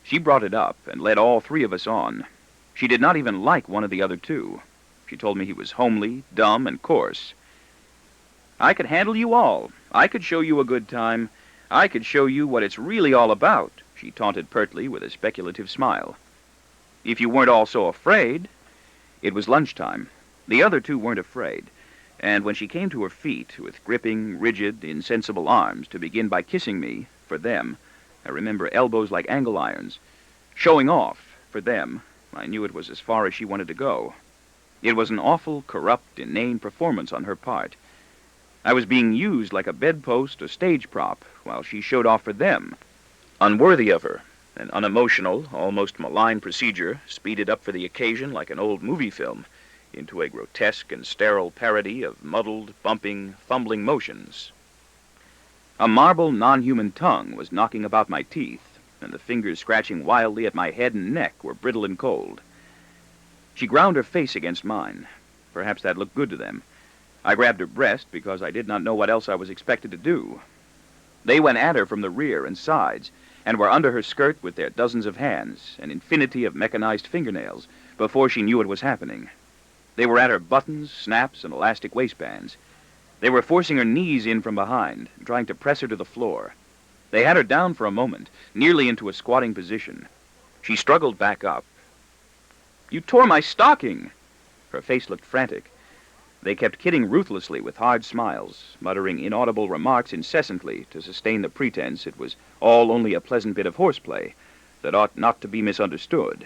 She brought it up and led all three of us on. She did not even like one of the other two. She told me he was homely, dumb, and coarse. I could handle you all. I could show you a good time. I could show you what it's really all about, she taunted pertly with a speculative smile. If you weren't all so afraid. It was lunchtime. The other two weren't afraid, and when she came to her feet with gripping, rigid, insensible arms to begin by kissing me, for them, I remember elbows like angle irons, showing off, for them, I knew it was as far as she wanted to go. It was an awful, corrupt, inane performance on her part. I was being used like a bedpost or stage prop while she showed off for them. Unworthy of her, an unemotional, almost malign procedure speeded up for the occasion like an old movie film into a grotesque and sterile parody of muddled, bumping, fumbling motions. A marble, non-human tongue was knocking about my teeth, and the fingers scratching wildly at my head and neck were brittle and cold. She ground her face against mine. Perhaps that looked good to them. I grabbed her breast because I did not know what else I was expected to do. They went at her from the rear and sides, and were under her skirt with their dozens of hands, an infinity of mechanized fingernails, before she knew it was happening. They were at her buttons, snaps, and elastic waistbands. They were forcing her knees in from behind, trying to press her to the floor. They had her down for a moment, nearly into a squatting position. She struggled back up. "You tore my stocking!" Her face looked frantic. They kept kidding ruthlessly with hard smiles, muttering inaudible remarks incessantly to sustain the pretense it was all only a pleasant bit of horseplay that ought not to be misunderstood.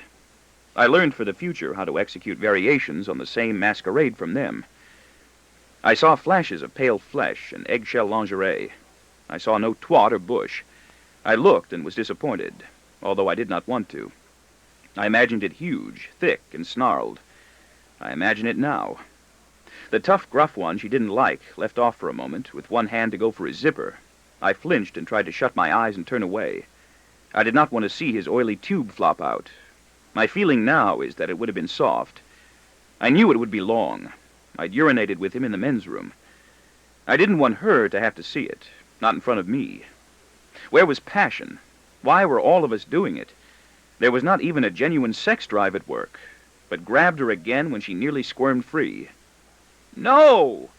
I learned for the future how to execute variations on the same masquerade from them. I saw flashes of pale flesh and eggshell lingerie. I saw no twat or bush. I looked and was disappointed, although I did not want to. I imagined it huge, thick, and snarled. I imagine it now. The tough, gruff one she didn't like left off for a moment, with one hand to go for his zipper. I flinched and tried to shut my eyes and turn away. I did not want to see his oily tube flop out. My feeling now is that it would have been soft. I knew it would be long. I'd urinated with him in the men's room. I didn't want her to have to see it, not in front of me. Where was passion? Why were all of us doing it? There was not even a genuine sex drive at work, but grabbed her again when she nearly squirmed free. "No!"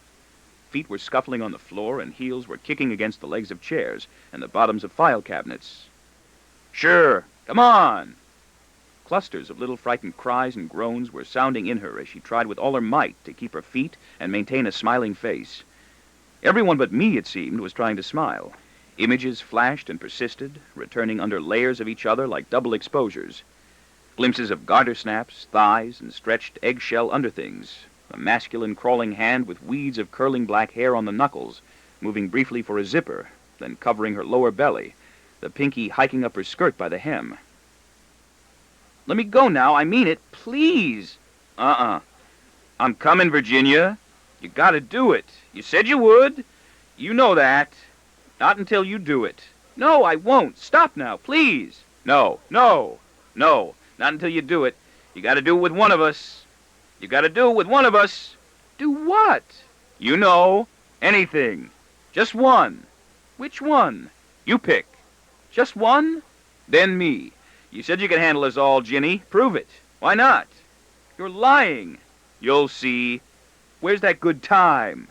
Feet were scuffling on the floor, and heels were kicking against the legs of chairs and the bottoms of file cabinets. "Sure, come on!" Clusters of little frightened cries and groans were sounding in her as she tried with all her might to keep her feet and maintain a smiling face. Everyone but me, it seemed, was trying to smile. Images flashed and persisted, returning under layers of each other like double exposures. Glimpses of garter snaps, thighs, and stretched eggshell underthings. A masculine crawling hand with weeds of curling black hair on the knuckles, moving briefly for a zipper, then covering her lower belly, the pinky hiking up her skirt by the hem. "Let me go now, I mean it, please!" "I'm coming, Virginia. You gotta do it. You said you would. You know that. Not until you do it." "No, I won't. Stop now, please." No, not until you do it. You gotta do it with one of us. You gotta do it with one of us." "Do what?" "You know. Anything. Just one." "Which one?" "You pick." "Just one?" "Then me. You said you could handle us all, Ginny. Prove it. Why not?" "You're lying." "You'll see. Where's that good time?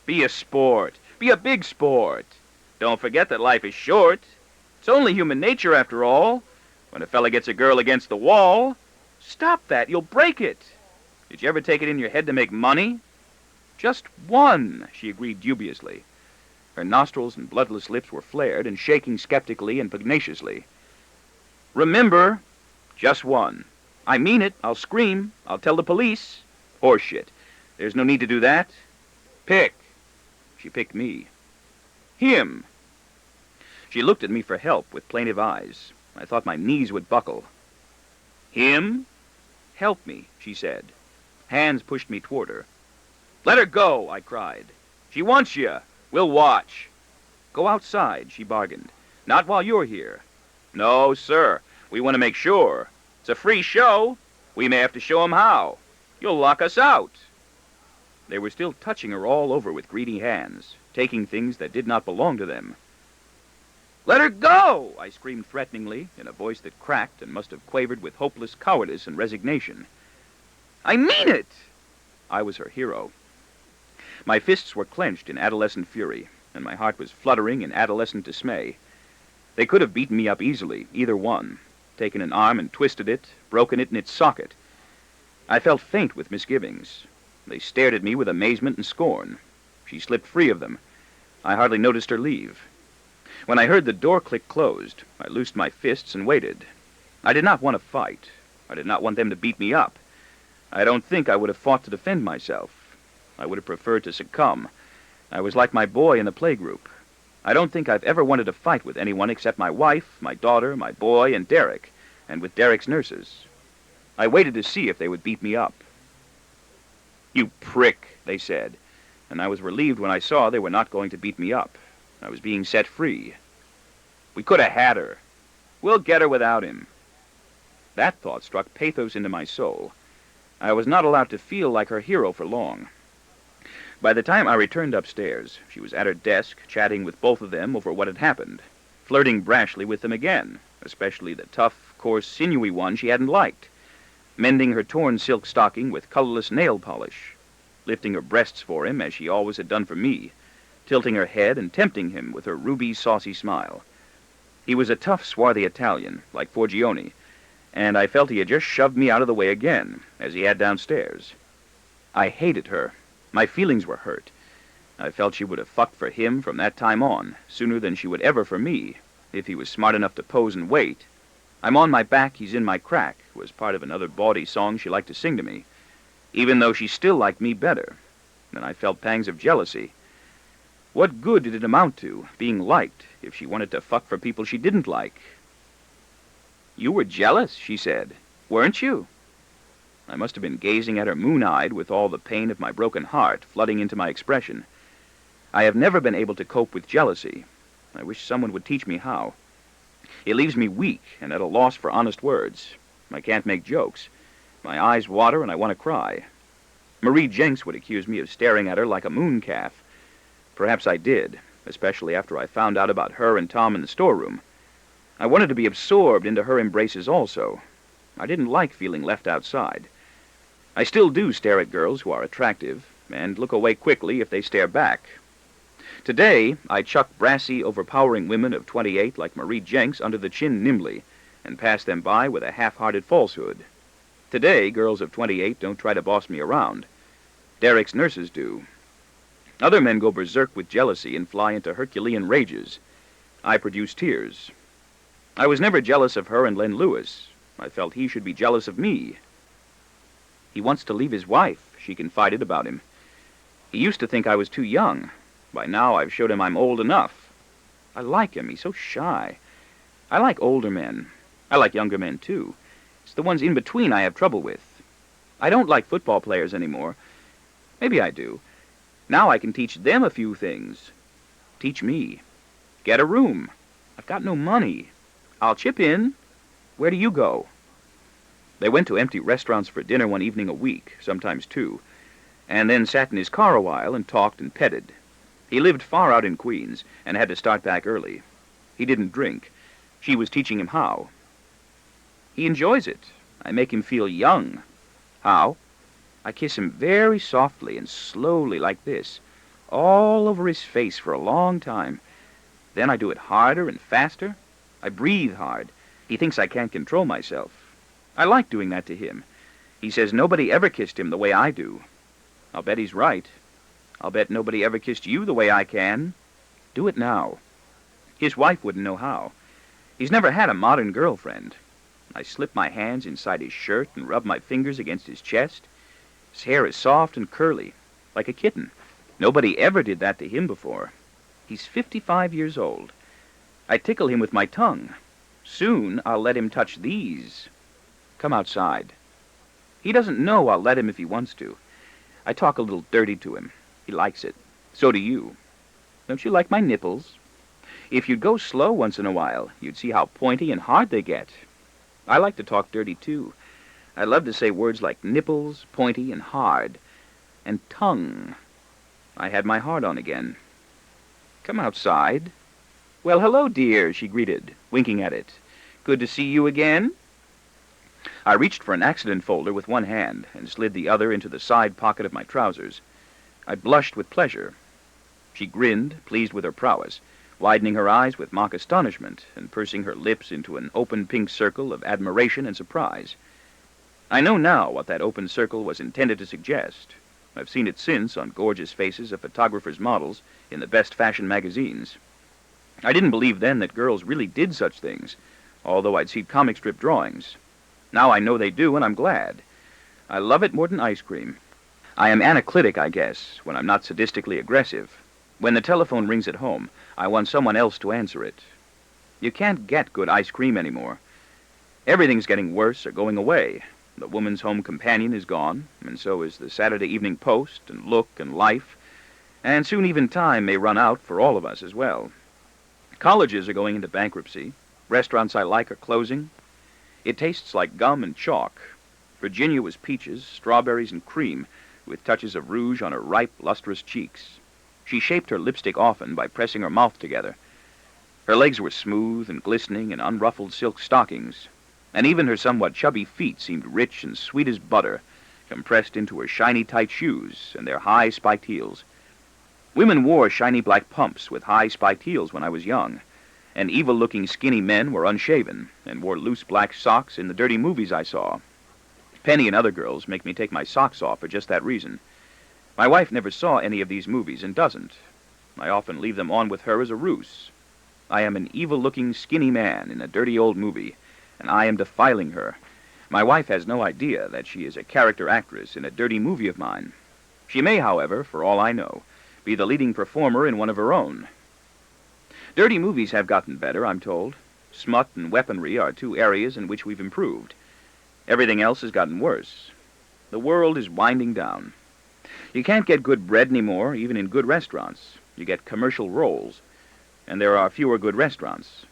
Be a sport. Be a big sport. Don't forget that life is short. It's only human nature, after all. When a fella gets a girl against the wall..." "Stop that. You'll break it." "Did you ever take it in your head to make money?" "Just one," she agreed dubiously. Her nostrils and bloodless lips were flared and shaking skeptically and pugnaciously. "Remember, just one." "I mean it. I'll scream. I'll tell the police." "Horseshit. There's no need to do that. Pick." She picked me. "Him." She looked at me for help with plaintive eyes. I thought my knees would buckle. "Him?" "Help me," she said. Hands pushed me toward her. "Let her go," I cried. "She wants you. We'll watch." "Go outside," she bargained. Not while you're here. No, sir. We want to make sure. It's a free show. We may have to show 'em how. You'll lock us out." They were still touching her all over with greedy hands, taking things that did not belong to them. "Let her go!" I screamed threateningly, in a voice that cracked and must have quavered with hopeless cowardice and resignation. "I mean it!" I was her hero. My fists were clenched in adolescent fury, and my heart was fluttering in adolescent dismay. They could have beaten me up easily, either one, taken an arm and twisted it, broken it in its socket. I felt faint with misgivings. They stared at me with amazement and scorn. She slipped free of them. I hardly noticed her leave. When I heard the door click closed, I loosed my fists and waited. I did not want to fight. I did not want them to beat me up. I don't think I would have fought to defend myself. I would have preferred to succumb. I was like my boy in the playgroup. I don't think I've ever wanted to fight with anyone except my wife, my daughter, my boy, and Derek, and with Derek's nurses. I waited to see if they would beat me up. "You prick," they said, and I was relieved when I saw they were not going to beat me up. I was being set free. "We could have had her. We'll get her without him." That thought struck pathos into my soul. I was not allowed to feel like her hero for long. By the time I returned upstairs, she was at her desk, chatting with both of them over what had happened, flirting brashly with them again, especially the tough, coarse, sinewy one she hadn't liked, mending her torn silk stocking with colorless nail polish, lifting her breasts for him as she always had done for me, tilting her head and tempting him with her ruby, saucy smile. He was a tough, swarthy Italian, like Forgione, and I felt he had just shoved me out of the way again, as he had downstairs. I hated her. My feelings were hurt. I felt she would have fucked for him from that time on, sooner than she would ever for me, if he was smart enough to pose and wait. "I'm on my back, he's in my crack," was part of another bawdy song she liked to sing to me, even though she still liked me better. And I felt pangs of jealousy. What good did it amount to, being liked, if she wanted to fuck for people she didn't like? "You were jealous," she said. "Weren't you?" I must have been gazing at her moon-eyed with all the pain of my broken heart flooding into my expression. I have never been able to cope with jealousy. I wish someone would teach me how. It leaves me weak and at a loss for honest words. I can't make jokes. My eyes water and I want to cry. Marie Jenks would accuse me of staring at her like a mooncalf. Perhaps I did, especially after I found out about her and Tom in the storeroom. I wanted to be absorbed into her embraces also. I didn't like feeling left outside. I still do stare at girls who are attractive, and look away quickly if they stare back. Today, I chuck brassy, overpowering women of 28 like Marie Jenks under the chin nimbly, and pass them by with a half-hearted falsehood. Today, girls of 28 don't try to boss me around. Derek's nurses do. Other men go berserk with jealousy and fly into Herculean rages. I produce tears. I was never jealous of her and Len Lewis. I felt he should be jealous of me. "He wants to leave his wife," she confided about him. "He used to think I was too young. By now I've showed him I'm old enough. I like him. He's so shy. I like older men. I like younger men, too. It's the ones in between I have trouble with. I don't like football players anymore. Maybe I do. Now I can teach them a few things. Teach me. Get a room. I've got no money. I'll chip in. Where do you go?" They went to empty restaurants for dinner one evening a week, sometimes two, and then sat in his car a while and talked and petted. He lived far out in Queens and had to start back early. He didn't drink. She was teaching him how. He enjoys it. I make him feel young. How? I kiss him very softly and slowly like this, all over his face for a long time. Then I do it harder and faster. I breathe hard. He thinks I can't control myself. I like doing that to him. He says nobody ever kissed him the way I do. I'll bet he's right. I'll bet nobody ever kissed you the way I can. Do it now. His wife wouldn't know how. He's never had a modern girlfriend. I slip my hands inside his shirt and rub my fingers against his chest. His hair is soft and curly, like a kitten. Nobody ever did that to him before. He's 55 years old. I tickle him with my tongue. Soon I'll let him touch these. Come outside. He doesn't know I'll let him if he wants to. I talk a little dirty to him. He likes it. So do you. Don't you like my nipples? If you'd go slow once in a while, you'd see how pointy and hard they get. I like to talk dirty, too. I love to say words like nipples, pointy, and hard. And tongue. I had my heart on again. Come outside. Well, hello, dear, she greeted, winking at it. Good to see you again. I reached for an accident folder with one hand and slid the other into the side pocket of my trousers. I blushed with pleasure. She grinned, pleased with her prowess, widening her eyes with mock astonishment and pursing her lips into an open pink circle of admiration and surprise. I know now what that open circle was intended to suggest. I've seen it since on gorgeous faces of photographers' models in the best fashion magazines. I didn't believe then that girls really did such things, although I'd seen comic strip drawings. Now I know they do, and I'm glad. I love it more than ice cream. I am anaclitic, I guess, when I'm not sadistically aggressive. When the telephone rings at home, I want someone else to answer it. You can't get good ice cream anymore. Everything's getting worse or going away. The woman's home companion is gone, and so is the Saturday Evening Post and Look and Life, and soon even time may run out for all of us as well. Colleges are going into bankruptcy. Restaurants I like are closing. It tastes like gum and chalk. Virginia was peaches, strawberries, and cream, with touches of rouge on her ripe, lustrous cheeks. She shaped her lipstick often by pressing her mouth together. Her legs were smooth and glistening in unruffled silk stockings, and even her somewhat chubby feet seemed rich and sweet as butter, compressed into her shiny tight shoes and their high spiked heels. Women wore shiny black pumps with high spiked heels when I was young, and evil-looking skinny men were unshaven and wore loose black socks in the dirty movies I saw. Penny and other girls make me take my socks off for just that reason. My wife never saw any of these movies and doesn't. I often leave them on with her as a ruse. I am an evil-looking skinny man in a dirty old movie, and I am defiling her. My wife has no idea that she is a character actress in a dirty movie of mine. She may, however, for all I know, be the leading performer in one of her own. Dirty movies have gotten better, I'm told. Smut and weaponry are two areas in which we've improved. Everything else has gotten worse. The world is winding down. You can't get good bread anymore, even in good restaurants. You get commercial rolls, and there are fewer good restaurants.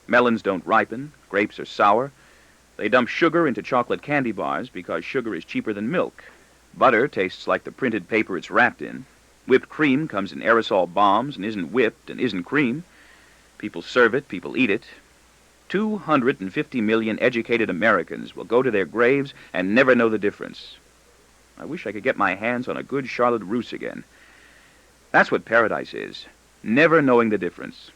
Melons don't ripen, grapes are sour. They dump sugar into chocolate candy bars because sugar is cheaper than milk. Butter tastes like the printed paper it's wrapped in. Whipped cream comes in aerosol bombs and isn't whipped and isn't cream. People serve it, people eat it. 250 million educated Americans will go to their graves and never know the difference. I wish I could get my hands on a good Charlotte Russe again. That's what paradise is, never knowing the difference.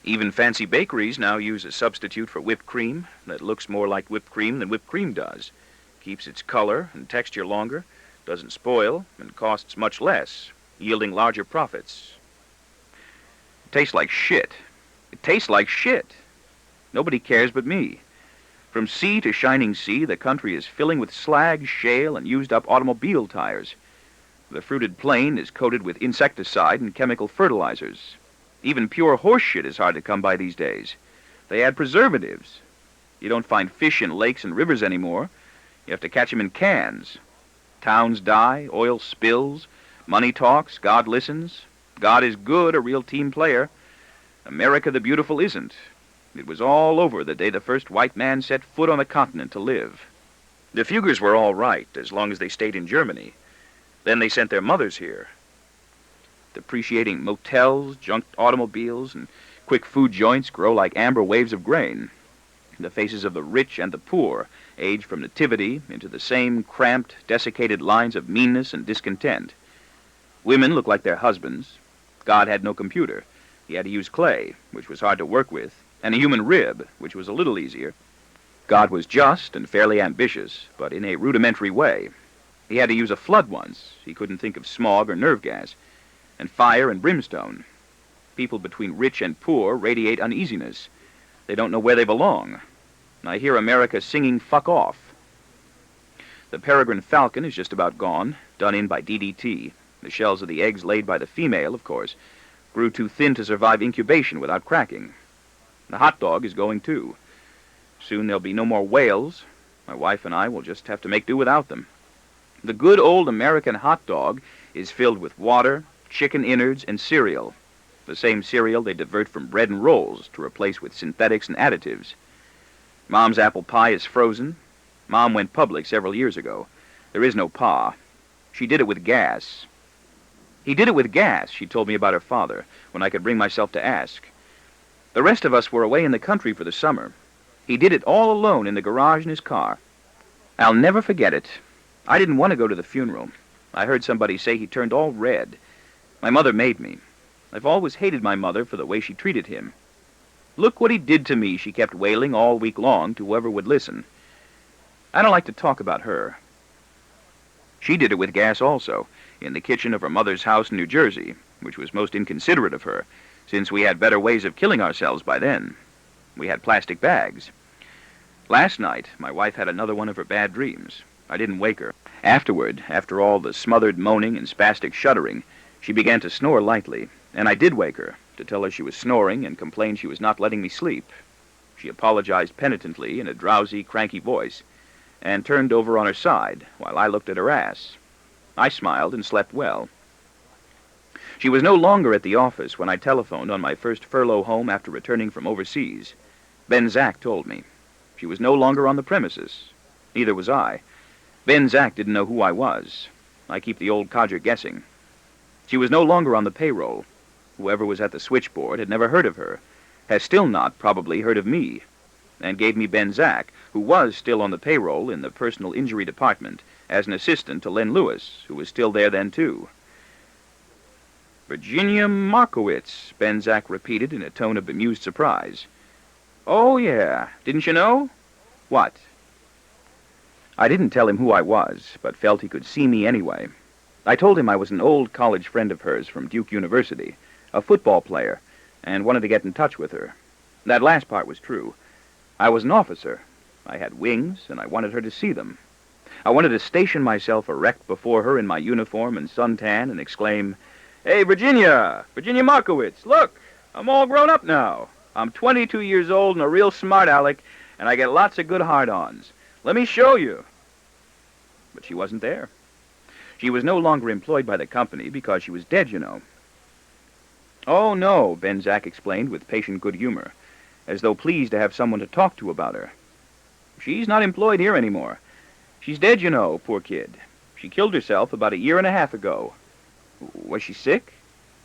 Even fancy bakeries now use a substitute for whipped cream that looks more like whipped cream than whipped cream does, keeps its color and texture longer, doesn't spoil, and costs much less, yielding larger profits. It tastes like shit. It tastes like shit. Nobody cares but me. From sea to shining sea, the country is filling with slag, shale, and used-up automobile tires. The fruited plain is coated with insecticide and chemical fertilizers. Even pure horse shit is hard to come by these days. They add preservatives. You don't find fish in lakes and rivers anymore. You have to catch them in cans. Towns die, oil spills, money talks, God listens. God is good, a real team player. America the Beautiful isn't. It was all over the day the first white man set foot on the continent to live. The Fuggers were all right, as long as they stayed in Germany. Then they sent their mothers here. Depreciating motels, junked automobiles, and quick food joints grow like amber waves of grain. The faces of the rich and the poor age from nativity into the same cramped, desiccated lines of meanness and discontent. Women look like their husbands. God had no computer. He had to use clay, which was hard to work with, and a human rib, which was a little easier. God was just and fairly ambitious, but in a rudimentary way. He had to use a flood once. He couldn't think of smog or nerve gas. And fire and brimstone. People between rich and poor radiate uneasiness. They don't know where they belong. And I hear America singing "fuck off." The peregrine falcon is just about gone, done in by DDT. The shells of the eggs laid by the female, of course, grew too thin to survive incubation without cracking. The hot dog is going too. Soon there'll be no more whales. My wife and I will just have to make do without them. The good old American hot dog is filled with water, chicken innards, and cereal. the same cereal they divert from bread and rolls to replace with synthetics and additives. Mom's apple pie is frozen. Mom went public several years ago. There is no Pa. She did it with gas. He did it with gas, she told me about her father, when I could bring myself to ask. The rest of us were away in the country for the summer. He did it all alone in the garage in his car. I'll never forget it. I didn't want to go to the funeral. I heard somebody say he turned all red. My mother made me. I've always hated my mother for the way she treated him. Look what he did to me, she kept wailing all week long to whoever would listen. I don't like to talk about her. She did it with gas also, in the kitchen of her mother's house in New Jersey, which was most inconsiderate of her, since we had better ways of killing ourselves by then. We had plastic bags. Last night, my wife had another one of her bad dreams. I didn't wake her. Afterward, after all the smothered moaning and spastic shuddering, she began to snore lightly, and I did wake her, to tell her she was snoring and complain she was not letting me sleep. She apologized penitently in a drowsy, cranky voice, and turned over on her side while I looked at her ass. I smiled and slept well. She was no longer at the office when I telephoned on my first furlough home after returning from overseas. Ben Zack told me. She was no longer on the premises. Neither was I. Ben Zack didn't know who I was. I keep the old codger guessing. She was no longer on the payroll. Whoever was at the switchboard had never heard of her, has still not probably heard of me, and gave me Ben Zack, who was still on the payroll in the personal injury department, as an assistant to Len Lewis, who was still there then, too. Virginia Markowitz, Ben Zack repeated in a tone of bemused surprise. Oh, yeah. Didn't you know? What? I didn't tell him who I was, but felt he could see me anyway. I told him I was an old college friend of hers from Duke University, a football player, and wanted to get in touch with her. That last part was true. I was an officer. I had wings, and I wanted her to see them. I wanted to station myself erect before her in my uniform and suntan and exclaim, Hey, Virginia! Virginia Markowitz, look! I'm all grown up now. I'm 22 years old and a real smart aleck, and I get lots of good hard-ons. Let me show you. But she wasn't there. She was no longer employed by the company because she was dead, you know. Oh, no, Ben Zack explained with patient good humor, as though pleased to have someone to talk to about her. She's not employed here anymore. She's dead, you know, poor kid. She killed herself about 1.5 years ago. Was she sick?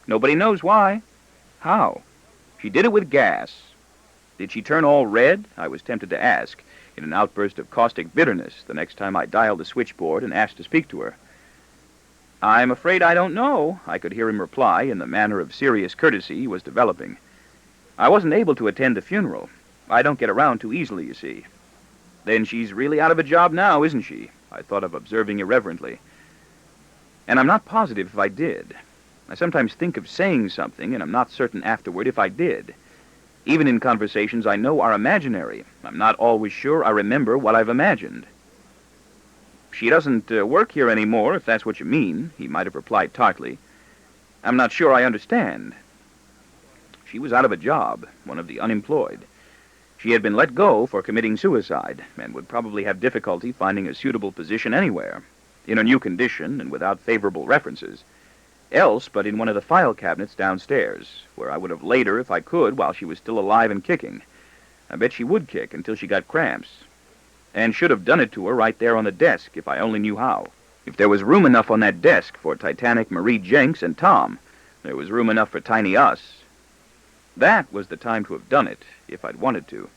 Nobody knows why. How? She did it with gas. Did she turn all red? I was tempted to ask, in an outburst of caustic bitterness, the next time I dialed the switchboard and asked to speak to her. I'm afraid I don't know, I could hear him reply in the manner of serious courtesy he was developing. I wasn't able to attend the funeral. I don't get around too easily, you see. Then she's really out of a job now, isn't she? I thought of observing irreverently. And I'm not positive if I did. I sometimes think of saying something, and I'm not certain afterward if I did. Even in conversations I know are imaginary, I'm not always sure I remember what I've imagined. She doesn't work here anymore, if that's what you mean, he might have replied tartly. I'm not sure I understand. She was out of a job, one of the unemployed. She had been let go for committing suicide, and would probably have difficulty finding a suitable position anywhere, in a new condition and without favorable references, else but in one of the file cabinets downstairs, where I would have laid her if I could while she was still alive and kicking. I bet she would kick until she got cramps, and should have done it to her right there on the desk if I only knew how. If there was room enough on that desk for Titanic Marie Jenks and Tom, there was room enough for tiny us. That was the time to have done it, if I'd wanted to.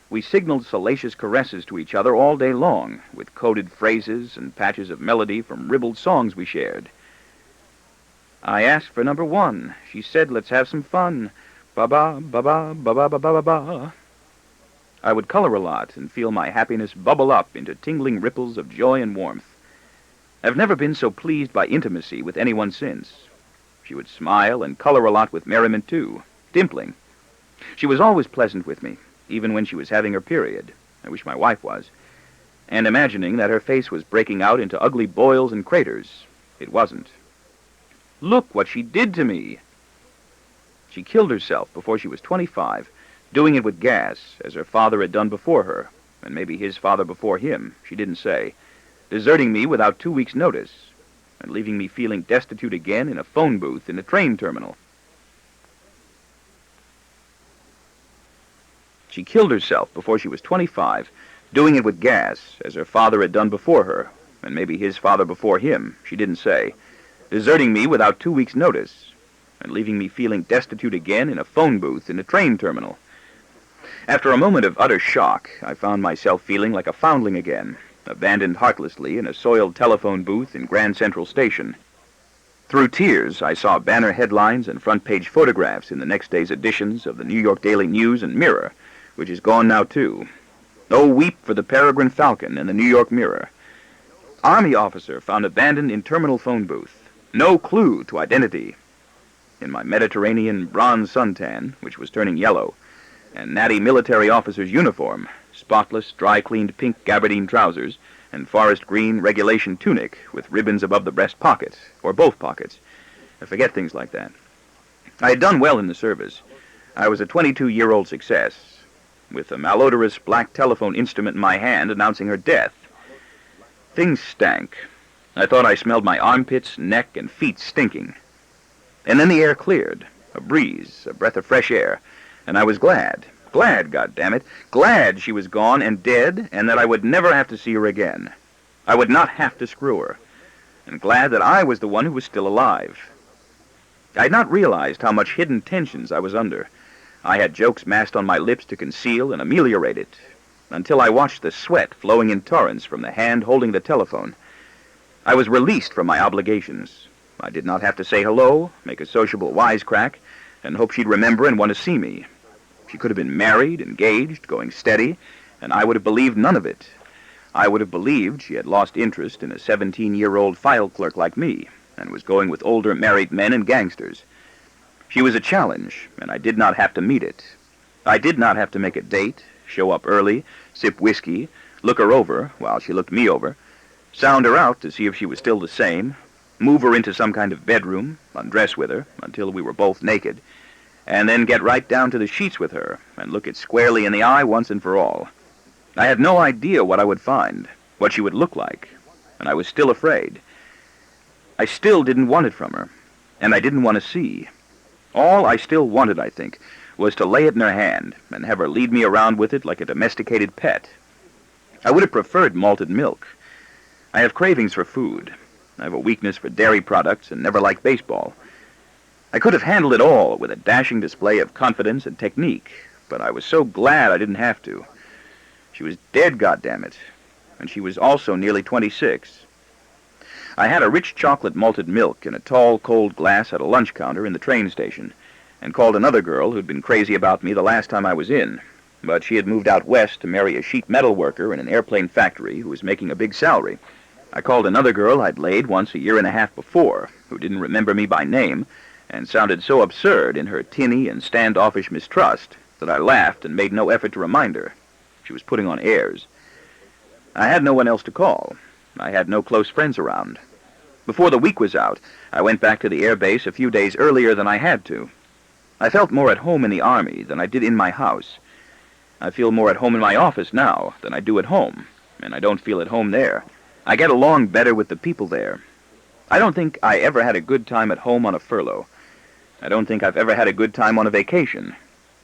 We signaled salacious caresses to each other all day long, with coded phrases and patches of melody from ribald songs we shared. I asked for number 1. She said, let's have some fun. Ba-ba, ba-ba, ba-ba, ba-ba, ba-ba. I would color a lot and feel my happiness bubble up into tingling ripples of joy and warmth. I've never been so pleased by intimacy with anyone since. She would smile and color a lot with merriment, too, dimpling. She was always pleasant with me, even when she was having her period. I wish my wife was. And imagining that her face was breaking out into ugly boils and craters. It wasn't. Look what she did to me. She killed herself before she was 25, doing it with gas, as her father had done before her, and maybe his father before him, she didn't say, deserting me without 2 weeks' notice, and leaving me feeling destitute again in a phone booth in a train terminal. she killed herself before she was 25, doing it with gas, as her father had done before her, and maybe his father before him, she didn't say, deserting me without 2 weeks' notice, and leaving me feeling destitute again in a phone booth in a train terminal. After a moment of utter shock, I found myself feeling like a foundling again, abandoned heartlessly in a soiled telephone booth in Grand Central Station. Through tears, I saw banner headlines and front-page photographs in the next day's editions of the New York Daily News and Mirror, which is gone now, too. Oh, weep for the Peregrine Falcon and the New York Mirror. Army officer found abandoned in terminal phone booth. No clue to identity. In my Mediterranean bronze suntan, which was turning yellow, and natty military officer's uniform, spotless, dry-cleaned pink gabardine trousers, and forest green regulation tunic with ribbons above the breast pocket, or both pockets. I forget things like that. I had done well in the service. I was a 22-year-old success, with a malodorous black telephone instrument in my hand announcing her death. Things stank. I thought I smelled my armpits, neck, and feet stinking. And then the air cleared, a breeze, a breath of fresh air, and I was glad, goddammit, glad she was gone and dead, and that I would never have to see her again. I would not have to screw her, and glad that I was the one who was still alive. I had not realized how much hidden tensions I was under. I had jokes massed on my lips to conceal and ameliorate it, until I watched the sweat flowing in torrents from the hand holding the telephone. I was released from my obligations. I did not have to say hello, make a sociable wisecrack, and hope she'd remember and want to see me. She could have been married, engaged, going steady, and I would have believed none of it. I would have believed she had lost interest in a 17-year-old file clerk like me, and was going with older married men and gangsters. She was a challenge, and I did not have to meet it. I did not have to make a date, show up early, sip whiskey, look her over while she looked me over, sound her out to see if she was still the same, move her into some kind of bedroom, undress with her until we were both naked, and then get right down to the sheets with her and look it squarely in the eye once and for all. I had no idea what I would find, what she would look like, and I was still afraid. I still didn't want it from her, and I didn't want to see. All I still wanted, I think, was to lay it in her hand and have her lead me around with it like a domesticated pet. I would have preferred malted milk. I have cravings for food. I have a weakness for dairy products and never liked baseball. I could have handled it all with a dashing display of confidence and technique, but I was so glad I didn't have to. She was dead, goddammit, and she was also nearly 26. I had a rich chocolate malted milk in a tall, cold glass at a lunch counter in the train station, and called another girl who'd been crazy about me the last time I was in, but she had moved out west to marry a sheet metal worker in an airplane factory who was making a big salary. I called another girl I'd laid once a year and a half before, who didn't remember me by name, and sounded so absurd in her tinny and standoffish mistrust that I laughed and made no effort to remind her. She was putting on airs. I had no one else to call. I had no close friends around. Before the week was out, I went back to the air base a few days earlier than I had to. I felt more at home in the Army than I did in my house. I feel more at home in my office now than I do at home, and I don't feel at home there. I get along better with the people there. I don't think I ever had a good time at home on a furlough. I don't think I've ever had a good time on a vacation.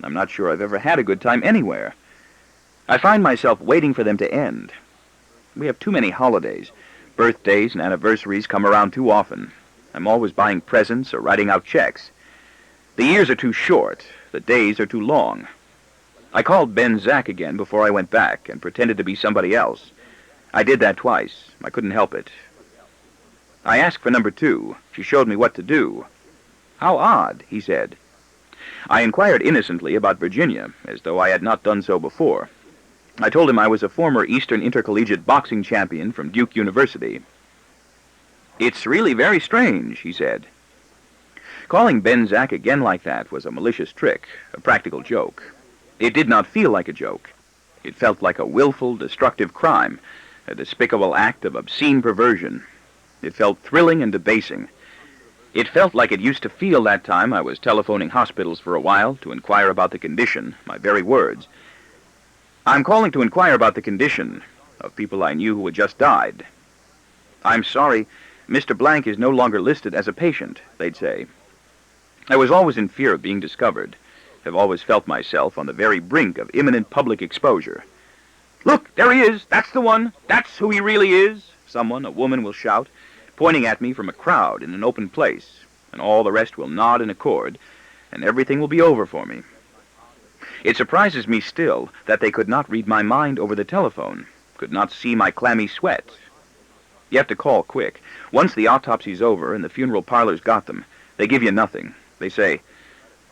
I'm not sure I've ever had a good time anywhere. I find myself waiting for them to end. We have too many holidays. Birthdays and anniversaries come around too often. I'm always buying presents or writing out checks. The years are too short. The days are too long. I called Ben Zack again before I went back and pretended to be somebody else. I did that twice. I couldn't help it. I asked for number 2. She showed me what to do. How odd, he said. I inquired innocently about Virginia, as though I had not done so before. I told him I was a former Eastern Intercollegiate boxing champion from Duke University. It's really very strange, he said. Calling Ben Zack again like that was a malicious trick, a practical joke. It did not feel like a joke. It felt like a willful, destructive crime, a despicable act of obscene perversion. It felt thrilling and debasing. It felt like it used to feel that time I was telephoning hospitals for a while to inquire about the condition, my very words. I'm calling to inquire about the condition of people I knew who had just died. I'm sorry, Mr. Blank is no longer listed as a patient, they'd say. I was always in fear of being discovered. have always felt myself on the very brink of imminent public exposure. "Look, there he is! That's the one! That's who he really is!" Someone, a woman, will shout, pointing at me from a crowd in an open place, and all the rest will nod in accord, and everything will be over for me. It surprises me still that they could not read my mind over the telephone, could not see my clammy sweat. You have to call quick. Once the autopsy's over and the funeral parlor's got them, they give you nothing. They say,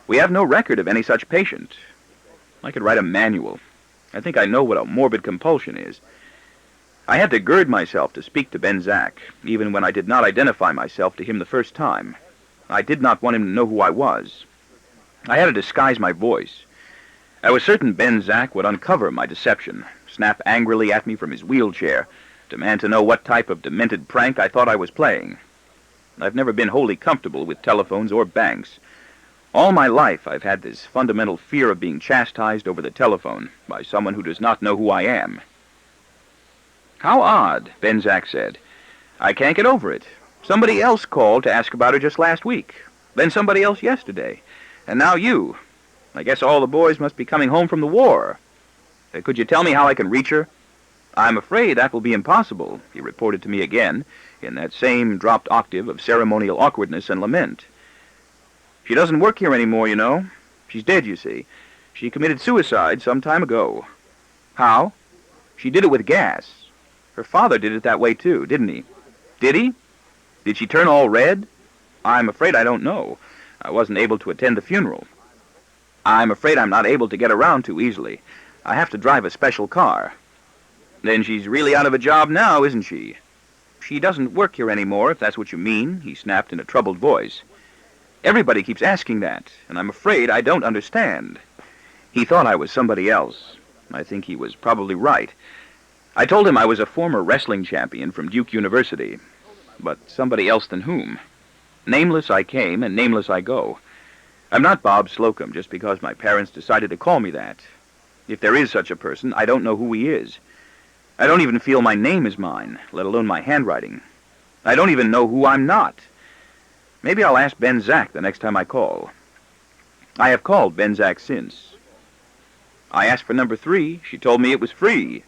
"We have no record of any such patient." I could write a manual. I think I know what a morbid compulsion is. I had to gird myself to speak to Ben Zach, even when I did not identify myself to him the first time. I did not want him to know who I was. I had to disguise my voice. I was certain Ben Zach would uncover my deception, snap angrily at me from his wheelchair, demand to know what type of demented prank I thought I was playing. I've never been wholly comfortable with telephones or banks. All my life I've had this fundamental fear of being chastised over the telephone by someone who does not know who I am. "How odd," Ben Zach said. "I can't get over it. Somebody else called to ask about her just last week, then somebody else yesterday, and now you. I guess all the boys must be coming home from the war. Could you tell me how I can reach her?" "I'm afraid that will be impossible," he reported to me again, in that same dropped octave of ceremonial awkwardness and lament. "She doesn't work here anymore, you know. She's dead, you see. She committed suicide some time ago." "How?" "She did it with gas. Her father did it that way, too, didn't he?" "Did he? Did she turn all red?" "I'm afraid I don't know. I wasn't able to attend the funeral." "I'm afraid I'm not able to get around too easily. I have to drive a special car." "Then she's really out of a job now, isn't she?" "She doesn't work here anymore, if that's what you mean," he snapped in a troubled voice. "Everybody keeps asking that, and I'm afraid I don't understand." He thought I was somebody else. I think he was probably right. I told him I was a former wrestling champion from Duke University, but somebody else than whom? Nameless I came, and nameless I go. I'm not Bob Slocum just because my parents decided to call me that. If there is such a person, I don't know who he is. I don't even feel my name is mine, let alone my handwriting. I don't even know who I'm not. Maybe I'll ask Ben Zach the next time I call. I have called Ben Zach since. I asked for number 3. She told me it was free.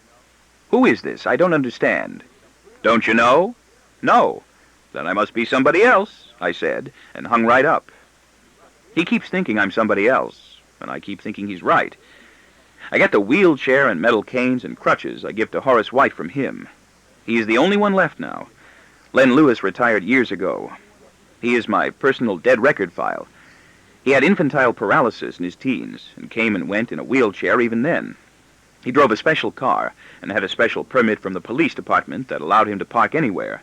Who is this? I don't understand. Don't you know? No. Then I must be somebody else, I said, and hung right up. He keeps thinking I'm somebody else, and I keep thinking he's right. I get the wheelchair and metal canes and crutches I give to Horace White from him. He is the only one left now. Len Lewis retired years ago. He is my personal dead record file. He had infantile paralysis in his teens and came and went in a wheelchair even then. He drove a special car and had a special permit from the police department that allowed him to park anywhere.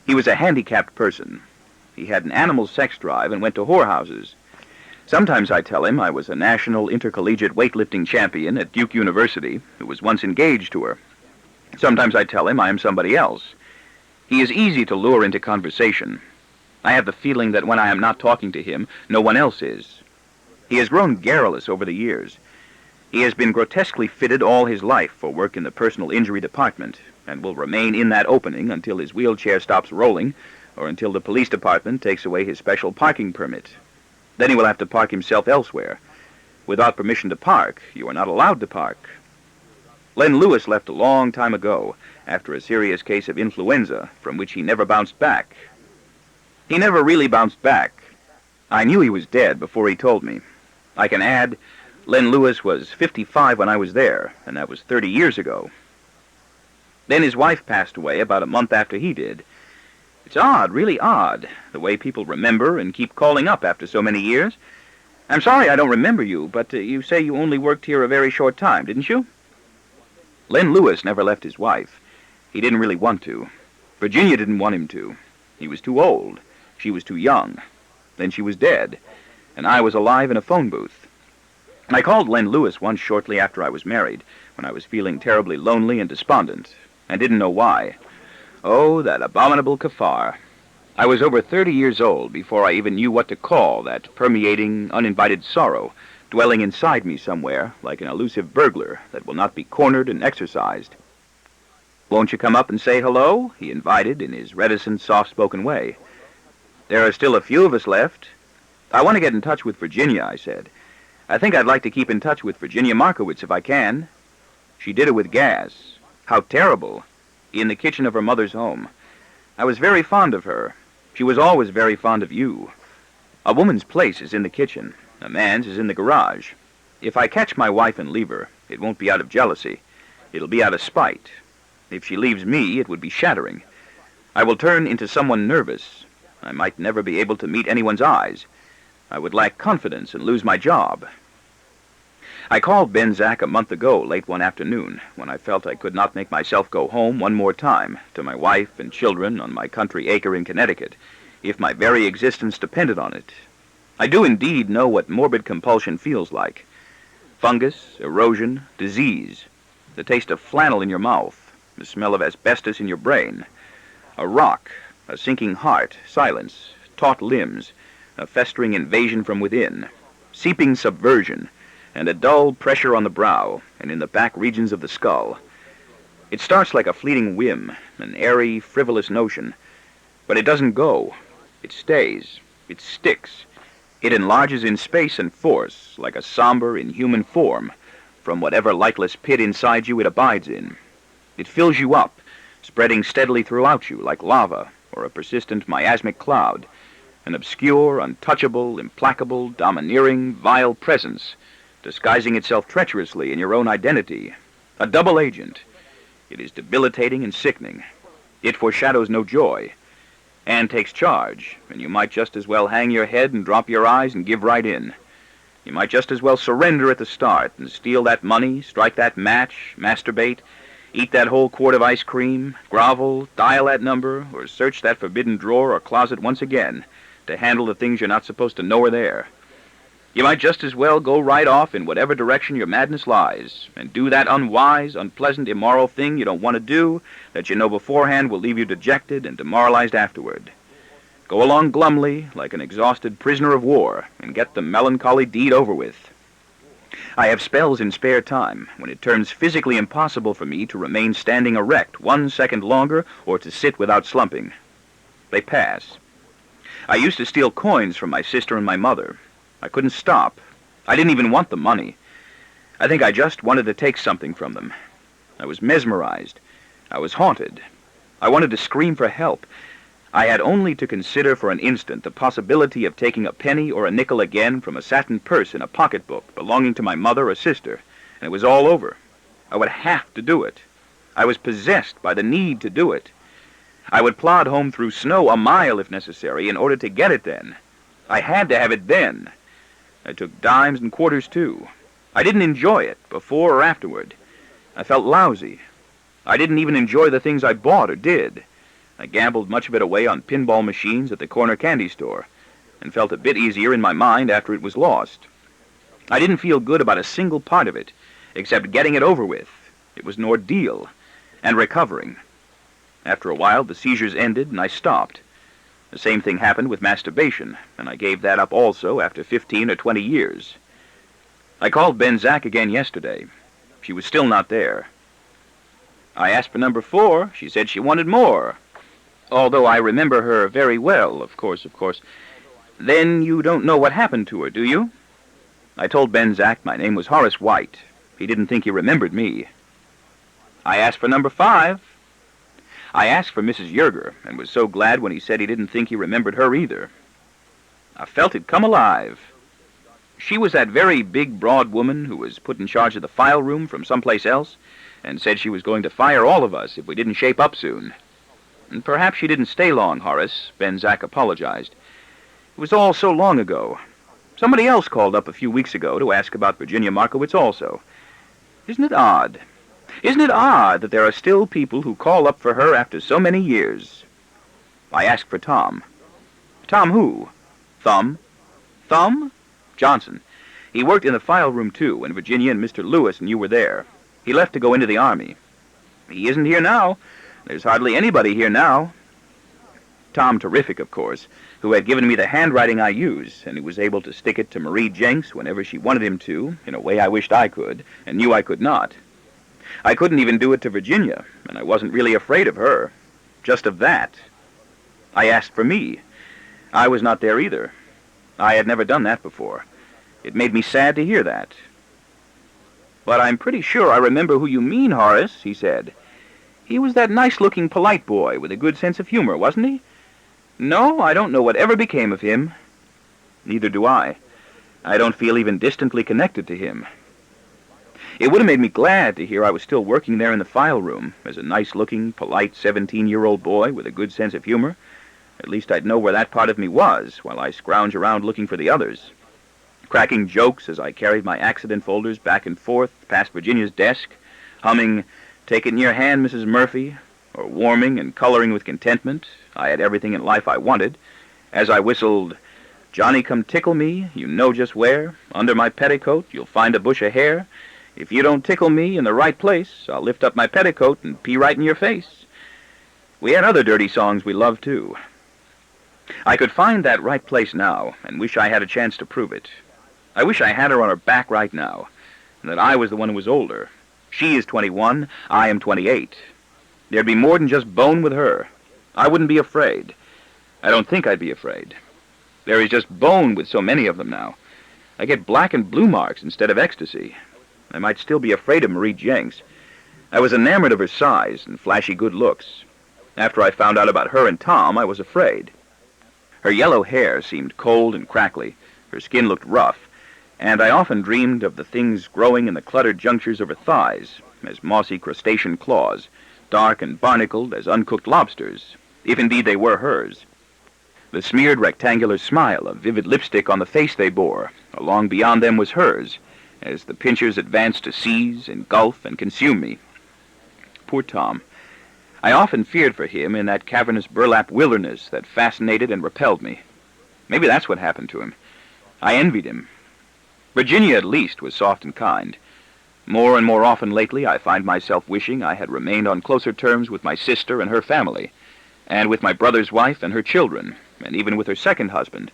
He was a handicapped person. He had an animal sex drive and went to whorehouses. Sometimes I tell him I was a national intercollegiate weightlifting champion at Duke University who was once engaged to her. Sometimes I tell him I am somebody else. He is easy to lure into conversation. I have the feeling that when I am not talking to him, no one else is. He has grown garrulous over the years. He has been grotesquely fitted all his life for work in the personal injury department, and will remain in that opening until his wheelchair stops rolling, or until the police department takes away his special parking permit. Then he will have to park himself elsewhere. Without permission to park, you are not allowed to park. Len Lewis left a long time ago, after a serious case of influenza, from which he never bounced back. He never really bounced back. I knew he was dead before he told me. I can add, Len Lewis was 55 when I was there, and that was 30 years ago. Then his wife passed away about a month after he did. It's odd, really odd, the way people remember and keep calling up after so many years. I'm sorry I don't remember you, but you say you only worked here a very short time, didn't you? Len Lewis never left his wife. He didn't really want to. Virginia didn't want him to. He was too old. She was too young. Then she was dead, and I was alive in a phone booth. I called Len Lewis once shortly after I was married, when I was feeling terribly lonely and despondent, and didn't know why. Oh, that abominable kafar. I was over 30 years old before I even knew what to call that permeating, uninvited sorrow, dwelling inside me somewhere, like an elusive burglar that will not be cornered and exorcised. "Won't you come up and say hello?" he invited in his reticent, soft-spoken way. "There are still a few of us left." "I want to get in touch with Virginia," I said. I think I'd like to keep in touch with Virginia Markowitz if I can. She did it with gas. How terrible. In the kitchen of her mother's home. I was very fond of her. She was always very fond of you. A woman's place is in the kitchen. A man's is in the garage. If I catch my wife and leave her, it won't be out of jealousy. It'll be out of spite. If she leaves me, it would be shattering. I will turn into someone nervous. I might never be able to meet anyone's eyes. I would lack confidence and lose my job. I called Ben Zach a month ago, late one afternoon, when I felt I could not make myself go home one more time to my wife and children on my country acre in Connecticut, if my very existence depended on it. I do indeed know what morbid compulsion feels like. Fungus, erosion, disease, the taste of flannel in your mouth, the smell of asbestos in your brain, a rock, a sinking heart, silence, taut limbs, a festering invasion from within, seeping subversion, and a dull pressure on the brow and in the back regions of the skull. It starts like a fleeting whim, an airy, frivolous notion, but it doesn't go. It stays. It sticks. It enlarges in space and force, like a somber, inhuman form, from whatever lightless pit inside you it abides in. It fills you up, spreading steadily throughout you like lava or a persistent miasmic cloud, an obscure, untouchable, implacable, domineering, vile presence, disguising itself treacherously in your own identity, a double agent. It is debilitating and sickening. It foreshadows no joy, and takes charge, and you might just as well hang your head and drop your eyes and give right in. You might just as well surrender at the start and steal that money, strike that match, masturbate, eat that whole quart of ice cream, grovel, dial that number, or search that forbidden drawer or closet once again to handle the things you're not supposed to know are there. You might just as well go right off in whatever direction your madness lies, and do that unwise, unpleasant, immoral thing you don't want to do, that you know beforehand will leave you dejected and demoralized afterward. Go along glumly, like an exhausted prisoner of war, and get the melancholy deed over with. I have spells in spare time, when it turns physically impossible for me to remain standing erect 1 second longer, or to sit without slumping. They pass. I used to steal coins from my sister and my mother. I couldn't stop. I didn't even want the money. I think I just wanted to take something from them. I was mesmerized. I was haunted. I wanted to scream for help. I had only to consider for an instant the possibility of taking a penny or a nickel again from a satin purse in a pocketbook belonging to my mother or sister, and it was all over. I would have to do it. I was possessed by the need to do it. I would plod home through snow a mile if necessary in order to get it then. I had to have it then. I took dimes and quarters, too. I didn't enjoy it, before or afterward. I felt lousy. I didn't even enjoy the things I bought or did. I gambled much of it away on pinball machines at the corner candy store, and felt a bit easier in my mind after it was lost. I didn't feel good about a single part of it, except getting it over with. It was an ordeal, and recovering. After a while, the seizures ended, and I stopped. The same thing happened with masturbation, and I gave that up also after 15 or 20 years. I called Ben Zach again yesterday. She was still not there. I asked for number 4. She said she wanted more. Although I remember her very well, of course. Then you don't know what happened to her, do you? I told Ben Zach my name was Horace White. He didn't think he remembered me. I asked for number 5. I asked for Mrs. Yerger, and was so glad when he said he didn't think he remembered her either. I felt it come alive. She was that very big, broad woman who was put in charge of the file room from someplace else, and said she was going to fire all of us if we didn't shape up soon. And perhaps she didn't stay long, Horace. Ben Zach apologized. It was all so long ago. Somebody else called up a few weeks ago to ask about Virginia Markowitz also. Isn't it odd? Isn't it odd that there are still people who call up for her after so many years? I asked for Tom. Tom who? Thumb? Thumb? Johnson. He worked in the file room, too, when Virginia and Mr. Lewis and you were there. He left to go into the Army. He isn't here now. There's hardly anybody here now. Tom Terrific, of course, who had given me the handwriting I use, and who was able to stick it to Marie Jenks whenever she wanted him to, in a way I wished I could, and knew I could not. I couldn't even do it to Virginia, and I wasn't really afraid of her. Just of that. I asked for me. I was not there either. I had never done that before. It made me sad to hear that. "But I'm pretty sure I remember who you mean, Horace," he said. "He was that nice-looking, polite boy with a good sense of humor, wasn't he?" "No, I don't know what ever became of him." "Neither do I. I don't feel even distantly connected to him. It would have made me glad to hear I was still working there in the file room as a nice-looking, polite 17-year-old boy with a good sense of humor. At least I'd know where that part of me was while I scrounge around looking for the others, cracking jokes as I carried my accident folders back and forth past Virginia's desk, humming, "Take it in your hand, Mrs. Murphy," or warming and coloring with contentment. I had everything in life I wanted, as I whistled, "Johnny, come tickle me, you know just where. Under my petticoat you'll find a bush of hair. If you don't tickle me in the right place, I'll lift up my petticoat and pee right in your face." We had other dirty songs we loved, too. I could find that right place now, and wish I had a chance to prove it. I wish I had her on her back right now, and that I was the one who was older. She is 21, I am 28. There'd be more than just bone with her. I wouldn't be afraid. I don't think I'd be afraid. There is just bone with so many of them now. I get black and blue marks instead of ecstasy. I might still be afraid of Marie Jenks. I was enamored of her size and flashy good looks. After I found out about her and Tom, I was afraid. Her yellow hair seemed cold and crackly. Her skin looked rough, and I often dreamed of the things growing in the cluttered junctures of her thighs as mossy crustacean claws, dark and barnacled as uncooked lobsters, if indeed they were hers. The smeared rectangular smile of vivid lipstick on the face they bore, along beyond them, was hers, as the pinchers advanced to seize, engulf, and consume me. Poor Tom. I often feared for him in that cavernous burlap wilderness that fascinated and repelled me. Maybe that's what happened to him. I envied him. Virginia, at least, was soft and kind. More and more often lately, I find myself wishing I had remained on closer terms with my sister and her family, and with my brother's wife and her children, and even with her second husband.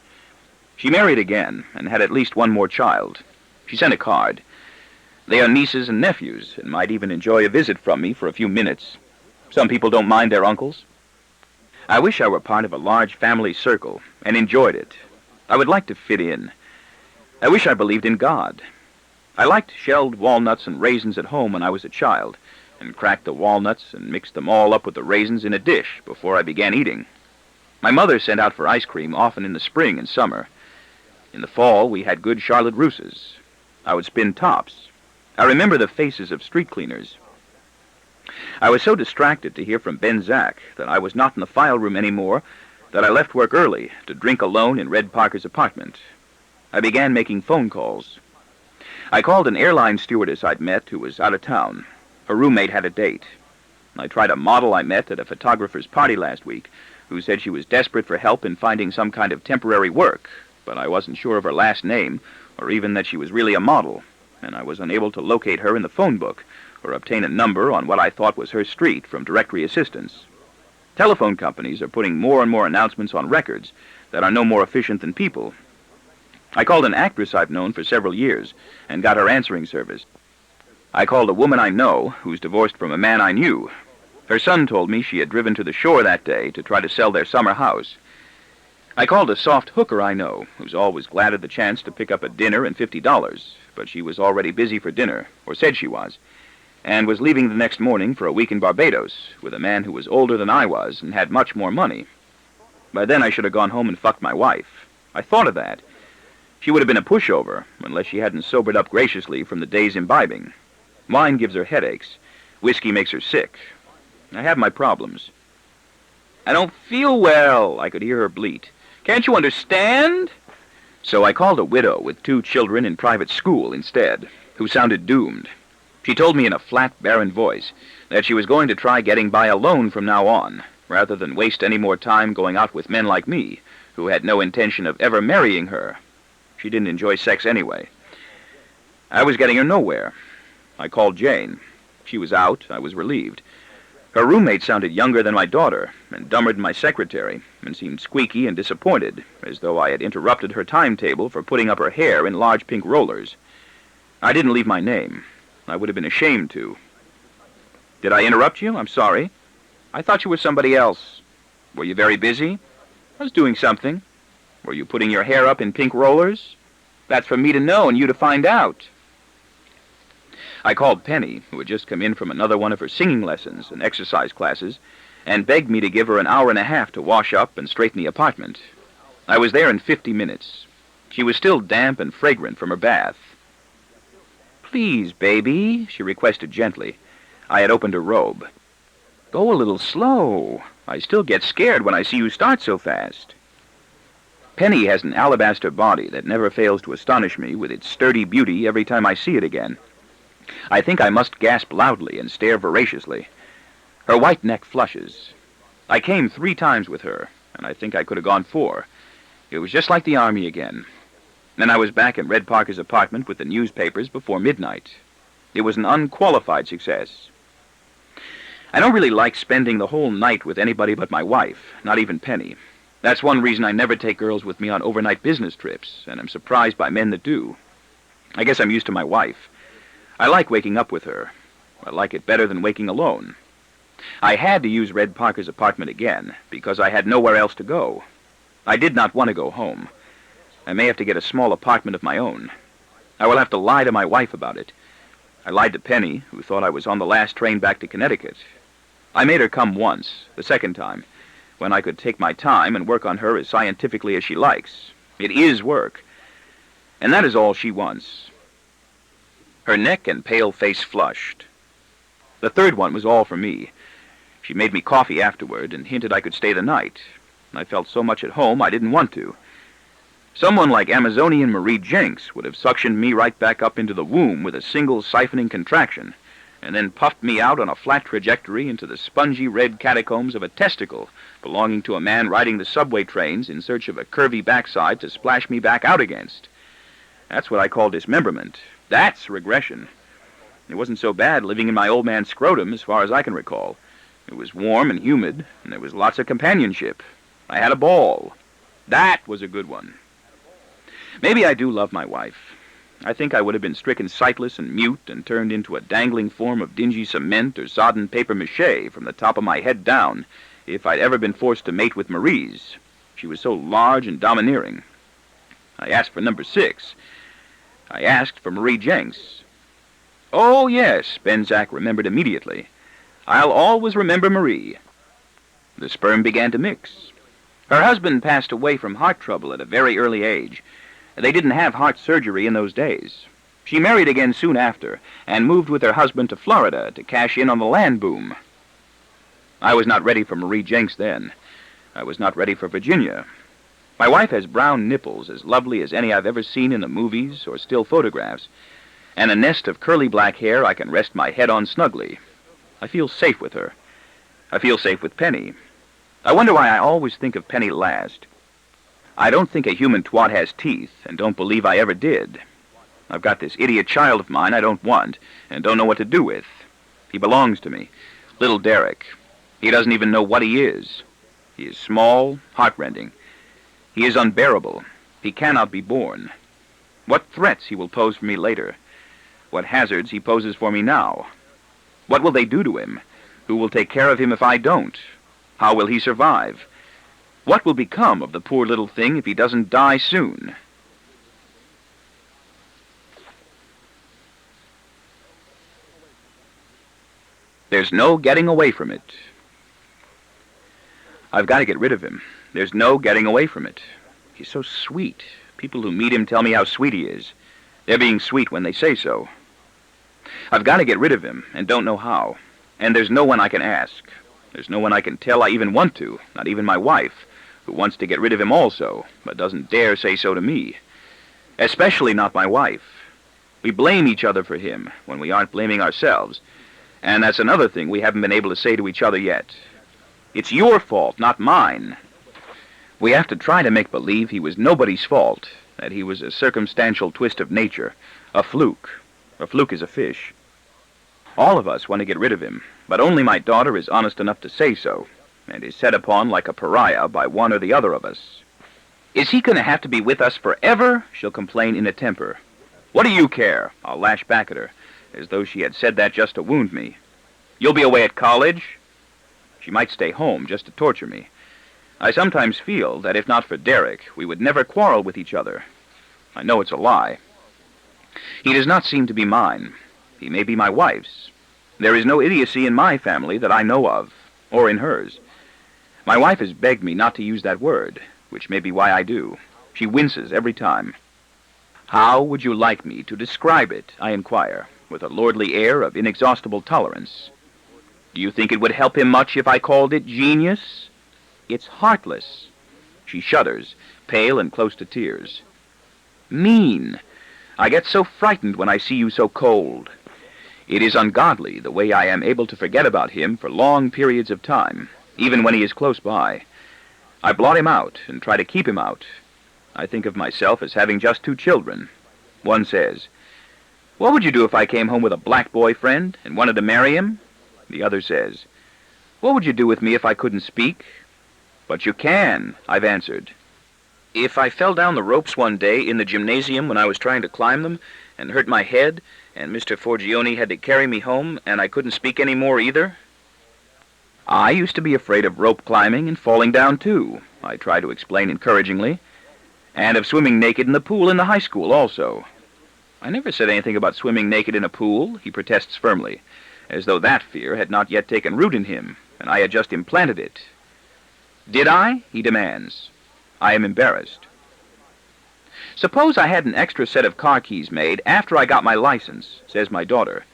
She married again, and had at least one more child. She sent a card. They are nieces and nephews, and might even enjoy a visit from me for a few minutes. Some people don't mind their uncles. I wish I were part of a large family circle, and enjoyed it. I would like to fit in. I wish I believed in God. I liked shelled walnuts and raisins at home when I was a child, and cracked the walnuts and mixed them all up with the raisins in a dish before I began eating. My mother sent out for ice cream often in the spring and summer. In the fall, we had good Charlotte Russes. I would spin tops. I remember the faces of street cleaners. I was so distracted to hear from Ben Zack that I was not in the file room anymore that I left work early to drink alone in Red Parker's apartment. I began making phone calls. I called an airline stewardess I'd met who was out of town. Her roommate had a date. I tried a model I met at a photographer's party last week who said she was desperate for help in finding some kind of temporary work, but I wasn't sure of her last name or even that she was really a model, and I was unable to locate her in the phone book or obtain a number on what I thought was her street from directory assistance. Telephone companies are putting more and more announcements on records that are no more efficient than people. I called an actress I've known for several years and got her answering service. I called a woman I know who's divorced from a man I knew. Her son told me she had driven to the shore that day to try to sell their summer house. I called a soft hooker I know who's always glad of the chance to pick up a dinner and $50, but she was already busy for dinner, or said she was, and was leaving the next morning for a week in Barbados with a man who was older than I was and had much more money. By then I should have gone home and fucked my wife. I thought of that. She would have been a pushover, unless she hadn't sobered up graciously from the day's imbibing. Wine gives her headaches. Whiskey makes her sick. I have my problems. "I don't feel well," I could hear her bleat. "Can't you understand?" So I called a widow with 2 children in private school instead, who sounded doomed. She told me in a flat, barren voice that she was going to try getting by alone from now on, rather than waste any more time going out with men like me, who had no intention of ever marrying her. She didn't enjoy sex anyway. I was getting her nowhere. I called Jane. She was out. I was relieved. Her roommate sounded younger than my daughter, and dumber than my secretary, and seemed squeaky and disappointed, as though I had interrupted her timetable for putting up her hair in large pink rollers. I didn't leave my name. I would have been ashamed to. "Did I interrupt you? I'm sorry. I thought you were somebody else. Were you very busy?" "I was doing something." "Were you putting your hair up in pink rollers?" That's for me to know and you to find out. I called Penny, who had just come in from another one of her singing lessons and exercise classes, and begged me to give her an hour and a half to wash up and straighten the apartment. I was there in 50 minutes. She was still damp and fragrant from her bath. "Please, baby," she requested gently. I had opened her robe. "Go a little slow. I still get scared when I see you start so fast." Penny has an alabaster body that never fails to astonish me with its sturdy beauty every time I see it again. I think I must gasp loudly and stare voraciously. Her white neck flushes. I came 3 times with her, and I think I could have gone 4. It was just like the Army again. Then I was back in Red Parker's apartment with the newspapers before midnight. It was an unqualified success. I don't really like spending the whole night with anybody but my wife, not even Penny. That's one reason I never take girls with me on overnight business trips, and I'm surprised by men that do. I guess I'm used to my wife. I like waking up with her. I like it better than waking alone. I had to use Red Parker's apartment again, because I had nowhere else to go. I did not want to go home. I may have to get a small apartment of my own. I will have to lie to my wife about it. I lied to Penny, who thought I was on the last train back to Connecticut. I made her come once, the second time, when I could take my time and work on her as scientifically as she likes. It is work. And that is all she wants. Her neck and pale face flushed. The third one was all for me. She made me coffee afterward and hinted I could stay the night. I felt so much at home I didn't want to. Someone like Amazonian Marie Jenks would have suctioned me right back up into the womb with a single siphoning contraction, and then puffed me out on a flat trajectory into the spongy red catacombs of a testicle belonging to a man riding the subway trains in search of a curvy backside to splash me back out against. That's what I call dismemberment. That's regression. It wasn't so bad living in my old man's scrotum as far as I can recall. It was warm and humid, and there was lots of companionship. I had a ball. That was a good one. Maybe I do love my wife. I think I would have been stricken sightless and mute and turned into a dangling form of dingy cement or sodden papier-mâché from the top of my head down if I'd ever been forced to mate with Marie's. She was so large and domineering. I asked for number 6. I asked for Marie Jenks. Oh, yes, Benzac remembered immediately. I'll always remember Marie. The sperm began to mix. Her husband passed away from heart trouble at a very early age. They didn't have heart surgery in those days. She married again soon after and moved with her husband to Florida to cash in on the land boom. I was not ready for Marie Jenks then. I was not ready for Virginia. My wife has brown nipples as lovely as any I've ever seen in the movies or still photographs, and a nest of curly black hair I can rest my head on snugly. I feel safe with her. I feel safe with Penny. I wonder why I always think of Penny last. I don't think a human twat has teeth, and don't believe I ever did. I've got this idiot child of mine I don't want, and don't know what to do with. He belongs to me. Little Derek. He doesn't even know what he is. He is small, heartrending. He is unbearable. He cannot be born. What threats he will pose for me later. What hazards he poses for me now. What will they do to him? Who will take care of him if I don't? How will he survive? What will become of the poor little thing if he doesn't die soon? There's no getting away from it. I've got to get rid of him. There's no getting away from it. He's so sweet. People who meet him tell me how sweet he is. They're being sweet when they say so. I've got to get rid of him, and don't know how. And there's no one I can ask. There's no one I can tell I even want to, not even my wife, who wants to get rid of him also, but doesn't dare say so to me. Especially not my wife. We blame each other for him when we aren't blaming ourselves, and that's another thing we haven't been able to say to each other yet. It's your fault, not mine. We have to try to make believe he was nobody's fault, that he was a circumstantial twist of nature, a fluke. A fluke is a fish. All of us want to get rid of him, but only my daughter is honest enough to say so, and is set upon like a pariah by one or the other of us. Is he going to have to be with us forever? She'll complain in a temper. What do you care? I'll lash back at her, as though she had said that just to wound me. You'll be away at college? She might stay home just to torture me. I sometimes feel that if not for Derek, we would never quarrel with each other. I know it's a lie. He does not seem to be mine. He may be my wife's. There is no idiocy in my family that I know of, or in hers. My wife has begged me not to use that word, which may be why I do. She winces every time. How would you like me to describe it, I inquire, with a lordly air of inexhaustible tolerance. Do you think it would help him much if I called it genius? It's heartless. She shudders, pale and close to tears. Mean. I get so frightened when I see you so cold. It is ungodly the way I am able to forget about him for long periods of time, even when he is close by. I blot him out and try to keep him out. I think of myself as having just 2 children. One says, "What would you do if I came home with a black boyfriend and wanted to marry him?" The other says, "What would you do with me if I couldn't speak?" "But you can," I've answered. If I fell down the ropes one day in the gymnasium when I was trying to climb them and hurt my head, and Mr. Forgione had to carry me home, and I couldn't speak any more either? I used to be afraid of rope climbing and falling down, too, I try to explain encouragingly, and of swimming naked in the pool in the high school also. I never said anything about swimming naked in a pool, he protests firmly, as though that fear had not yet taken root in him, and I had just implanted it. Did I? He demands. I am embarrassed. Suppose I had an extra set of car keys made after I got my license, says my daughter,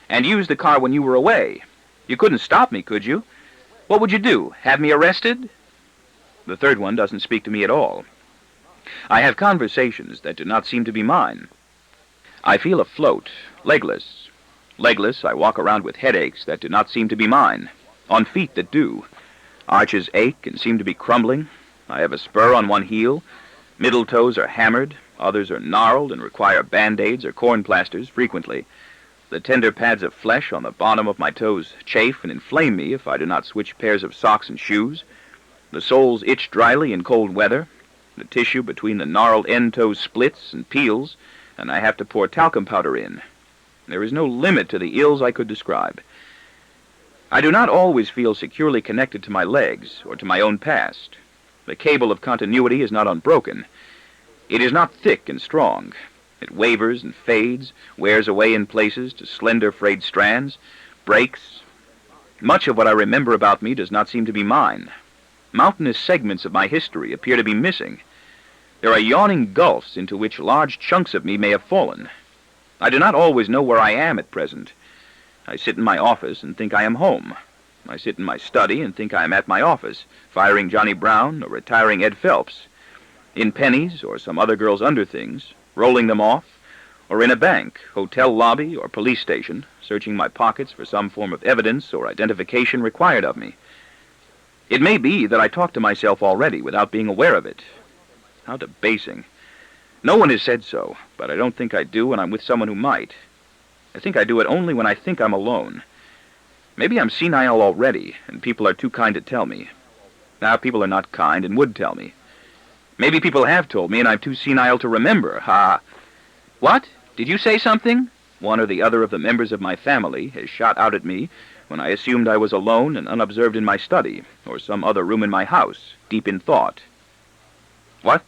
and used the car when you were away. You couldn't stop me, could you? What would you do? Have me arrested? The third one doesn't speak to me at all. I have conversations that do not seem to be mine. I feel afloat, legless. Legless, I walk around with headaches that do not seem to be mine, on feet that do. Arches ache and seem to be crumbling. I have a spur on one heel. Middle toes are hammered. Others are gnarled and require Band-Aids or corn plasters frequently. The tender pads of flesh on the bottom of my toes chafe and inflame me if I do not switch pairs of socks and shoes. The soles itch dryly in cold weather. The tissue between the gnarled end toes splits and peels, and I have to pour talcum powder in. There is no limit to the ills I could describe. I do not always feel securely connected to my legs or to my own past. The cable of continuity is not unbroken. It is not thick and strong. It wavers and fades, wears away in places to slender frayed strands, breaks. Much of what I remember about me does not seem to be mine. Mountainous segments of my history appear to be missing. There are yawning gulfs into which large chunks of me may have fallen. I do not always know where I am at present. I sit in my office and think I am home. I sit in my study and think I am at my office, firing Johnny Brown or retiring Ed Phelps, in pennies or some other girl's underthings, rolling them off, or in a bank, hotel lobby, or police station, searching my pockets for some form of evidence or identification required of me. It may be that I talk to myself already without being aware of it. How debasing. No one has said so, but I don't think I do when I'm with someone who might. I think I do it only when I think I'm alone. Maybe I'm senile already, and people are too kind to tell me. Now, people are not kind and would tell me. Maybe people have told me, and I'm too senile to remember. Ha! What? Did you say something? One or the other of the members of my family has shot out at me when I assumed I was alone and unobserved in my study, or some other room in my house, deep in thought. What?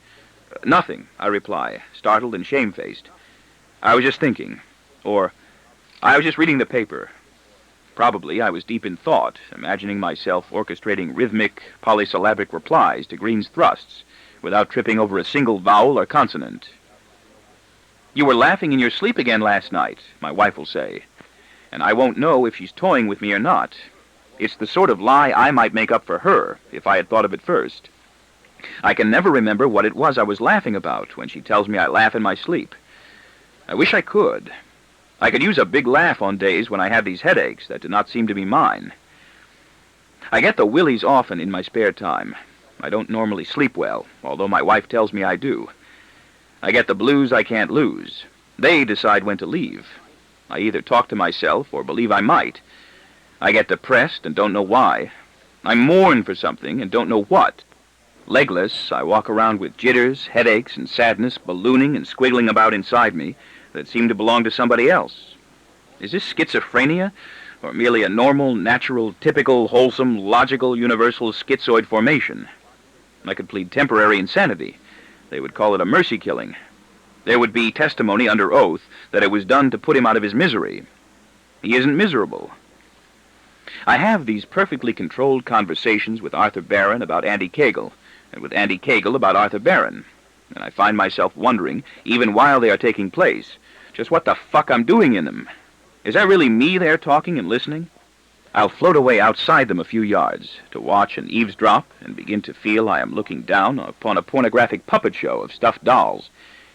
Nothing, I reply, startled and shamefaced. I was just thinking. Or, I was just reading the paper. Probably I was deep in thought, imagining myself orchestrating rhythmic, polysyllabic replies to Green's thrusts, without tripping over a single vowel or consonant. You were laughing in your sleep again last night, my wife will say, and I won't know if she's toying with me or not. It's the sort of lie I might make up for her, if I had thought of it first. I can never remember what it was I was laughing about when she tells me I laugh in my sleep. I wish I could. I could use a big laugh on days when I have these headaches that do not seem to be mine. I get the willies often in my spare time. I don't normally sleep well, although my wife tells me I do. I get the blues I can't lose. They decide when to leave. I either talk to myself or believe I might. I get depressed and don't know why. I mourn for something and don't know what. Legless, I walk around with jitters, headaches, and sadness ballooning and squiggling about inside me that seem to belong to somebody else. Is this schizophrenia, or merely a normal, natural, typical, wholesome, logical, universal schizoid formation? I could plead temporary insanity. They would call it a mercy killing. There would be testimony under oath that it was done to put him out of his misery. He isn't miserable. I have these perfectly controlled conversations with Arthur Barron about Andy Cagle, and with Andy Cagle about Arthur Barron, and I find myself wondering, even while they are taking place, just what the fuck I'm doing in them. Is that really me there talking and listening? I'll float away outside them a few yards to watch and eavesdrop and begin to feel I am looking down upon a pornographic puppet show of stuffed dolls,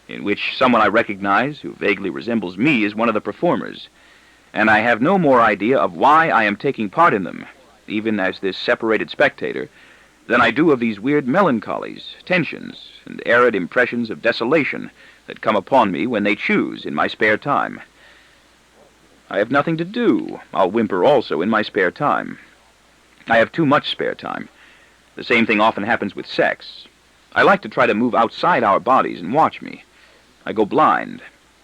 in which someone I recognize who vaguely resembles me is one of the performers, and I have no more idea of why I am taking part in them, even as this separated spectator, than I do of these weird melancholies, tensions, and arid impressions of desolation that come upon me when they choose in my spare time. I have nothing to do. I'll whimper also in my spare time. I have too much spare time. The same thing often happens with sex. I like to try to move outside our bodies and watch me. I go blind.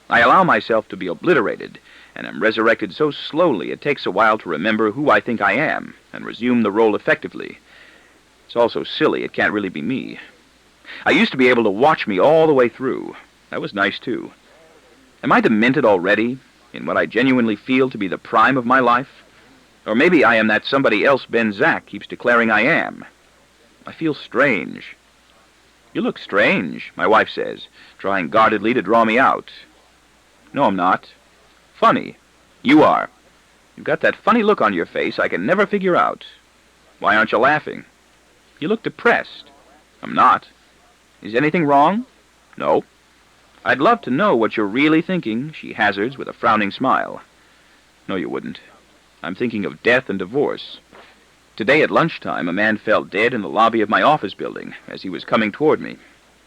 I allow myself to be obliterated, and am resurrected so slowly it takes a while to remember who I think I am and resume the role effectively. It's all so silly it can't really be me. I used to be able to watch me all the way through. That was nice, too. Am I demented already, in what I genuinely feel to be the prime of my life? Or maybe I am that somebody else Ben Zack keeps declaring I am. I feel strange. You look strange, my wife says, trying guardedly to draw me out. No, I'm not. Funny. You are. You've got that funny look on your face I can never figure out. Why aren't you laughing? You look depressed. I'm not. Is anything wrong? No. I'd love to know what you're really thinking, she hazards with a frowning smile. No, you wouldn't. I'm thinking of death and divorce. Today at lunchtime, a man fell dead in the lobby of my office building as he was coming toward me.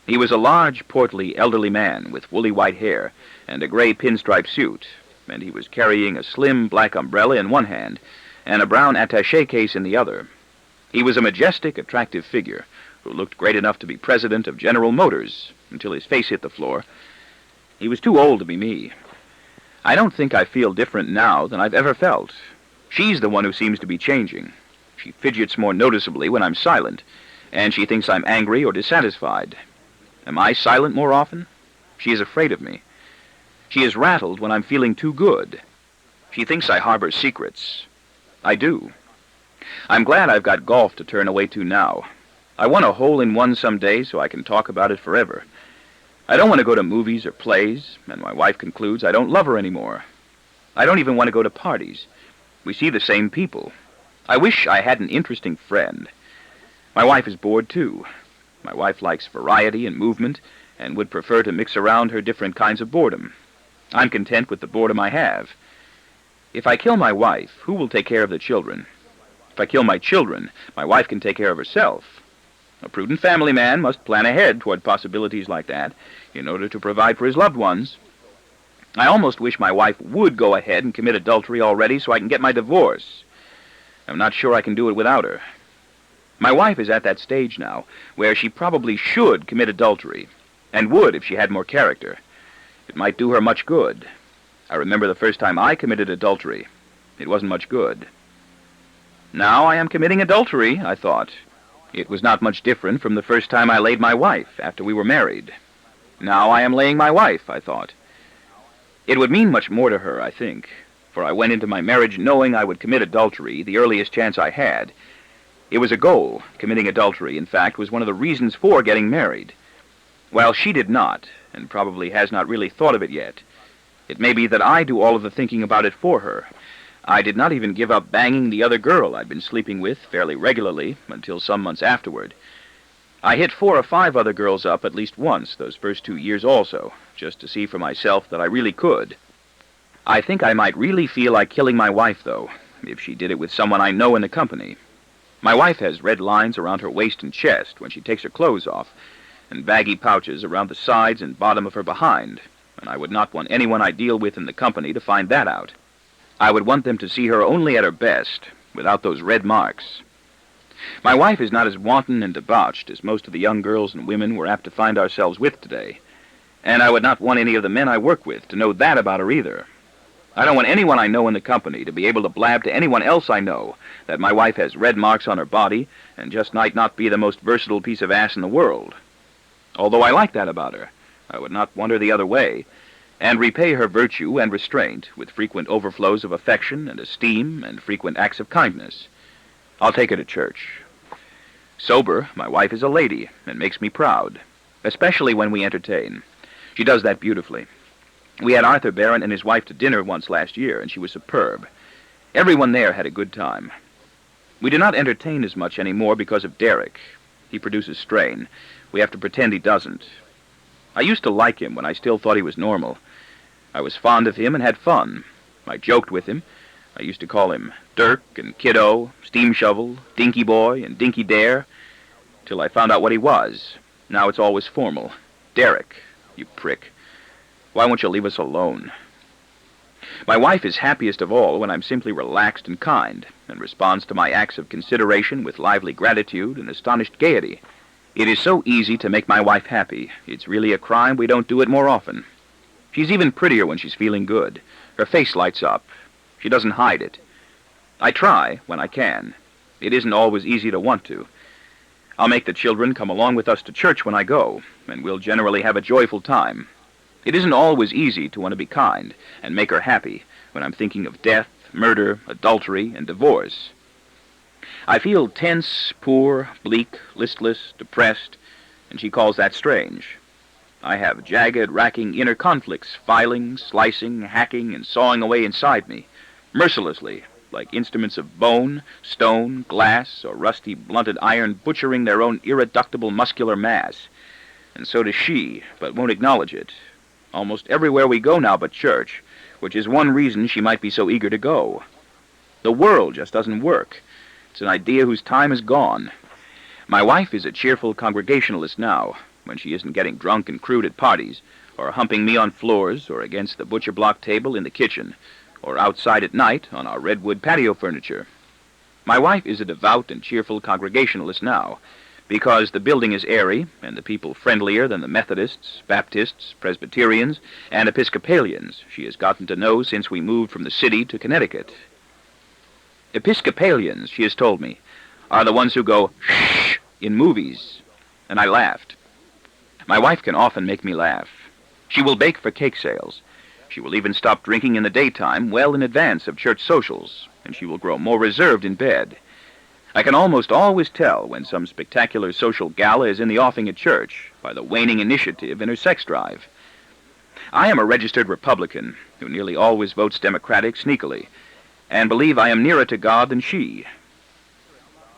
He was a large, portly, elderly man with woolly white hair and a gray pinstripe suit, and he was carrying a slim black umbrella in one hand and a brown attaché case in the other. He was a majestic, attractive figure who looked great enough to be president of General Motors until his face hit the floor. He was too old to be me. I don't think I feel different now than I've ever felt. She's the one who seems to be changing. She fidgets more noticeably when I'm silent, and she thinks I'm angry or dissatisfied. Am I silent more often? She is afraid of me. She is rattled when I'm feeling too good. She thinks I harbor secrets. I do. I'm glad I've got golf to turn away to now. I want a hole-in-one someday so I can talk about it forever. I don't want to go to movies or plays, and my wife concludes I don't love her anymore. I don't even want to go to parties. We see the same people. I wish I had an interesting friend. My wife is bored, too. My wife likes variety and movement, and would prefer to mix around her different kinds of boredom. I'm content with the boredom I have. If I kill my wife, who will take care of the children? If I kill my children, my wife can take care of herself. A prudent family man must plan ahead toward possibilities like that in order to provide for his loved ones. I almost wish my wife would go ahead and commit adultery already so I can get my divorce. I'm not sure I can do it without her. My wife is at that stage now where she probably should commit adultery, and would if she had more character. It might do her much good. I remember the first time I committed adultery. It wasn't much good. Now I am committing adultery, I thought. It was not much different from the first time I laid my wife after we were married. Now I am laying my wife, I thought. It would mean much more to her, I think, for I went into my marriage knowing I would commit adultery the earliest chance I had. It was a goal. Committing adultery, in fact, was one of the reasons for getting married. While she did not, and probably has not really thought of it yet, it may be that I do all of the thinking about it for her. I did not even give up banging the other girl I'd been sleeping with fairly regularly until some months afterward. I hit 4 or 5 other girls up at least once those first 2 years also, just to see for myself that I really could. I think I might really feel like killing my wife, though, if she did it with someone I know in the company. My wife has red lines around her waist and chest when she takes her clothes off, and baggy pouches around the sides and bottom of her behind, and I would not want anyone I deal with in the company to find that out. I would want them to see her only at her best, without those red marks. My wife is not as wanton and debauched as most of the young girls and women we're apt to find ourselves with today, and I would not want any of the men I work with to know that about her either. I don't want anyone I know in the company to be able to blab to anyone else I know that my wife has red marks on her body and just might not be the most versatile piece of ass in the world. Although I like that about her. I would not want her the other way, and repay her virtue and restraint with frequent overflows of affection and esteem and frequent acts of kindness. I'll take her to church. Sober, my wife is a lady and makes me proud, especially when we entertain. She does that beautifully. We had Arthur Barron and his wife to dinner once last year, and she was superb. Everyone there had a good time. We do not entertain as much anymore because of Derek. He produces strain. We have to pretend he doesn't. I used to like him when I still thought he was normal. I was fond of him and had fun. I joked with him. I used to call him Dirk and Kiddo, Steam Shovel, Dinky Boy, and Dinky Dare, till I found out what he was. Now it's always formal. Derek, you prick. Why won't you leave us alone? My wife is happiest of all when I'm simply relaxed and kind, and responds to my acts of consideration with lively gratitude and astonished gaiety. It is so easy to make my wife happy. It's really a crime we don't do it more often. She's even prettier when she's feeling good. Her face lights up. She doesn't hide it. I try when I can. It isn't always easy to want to. I'll make the children come along with us to church when I go, and we'll generally have a joyful time. It isn't always easy to want to be kind and make her happy when I'm thinking of death, murder, adultery, and divorce. I feel tense, poor, bleak, listless, depressed, and she calls that strange. I have jagged, racking inner conflicts, filing, slicing, hacking, and sawing away inside me, mercilessly, like instruments of bone, stone, glass, or rusty, blunted iron butchering their own irreducible muscular mass. And so does she, but won't acknowledge it. Almost everywhere we go now but church, which is one reason she might be so eager to go. The world just doesn't work. It's an idea whose time is gone. My wife is a cheerful Congregationalist now, when she isn't getting drunk and crude at parties, or humping me on floors, or against the butcher block table in the kitchen, or outside at night on our redwood patio furniture. My wife is a devout and cheerful Congregationalist now, because the building is airy, and the people friendlier than the Methodists, Baptists, Presbyterians, and Episcopalians she has gotten to know since we moved from the city to Connecticut. Episcopalians, she has told me, are the ones who go shh in movies, and I laughed. My wife can often make me laugh. She will bake for cake sales. She will even stop drinking in the daytime well in advance of church socials, and she will grow more reserved in bed. I can almost always tell when some spectacular social gala is in the offing at church by the waning initiative in her sex drive. I am a registered Republican who nearly always votes Democratic sneakily, and believe I am nearer to God than she.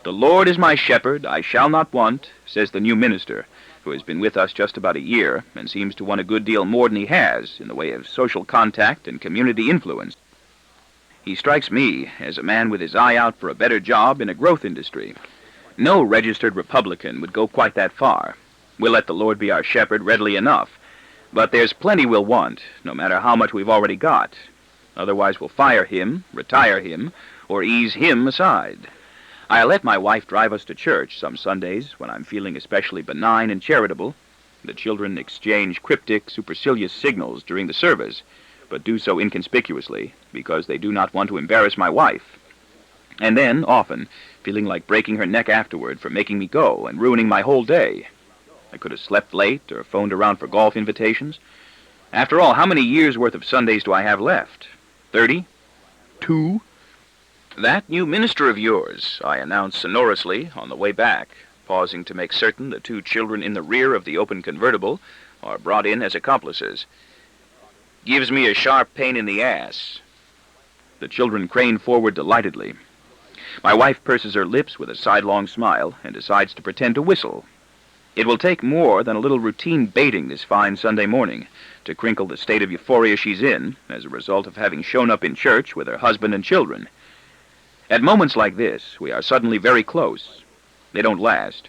The Lord is my shepherd, I shall not want, says the new minister, who has been with us just about a year and seems to want a good deal more than he has in the way of social contact and community influence. He strikes me as a man with his eye out for a better job in a growth industry. No registered Republican would go quite that far. We'll let the Lord be our shepherd readily enough, but there's plenty we'll want, no matter how much we've already got. Otherwise we'll fire him, retire him, or ease him aside. I let my wife drive us to church some Sundays when I'm feeling especially benign and charitable. The children exchange cryptic, supercilious signals during the service, but do so inconspicuously because they do not want to embarrass my wife. And then, often, feeling like breaking her neck afterward for making me go and ruining my whole day. I could have slept late or phoned around for golf invitations. After all, how many years' worth of Sundays do I have left? 30? 2? That new minister of yours, I announced sonorously on the way back, pausing to make certain the 2 children in the rear of the open convertible are brought in as accomplices. Gives me a sharp pain in the ass. The children crane forward delightedly. My wife purses her lips with a sidelong smile and decides to pretend to whistle. It will take more than a little routine baiting this fine Sunday morning to crinkle the state of euphoria she's in as a result of having shown up in church with her husband and children. At moments like this, we are suddenly very close. They don't last.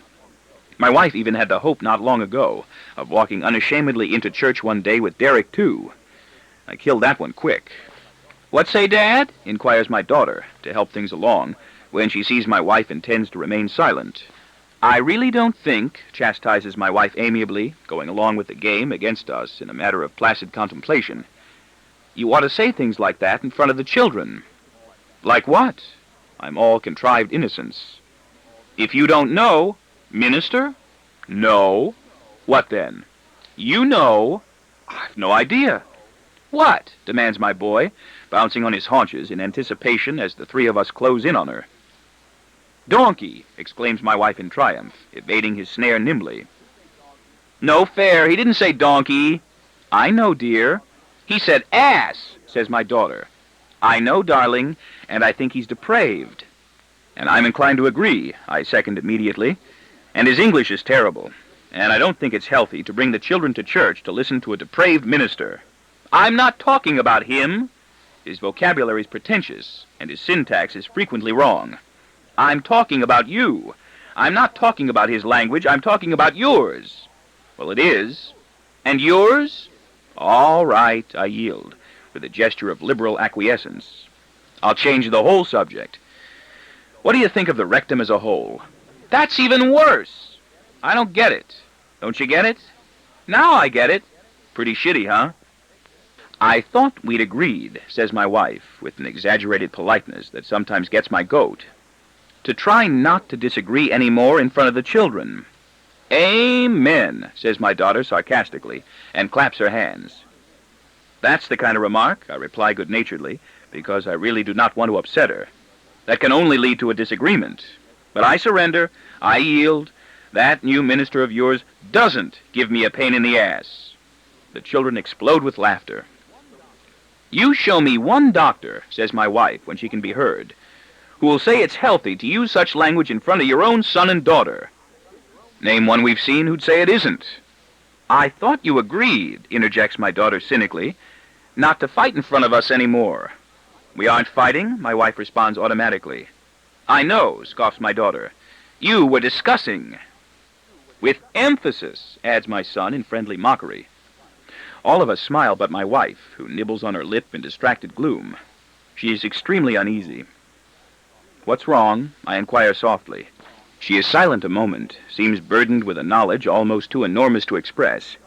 My wife even had the hope not long ago of walking unashamedly into church one day with Derek, too. I killed that one quick. "What say, Dad?" inquires my daughter, to help things along, when she sees my wife intends to remain silent. "I really don't think," chastises my wife amiably, going along with the game against us in a matter of placid contemplation. "You ought to say things like that in front of the children." "Like what?" I'm all contrived innocence. "If you don't know, minister?" "No." "What then?" You know. I've no idea. What? Demands my boy, bouncing on his haunches in anticipation as the three of us close in on her. Donkey, exclaims my wife in triumph, evading his snare nimbly. No fair, he didn't say donkey. I know, dear. He said ass, says my daughter. I know, darling, and I think he's depraved. And I'm inclined to agree, I second immediately. And his English is terrible, and I don't think it's healthy to bring the children to church to listen to a depraved minister. I'm not talking about him. His vocabulary is pretentious, and his syntax is frequently wrong. I'm talking about you. I'm not talking about his language, I'm talking about yours. Well, it is. And yours? All right, I yield, with a gesture of liberal acquiescence. I'll change the whole subject. What do you think of the rectum as a whole? That's even worse. I don't get it. Don't you get it? Now I get it. Pretty shitty, huh? I thought we'd agreed, says my wife, with an exaggerated politeness that sometimes gets my goat, to try not to disagree any more in front of the children. Amen, says my daughter sarcastically, and claps her hands. That's the kind of remark, I reply good-naturedly, because I really do not want to upset her. That can only lead to a disagreement. But I surrender, I yield. That new minister of yours doesn't give me a pain in the ass. The children explode with laughter. You show me one doctor, says my wife when she can be heard, who will say it's healthy to use such language in front of your own son and daughter. Name one we've seen who'd say it isn't. I thought you agreed, interjects my daughter cynically, not to fight in front of us anymore. We aren't fighting, my wife responds automatically. I know, scoffs my daughter. You were discussing. With emphasis, adds my son in friendly mockery. All of us smile but my wife, who nibbles on her lip in distracted gloom. She is extremely uneasy. What's wrong? I inquire softly. She is silent a moment, seems burdened with a knowledge almost too enormous to express.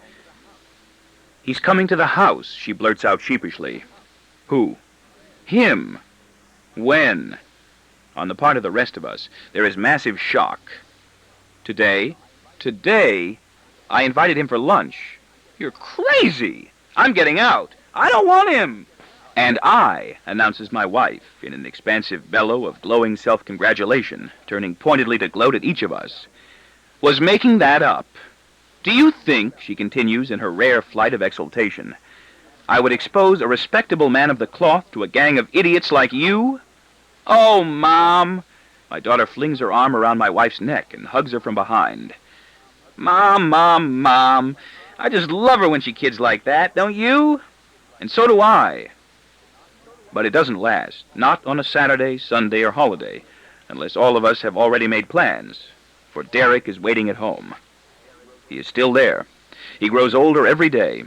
He's coming to the house, she blurts out sheepishly. Who? Him. When? On the part of the rest of us, there is massive shock. Today? Today? I invited him for lunch. You're crazy! I'm getting out! I don't want him! And I, announces my wife, in an expansive bellow of glowing self-congratulation, turning pointedly to gloat at each of us, was making that up. Do you think, she continues in her rare flight of exultation, I would expose a respectable man of the cloth to a gang of idiots like you? Oh, Mom! My daughter flings her arm around my wife's neck and hugs her from behind. Mom, Mom, Mom, I just love her when she kids like that, don't you? And so do I. But it doesn't last, not on a Saturday, Sunday, or holiday, unless all of us have already made plans, for Derek is waiting at home. He is still there. He grows older every day.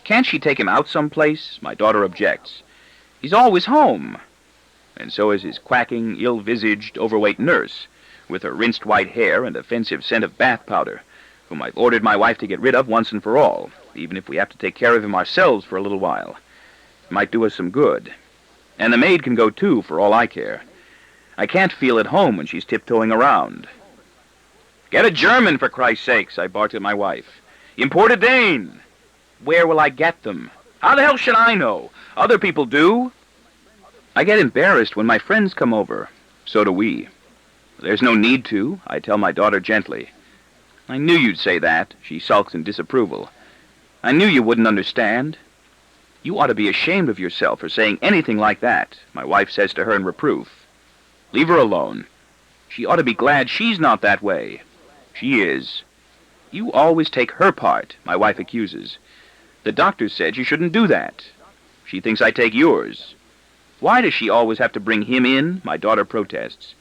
Can't she take him out someplace? My daughter objects. He's always home. And so is his quacking, ill-visaged, overweight nurse, with her rinsed white hair and offensive scent of bath powder, whom I've ordered my wife to get rid of once and for all, even if we have to take care of him ourselves for a little while. It might do us some good. And the maid can go too, for all I care. I can't feel at home when she's tiptoeing around. Get a German, for Christ's sakes, I barked at my wife. Import a Dane. Where will I get them? How the hell should I know? Other people do. I get embarrassed when my friends come over. So do we. There's no need to, I tell my daughter gently. I knew you'd say that, she sulks in disapproval. I knew you wouldn't understand. You ought to be ashamed of yourself for saying anything like that, my wife says to her in reproof. Leave her alone. She ought to be glad she's not that way. She is. You always take her part, my wife accuses. The doctor said you shouldn't do that. She thinks I take yours. Why does she always have to bring him in? My daughter protests.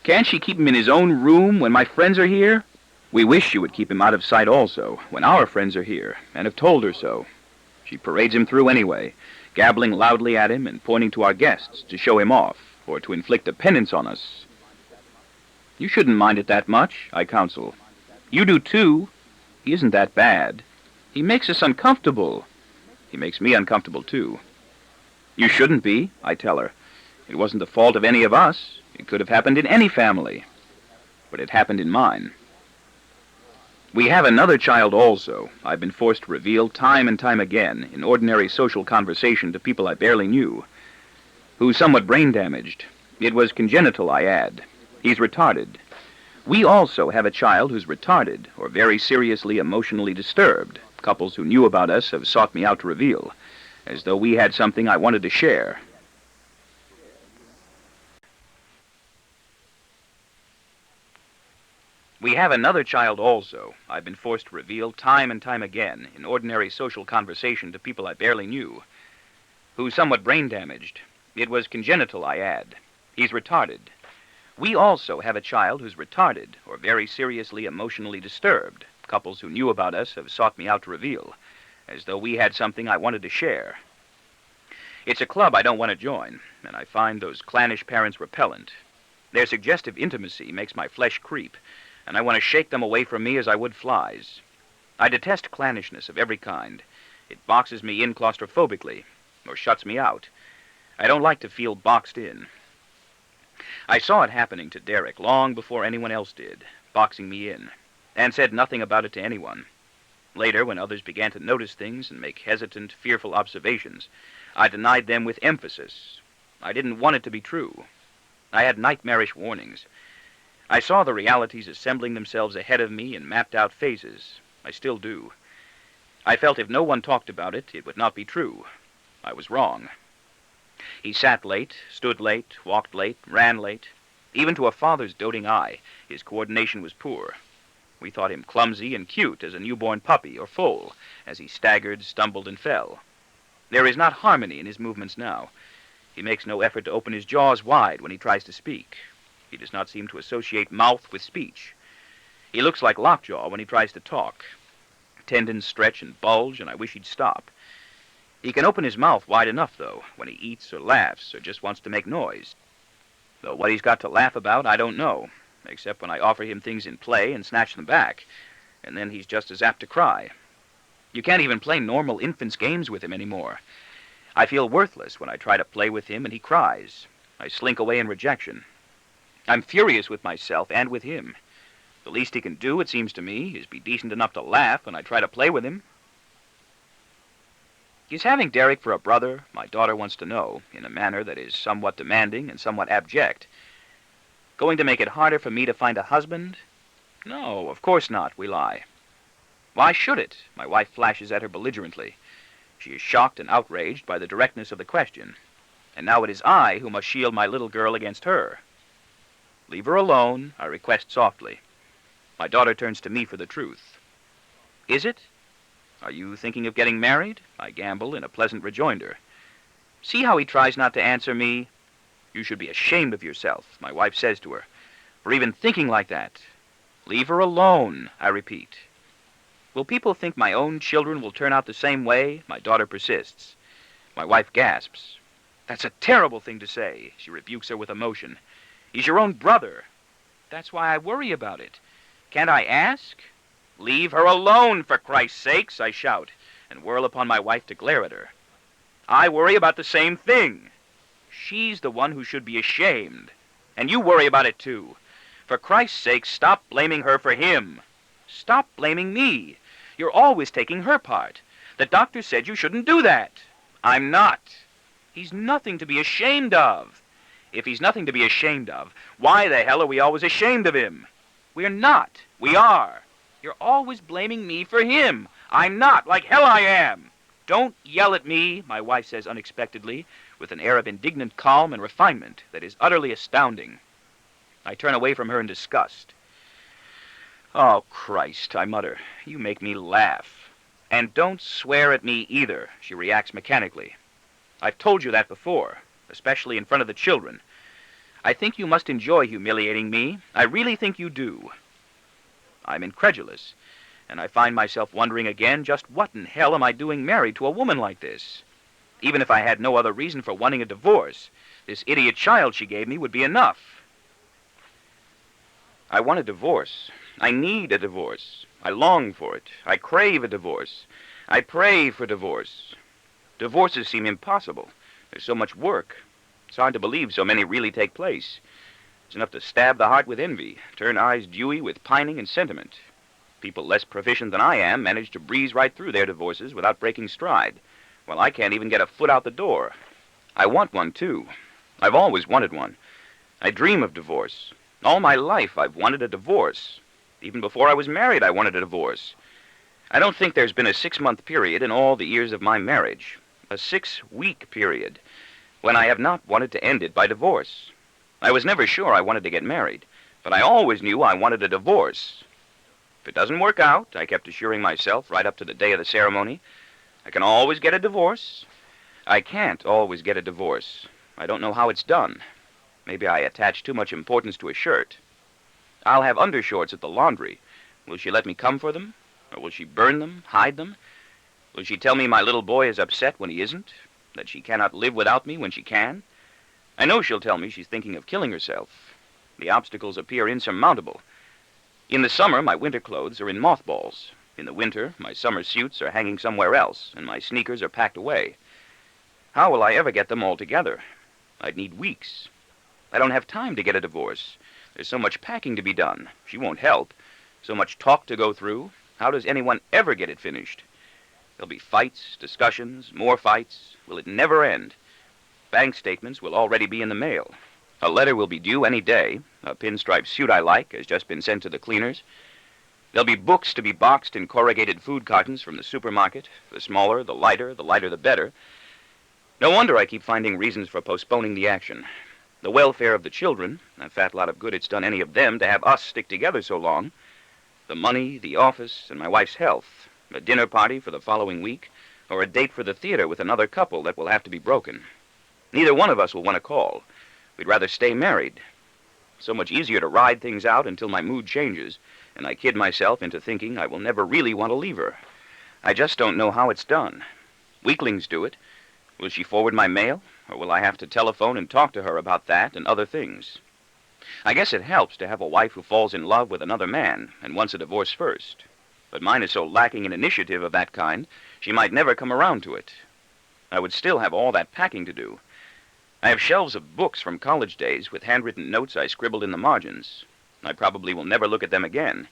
Can't she keep him in his own room when my friends are here? We wish she would keep him out of sight also, when our friends are here, and have told her so. She parades him through anyway, gabbling loudly at him and pointing to our guests to show him off, or to inflict a penance on us. You shouldn't mind it that much, I counsel. You do too. He isn't that bad. He makes us uncomfortable. He makes me uncomfortable too. You shouldn't be, I tell her. It wasn't the fault of any of us. It could have happened in any family. But it happened in mine. We have another child also, I've been forced to reveal time and time again in ordinary social conversation to people I barely knew, who's somewhat brain damaged. It was congenital, I add. He's retarded. We also have a child who's retarded or very seriously emotionally disturbed. Couples who knew about us have sought me out to reveal, as though we had something I wanted to share. We have another child also, I've been forced to reveal time and time again in ordinary social conversation to people I barely knew, who's somewhat brain damaged. It was congenital, I add. He's retarded. We also have a child who's retarded or very seriously emotionally disturbed. Couples who knew about us have sought me out to reveal, as though we had something I wanted to share. It's a club I don't want to join, and I find those clannish parents repellent. Their suggestive intimacy makes my flesh creep, and I want to shake them away from me as I would flies. I detest clannishness of every kind. It boxes me in claustrophobically, or shuts me out. I don't like to feel boxed in. I saw it happening to Derek long before anyone else did, boxing me in, and said nothing about it to anyone. Later, when others began to notice things and make hesitant, fearful observations, I denied them with emphasis. I didn't want it to be true. I had nightmarish warnings. I saw the realities assembling themselves ahead of me in mapped-out phases. I still do. I felt if no one talked about it, it would not be true. I was wrong. He sat late, stood late, walked late, ran late. Even to a father's doting eye, his coordination was poor. We thought him clumsy and cute as a newborn puppy or foal, as he staggered, stumbled, and fell. There is not harmony in his movements now. He makes no effort to open his jaws wide when he tries to speak. He does not seem to associate mouth with speech. He looks like Lockjaw when he tries to talk. Tendons stretch and bulge, and I wish he'd stop. He can open his mouth wide enough, though, when he eats or laughs or just wants to make noise. Though what he's got to laugh about, I don't know, except when I offer him things in play and snatch them back, and then he's just as apt to cry. You can't even play normal infant's games with him anymore. I feel worthless when I try to play with him and he cries. I slink away in rejection. I'm furious with myself and with him. The least he can do, it seems to me, is be decent enough to laugh when I try to play with him. Is having Derek for a brother, my daughter wants to know, in a manner that is somewhat demanding and somewhat abject, going to make it harder for me to find a husband? No, of course not, we lie. Why should it? My wife flashes at her belligerently. She is shocked and outraged by the directness of the question. And now it is I who must shield my little girl against her. Leave her alone, I request softly. My daughter turns to me for the truth. Is it? Are you thinking of getting married? I gamble in a pleasant rejoinder. See how he tries not to answer me? You should be ashamed of yourself, my wife says to her, for even thinking like that. Leave her alone, I repeat. Will people think my own children will turn out the same way? My daughter persists. My wife gasps. That's a terrible thing to say. She rebukes her with emotion. He's your own brother. That's why I worry about it. Can't I ask? Leave her alone, for Christ's sakes, I shout, and whirl upon my wife to glare at her. I worry about the same thing. She's the one who should be ashamed. And you worry about it, too. For Christ's sake, stop blaming her for him. Stop blaming me. You're always taking her part. The doctor said you shouldn't do that. I'm not. He's nothing to be ashamed of. If he's nothing to be ashamed of, why the hell are we always ashamed of him? We're not. We are. You're always blaming me for him. I'm not. Like hell I am. Don't yell at me, my wife says unexpectedly, with an air of indignant calm and refinement that is utterly astounding. I turn away from her in disgust. Oh, Christ, I mutter. You make me laugh. And don't swear at me either, she reacts mechanically. I've told you that before, especially in front of the children. I think you must enjoy humiliating me. I really think you do. I'm incredulous, and I find myself wondering again just what in hell am I doing married to a woman like this? Even if I had no other reason for wanting a divorce, this idiot child she gave me would be enough. I want a divorce. I need a divorce. I long for it. I crave a divorce. I pray for divorce. Divorces seem impossible. There's so much work. It's hard to believe so many really take place. It's enough to stab the heart with envy, turn eyes dewy with pining and sentiment. People less proficient than I am manage to breeze right through their divorces without breaking stride, while I can't even get a foot out the door. I want one, too. I've always wanted one. I dream of divorce. All my life I've wanted a divorce. Even before I was married, I wanted a divorce. I don't think there's been a 6-month period in all the years of my marriage, a 6-week period, when I have not wanted to end it by divorce. I was never sure I wanted to get married, but I always knew I wanted a divorce. If it doesn't work out, I kept assuring myself right up to the day of the ceremony, I can always get a divorce. I can't always get a divorce. I don't know how it's done. Maybe I attach too much importance to a shirt. I'll have undershorts at the laundry. Will she let me come for them? Or will she burn them, hide them? Will she tell me my little boy is upset when he isn't? That she cannot live without me when she can? I know she'll tell me she's thinking of killing herself. The obstacles appear insurmountable. In the summer, my winter clothes are in mothballs. In the winter, my summer suits are hanging somewhere else, and my sneakers are packed away. How will I ever get them all together? I'd need weeks. I don't have time to get a divorce. There's so much packing to be done. She won't help. So much talk to go through. How does anyone ever get it finished? There'll be fights, discussions, more fights. Will it never end? Bank statements will already be in the mail. A letter will be due any day. A pinstripe suit I like has just been sent to the cleaners. There'll be books to be boxed in corrugated food cartons from the supermarket. The smaller, the lighter the better. No wonder I keep finding reasons for postponing the action. The welfare of the children, a fat lot of good it's done any of them to have us stick together so long. The money, the office, and my wife's health. A dinner party for the following week, or a date for the theater with another couple that will have to be broken. Neither one of us will want to call. We'd rather stay married. So much easier to ride things out until my mood changes, and I kid myself into thinking I will never really want to leave her. I just don't know how it's done. Weaklings do it. Will she forward my mail, or will I have to telephone and talk to her about that and other things? I guess it helps to have a wife who falls in love with another man and wants a divorce first. But mine is so lacking in initiative of that kind, she might never come around to it. I would still have all that packing to do. I have shelves of books from college days with handwritten notes I scribbled in the margins. I probably will never look at them again.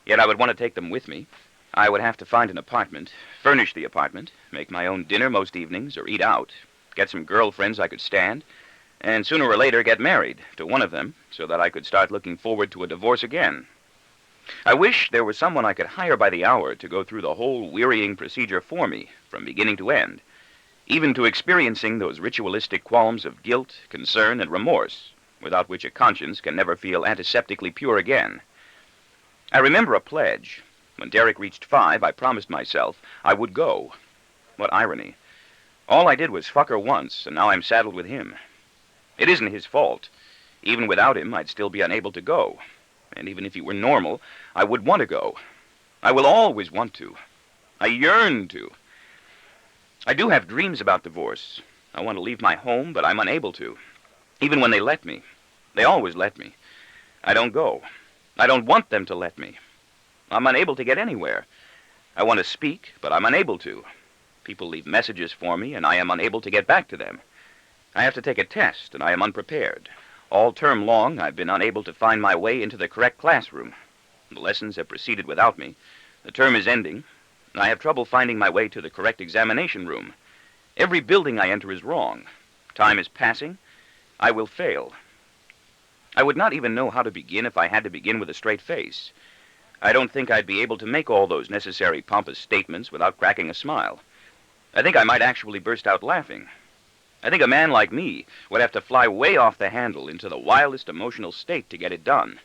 Yet I would want to take them with me. I would have to find an apartment, furnish the apartment, make my own dinner most evenings or eat out, get some girlfriends I could stand, and sooner or later get married to one of them so that I could start looking forward to a divorce again. I wish there was someone I could hire by the hour to go through the whole wearying procedure for me from beginning to end, even to experiencing those ritualistic qualms of guilt, concern, and remorse, without which a conscience can never feel antiseptically pure again. I remember a pledge. When Derek reached 5, I promised myself I would go. What irony. All I did was fuck her once, and now I'm saddled with him. It isn't his fault. Even without him, I'd still be unable to go. And even if he were normal, I would want to go. I will always want to. I yearn to. I do have dreams about divorce. I want to leave my home, but I'm unable to. Even when they let me. They always let me. I don't go. I don't want them to let me. I'm unable to get anywhere. I want to speak, but I'm unable to. People leave messages for me, and I am unable to get back to them. I have to take a test, and I am unprepared. All term long, I've been unable to find my way into the correct classroom. The lessons have proceeded without me. The term is ending, and I have trouble finding my way to the correct examination room. Every building I enter is wrong. Time is passing. I will fail. I would not even know how to begin if I had to begin with a straight face. I don't think I'd be able to make all those necessary pompous statements without cracking a smile. I think I might actually burst out laughing. I think a man like me would have to fly way off the handle into the wildest emotional state to get it done.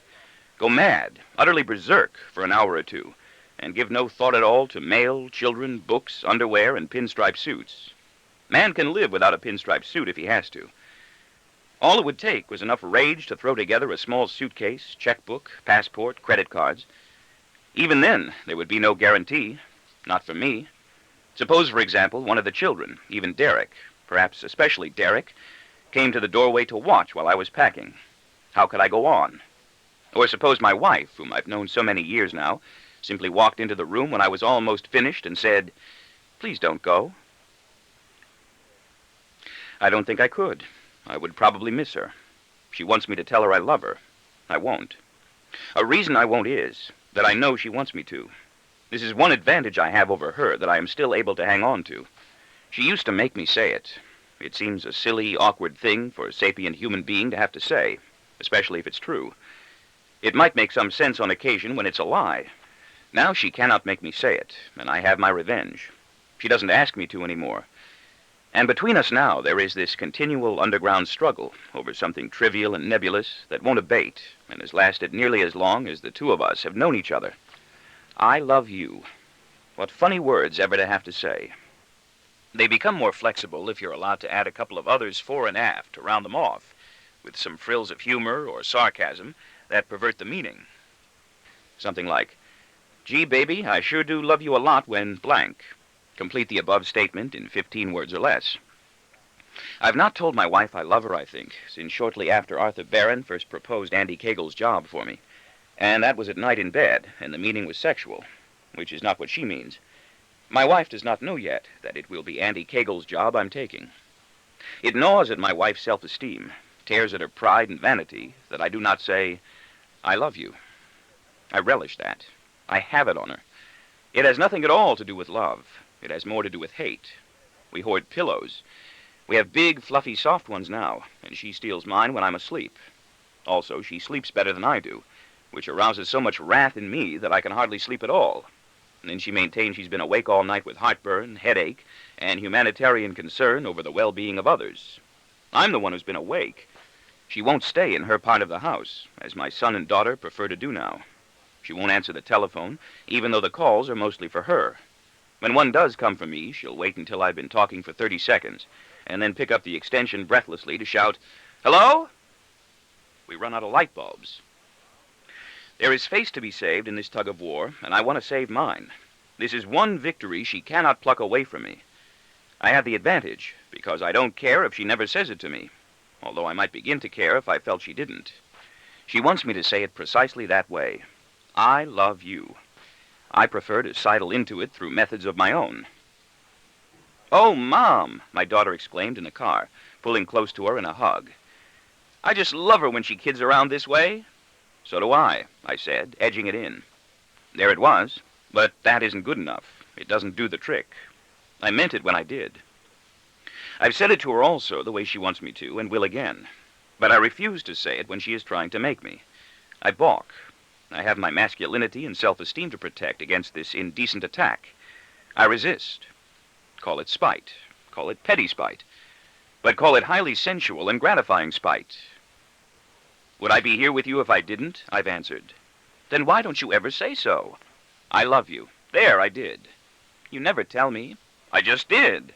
Go mad, utterly berserk for an hour or two, and give no thought at all to mail, children, books, underwear, and pinstripe suits. Man can live without a pinstripe suit if he has to. All it would take was enough rage to throw together a small suitcase, checkbook, passport, credit cards. Even then, there would be no guarantee. Not for me. Suppose, for example, one of the children, even Derek, perhaps especially Derek, came to the doorway to watch while I was packing. How could I go on? Or suppose my wife, whom I've known so many years now, simply walked into the room when I was almost finished and said, "Please don't go." I don't think I could. I would probably miss her. She wants me to tell her I love her. I won't. A reason I won't is, that I know she wants me to. This is one advantage I have over her that I am still able to hang on to. She used to make me say it. It seems a silly, awkward thing for a sapient human being to have to say, especially if it's true. It might make some sense on occasion when it's a lie. Now she cannot make me say it, and I have my revenge. She doesn't ask me to anymore. And between us now, there is this continual underground struggle over something trivial and nebulous that won't abate and has lasted nearly as long as the two of us have known each other. I love you. What funny words ever to have to say. They become more flexible if you're allowed to add a couple of others fore and aft to round them off, with some frills of humor or sarcasm that pervert the meaning. Something like, "Gee, baby, I sure do love you a lot when blank." Complete the above statement in 15 words or less. I've not told my wife I love her, I think, since shortly after Arthur Barron first proposed Andy Cagle's job for me. And that was at night in bed, and the meaning was sexual, which is not what she means. My wife does not know yet that it will be Andy Cagle's job I'm taking. It gnaws at my wife's self-esteem, tears at her pride and vanity, that I do not say, "I love you." I relish that. I have it on her. It has nothing at all to do with love. It has more to do with hate. We hoard pillows. We have big, fluffy, soft ones now, and she steals mine when I'm asleep. Also, she sleeps better than I do, which arouses so much wrath in me that I can hardly sleep at all. And then she maintains she's been awake all night with heartburn, headache, and humanitarian concern over the well-being of others. I'm the one who's been awake. She won't stay in her part of the house, as my son and daughter prefer to do now. She won't answer the telephone, even though the calls are mostly for her. When one does come for me, she'll wait until I've been talking for 30 seconds, and then pick up the extension breathlessly to shout, "Hello?" We run out of light bulbs. There is face to be saved in this tug of war, and I want to save mine. This is one victory she cannot pluck away from me. I have the advantage, because I don't care if she never says it to me, although I might begin to care if I felt she didn't. She wants me to say it precisely that way. I love you. I prefer to sidle into it through methods of my own. "Oh, Mom," my daughter exclaimed in the car, pulling close to her in a hug. "I just love her when she kids around this way." "So do I said, edging it in. There it was, but that isn't good enough. It doesn't do the trick. I meant it when I did. I've said it to her also the way she wants me to, and will again. But I refuse to say it when she is trying to make me. I balk. I have my masculinity and self-esteem to protect against this indecent attack. I resist. Call it spite. Call it petty spite. But call it highly sensual and gratifying spite. Would I be here with you if I didn't? I've answered. Then why don't you ever say so? I love you. There, I did. You never tell me. I just did.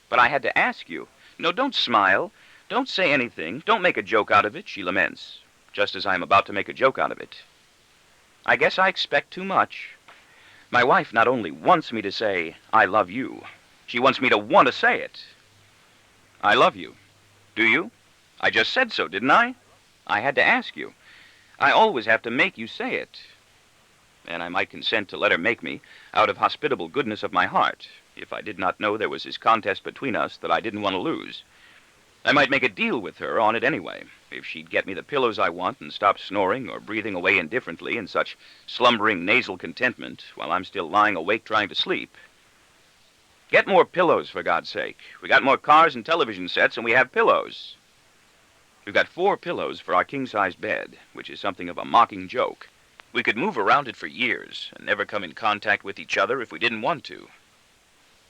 But I had to ask you. No, don't smile. Don't say anything. Don't make a joke out of it, she laments, just as I am about to make a joke out of it. I guess I expect too much. My wife not only wants me to say, "I love you," she wants me to want to say it. I love you. Do you? I just said so, didn't I? I had to ask you. I always have to make you say it. And I might consent to let her make me, out of hospitable goodness of my heart, if I did not know there was this contest between us that I didn't want to lose. I might make a deal with her on it anyway, if she'd get me the pillows I want and stop snoring or breathing away indifferently in such slumbering nasal contentment while I'm still lying awake trying to sleep. Get more pillows, for God's sake. We got more cars and television sets, and we have pillows. We've got 4 pillows for our king-size bed, which is something of a mocking joke. We could move around it for years and never come in contact with each other if we didn't want to.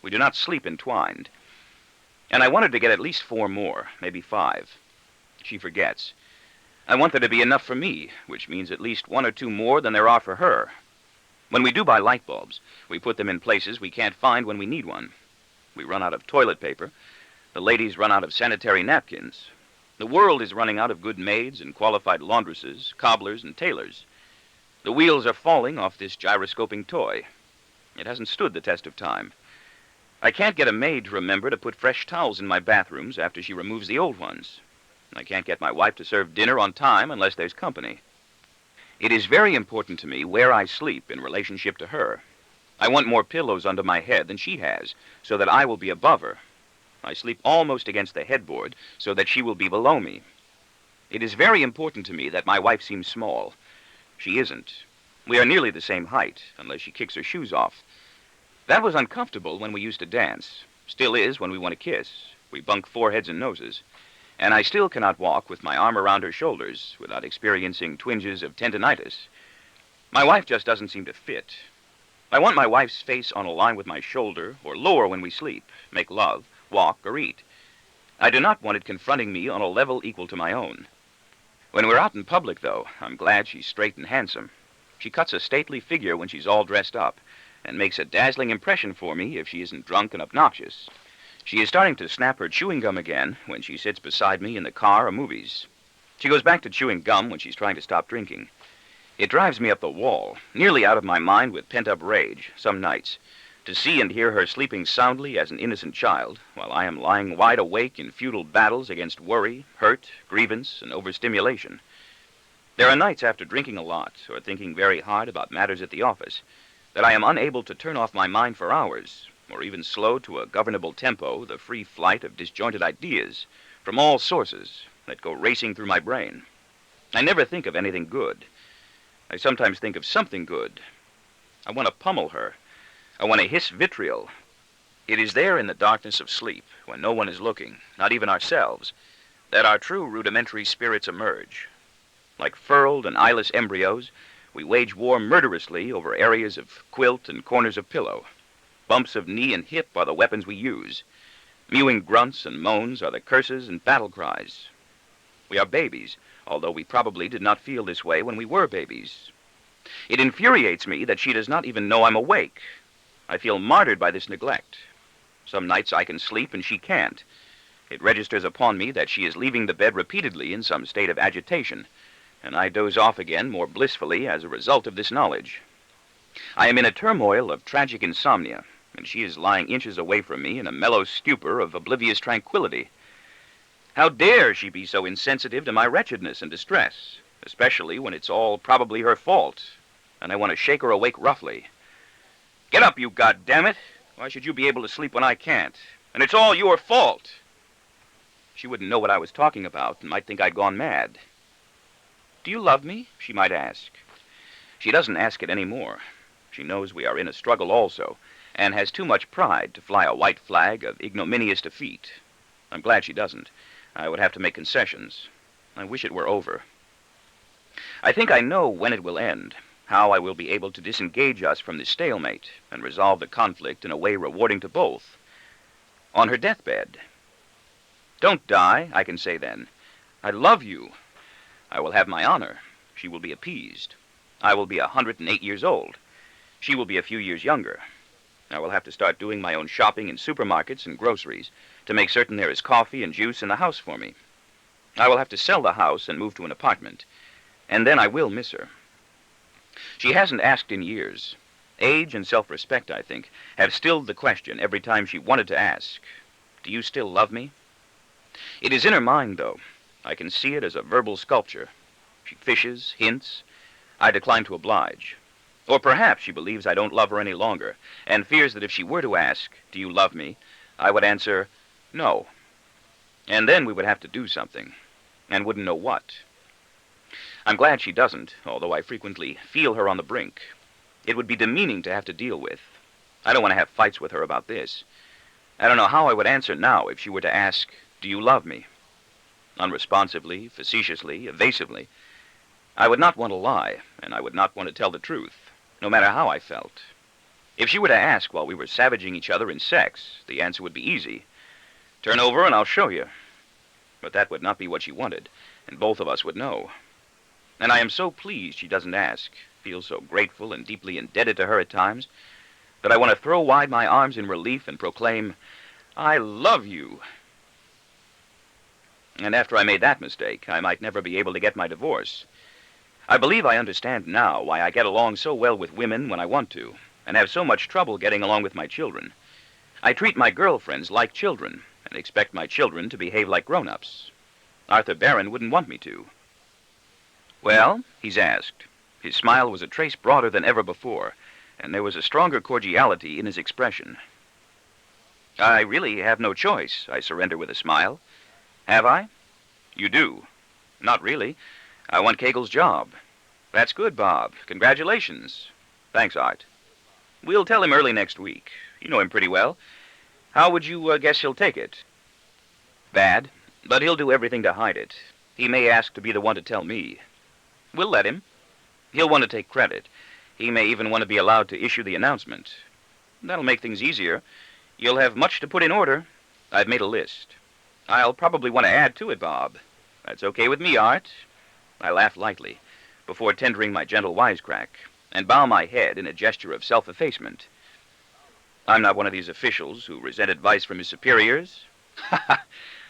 We do not sleep entwined. And I wanted to get at least 4 more, maybe 5. She forgets. I want there to be enough for me, which means at least 1 or 2 more than there are for her. When we do buy light bulbs, we put them in places we can't find when we need one. We run out of toilet paper. The ladies run out of sanitary napkins. The world is running out of good maids and qualified laundresses, cobblers, and tailors. The wheels are falling off this gyroscoping toy. It hasn't stood the test of time. I can't get a maid to remember to put fresh towels in my bathrooms after she removes the old ones. I can't get my wife to serve dinner on time unless there's company. It is very important to me where I sleep in relationship to her. I want more pillows under my head than she has, so that I will be above her. I sleep almost against the headboard, so that she will be below me. It is very important to me that my wife seems small. She isn't. We are nearly the same height, unless she kicks her shoes off. That was uncomfortable when we used to dance. Still is when we want to kiss. We bunk foreheads and noses. And I still cannot walk with my arm around her shoulders without experiencing twinges of tendinitis. My wife just doesn't seem to fit. I want my wife's face on a line with my shoulder, or lower when we sleep, make love, walk, or eat. I do not want it confronting me on a level equal to my own. When we're out in public, though, I'm glad she's straight and handsome. She cuts a stately figure when she's all dressed up, and makes a dazzling impression for me if she isn't drunk and obnoxious. She is starting to snap her chewing gum again when she sits beside me in the car or movies. She goes back to chewing gum when she's trying to stop drinking. It drives me up the wall, nearly out of my mind with pent-up rage, some nights, to see and hear her sleeping soundly as an innocent child, while I am lying wide awake in futile battles against worry, hurt, grievance, and overstimulation. There are nights after drinking a lot, or thinking very hard about matters at the office, that I am unable to turn off my mind for hours, or even slow to a governable tempo the free flight of disjointed ideas from all sources that go racing through my brain. I never think of anything good. I sometimes think of something good. I want to pummel her. I want to hiss vitriol. It is there in the darkness of sleep, when no one is looking, not even ourselves, that our true rudimentary spirits emerge. Like furled and eyeless embryos, we wage war murderously over areas of quilt and corners of pillow. Bumps of knee and hip are the weapons we use. Mewing grunts and moans are the curses and battle cries. We are babies, although we probably did not feel this way when we were babies. It infuriates me that she does not even know I'm awake. I feel martyred by this neglect. Some nights I can sleep and she can't. It registers upon me that she is leaving the bed repeatedly in some state of agitation, and I doze off again more blissfully as a result of this knowledge. I am in a turmoil of tragic insomnia, and she is lying inches away from me in a mellow stupor of oblivious tranquility. How dare she be so insensitive to my wretchedness and distress, especially when it's all probably her fault, and I want to shake her awake roughly. Get up, you goddammit! Why should you be able to sleep when I can't? And it's all your fault! She wouldn't know what I was talking about and might think I'd gone mad. Do you love me? She might ask. She doesn't ask it anymore. She knows we are in a struggle also, and has too much pride to fly a white flag of ignominious defeat. I'm glad she doesn't. I would have to make concessions. I wish it were over. I think I know when it will end, how I will be able to disengage us from this stalemate and resolve the conflict in a way rewarding to both. On her deathbed. Don't die, I can say then. I love you. I will have my honor. She will be appeased. I will be 108 years old. She will be a few years younger. I will have to start doing my own shopping in supermarkets and groceries to make certain there is coffee and juice in the house for me. I will have to sell the house and move to an apartment, and then I will miss her. She hasn't asked in years. Age and self-respect, I think, have stilled the question every time she wanted to ask, do you still love me? It is in her mind, though. I can see it as a verbal sculpture. She fishes, hints. I decline to oblige. Or perhaps she believes I don't love her any longer, and fears that if she were to ask, do you love me, I would answer, no. And then we would have to do something, and wouldn't know what. I'm glad she doesn't, although I frequently feel her on the brink. It would be demeaning to have to deal with. I don't want to have fights with her about this. I don't know how I would answer now if she were to ask, do you love me? Unresponsively, facetiously, evasively. I would not want to lie, and I would not want to tell the truth, no matter how I felt. If she were to ask while we were savaging each other in sex, the answer would be easy. Turn over and I'll show you. But that would not be what she wanted, and both of us would know. And I am so pleased she doesn't ask, feel so grateful and deeply indebted to her at times, that I want to throw wide my arms in relief and proclaim, I love you. And after I made that mistake, I might never be able to get my divorce. I believe I understand now why I get along so well with women when I want to, and have so much trouble getting along with my children. I treat my girlfriends like children, and expect my children to behave like grown-ups. Arthur Barron wouldn't want me to. Well, he's asked. His smile was a trace broader than ever before, and there was a stronger cordiality in his expression. I really have no choice, I surrender with a smile. Have I? You do. Not really. I want Kegel's job. That's good, Bob. Congratulations. Thanks, Art. We'll tell him early next week. You know him pretty well. How would you guess he'll take it? Bad, but he'll do everything to hide it. He may ask to be the one to tell me. We'll let him. He'll want to take credit. He may even want to be allowed to issue the announcement. That'll make things easier. You'll have much to put in order. I've made a list. I'll probably want to add to it, Bob. That's okay with me, Art. I laughed lightly, before tendering my gentle wisecrack, and bow my head in a gesture of self-effacement. I'm not one of these officials who resent advice from his superiors.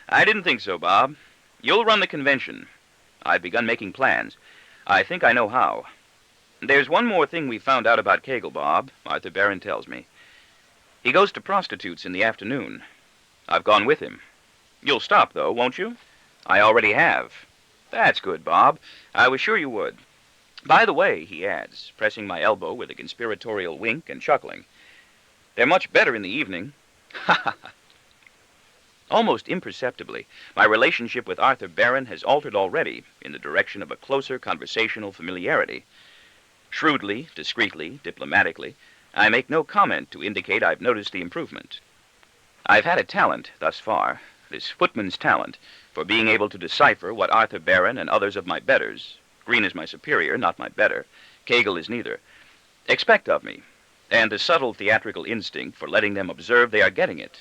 I didn't think so, Bob. You'll run the convention. I've begun making plans. I think I know how. There's one more thing we found out about Kegel, Bob, Arthur Barron tells me. He goes to prostitutes in the afternoon. I've gone with him. You'll stop, though, won't you? I already have. That's good, Bob. I was sure you would. By the way, he adds, pressing my elbow with a conspiratorial wink and chuckling, they're much better in the evening. Ha ha ha. Almost imperceptibly, my relationship with Arthur Barron has altered already in the direction of a closer conversational familiarity. Shrewdly, discreetly, diplomatically, I make no comment to indicate I've noticed the improvement. I've had a talent, thus far, this footman's talent, for being able to decipher what Arthur Barron and others of my betters, Green is my superior, not my better, Kegel is neither, expect of me, and the subtle theatrical instinct for letting them observe they are getting it.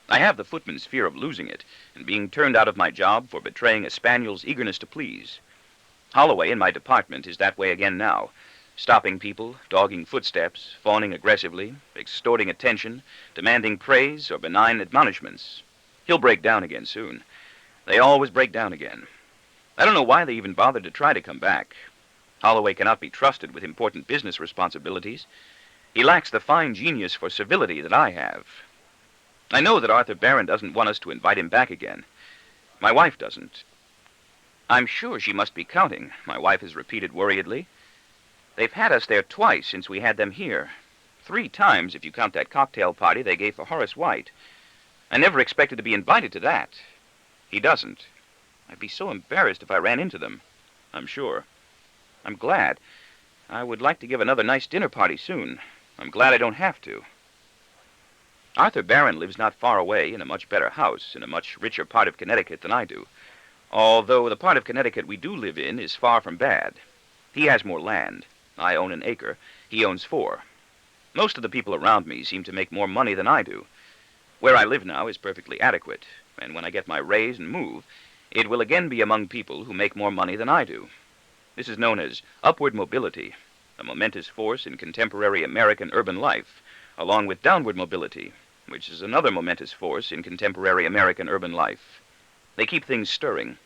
I have the footman's fear of losing it and being turned out of my job for betraying a spaniel's eagerness to please. Holloway in my department is that way again now, stopping people, dogging footsteps, fawning aggressively, extorting attention, demanding praise or benign admonishments. He'll break down again soon. They always break down again. I don't know why they even bothered to try to come back. Holloway cannot be trusted with important business responsibilities. He lacks the fine genius for civility that I have. I know that Arthur Barron doesn't want us to invite him back again. My wife doesn't. I'm sure she must be counting, my wife has repeated worriedly. They've had us there twice since we had them here. 3 times if you count that cocktail party they gave for Horace White. I never expected to be invited to that. He doesn't. I'd be so embarrassed if I ran into them, I'm sure. I'm glad. I would like to give another nice dinner party soon. I'm glad I don't have to. Arthur Barron lives not far away in a much better house in a much richer part of Connecticut than I do, although the part of Connecticut we do live in is far from bad. He has more land. I own an acre. He owns 4. Most of the people around me seem to make more money than I do. Where I live now is perfectly adequate, and when I get my raise and move, it will again be among people who make more money than I do. This is known as upward mobility, a momentous force in contemporary American urban life, along with downward mobility, which is another momentous force in contemporary American urban life. They keep things stirring.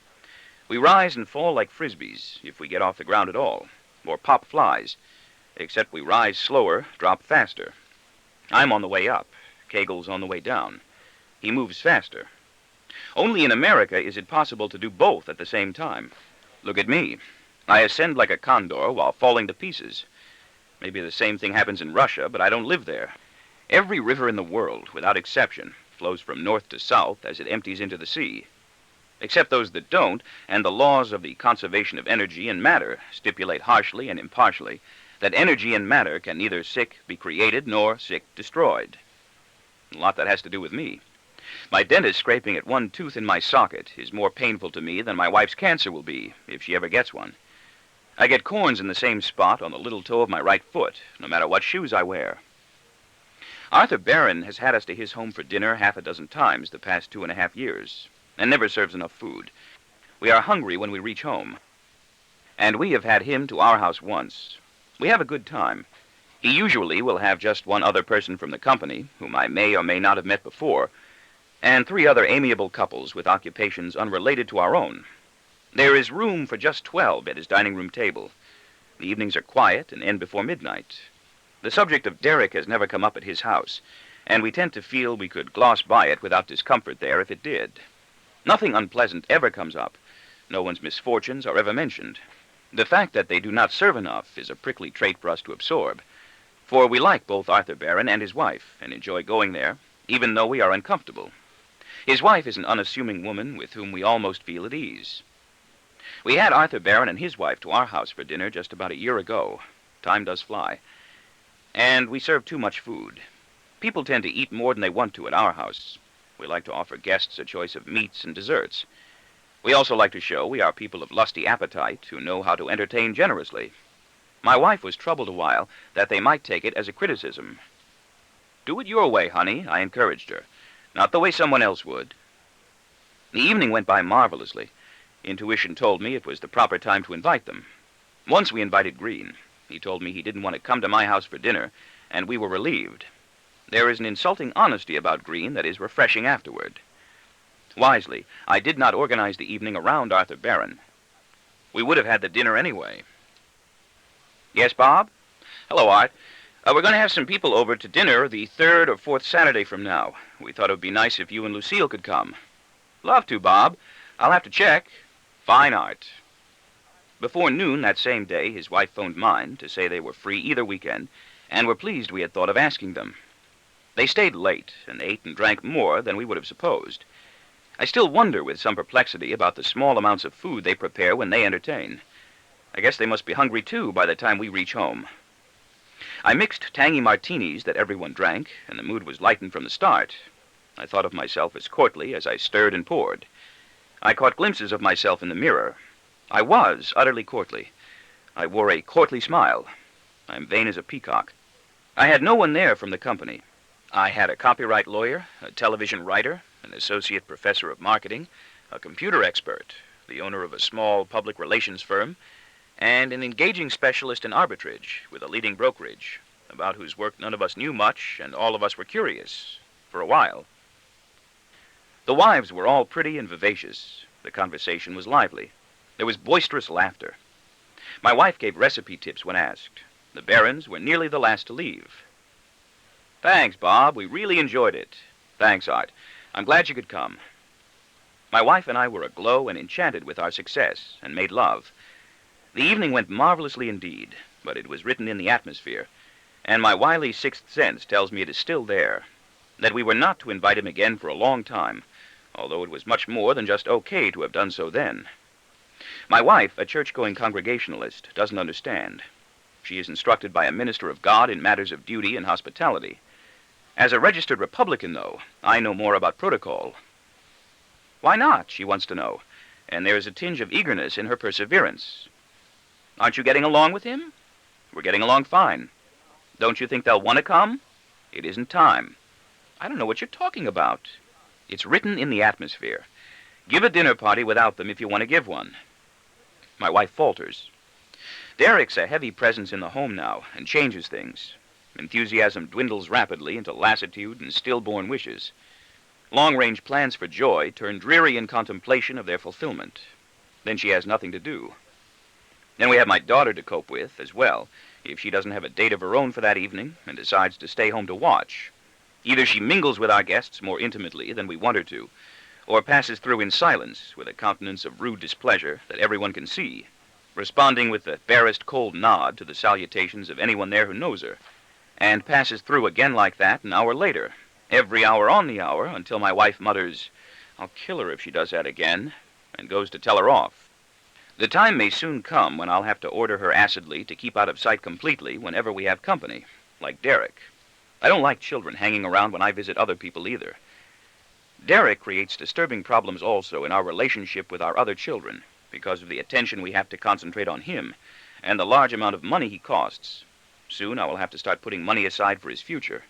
We rise and fall like frisbees, if we get off the ground at all, or pop flies, except we rise slower, drop faster. I'm on the way up. Kegel's on the way down. He moves faster. Only in America is it possible to do both at the same time. Look at me. I ascend like a condor while falling to pieces. Maybe the same thing happens in Russia, but I don't live there. Every river in the world, without exception, flows from north to south as it empties into the sea. Except those that don't, and the laws of the conservation of energy and matter stipulate harshly and impartially that energy and matter can neither sick be created nor sick destroyed. A lot that has to do with me. My dentist scraping at one tooth in my socket is more painful to me than my wife's cancer will be, if she ever gets one. I get corns in the same spot on the little toe of my right foot, no matter what shoes I wear. Arthur Barron has had us to his home for dinner 6 times the past 2.5 years, and never serves enough food. We are hungry when we reach home. And we have had him to our house once. We have a good time. He usually will have just one other person from the company, whom I may or may not have met before, and 3 other amiable couples with occupations unrelated to our own. There is room for just 12 at his dining room table. The evenings are quiet and end before midnight. The subject of Derek has never come up at his house, and we tend to feel we could gloss by it without discomfort there if it did. Nothing unpleasant ever comes up. No one's misfortunes are ever mentioned. The fact that they do not serve enough is a prickly trait for us to absorb, for we like both Arthur Barron and his wife and enjoy going there, even though we are uncomfortable. His wife is an unassuming woman with whom we almost feel at ease. We had Arthur Barron and his wife to our house for dinner just about a year ago. Time does fly. And we served too much food. People tend to eat more than they want to at our house. We like to offer guests a choice of meats and desserts. We also like to show we are people of lusty appetite who know how to entertain generously. My wife was troubled a while that they might take it as a criticism. "Do it your way, honey," I encouraged her, "not the way someone else would." The evening went by marvelously. Intuition told me it was the proper time to invite them. Once we invited Green. He told me he didn't want to come to my house for dinner, and we were relieved. There is an insulting honesty about Green that is refreshing afterward. Wisely, I did not organize the evening around Arthur Barron. We would have had the dinner anyway. "Yes, Bob?" "Hello, Art. We're going to have some people over to dinner the 3rd or 4th Saturday from now. We thought it would be nice if you and Lucille could come." "Love to, Bob. I'll have to check." "Fine, Art." Before noon that same day, his wife phoned mine to say they were free either weekend, and were pleased we had thought of asking them. They stayed late, and ate and drank more than we would have supposed. I still wonder with some perplexity about the small amounts of food they prepare when they entertain. I guess they must be hungry, too, by the time we reach home. I mixed tangy martinis that everyone drank, and the mood was lightened from the start. I thought of myself as courtly as I stirred and poured. I caught glimpses of myself in the mirror. I was utterly courtly. I wore a courtly smile. I am vain as a peacock. I had no one there from the company. I had a copyright lawyer, a television writer, an associate professor of marketing, a computer expert, the owner of a small public relations firm, and an engaging specialist in arbitrage with a leading brokerage, about whose work none of us knew much, and all of us were curious, for a while. The wives were all pretty and vivacious. The conversation was lively. There was boisterous laughter. My wife gave recipe tips when asked. The Barrons were nearly the last to leave. "Thanks, Bob. We really enjoyed it." "Thanks, Art. I'm glad you could come." My wife and I were aglow and enchanted with our success, and made love. The evening went marvelously indeed, but it was written in the atmosphere, and my wily sixth sense tells me it is still there, that we were not to invite him again for a long time, although it was much more than just okay to have done so then. My wife, a church-going Congregationalist, doesn't understand. She is instructed by a minister of God in matters of duty and hospitality. As a registered Republican, though, I know more about protocol. Why not, she wants to know, and there is a tinge of eagerness in her perseverance. "Aren't you getting along with him?" "We're getting along fine." "Don't you think they'll want to come?" "It isn't time." "I don't know what you're talking about." "It's written in the atmosphere. Give a dinner party without them if you want to give one." My wife falters. Derek's a heavy presence in the home now, and changes things. Enthusiasm dwindles rapidly into lassitude and stillborn wishes. Long-range plans for joy turn dreary in contemplation of their fulfillment. Then she has nothing to do. Then we have my daughter to cope with, as well, if she doesn't have a date of her own for that evening and decides to stay home to watch. Either she mingles with our guests more intimately than we want her to, or passes through in silence with a countenance of rude displeasure that everyone can see, responding with the barest cold nod to the salutations of anyone there who knows her, and passes through again like that an hour later, every hour on the hour, until my wife mutters, "I'll kill her if she does that again," and goes to tell her off. The time may soon come when I'll have to order her acidly to keep out of sight completely whenever we have company, like Derek. I don't like children hanging around when I visit other people either. Derek creates disturbing problems also in our relationship with our other children, because of the attention we have to concentrate on him, and the large amount of money he costs. Soon I will have to start putting money aside for his future.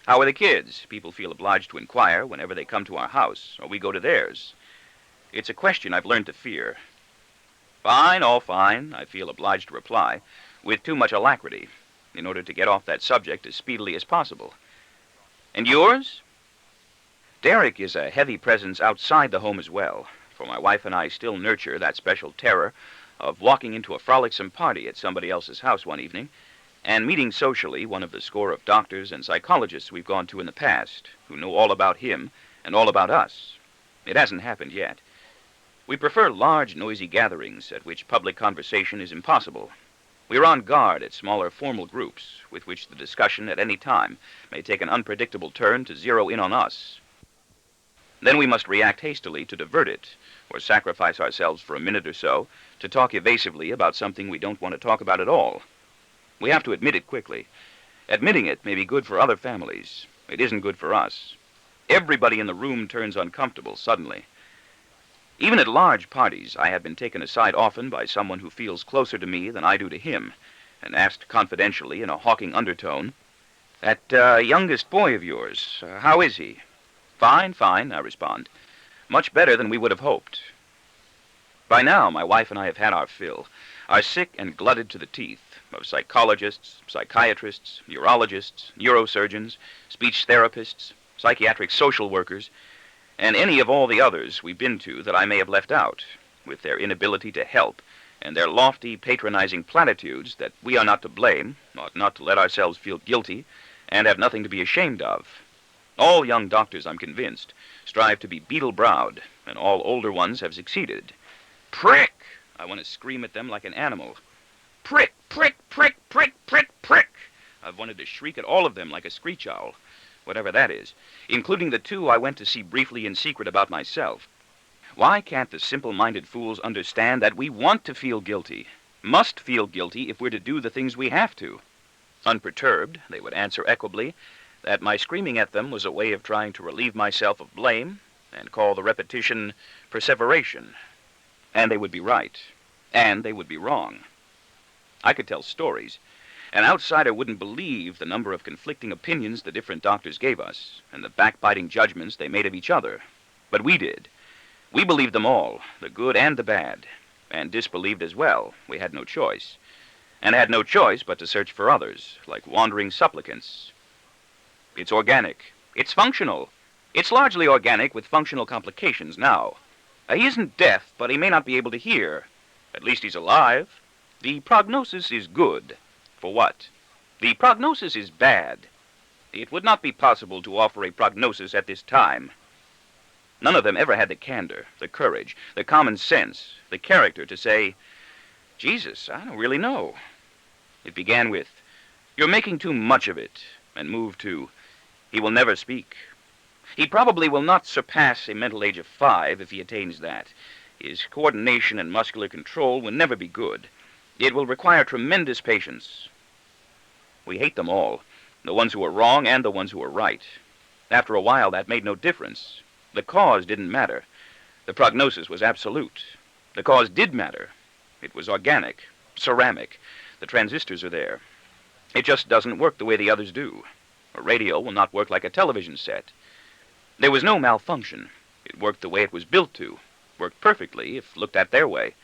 "How are the kids?" people feel obliged to inquire whenever they come to our house, or we go to theirs. It's a question I've learned to fear. "Fine, all fine," I feel obliged to reply, with too much alacrity, in order to get off that subject as speedily as possible. "And yours?" Derek is a heavy presence outside the home as well, for my wife and I still nurture that special terror of walking into a frolicsome party at somebody else's house one evening, and meeting socially one of the score of doctors and psychologists we've gone to in the past, who know all about him and all about us. It hasn't happened yet. We prefer large, noisy gatherings at which public conversation is impossible. We are on guard at smaller formal groups, with which the discussion at any time may take an unpredictable turn to zero in on us. Then we must react hastily to divert it, or sacrifice ourselves for a minute or so to talk evasively about something we don't want to talk about at all. We have to admit it quickly. Admitting it may be good for other families. It isn't good for us. Everybody in the room turns uncomfortable suddenly. Even at large parties, I have been taken aside often by someone who feels closer to me than I do to him, and asked confidentially in a hawking undertone, "That youngest boy of yours, how is he?" "Fine, fine," I respond. "Much better than we would have hoped." By now, my wife and I have had our fill, are sick and glutted to the teeth of psychologists, psychiatrists, neurologists, neurosurgeons, speech therapists, psychiatric social workers, and any of all the others we've been to that I may have left out, with their inability to help and their lofty, patronizing platitudes that we are not to blame, ought not to let ourselves feel guilty, and have nothing to be ashamed of. All young doctors, I'm convinced, strive to be beetle-browed, and all older ones have succeeded. Prick! I want to scream at them like an animal. Prick, prick, prick, prick, prick, prick! I've wanted to shriek at all of them like a screech owl, whatever that is, including the two I went to see briefly in secret about myself. Why can't the simple-minded fools understand that we want to feel guilty, must feel guilty if we're to do the things we have to? Unperturbed, they would answer equably that my screaming at them was a way of trying to relieve myself of blame and call the repetition perseveration. And they would be right, and they would be wrong. I could tell stories. An outsider wouldn't believe the number of conflicting opinions the different doctors gave us, and the backbiting judgments they made of each other. But we did. We believed them all, the good and the bad, and disbelieved as well. We had no choice, and had no choice but to search for others, like wandering supplicants. It's organic. It's functional. It's largely organic with functional complications now. He isn't deaf, but he may not be able to hear. At least he's alive. The prognosis is good. For what? The prognosis is bad. It would not be possible to offer a prognosis at this time. None of them ever had the candor, the courage, the common sense, the character to say, "Jesus, I don't really know." It began with, "You're making too much of it," and moved to, "He will never speak. He probably will not surpass a mental age of 5 if he attains that. His coordination and muscular control will never be good. It will require tremendous patience." We hate them all, the ones who were wrong and the ones who were right. After a while, that made no difference. The cause didn't matter. The prognosis was absolute. The cause did matter. It was organic, ceramic. The transistors are there. It just doesn't work the way the others do. A radio will not work like a television set. There was no malfunction. It worked the way it was built to, worked perfectly if looked at their way.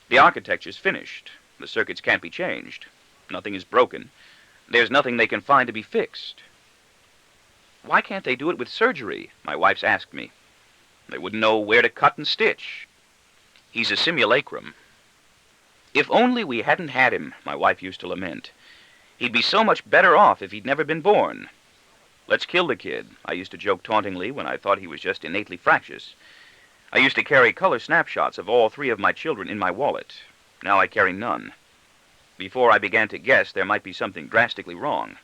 The architecture's finished. The circuits can't be changed. Nothing is broken. There's nothing they can find to be fixed. Why can't they do it with surgery? My wife's asked me. They wouldn't know where to cut and stitch. He's a simulacrum. If only we hadn't had him, my wife used to lament. He'd be so much better off if he'd never been born. Let's kill the kid, I used to joke tauntingly when I thought he was just innately fractious. I used to carry color snapshots of all 3 of my children in my wallet. Now I carry none. Before I began to guess there might be something drastically wrong.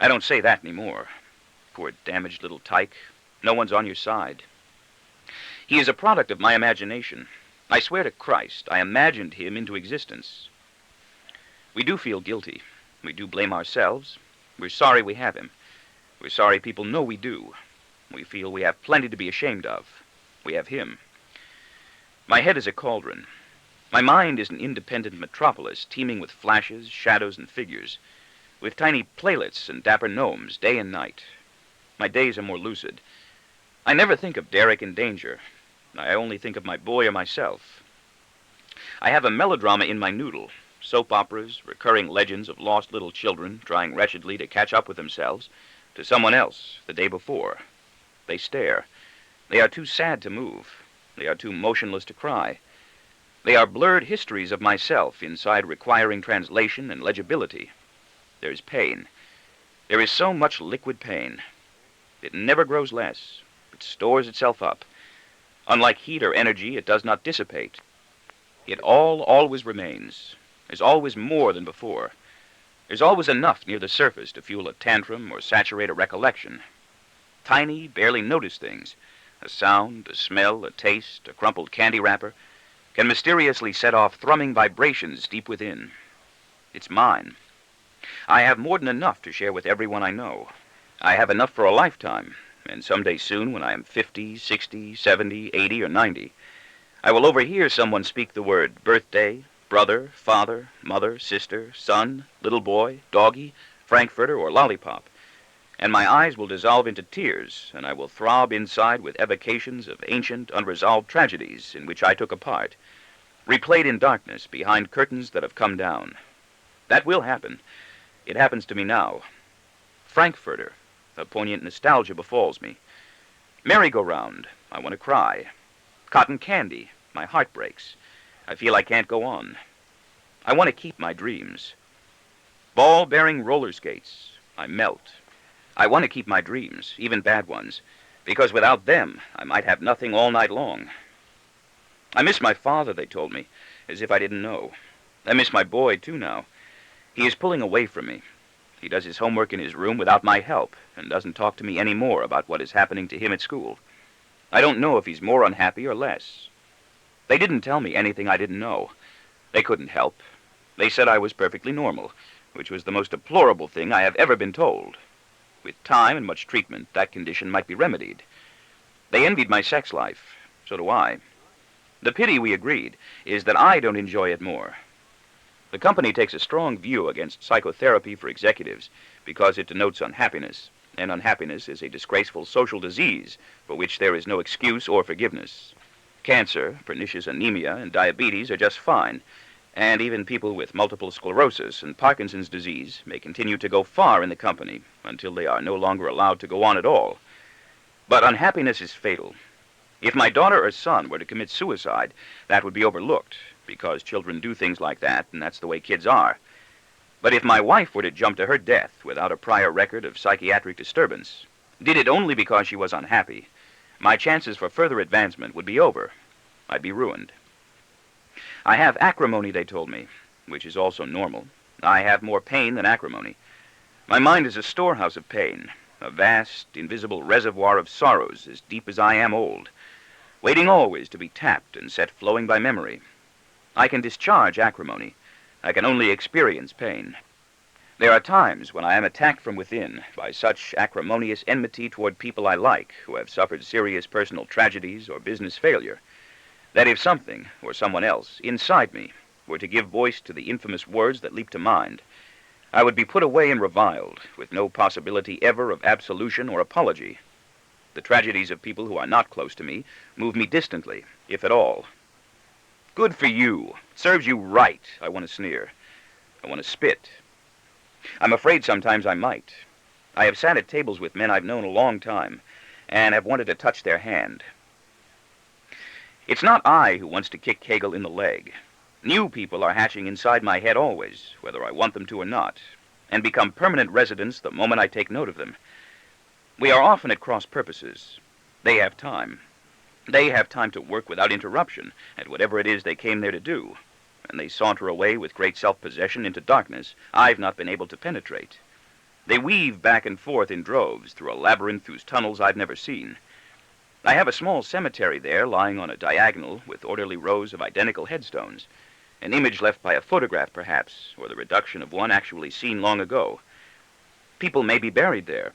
I don't say that anymore. Poor damaged little tyke. No one's on your side. He is a product of my imagination. I swear to Christ, I imagined him into existence. We do feel guilty. We do blame ourselves. We're sorry we have him. We're sorry people know we do. We feel we have plenty to be ashamed of. We have him. My head is a cauldron. My mind is an independent metropolis teeming with flashes, shadows, and figures, with tiny playlets and dapper gnomes day and night. My days are more lucid. I never think of Derek in danger. I only think of my boy or myself. I have a melodrama in my noodle, soap operas, recurring legends of lost little children trying wretchedly to catch up with themselves to someone else the day before. They stare. They are too sad to move. They are too motionless to cry. They are blurred histories of myself inside requiring translation and legibility. There is pain. There is so much liquid pain. It never grows less. It stores itself up. Unlike heat or energy, it does not dissipate. It always remains. There's always more than before. There's always enough near the surface to fuel a tantrum or saturate a recollection. Tiny, barely noticed things, A sound, a smell, a taste, a crumpled candy wrapper can mysteriously set off thrumming vibrations deep within. It's mine. I have more than enough to share with everyone I know. I have enough for a lifetime, and someday soon, when I am 50, 60, 70, 80, or 90, I will overhear someone speak the word birthday, brother, father, mother, sister, son, little boy, doggy, frankfurter, or lollipop, and my eyes will dissolve into tears, and I will throb inside with evocations of ancient, unresolved tragedies in which I took a part, replayed in darkness behind curtains that have come down. That will happen. It happens to me now. Frankfurter, a poignant nostalgia befalls me. Merry-go-round, I want to cry. Cotton candy, my heart breaks. I feel I can't go on. I want to keep my dreams. Ball-bearing roller skates, I melt. I want to keep my dreams, even bad ones, because without them, I might have nothing all night long. I miss my father, they told me, as if I didn't know. I miss my boy, too, now. He is pulling away from me. He does his homework in his room without my help, and doesn't talk to me any more about what is happening to him at school. I don't know if he's more unhappy or less. They didn't tell me anything I didn't know. They couldn't help. They said I was perfectly normal, which was the most deplorable thing I have ever been told. With time and much treatment, that condition might be remedied. They envied my sex life. So do I. The pity, we agreed, is that I don't enjoy it more. The company takes a strong view against psychotherapy for executives because it denotes unhappiness, and unhappiness is a disgraceful social disease for which there is no excuse or forgiveness. Cancer, pernicious anemia, and diabetes are just fine, and even people with multiple sclerosis and Parkinson's disease may continue to go far in the company until they are no longer allowed to go on at all. But unhappiness is fatal. If my daughter or son were to commit suicide, that would be overlooked, because children do things like that, and that's the way kids are. But if my wife were to jump to her death without a prior record of psychiatric disturbance, did it only because she was unhappy, my chances for further advancement would be over. I'd be ruined. I have acrimony, they told me, which is also normal. I have more pain than acrimony. My mind is a storehouse of pain, a vast, invisible reservoir of sorrows as deep as I am old, waiting always to be tapped and set flowing by memory. I can discharge acrimony. I can only experience pain. There are times when I am attacked from within by such acrimonious enmity toward people I like who have suffered serious personal tragedies or business failure, that if something, or someone else, inside me, were to give voice to the infamous words that leap to mind, I would be put away and reviled, with no possibility ever of absolution or apology. The tragedies of people who are not close to me move me distantly, if at all. Good for you. It serves you right, I want to sneer. I want to spit. I'm afraid sometimes I might. I have sat at tables with men I've known a long time, and have wanted to touch their hand. It's not I who wants to kick Hegel in the leg. New people are hatching inside my head always, whether I want them to or not, and become permanent residents the moment I take note of them. We are often at cross purposes. They have time. They have time to work without interruption at whatever it is they came there to do, and they saunter away with great self-possession into darkness I've not been able to penetrate. They weave back and forth in droves through a labyrinth whose tunnels I've never seen. I have a small cemetery there lying on a diagonal with orderly rows of identical headstones, an image left by a photograph perhaps, or the reduction of one actually seen long ago. People may be buried there.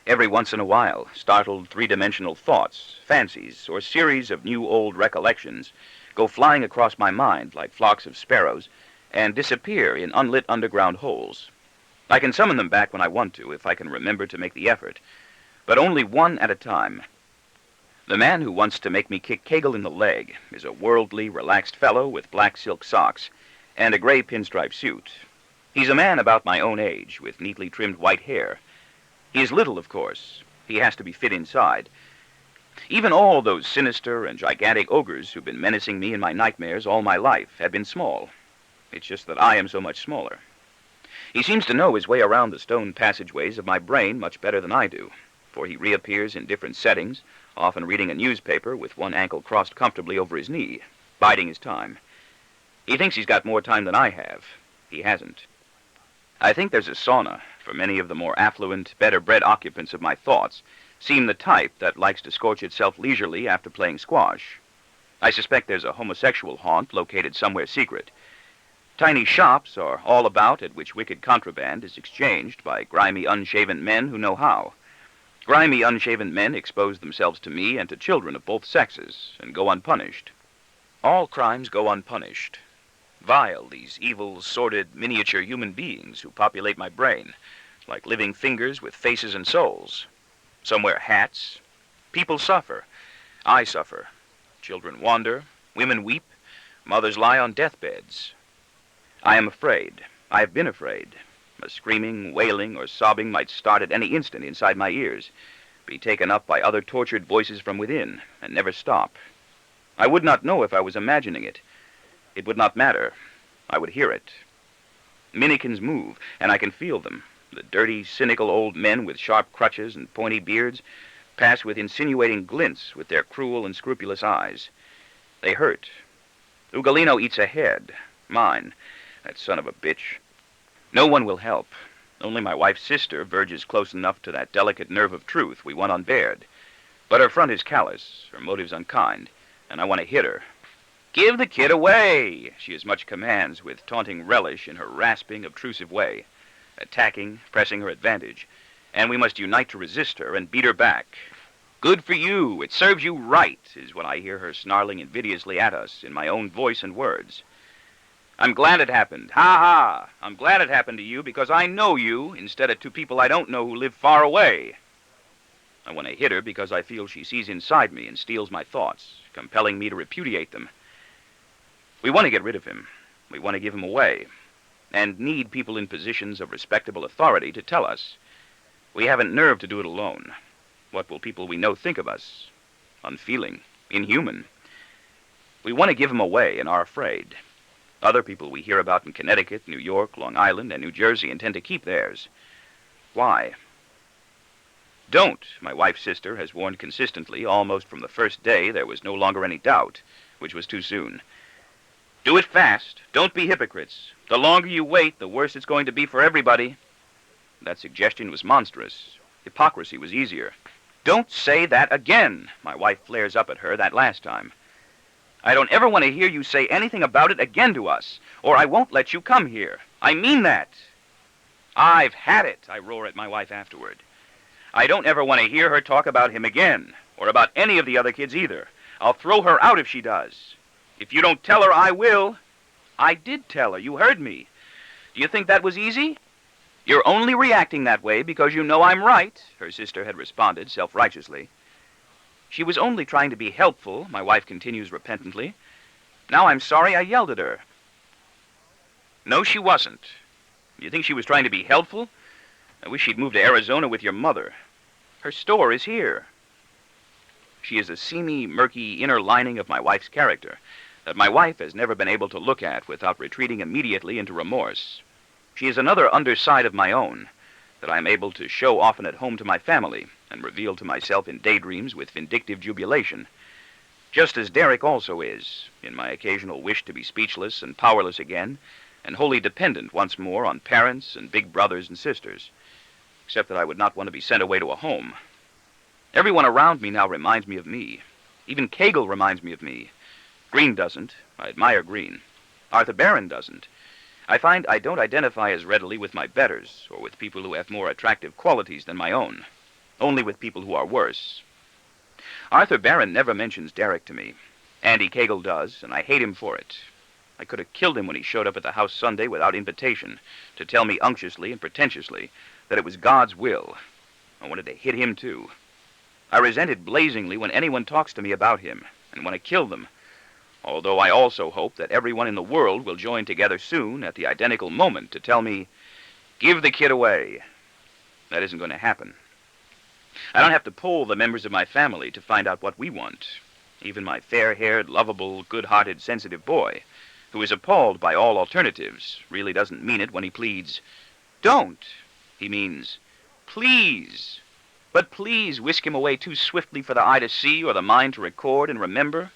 Every once in a while, startled three-dimensional thoughts, fancies, or series of new-old recollections go flying across my mind like flocks of sparrows and disappear in unlit underground holes. I can summon them back when I want to, if I can remember to make the effort, but only one at a time. The man who wants to make me kick Hegel in the leg is a worldly, relaxed fellow with black silk socks and a gray pinstripe suit. He's a man about my own age, with neatly trimmed white hair. He is little, of course. He has to be fit inside. Even all those sinister and gigantic ogres who've been menacing me in my nightmares all my life have been small. It's just that I am so much smaller. He seems to know his way around the stone passageways of my brain much better than I do, for he reappears in different settings, often reading a newspaper with one ankle crossed comfortably over his knee, biding his time. He thinks he's got more time than I have. He hasn't. I think there's a sauna for many of the more affluent, better-bred occupants of my thoughts, seem the type that likes to scorch itself leisurely after playing squash. I suspect there's a homosexual haunt located somewhere secret. Tiny shops are all about at which wicked contraband is exchanged by grimy, unshaven men who know how. Grimy, unshaven men expose themselves to me and to children of both sexes and go unpunished. All crimes go unpunished. Vile, these evil, sordid, miniature human beings who populate my brain, like living fingers with faces and souls. Some wear hats. People suffer. I suffer. Children wander. Women weep. Mothers lie on deathbeds. I am afraid. I have been afraid. A screaming, wailing, or sobbing might start at any instant inside my ears, be taken up by other tortured voices from within, and never stop. I would not know if I was imagining it. It would not matter. I would hear it. Minnikins move, and I can feel them. The dirty, cynical old men with sharp crutches and pointy beards pass with insinuating glints with their cruel and scrupulous eyes. They hurt. Ugolino eats a head. Mine. That son of a bitch. No one will help. Only my wife's sister verges close enough to that delicate nerve of truth we want unbared. But her front is callous, her motives unkind, and I want to hit her. "Give the kid away," she as much commands with taunting relish in her rasping, obtrusive way, attacking, pressing her advantage, and we must unite to resist her and beat her back. "Good for you, it serves you right," is what I hear her snarling invidiously at us in my own voice and words. "I'm glad it happened. Ha ha! I'm glad it happened to you because I know you instead of to people I don't know who live far away." I want to hit her because I feel she sees inside me and steals my thoughts, compelling me to repudiate them. We want to get rid of him. We want to give him away, and need people in positions of respectable authority to tell us. We haven't nerve to do it alone. What will people we know think of us? Unfeeling, inhuman. We want to give him away and are afraid. Other people we hear about in Connecticut, New York, Long Island, and New Jersey intend to keep theirs. Why? Don't, my wife's sister has warned consistently, almost from the first day there was no longer any doubt, which was too soon. Do it fast. Don't be hypocrites. The longer you wait, the worse it's going to be for everybody. That suggestion was monstrous. Hypocrisy was easier. Don't say that again, my wife flares up at her that last time. I don't ever want to hear you say anything about it again to us, or I won't let you come here. I mean that. I've had it, I roar at my wife afterward. I don't ever want to hear her talk about him again, or about any of the other kids either. I'll throw her out if she does. If you don't tell her, I will. I did tell her. You heard me. Do you think that was easy? You're only reacting that way because you know I'm right, her sister had responded self-righteously. She was only trying to be helpful, my wife continues repentantly. Now I'm sorry I yelled at her. No, she wasn't. You think she was trying to be helpful? I wish she'd moved to Arizona with your mother. Her store is here. She is a seamy, murky inner lining of my wife's character that my wife has never been able to look at without retreating immediately into remorse. She is another underside of my own that I am able to show often at home to my family and reveal to myself in daydreams with vindictive jubilation, just as Derek also is, in my occasional wish to be speechless and powerless again, and wholly dependent once more on parents and big brothers and sisters, except that I would not want to be sent away to a home. Everyone around me now reminds me of me. Even Kegel reminds me of me. Green doesn't. I admire Green. Arthur Barron doesn't. I find I don't identify as readily with my betters, or with people who have more attractive qualities than my own. Only with people who are worse. Arthur Barron never mentions Derek to me. Andy Kegel does, and I hate him for it. I could have killed him when he showed up at the house Sunday without invitation, to tell me unctuously and pretentiously that it was God's will. I wanted to hit him, too. I resent it blazingly when anyone talks to me about him, and want to kill them, although I also hope that everyone in the world will join together soon at the identical moment to tell me, "Give the kid away." That isn't going to happen. I don't have to poll the members of my family to find out what we want. Even my fair-haired, lovable, good-hearted, sensitive boy, who is appalled by all alternatives, really doesn't mean it when he pleads, "Don't." He means, "Please. But please whisk him away too swiftly for the eye to see or the mind to record and remember."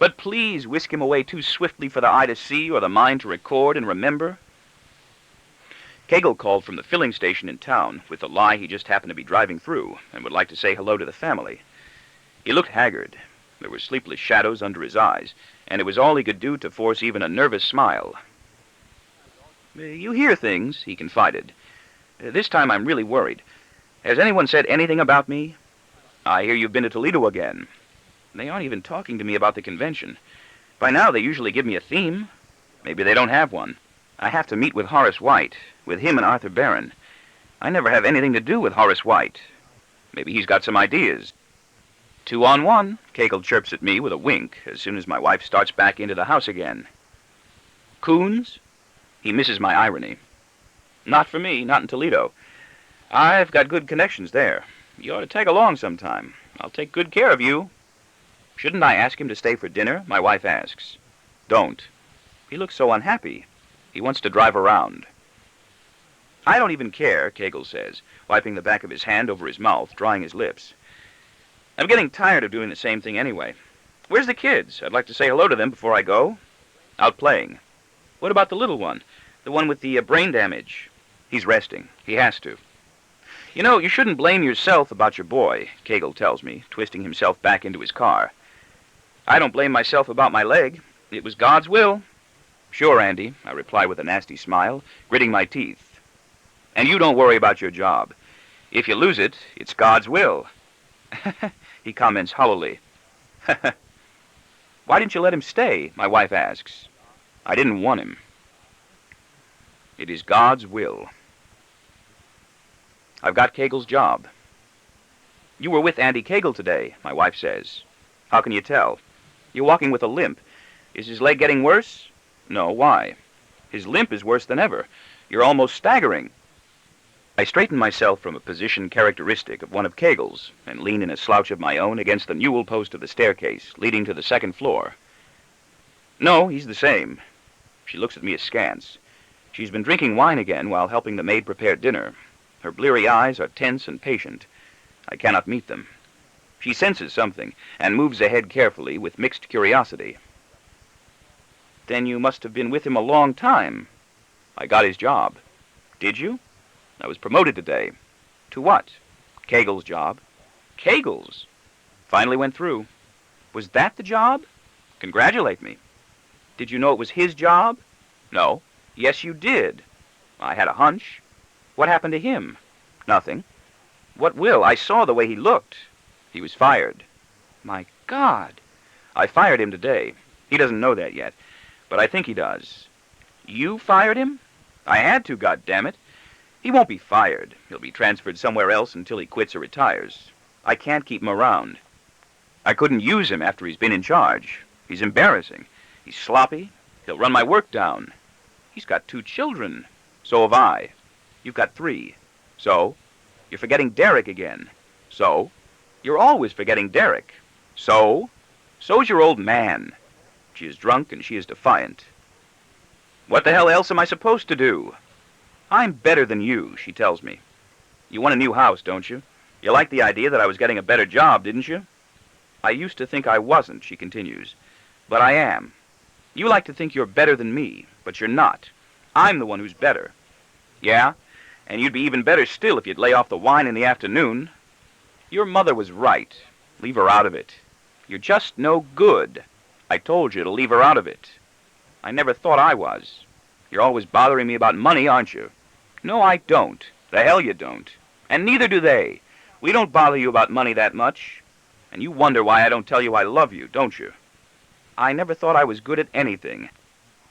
But please whisk him away too swiftly for the eye to see or the mind to record and remember. Kegel called from the filling station in town with the lie he just happened to be driving through and would like to say hello to the family. He looked haggard. There were sleepless shadows under his eyes, and it was all he could do to force even a nervous smile. "You hear things," he confided. "This time I'm really worried. Has anyone said anything about me? I hear you've been to Toledo again. They aren't even talking to me about the convention. By now they usually give me a theme. Maybe they don't have one. I have to meet with Horace White, with him and Arthur Barron. I never have anything to do with Horace White. Maybe he's got some ideas." 2 on 1, Kegel chirps at me with a wink as soon as my wife starts back into the house again. "Coons?" He misses my irony. "Not for me, not in Toledo. I've got good connections there. You ought to tag along sometime. I'll take good care of you." "Shouldn't I ask him to stay for dinner?" my wife asks. "Don't. He looks so unhappy. He wants to drive around." "I don't even care," Kegel says, wiping the back of his hand over his mouth, drying his lips. "I'm getting tired of doing the same thing anyway. Where's the kids? I'd like to say hello to them before I go." "Out playing." "What about the little one? The one with the brain damage?" "He's resting. He has to." "You know, you shouldn't blame yourself about your boy," Kegel tells me, twisting himself back into his car. "I don't blame myself about my leg. It was God's will." "Sure, Andy," I reply with a nasty smile, gritting my teeth. "And you don't worry about your job. If you lose it, it's God's will." He comments hollowly. "Why didn't you let him stay?" my wife asks. "I didn't want him." It is God's will. I've got Kegel's job. "You were with Andy Kegel today," my wife says. "How can you tell?" "You're walking with a limp. Is his leg getting worse?" "No, why?" "His limp is worse than ever. You're almost staggering." I straighten myself from a position characteristic of one of Kegel's and lean in a slouch of my own against the newel post of the staircase leading to the second floor. "No, he's the same." She looks at me askance. She's been drinking wine again while helping the maid prepare dinner. Her bleary eyes are tense and patient. I cannot meet them. She senses something and moves ahead carefully with mixed curiosity. "Then you must have been with him a long time." "I got his job." "Did you?" "I was promoted today." "To what?" "Kegel's job." "Kegel's?" "Finally went through." "Was that the job?" "Congratulate me." "Did you know it was his job?" "No." "Yes, you did." "I had a hunch." "What happened to him?" "Nothing." "What will? I saw the way he looked." "He was fired." "My God." "I fired him today. He doesn't know that yet, but I think he does." "You fired him?" "I had to, goddammit. He won't be fired. He'll be transferred somewhere else until he quits or retires. I can't keep him around. I couldn't use him after he's been in charge. He's embarrassing. He's sloppy. He'll run my work down. He's got 2 children. So have I. You've got 3. So? You're forgetting Derek again. So? You're always forgetting Derek. So? So's your old man. She is drunk and she is defiant. What the hell else am I supposed to do? "I'm better than you," she tells me. "You want a new house, don't you? You liked the idea that I was getting a better job, didn't you?" "I used to think I wasn't," she continues. "But I am. You like to think you're better than me, but you're not. I'm the one who's better." "Yeah? And you'd be even better still if you'd lay off the wine in the afternoon." "Your mother was right. Leave her out of it. You're just no good. I told you to leave her out of it." "I never thought I was. You're always bothering me about money, aren't you?" "No, I don't. The hell you don't. And neither do they. We don't bother you about money that much. And you wonder why I don't tell you I love you, don't you?" "I never thought I was good at anything."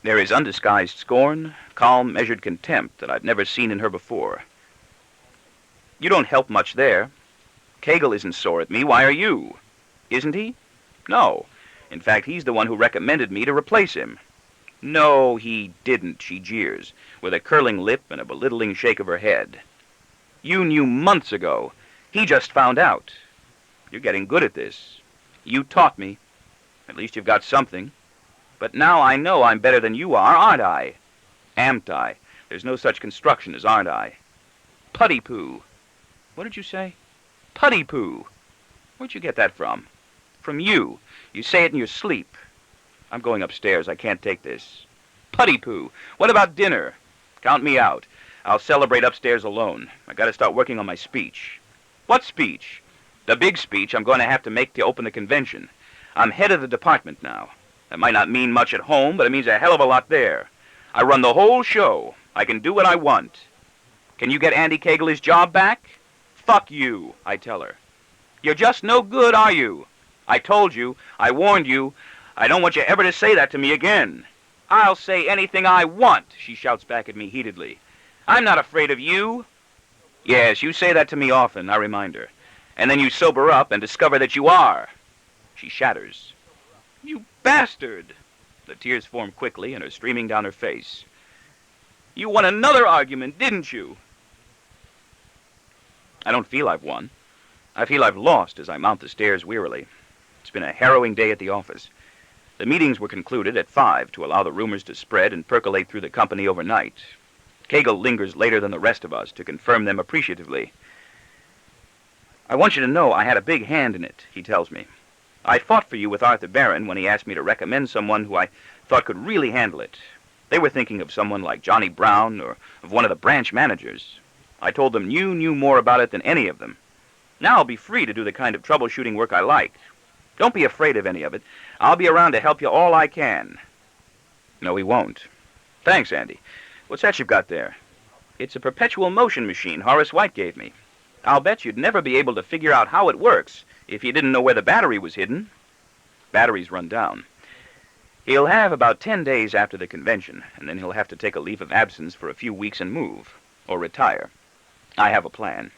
There is undisguised scorn, calm, measured contempt that I've never seen in her before. "You don't help much there. Kegel isn't sore at me. Why are you?" "Isn't he?" "No. In fact, he's the one who recommended me to replace him." "No, he didn't," she jeers, with a curling lip and a belittling shake of her head. "You knew months ago. He just found out. You're getting good at this. You taught me. At least you've got something. But now I know I'm better than you are, aren't I?" "Am't I? There's no such construction as aren't I." "Putty-poo." "What did you say?" "Putty-poo." "Where'd you get that from?" "From you. You say it in your sleep. I'm going upstairs. I can't take this. Putty-poo. What about dinner? Count me out. I'll celebrate upstairs alone. I gotta start working on my speech. What speech? The big speech I'm going to have to make to open the convention. I'm head of the department now. That might not mean much at home, but it means a hell of a lot there. I run the whole show. I can do what I want. Can you get Andy Cagle his job back? Fuck you, I tell her. You're just no good, are you? I told you. I warned you. I don't want you ever to say that to me again. I'll say anything I want, she shouts back at me heatedly. I'm not afraid of you. Yes, you say that to me often, I remind her. And then you sober up and discover that you are. She shatters. You bastard! The tears form quickly and are streaming down her face. You won another argument, didn't you? I don't feel I've won. I feel I've lost as I mount the stairs wearily. It's been a harrowing day at the office. The meetings were concluded at 5 to allow the rumors to spread and percolate through the company overnight. Cagle lingers later than the rest of us to confirm them appreciatively. I want you to know I had a big hand in it, he tells me. I fought for you with Arthur Barron when he asked me to recommend someone who I thought could really handle it. They were thinking of someone like Johnny Brown or of one of the branch managers. I told them you knew more about it than any of them. Now I'll be free to do the kind of troubleshooting work I like. Don't be afraid of any of it. I'll be around to help you all I can. No, he won't. Thanks, Andy. What's that you've got there? It's a perpetual motion machine Horace White gave me. I'll bet you'd never be able to figure out how it works if you didn't know where the battery was hidden. Batteries run down. He'll have about 10 days after the convention, and then he'll have to take a leave of absence for a few weeks and move, or retire. I have a plan.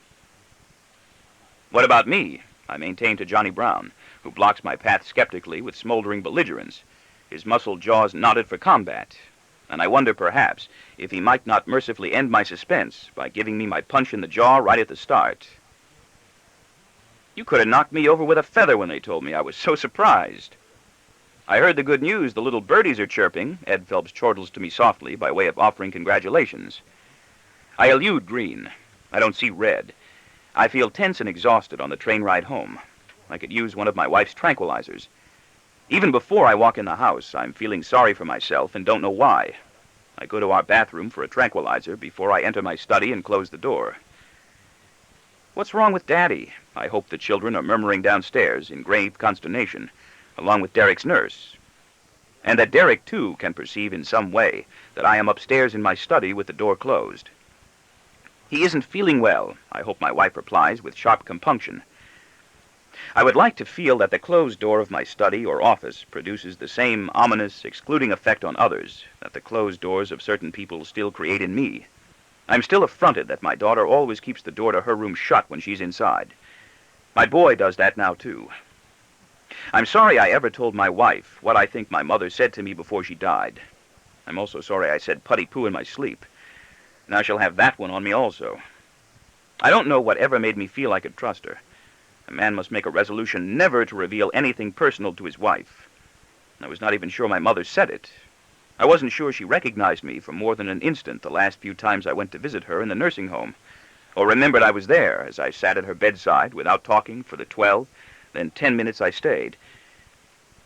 What about me? I maintain to Johnny Brown, who blocks my path skeptically with smoldering belligerence, his muscled jaws knotted for combat. And I wonder, perhaps, if he might not mercifully end my suspense by giving me my punch in the jaw right at the start. You could have knocked me over with a feather when they told me. I was so surprised. I heard the good news the little birdies are chirping, Ed Phelps chortles to me softly by way of offering congratulations. I elude green. I don't see red. I feel tense and exhausted on the train ride home. I could use one of my wife's tranquilizers. Even before I walk in the house, I'm feeling sorry for myself and don't know why. I go to our bathroom for a tranquilizer before I enter my study and close the door. What's wrong with Daddy? I hope the children are murmuring downstairs in grave consternation, along with Derek's nurse. And that Derek, too, can perceive in some way that I am upstairs in my study with the door closed. He isn't feeling well, I hope my wife replies with sharp compunction. I would like to feel that the closed door of my study or office produces the same ominous, excluding effect on others that the closed doors of certain people still create in me. I'm still affronted that my daughter always keeps the door to her room shut when she's inside. My boy does that now, too. I'm sorry I ever told my wife what I think my mother said to me before she died. I'm also sorry I said putty-poo in my sleep. Now she'll have that one on me also. I don't know what ever made me feel I could trust her. A man must make a resolution never to reveal anything personal to his wife. I was not even sure my mother said it. I wasn't sure she recognized me for more than an instant the last few times I went to visit her in the nursing home, or remembered I was there as I sat at her bedside without talking for the 12, then 10 minutes I stayed.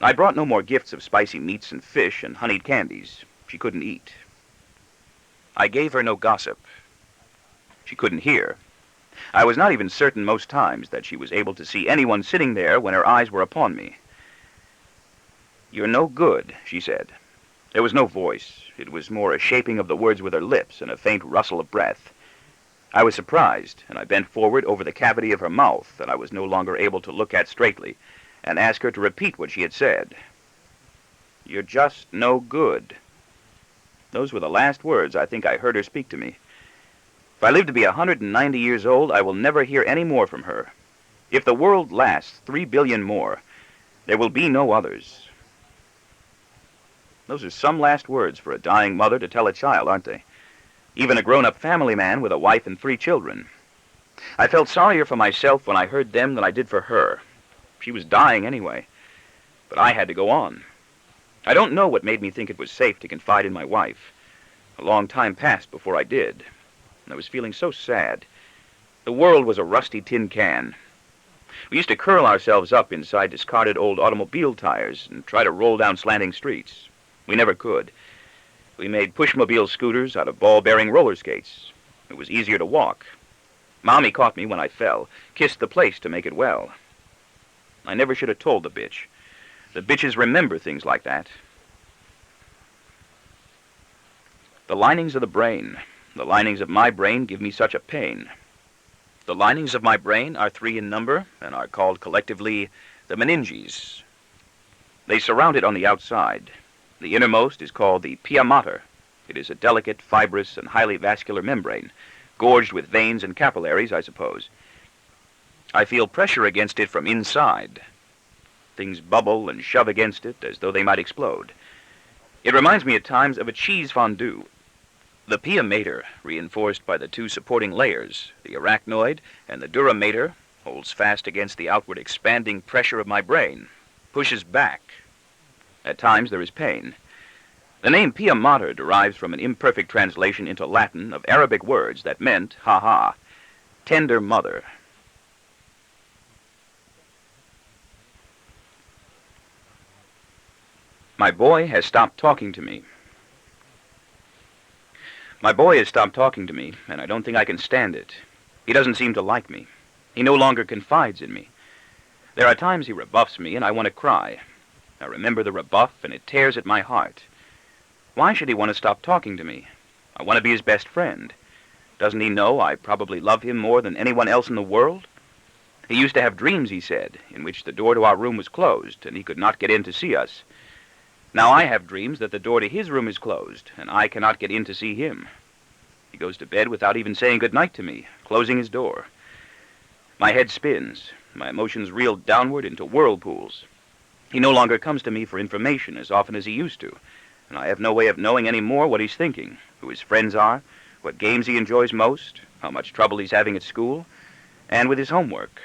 I brought no more gifts of spicy meats and fish and honeyed candies. She couldn't eat. I gave her no gossip. She couldn't hear. I was not even certain most times that she was able to see anyone sitting there when her eyes were upon me. "You're no good," she said. There was no voice. It was more a shaping of the words with her lips and a faint rustle of breath. I was surprised, and I bent forward over the cavity of her mouth that I was no longer able to look at straightly, and asked her to repeat what she had said. "You're just no good." Those were the last words I think I heard her speak to me. If I live to be 190 years old, I will never hear any more from her. If the world lasts 3 billion more, there will be no others. Those are some last words for a dying mother to tell a child, aren't they? Even a grown-up family man with a wife and 3 children. I felt sorrier for myself when I heard them than I did for her. She was dying anyway, but I had to go on. I don't know what made me think it was safe to confide in my wife. A long time passed before I did. I was feeling so sad. The world was a rusty tin can. We used to curl ourselves up inside discarded old automobile tires and try to roll down slanting streets. We never could. We made pushmobile scooters out of ball-bearing roller skates. It was easier to walk. Mommy caught me when I fell, kissed the place to make it well. I never should have told the bitch. The bitches remember things like that. The linings of the brain. The linings of my brain give me such a pain. The linings of my brain are 3 in number and are called collectively the meninges. They surround it on the outside. The innermost is called the pia mater. It is a delicate, fibrous, and highly vascular membrane, gorged with veins and capillaries, I suppose. I feel pressure against it from inside. Things bubble and shove against it as though they might explode. It reminds me at times of a cheese fondue. The pia mater, reinforced by the 2 supporting layers, the arachnoid and the dura mater, holds fast against the outward expanding pressure of my brain, pushes back. At times there is pain. The name pia mater derives from an imperfect translation into Latin of Arabic words that meant, ha-ha, tender mother. My boy has stopped talking to me. My boy has stopped talking to me, and I don't think I can stand it. He doesn't seem to like me. He no longer confides in me. There are times he rebuffs me, and I want to cry. I remember the rebuff, and it tears at my heart. Why should he want to stop talking to me? I want to be his best friend. Doesn't he know I probably love him more than anyone else in the world? He used to have dreams, he said, in which the door to our room was closed, and he could not get in to see us. Now I have dreams that the door to his room is closed, and I cannot get in to see him. He goes to bed without even saying good night to me, closing his door. My head spins. My emotions reel downward into whirlpools. He no longer comes to me for information as often as he used to, and I have no way of knowing any more what he's thinking, who his friends are, what games he enjoys most, how much trouble he's having at school, and with his homework.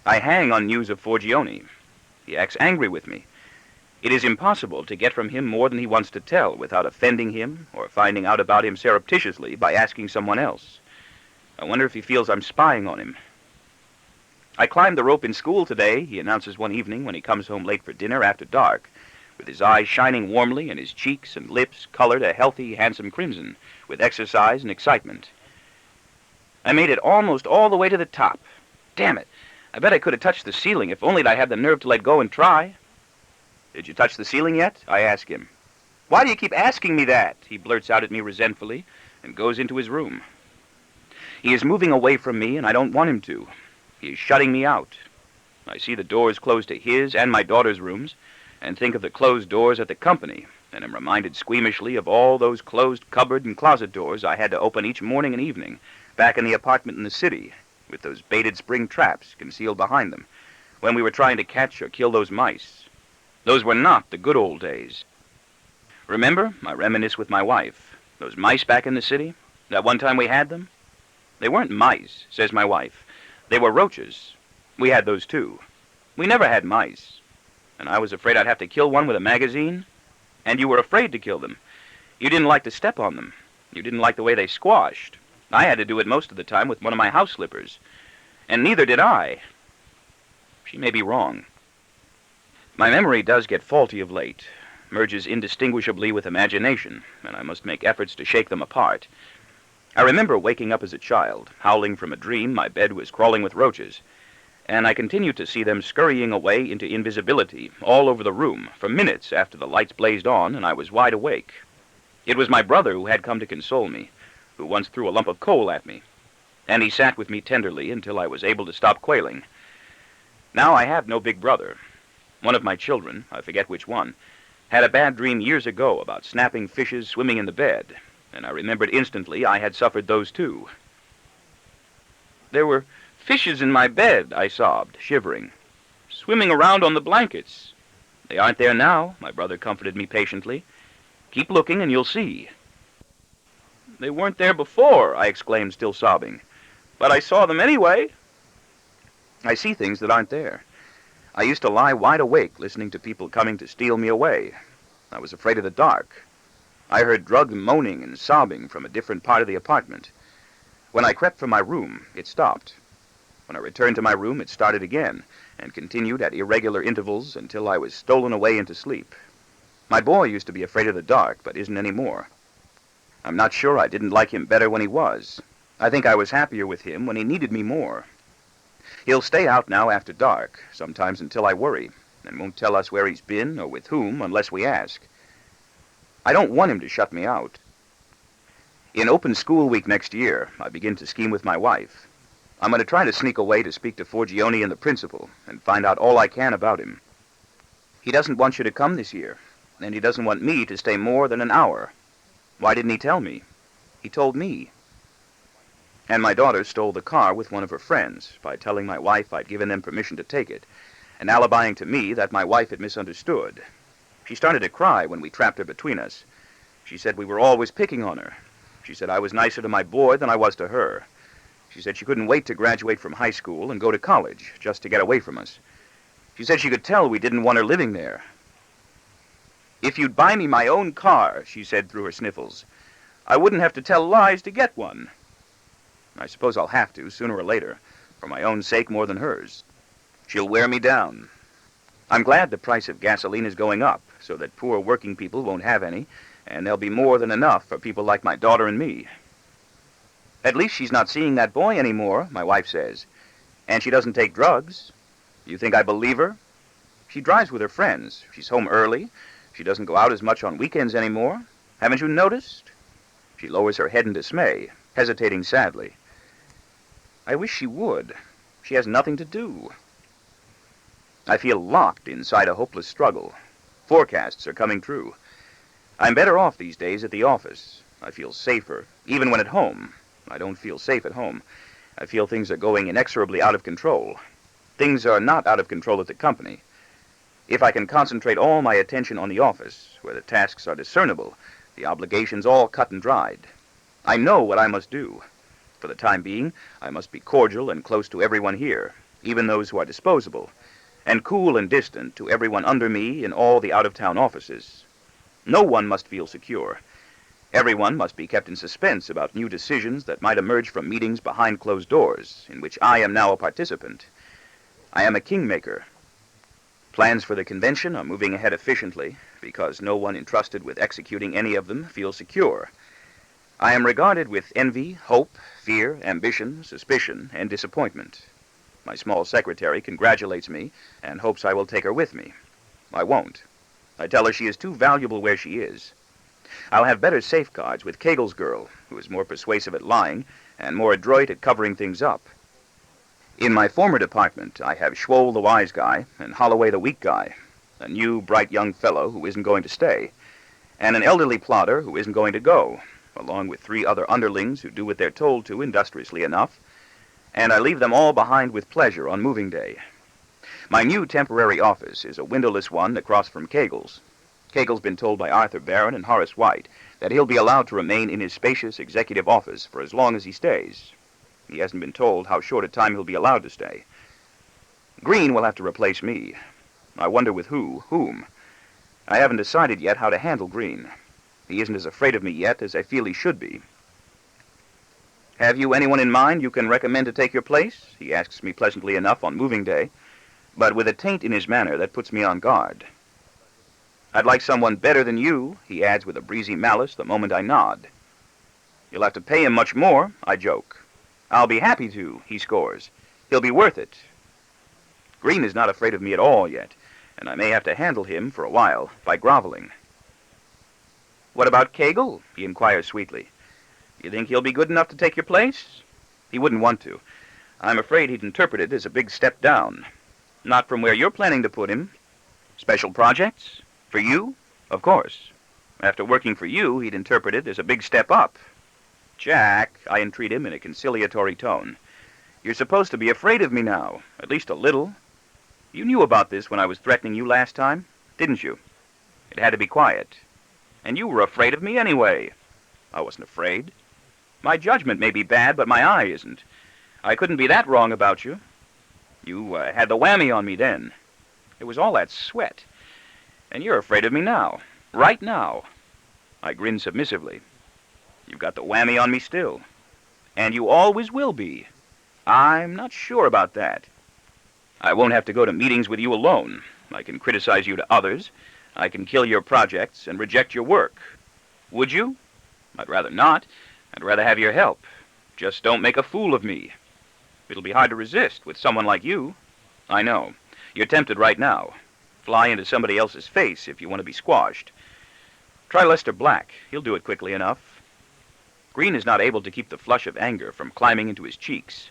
I hang on news of Forgione. He acts angry with me. It is impossible to get from him more than he wants to tell without offending him or finding out about him surreptitiously by asking someone else. I wonder if he feels I'm spying on him. I climbed the rope in school today, he announces one evening when he comes home late for dinner after dark, with his eyes shining warmly and his cheeks and lips colored a healthy, handsome crimson with exercise and excitement. I made it almost all the way to the top. Damn it, I bet I could have touched the ceiling if only I'd had the nerve to let go and try. Did you touch the ceiling yet? I ask him. Why do you keep asking me that? He blurts out at me resentfully and goes into his room. He is moving away from me, and I don't want him to. He is shutting me out. I see the doors closed to his and my daughter's rooms, and think of the closed doors at the company, and am reminded squeamishly of all those closed cupboard and closet doors I had to open each morning and evening, back in the apartment in the city, with those baited spring traps concealed behind them, when we were trying to catch or kill those mice. Those were not the good old days. Remember, I reminisce with my wife. Those mice back in the city? That one time we had them? They weren't mice, says my wife. They were roaches. We had those too. We never had mice. And I was afraid I'd have to kill one with a magazine. And you were afraid to kill them. You didn't like to step on them. You didn't like the way they squashed. I had to do it most of the time with one of my house slippers. And neither did I. She may be wrong. My memory does get faulty of late, merges indistinguishably with imagination, and I must make efforts to shake them apart. I remember waking up as a child, howling from a dream my bed was crawling with roaches, and I continued to see them scurrying away into invisibility all over the room for minutes after the lights blazed on and I was wide awake. It was my brother who had come to console me, who once threw a lump of coal at me, and he sat with me tenderly until I was able to stop quailing. Now I have no big brother. One of my children, I forget which one, had a bad dream years ago about snapping fishes swimming in the bed, and I remembered instantly I had suffered those too. There were fishes in my bed, I sobbed, shivering, swimming around on the blankets. They aren't there now, my brother comforted me patiently. Keep looking and you'll see. They weren't there before, I exclaimed, still sobbing. But I saw them anyway. I see things that aren't there. I used to lie wide awake listening to people coming to steal me away. I was afraid of the dark. I heard drugged moaning and sobbing from a different part of the apartment. When I crept from my room, it stopped. When I returned to my room, it started again, and continued at irregular intervals until I was stolen away into sleep. My boy used to be afraid of the dark, but isn't anymore. I'm not sure I didn't like him better when he was. I think I was happier with him when he needed me more. He'll stay out now after dark, sometimes until I worry, and won't tell us where he's been or with whom unless we ask. I don't want him to shut me out. In open school week next year, I begin to scheme with my wife. I'm going to try to sneak away to speak to Forgione and the principal and find out all I can about him. He doesn't want you to come this year, and he doesn't want me to stay more than an hour. Why didn't he tell me? He told me. And my daughter stole the car with one of her friends by telling my wife I'd given them permission to take it, and alibying to me that my wife had misunderstood. She started to cry when we trapped her between us. She said we were always picking on her. She said I was nicer to my boy than I was to her. She said she couldn't wait to graduate from high school and go to college just to get away from us. She said she could tell we didn't want her living there. If you'd buy me my own car, she said through her sniffles, I wouldn't have to tell lies to get one. I suppose I'll have to, sooner or later, for my own sake more than hers. She'll wear me down. I'm glad the price of gasoline is going up, so that poor working people won't have any, and there'll be more than enough for people like my daughter and me. At least she's not seeing that boy anymore, my wife says, and she doesn't take drugs. You think I believe her? She drives with her friends. She's home early. She doesn't go out as much on weekends anymore. Haven't you noticed? She lowers her head in dismay, hesitating sadly. I wish she would. She has nothing to do. I feel locked inside a hopeless struggle. Forecasts are coming true. I'm better off these days at the office. I feel safer, even when at home. I don't feel safe at home. I feel things are going inexorably out of control. Things are not out of control at the company. If I can concentrate all my attention on the office, where the tasks are discernible, the obligations all cut and dried, I know what I must do. For the time being, I must be cordial and close to everyone here, even those who are disposable, and cool and distant to everyone under me in all the out-of-town offices. No one must feel secure. Everyone must be kept in suspense about new decisions that might emerge from meetings behind closed doors, in which I am now a participant. I am a kingmaker. Plans for the convention are moving ahead efficiently, because no one entrusted with executing any of them feels secure. I am regarded with envy, hope, fear, ambition, suspicion, and disappointment. My small secretary congratulates me and hopes I will take her with me. I won't. I tell her she is too valuable where she is. I'll have better safeguards with Kegel's girl, who is more persuasive at lying and more adroit at covering things up. In my former department, I have Schwoll the wise guy and Holloway the weak guy, a new, bright young fellow who isn't going to stay, and an elderly plotter who isn't going to go, along with 3 other underlings who do what they're told to industriously enough, and I leave them all behind with pleasure on moving day. My new temporary office is a windowless one across from Kegel's. Kegel's been told by Arthur Barron and Horace White that he'll be allowed to remain in his spacious executive office for as long as he stays. He hasn't been told how short a time he'll be allowed to stay. Green will have to replace me. I wonder with whom. I haven't decided yet how to handle Green. He isn't as afraid of me yet as I feel he should be. Have you anyone in mind you can recommend to take your place? He asks me pleasantly enough on moving day, but with a taint in his manner that puts me on guard. I'd like someone better than you, he adds with a breezy malice the moment I nod. You'll have to pay him much more, I joke. I'll be happy to, he scores. He'll be worth it. Green is not afraid of me at all yet, and I may have to handle him for a while by groveling. What about Kegel? He inquires sweetly. You think he'll be good enough to take your place? He wouldn't want to. I'm afraid he'd interpret it as a big step down. Not from where you're planning to put him. Special projects? For you? Of course. After working for you, he'd interpret it as a big step up. Jack, I entreat him in a conciliatory tone, you're supposed to be afraid of me now, at least a little. You knew about this when I was threatening you last time, didn't you? It had to be quiet. And you were afraid of me anyway. I wasn't afraid. My judgment may be bad, but my eye isn't. I couldn't be that wrong about you. You had the whammy on me then. It was all that sweat. And you're afraid of me now. Right now. I grin submissively. You've got the whammy on me still. And you always will be. I'm not sure about that. I won't have to go to meetings with you alone. I can criticize you to others. I can kill your projects and reject your work. Would you? I'd rather not. I'd rather have your help. Just don't make a fool of me. It'll be hard to resist with someone like you. I know. You're tempted right now. Fly into somebody else's face if you want to be squashed. Try Lester Black. He'll do it quickly enough. Green is not able to keep the flush of anger from climbing into his cheeks.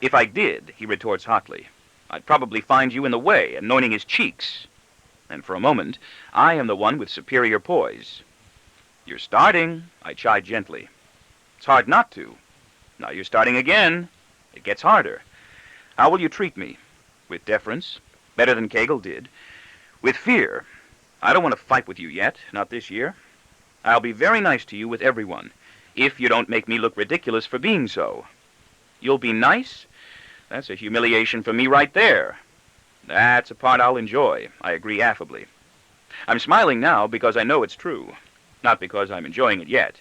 If I did, he retorts hotly, I'd probably find you in the way, anointing his cheeks. And for a moment, I am the one with superior poise. You're starting, I chide gently. It's hard not to. Now you're starting again. It gets harder. How will you treat me? With deference? Better than Kegel did. With fear? I don't want to fight with you yet, not this year. I'll be very nice to you with everyone, if you don't make me look ridiculous for being so. You'll be nice? That's a humiliation for me right there. That's a part I'll enjoy, I agree affably. I'm smiling now because I know it's true, not because I'm enjoying it yet.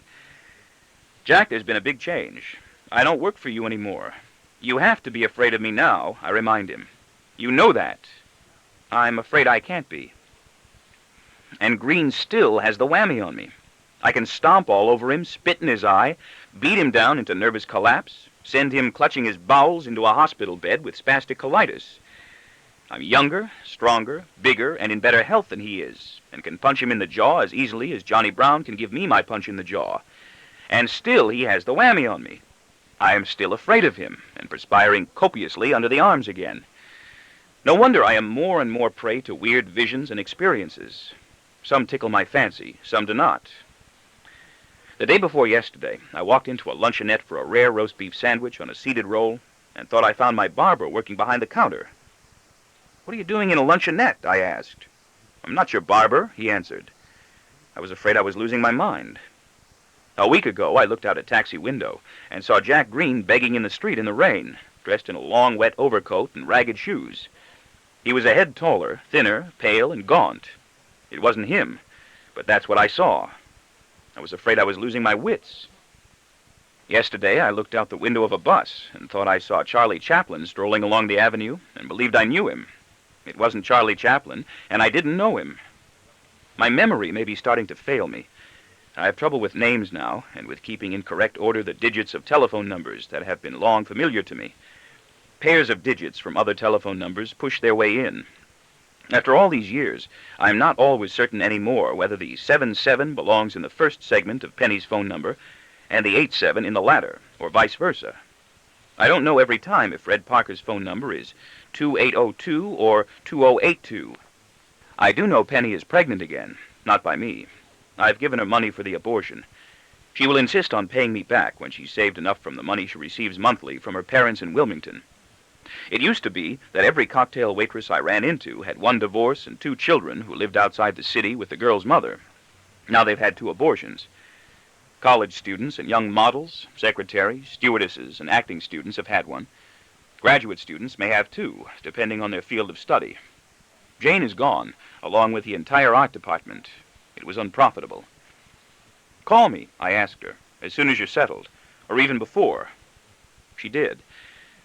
Jack, there's been a big change. I don't work for you anymore. You have to be afraid of me now, I remind him. You know that. I'm afraid I can't be. And Green still has the whammy on me. I can stomp all over him, spit in his eye, beat him down into nervous collapse, send him clutching his bowels into a hospital bed with spastic colitis. I'm younger, stronger, bigger, and in better health than he is, and can punch him in the jaw as easily as Johnny Brown can give me my punch in the jaw. And still he has the whammy on me. I am still afraid of him, and perspiring copiously under the arms again. No wonder I am more and more prey to weird visions and experiences. Some tickle my fancy, some do not. The day before yesterday, I walked into a luncheonette for a rare roast beef sandwich on a seeded roll and thought I found my barber working behind the counter. What are you doing in a luncheonette? I asked. I'm not your barber, he answered. I was afraid I was losing my mind. A week ago, I looked out a taxi window and saw Jack Green begging in the street in the rain, dressed in a long, wet overcoat and ragged shoes. He was a head taller, thinner, pale, and gaunt. It wasn't him, but that's what I saw. I was afraid I was losing my wits. Yesterday, I looked out the window of a bus and thought I saw Charlie Chaplin strolling along the avenue and believed I knew him. It wasn't Charlie Chaplin, and I didn't know him. My memory may be starting to fail me. I have trouble with names now, and with keeping in correct order the digits of telephone numbers that have been long familiar to me. Pairs of digits from other telephone numbers push their way in. After all these years, I am not always certain anymore whether the 77 belongs in the first segment of Penny's phone number and the 87 in the latter, or vice versa. I don't know every time if Fred Parker's phone number is 2802 or 2082. I do know Penny is pregnant again, not by me. I've given her money for the abortion. She will insist on paying me back when she's saved enough from the money she receives monthly from her parents in Wilmington. It used to be that every cocktail waitress I ran into had one divorce and 2 children who lived outside the city with the girl's mother. Now they've had 2 abortions. College students and young models, secretaries, stewardesses, and acting students have had one. Graduate students may have 2, depending on their field of study. Jane is gone, along with the entire art department. It was unprofitable. Call me, I asked her, as soon as you're settled, or even before. She did.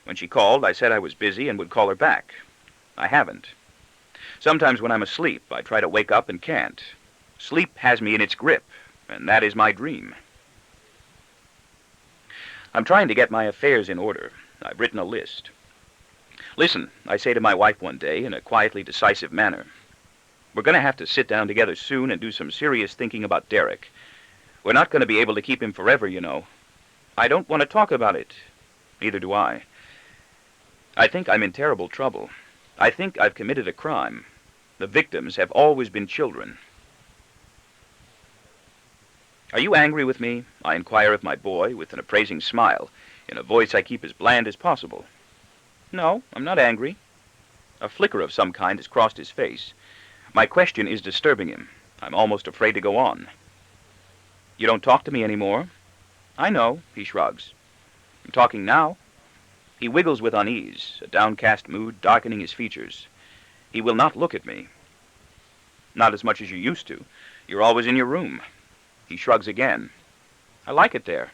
When she called, I said I was busy and would call her back. I haven't. Sometimes when I'm asleep, I try to wake up and can't. Sleep has me in its grip, and that is my dream. I'm trying to get my affairs in order. I've written a list. Listen, I say to my wife one day in a quietly decisive manner. We're going to have to sit down together soon and do some serious thinking about Derek. We're not going to be able to keep him forever, you know. I don't want to talk about it. Neither do I. I think I'm in terrible trouble. I think I've committed a crime. The victims have always been children. Are you angry with me? I inquire of my boy with an appraising smile, in a voice I keep as bland as possible. No, I'm not angry. A flicker of some kind has crossed his face. My question is disturbing him. I'm almost afraid to go on. You don't talk to me anymore? I know, he shrugs. I'm talking now. He wiggles with unease, a downcast mood darkening his features. He will not look at me. Not as much as you used to. You're always in your room. He shrugs again. I like it there.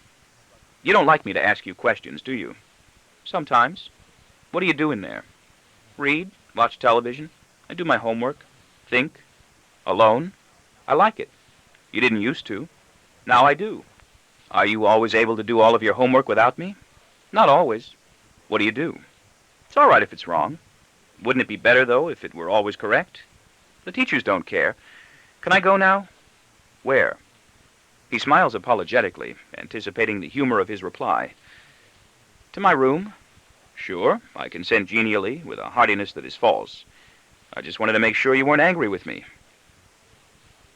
You don't like me to ask you questions, do you? Sometimes. What do you do in there? Read, watch television. I do my homework. Think. Alone. I like it. You didn't used to. Now I do. Are you always able to do all of your homework without me? Not always. What do you do? It's all right if it's wrong. Wouldn't it be better, though, if it were always correct? The teachers don't care. Can I go now? Where? He smiles apologetically, anticipating the humor of his reply. To my room. Sure, I consent genially, with a heartiness that is false. I just wanted to make sure you weren't angry with me.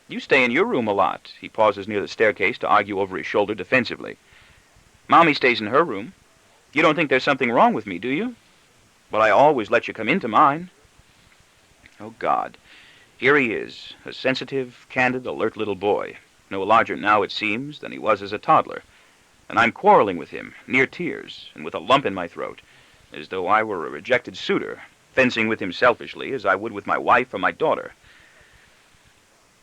You stay in your room a lot. He pauses near the staircase to argue over his shoulder defensively. Mommy stays in her room. You don't think there's something wrong with me, do you? But I always let you come into mine. Oh, God. Here he is, a sensitive, candid, alert little boy, no larger now, it seems, than he was as a toddler. And I'm quarreling with him, near tears, and with a lump in my throat, as though I were a rejected suitor, fencing with him selfishly as I would with my wife or my daughter.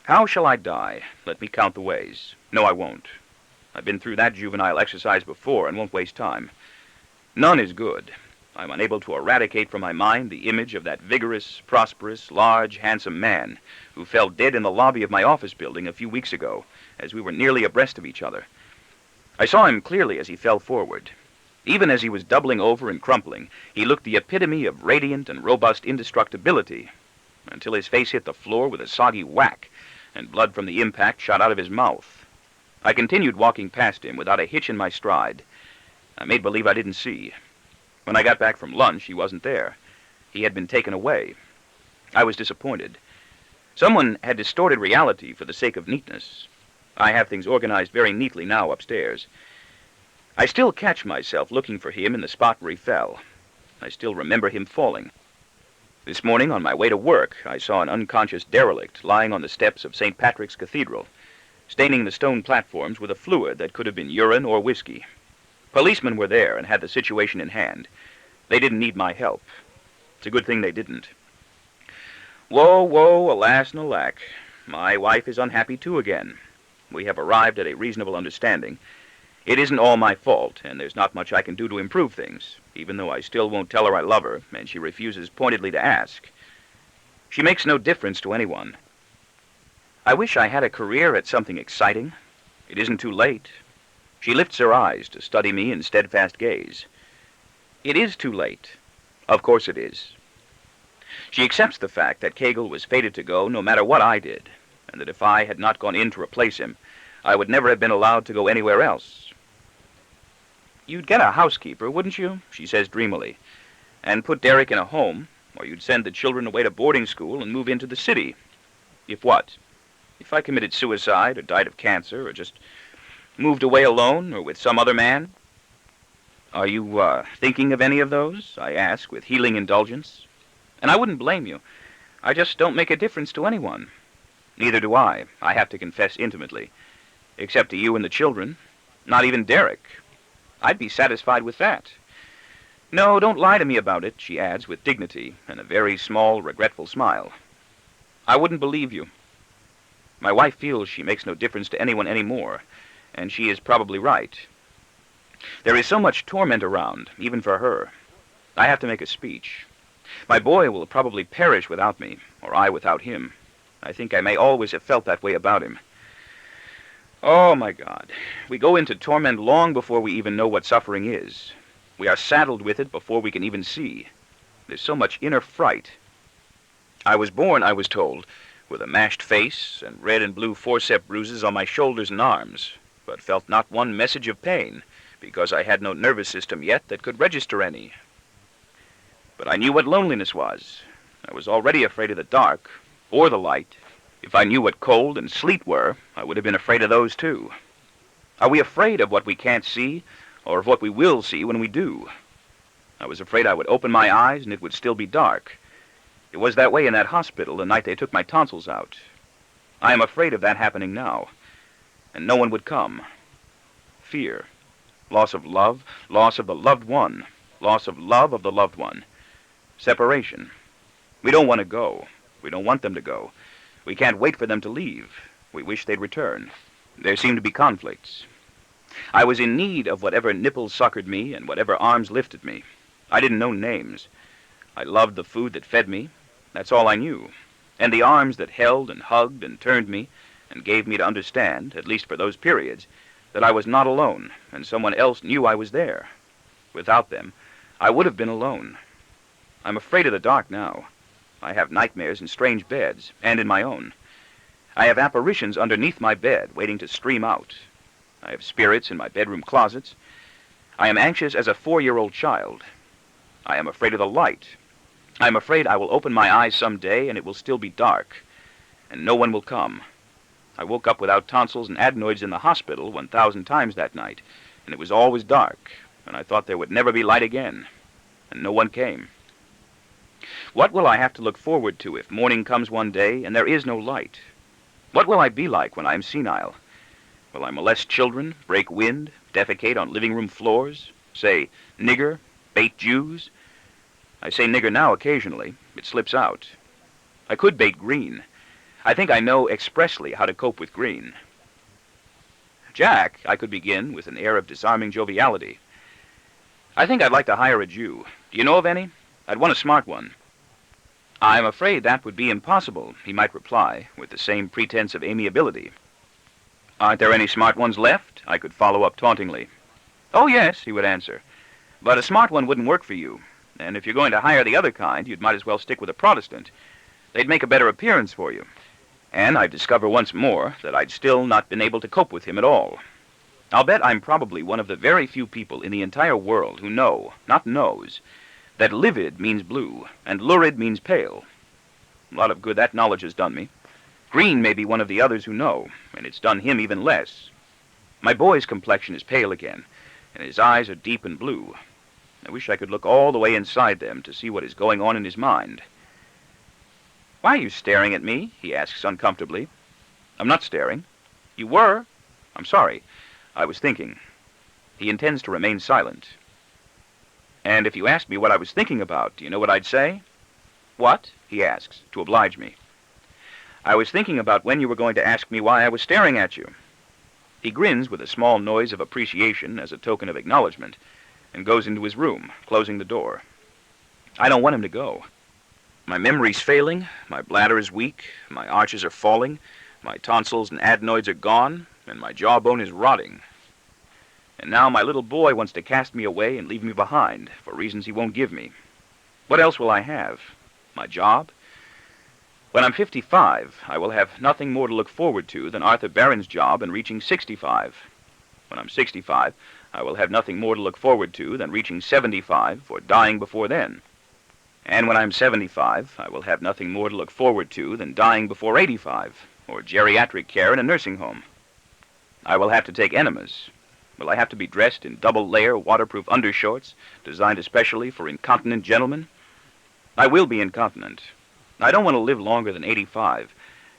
How shall I die? Let me count the ways. No, I won't. I've been through that juvenile exercise before and won't waste time. None is good. I'm unable to eradicate from my mind the image of that vigorous, prosperous, large, handsome man who fell dead in the lobby of my office building a few weeks ago, as we were nearly abreast of each other. I saw him clearly as he fell forward. Even as he was doubling over and crumpling, he looked the epitome of radiant and robust indestructibility, until his face hit the floor with a soggy whack, and blood from the impact shot out of his mouth. I continued walking past him without a hitch in my stride. I made believe I didn't see. When I got back from lunch, he wasn't there. He had been taken away. I was disappointed. Someone had distorted reality for the sake of neatness. I have things organized very neatly now upstairs. I still catch myself looking for him in the spot where he fell. I still remember him falling. This morning, on my way to work, I saw an unconscious derelict lying on the steps of St. Patrick's Cathedral, staining the stone platforms with a fluid that could have been urine or whiskey. Policemen were there and had the situation in hand. They didn't need my help. It's a good thing they didn't. Woe, woe, alas and alack. My wife is unhappy too again. We have arrived at a reasonable understanding. It isn't all my fault, and there's not much I can do to improve things, even though I still won't tell her I love her, and she refuses pointedly to ask. She makes no difference to anyone. I wish I had a career at something exciting. It isn't too late. She lifts her eyes to study me in steadfast gaze. It is too late. Of course it is. She accepts the fact that Kegel was fated to go no matter what I did, and that if I had not gone in to replace him, I would never have been allowed to go anywhere else. You'd get a housekeeper, wouldn't you? She says dreamily, and put Derek in a home, or you'd send the children away to boarding school and move into the city. If what? If I committed suicide or died of cancer or just moved away alone or with some other man? Are you thinking of any of those? I ask with healing indulgence. And I wouldn't blame you. I just don't make a difference to anyone. Neither do I have to confess intimately. Except to you and the children. Not even Derek. I'd be satisfied with that. No, don't lie to me about it, she adds with dignity and a very small, regretful smile. I wouldn't believe you. My wife feels she makes no difference to anyone anymore, and she is probably right. There is so much torment around, even for her. I have to make a speech. My boy will probably perish without me, or I without him. I think I may always have felt that way about him. Oh, my God. We go into torment long before we even know what suffering is. We are saddled with it before we can even see. There's so much inner fright. I was born, I was told, with a mashed face and red and blue forceps bruises on my shoulders and arms, but felt not one message of pain, because I had no nervous system yet that could register any. But I knew what loneliness was. I was already afraid of the dark, or the light. If I knew what cold and sleet were, I would have been afraid of those too. Are we afraid of what we can't see, or of what we will see when we do? I was afraid I would open my eyes and it would still be dark. It was that way in that hospital the night they took my tonsils out. I am afraid of that happening now, and no one would come. Fear. Loss of love, loss of the loved one, loss of love of the loved one. Separation. We don't want to go. We don't want them to go. We can't wait for them to leave. We wish they'd return. There seem to be conflicts. I was in need of whatever nipples succored me and whatever arms lifted me. I didn't know names. I loved the food that fed me. That's all I knew. And the arms that held and hugged and turned me and gave me to understand, at least for those periods, that I was not alone and someone else knew I was there. Without them, I would have been alone. I'm afraid of the dark now. I have nightmares in strange beds and in my own. I have apparitions underneath my bed waiting to stream out. I have spirits in my bedroom closets. I am anxious as a 4-year-old child. I am afraid of the light. I am afraid I will open my eyes someday and it will still be dark, and no one will come. I woke up without tonsils and adenoids in the hospital 1,000 times that night, and it was always dark, and I thought there would never be light again, and no one came. What will I have to look forward to if morning comes one day and there is no light? What will I be like when I am senile? Will I molest children, break wind, defecate on living room floors, say nigger, bait Jews? I say nigger now occasionally. It slips out. I could bait green. I think I know expressly how to cope with green. Jack, I could begin with an air of disarming joviality. I think I'd like to hire a Jew. Do you know of any? I'd want a smart one. I'm afraid that would be impossible, he might reply, with the same pretense of amiability. Aren't there any smart ones left? I could follow up tauntingly. Oh, yes, he would answer. But a smart one wouldn't work for you. And if you're going to hire the other kind, you'd might as well stick with a Protestant. They'd make a better appearance for you. And I'd discover once more that I'd still not been able to cope with him at all. I'll bet I'm probably one of the very few people in the entire world who know, not knows, that livid means blue, and lurid means pale. A lot of good that knowledge has done me. Green may be one of the others who know, and it's done him even less. My boy's complexion is pale again, and his eyes are deep and blue. I wish I could look all the way inside them to see what is going on in his mind. Why are you staring at me? He asks uncomfortably. I'm not staring. You were. I'm sorry. I was thinking. He intends to remain silent. And if you asked me what I was thinking about, do you know what I'd say? What? He asks, to oblige me. I was thinking about when you were going to ask me why I was staring at you. He grins with a small noise of appreciation as a token of acknowledgement, and goes into his room, closing the door. I don't want him to go. My memory's failing, my bladder is weak, my arches are falling, my tonsils and adenoids are gone, and my jawbone is rotting. And now my little boy wants to cast me away and leave me behind, for reasons he won't give me. What else will I have? My job? When I'm 55, I will have nothing more to look forward to than Arthur Barron's job in reaching 65. When I'm 65, I will have nothing more to look forward to than reaching 75 or dying before then. And when I'm 75, I will have nothing more to look forward to than dying before 85, or geriatric care in a nursing home. I will have to take enemas. Will I have to be dressed in double-layer, waterproof undershorts designed especially for incontinent gentlemen? I will be incontinent. I don't want to live longer than 85,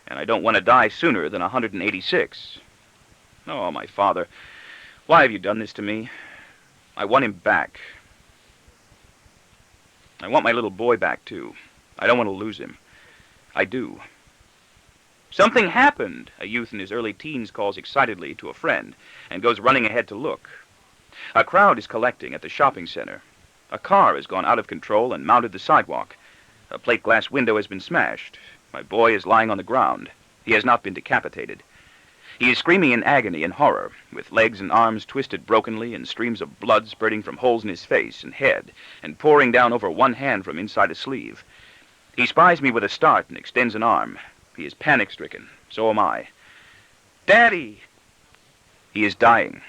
and I don't want to die sooner than 186. Oh, my father, why have you done this to me? I want him back. I want my little boy back, too. I don't want to lose him. I do. Something happened, a youth in his early teens calls excitedly to a friend and goes running ahead to look. A crowd is collecting at the shopping center. A car has gone out of control and mounted the sidewalk. A plate glass window has been smashed. My boy is lying on the ground. He has not been decapitated. He is screaming in agony and horror, with legs and arms twisted brokenly and streams of blood spurting from holes in his face and head and pouring down over one hand from inside a sleeve. He spies me with a start and extends an arm. He is panic-stricken. So am I. Daddy! He is dying.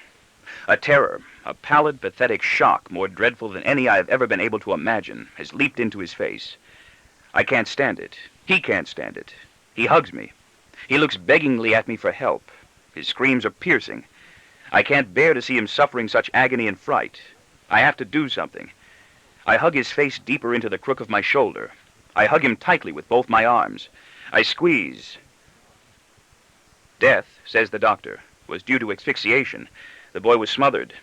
A terror, a pallid, pathetic shock more dreadful than any I have ever been able to imagine, has leaped into his face. I can't stand it. He can't stand it. He hugs me. He looks beggingly at me for help. His screams are piercing. I can't bear to see him suffering such agony and fright. I have to do something. I hug his face deeper into the crook of my shoulder. I hug him tightly with both my arms. I squeeze. Death, says the doctor, was due to asphyxiation. The boy was smothered.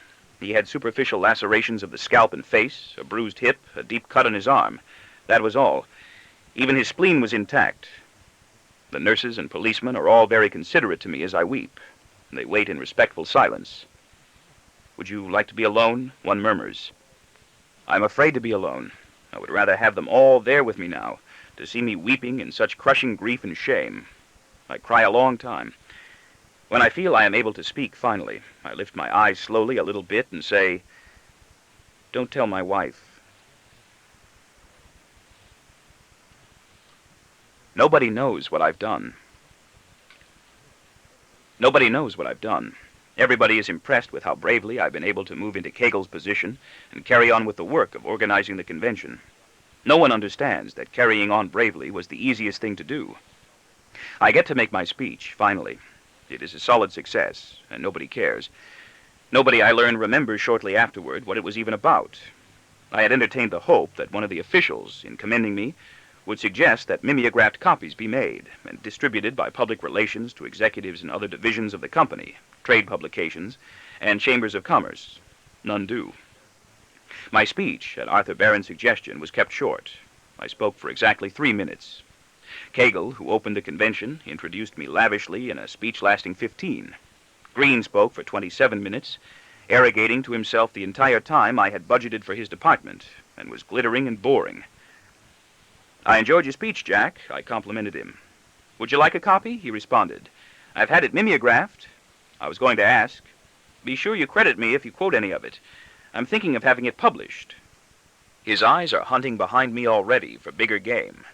He had superficial lacerations of the scalp and face, a bruised hip, a deep cut on his arm. That was all. Even his spleen was intact. The nurses and policemen are all very considerate to me as I weep. They wait in respectful silence. Would you like to be alone? One murmurs. I'm afraid to be alone. I would rather have them all there with me now, to see me weeping in such crushing grief and shame. I cry a long time. When I feel I am able to speak finally, I lift my eyes slowly a little bit and say, "Don't tell my wife." Nobody knows what I've done. Nobody knows what I've done. Everybody is impressed with how bravely I've been able to move into Kegel's position and carry on with the work of organizing the convention. No one understands that carrying on bravely was the easiest thing to do. I get to make my speech, finally. It is a solid success, and nobody cares. Nobody, I learn, remembers shortly afterward what it was even about. I had entertained the hope that one of the officials, in commending me, would suggest that mimeographed copies be made and distributed by public relations to executives in other divisions of the company, trade publications, and chambers of commerce. None do. My speech, at Arthur Barron's suggestion, was kept short. I spoke for exactly 3 minutes. Kegel, who opened the convention, introduced me lavishly in a speech lasting 15. Green spoke for 27 minutes, arrogating to himself the entire time I had budgeted for his department, and was glittering and boring. "I enjoyed your speech, Jack," I complimented him. "Would you like a copy?" he responded. "I've had it mimeographed." I was going to ask, "Be sure you credit me if you quote any of it. I'm thinking of having it published." His eyes are hunting behind me already for bigger game.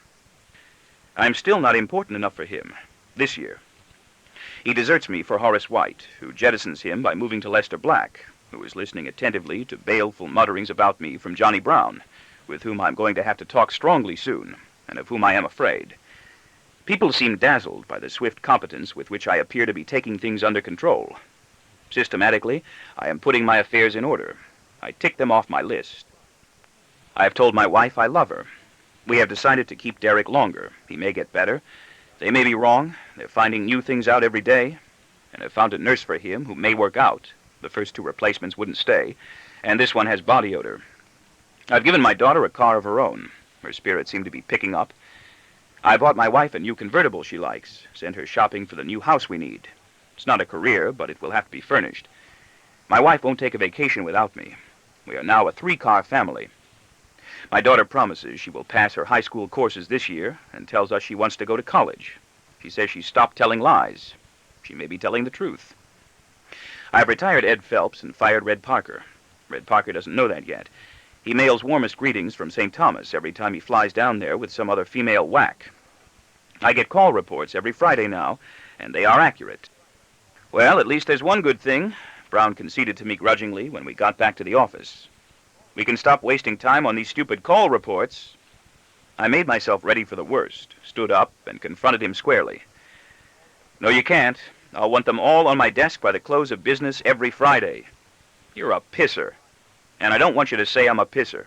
I'm still not important enough for him, this year. He deserts me for Horace White, who jettisons him by moving to Lester Black, who is listening attentively to baleful mutterings about me from Johnny Brown, with whom I'm going to have to talk strongly soon, and of whom I am afraid. People seem dazzled by the swift competence with which I appear to be taking things under control. Systematically, I am putting my affairs in order. I tick them off my list. I have told my wife I love her. We have decided to keep Derek longer. He may get better. They may be wrong. They're finding new things out every day. And have found a nurse for him who may work out. The first 2 replacements wouldn't stay, and this one has body odor. I've given my daughter a car of her own. Her spirits seem to be picking up. I bought my wife a new convertible she likes, sent her shopping for the new house we need. It's not a career, but it will have to be furnished. My wife won't take a vacation without me. We are now a 3-car family. My daughter promises she will pass her high school courses this year and tells us she wants to go to college. She says she's stopped telling lies. She may be telling the truth. I've retired Ed Phelps and fired Red Parker. Red Parker doesn't know that yet. He mails warmest greetings from St. Thomas every time he flies down there with some other female whack. I get call reports every Friday now, and they are accurate. Well, at least there's one good thing, Brown conceded to me grudgingly when we got back to the office. We can stop wasting time on these stupid call reports. I made myself ready for the worst, stood up, and confronted him squarely. "No, you can't. I'll want them all on my desk by the close of business every Friday. You're a pisser. And I don't want you to say I'm a pisser."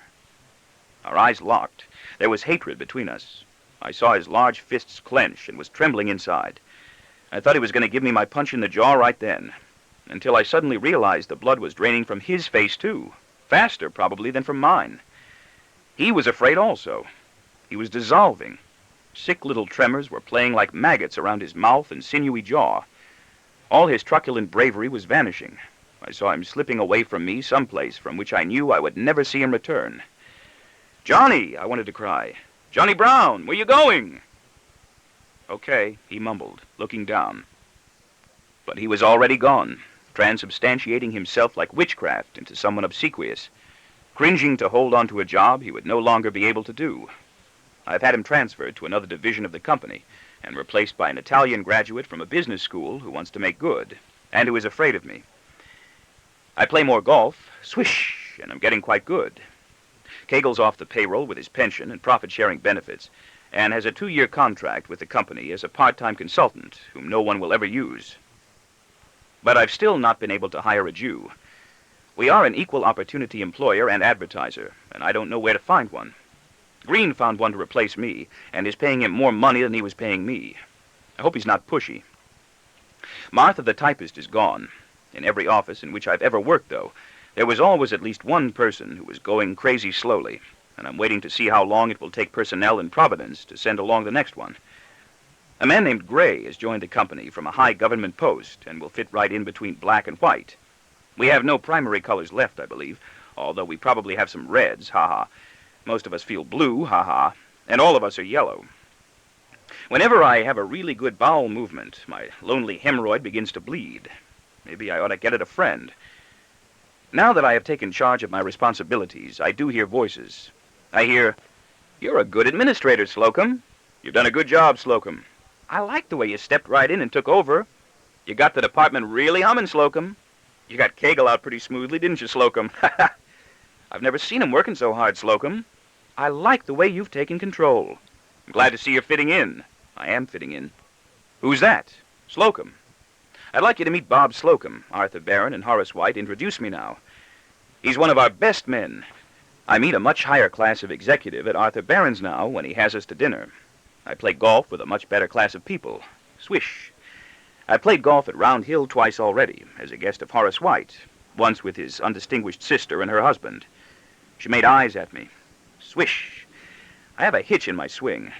Our eyes locked. There was hatred between us. I saw his large fists clench and was trembling inside. I thought he was going to give me my punch in the jaw right then, until I suddenly realized the blood was draining from his face, too, faster, probably, than from mine. He was afraid also. He was dissolving. Sick little tremors were playing like maggots around his mouth and sinewy jaw. All his truculent bravery was vanishing. I saw him slipping away from me someplace from which I knew I would never see him return. "Johnny!" I wanted to cry. "Johnny Brown, where you going?" "Okay," he mumbled, looking down. But he was already gone, transubstantiating himself like witchcraft into someone obsequious, cringing to hold on to a job he would no longer be able to do. I've had him transferred to another division of the company and replaced by an Italian graduate from a business school who wants to make good, and who is afraid of me. I play more golf, swish, and I'm getting quite good. Kegel's off the payroll with his pension and profit-sharing benefits, and has a 2-year contract with the company as a part-time consultant whom no one will ever use. But I've still not been able to hire a Jew. We are an equal opportunity employer and advertiser, and I don't know where to find one. Green found one to replace me, and is paying him more money than he was paying me. I hope he's not pushy. Martha the typist is gone. In every office in which I've ever worked, though, there was always at least one person who was going crazy slowly, and I'm waiting to see how long it will take personnel in Providence to send along the next one. A man named Gray has joined the company from a high government post and will fit right in between black and white. We have no primary colors left, I believe. although we probably have some reds, ha-ha. Most of us feel blue, ha-ha, and all of us are yellow. Whenever I have a really good bowel movement, my lonely hemorrhoid begins to bleed. Maybe I ought to get it a friend. Now that I have taken charge of my responsibilities, I do hear voices. I hear, "You're a good administrator, Slocum. You've done a good job, Slocum. I like the way you stepped right in and took over. You got the department really humming, Slocum. You got Kegel out pretty smoothly, didn't you, Slocum? I've never seen him working so hard, Slocum. I like the way you've taken control. I'm glad to see you're fitting in." I am fitting in. "Who's that?" "Slocum." "I'd like you to meet Bob Slocum. Arthur Barron and Horace White introduce me now. He's one of our best men. I meet a much higher class of executive at Arthur Barron's now when he has us to dinner. I play golf with a much better class of people. Swish. I played golf at Round Hill twice already, as a guest of Horace White, once with his undistinguished sister and her husband. She made eyes at me. Swish. I have a hitch in my swing.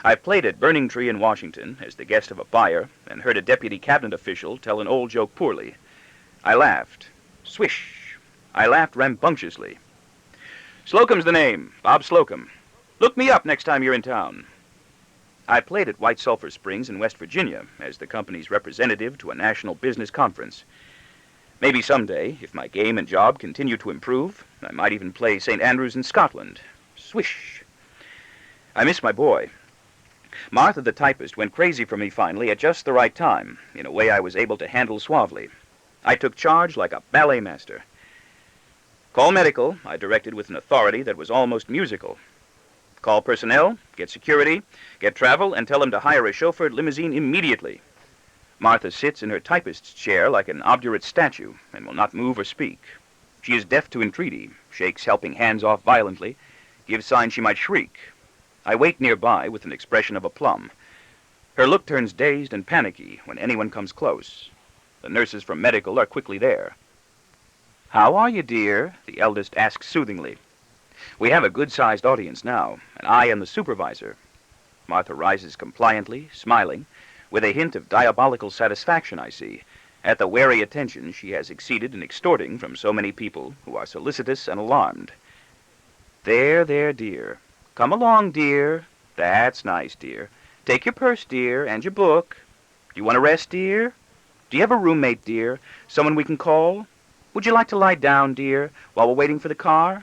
I've played at Burning Tree in Washington as the guest of a buyer and heard a deputy cabinet official tell an old joke poorly. I laughed. Swish. I laughed rambunctiously. Slocum's the name, Bob Slocum. Look me up next time you're in town. I played at White Sulphur Springs in West Virginia as the company's representative to a national business conference. Maybe someday, if my game and job continue to improve, I might even play St. Andrews in Scotland. Swish. I miss my boy. Martha the typist went crazy for me finally at just the right time, in a way I was able to handle suavely. I took charge like a ballet master. Call medical, I directed with an authority that was almost musical. Call personnel, get security, get travel, and tell them to hire a chauffeured limousine immediately. Martha sits in her typist's chair like an obdurate statue and will not move or speak. She is deaf to entreaty, shakes helping hands off violently, gives signs she might shriek. I wait nearby with an expression of aplomb. Her look turns dazed and panicky when anyone comes close. The nurses from medical are quickly there. "How are you, dear?" the eldest asks soothingly. We have a good-sized audience now, and I am the supervisor. Martha rises compliantly, smiling, with a hint of diabolical satisfaction, I see, at the wary attention she has succeeded in extorting from so many people who are solicitous and alarmed. "There, there, dear. Come along, dear. That's nice, dear. Take your purse, dear, and your book. Do you want to rest, dear? Do you have a roommate, dear? Someone we can call? Would you like to lie down, dear, while we're waiting for the car?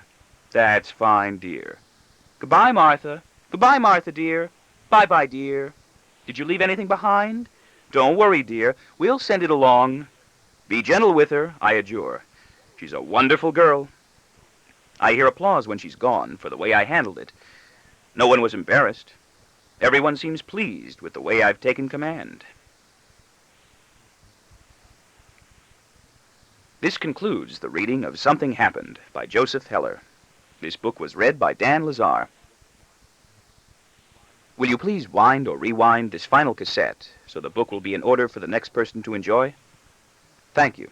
That's fine, dear. Goodbye, Martha. Goodbye, Martha, dear. Bye-bye, dear. Did you leave anything behind? Don't worry, dear. We'll send it along. Be gentle with her, I adjure. She's a wonderful girl." I hear applause when she's gone for the way I handled it. No one was embarrassed. Everyone seems pleased with the way I've taken command. This concludes the reading of Something Happened by Joseph Heller. This book was read by Dan Lazar. Will you please wind or rewind this final cassette so the book will be in order for the next person to enjoy? Thank you.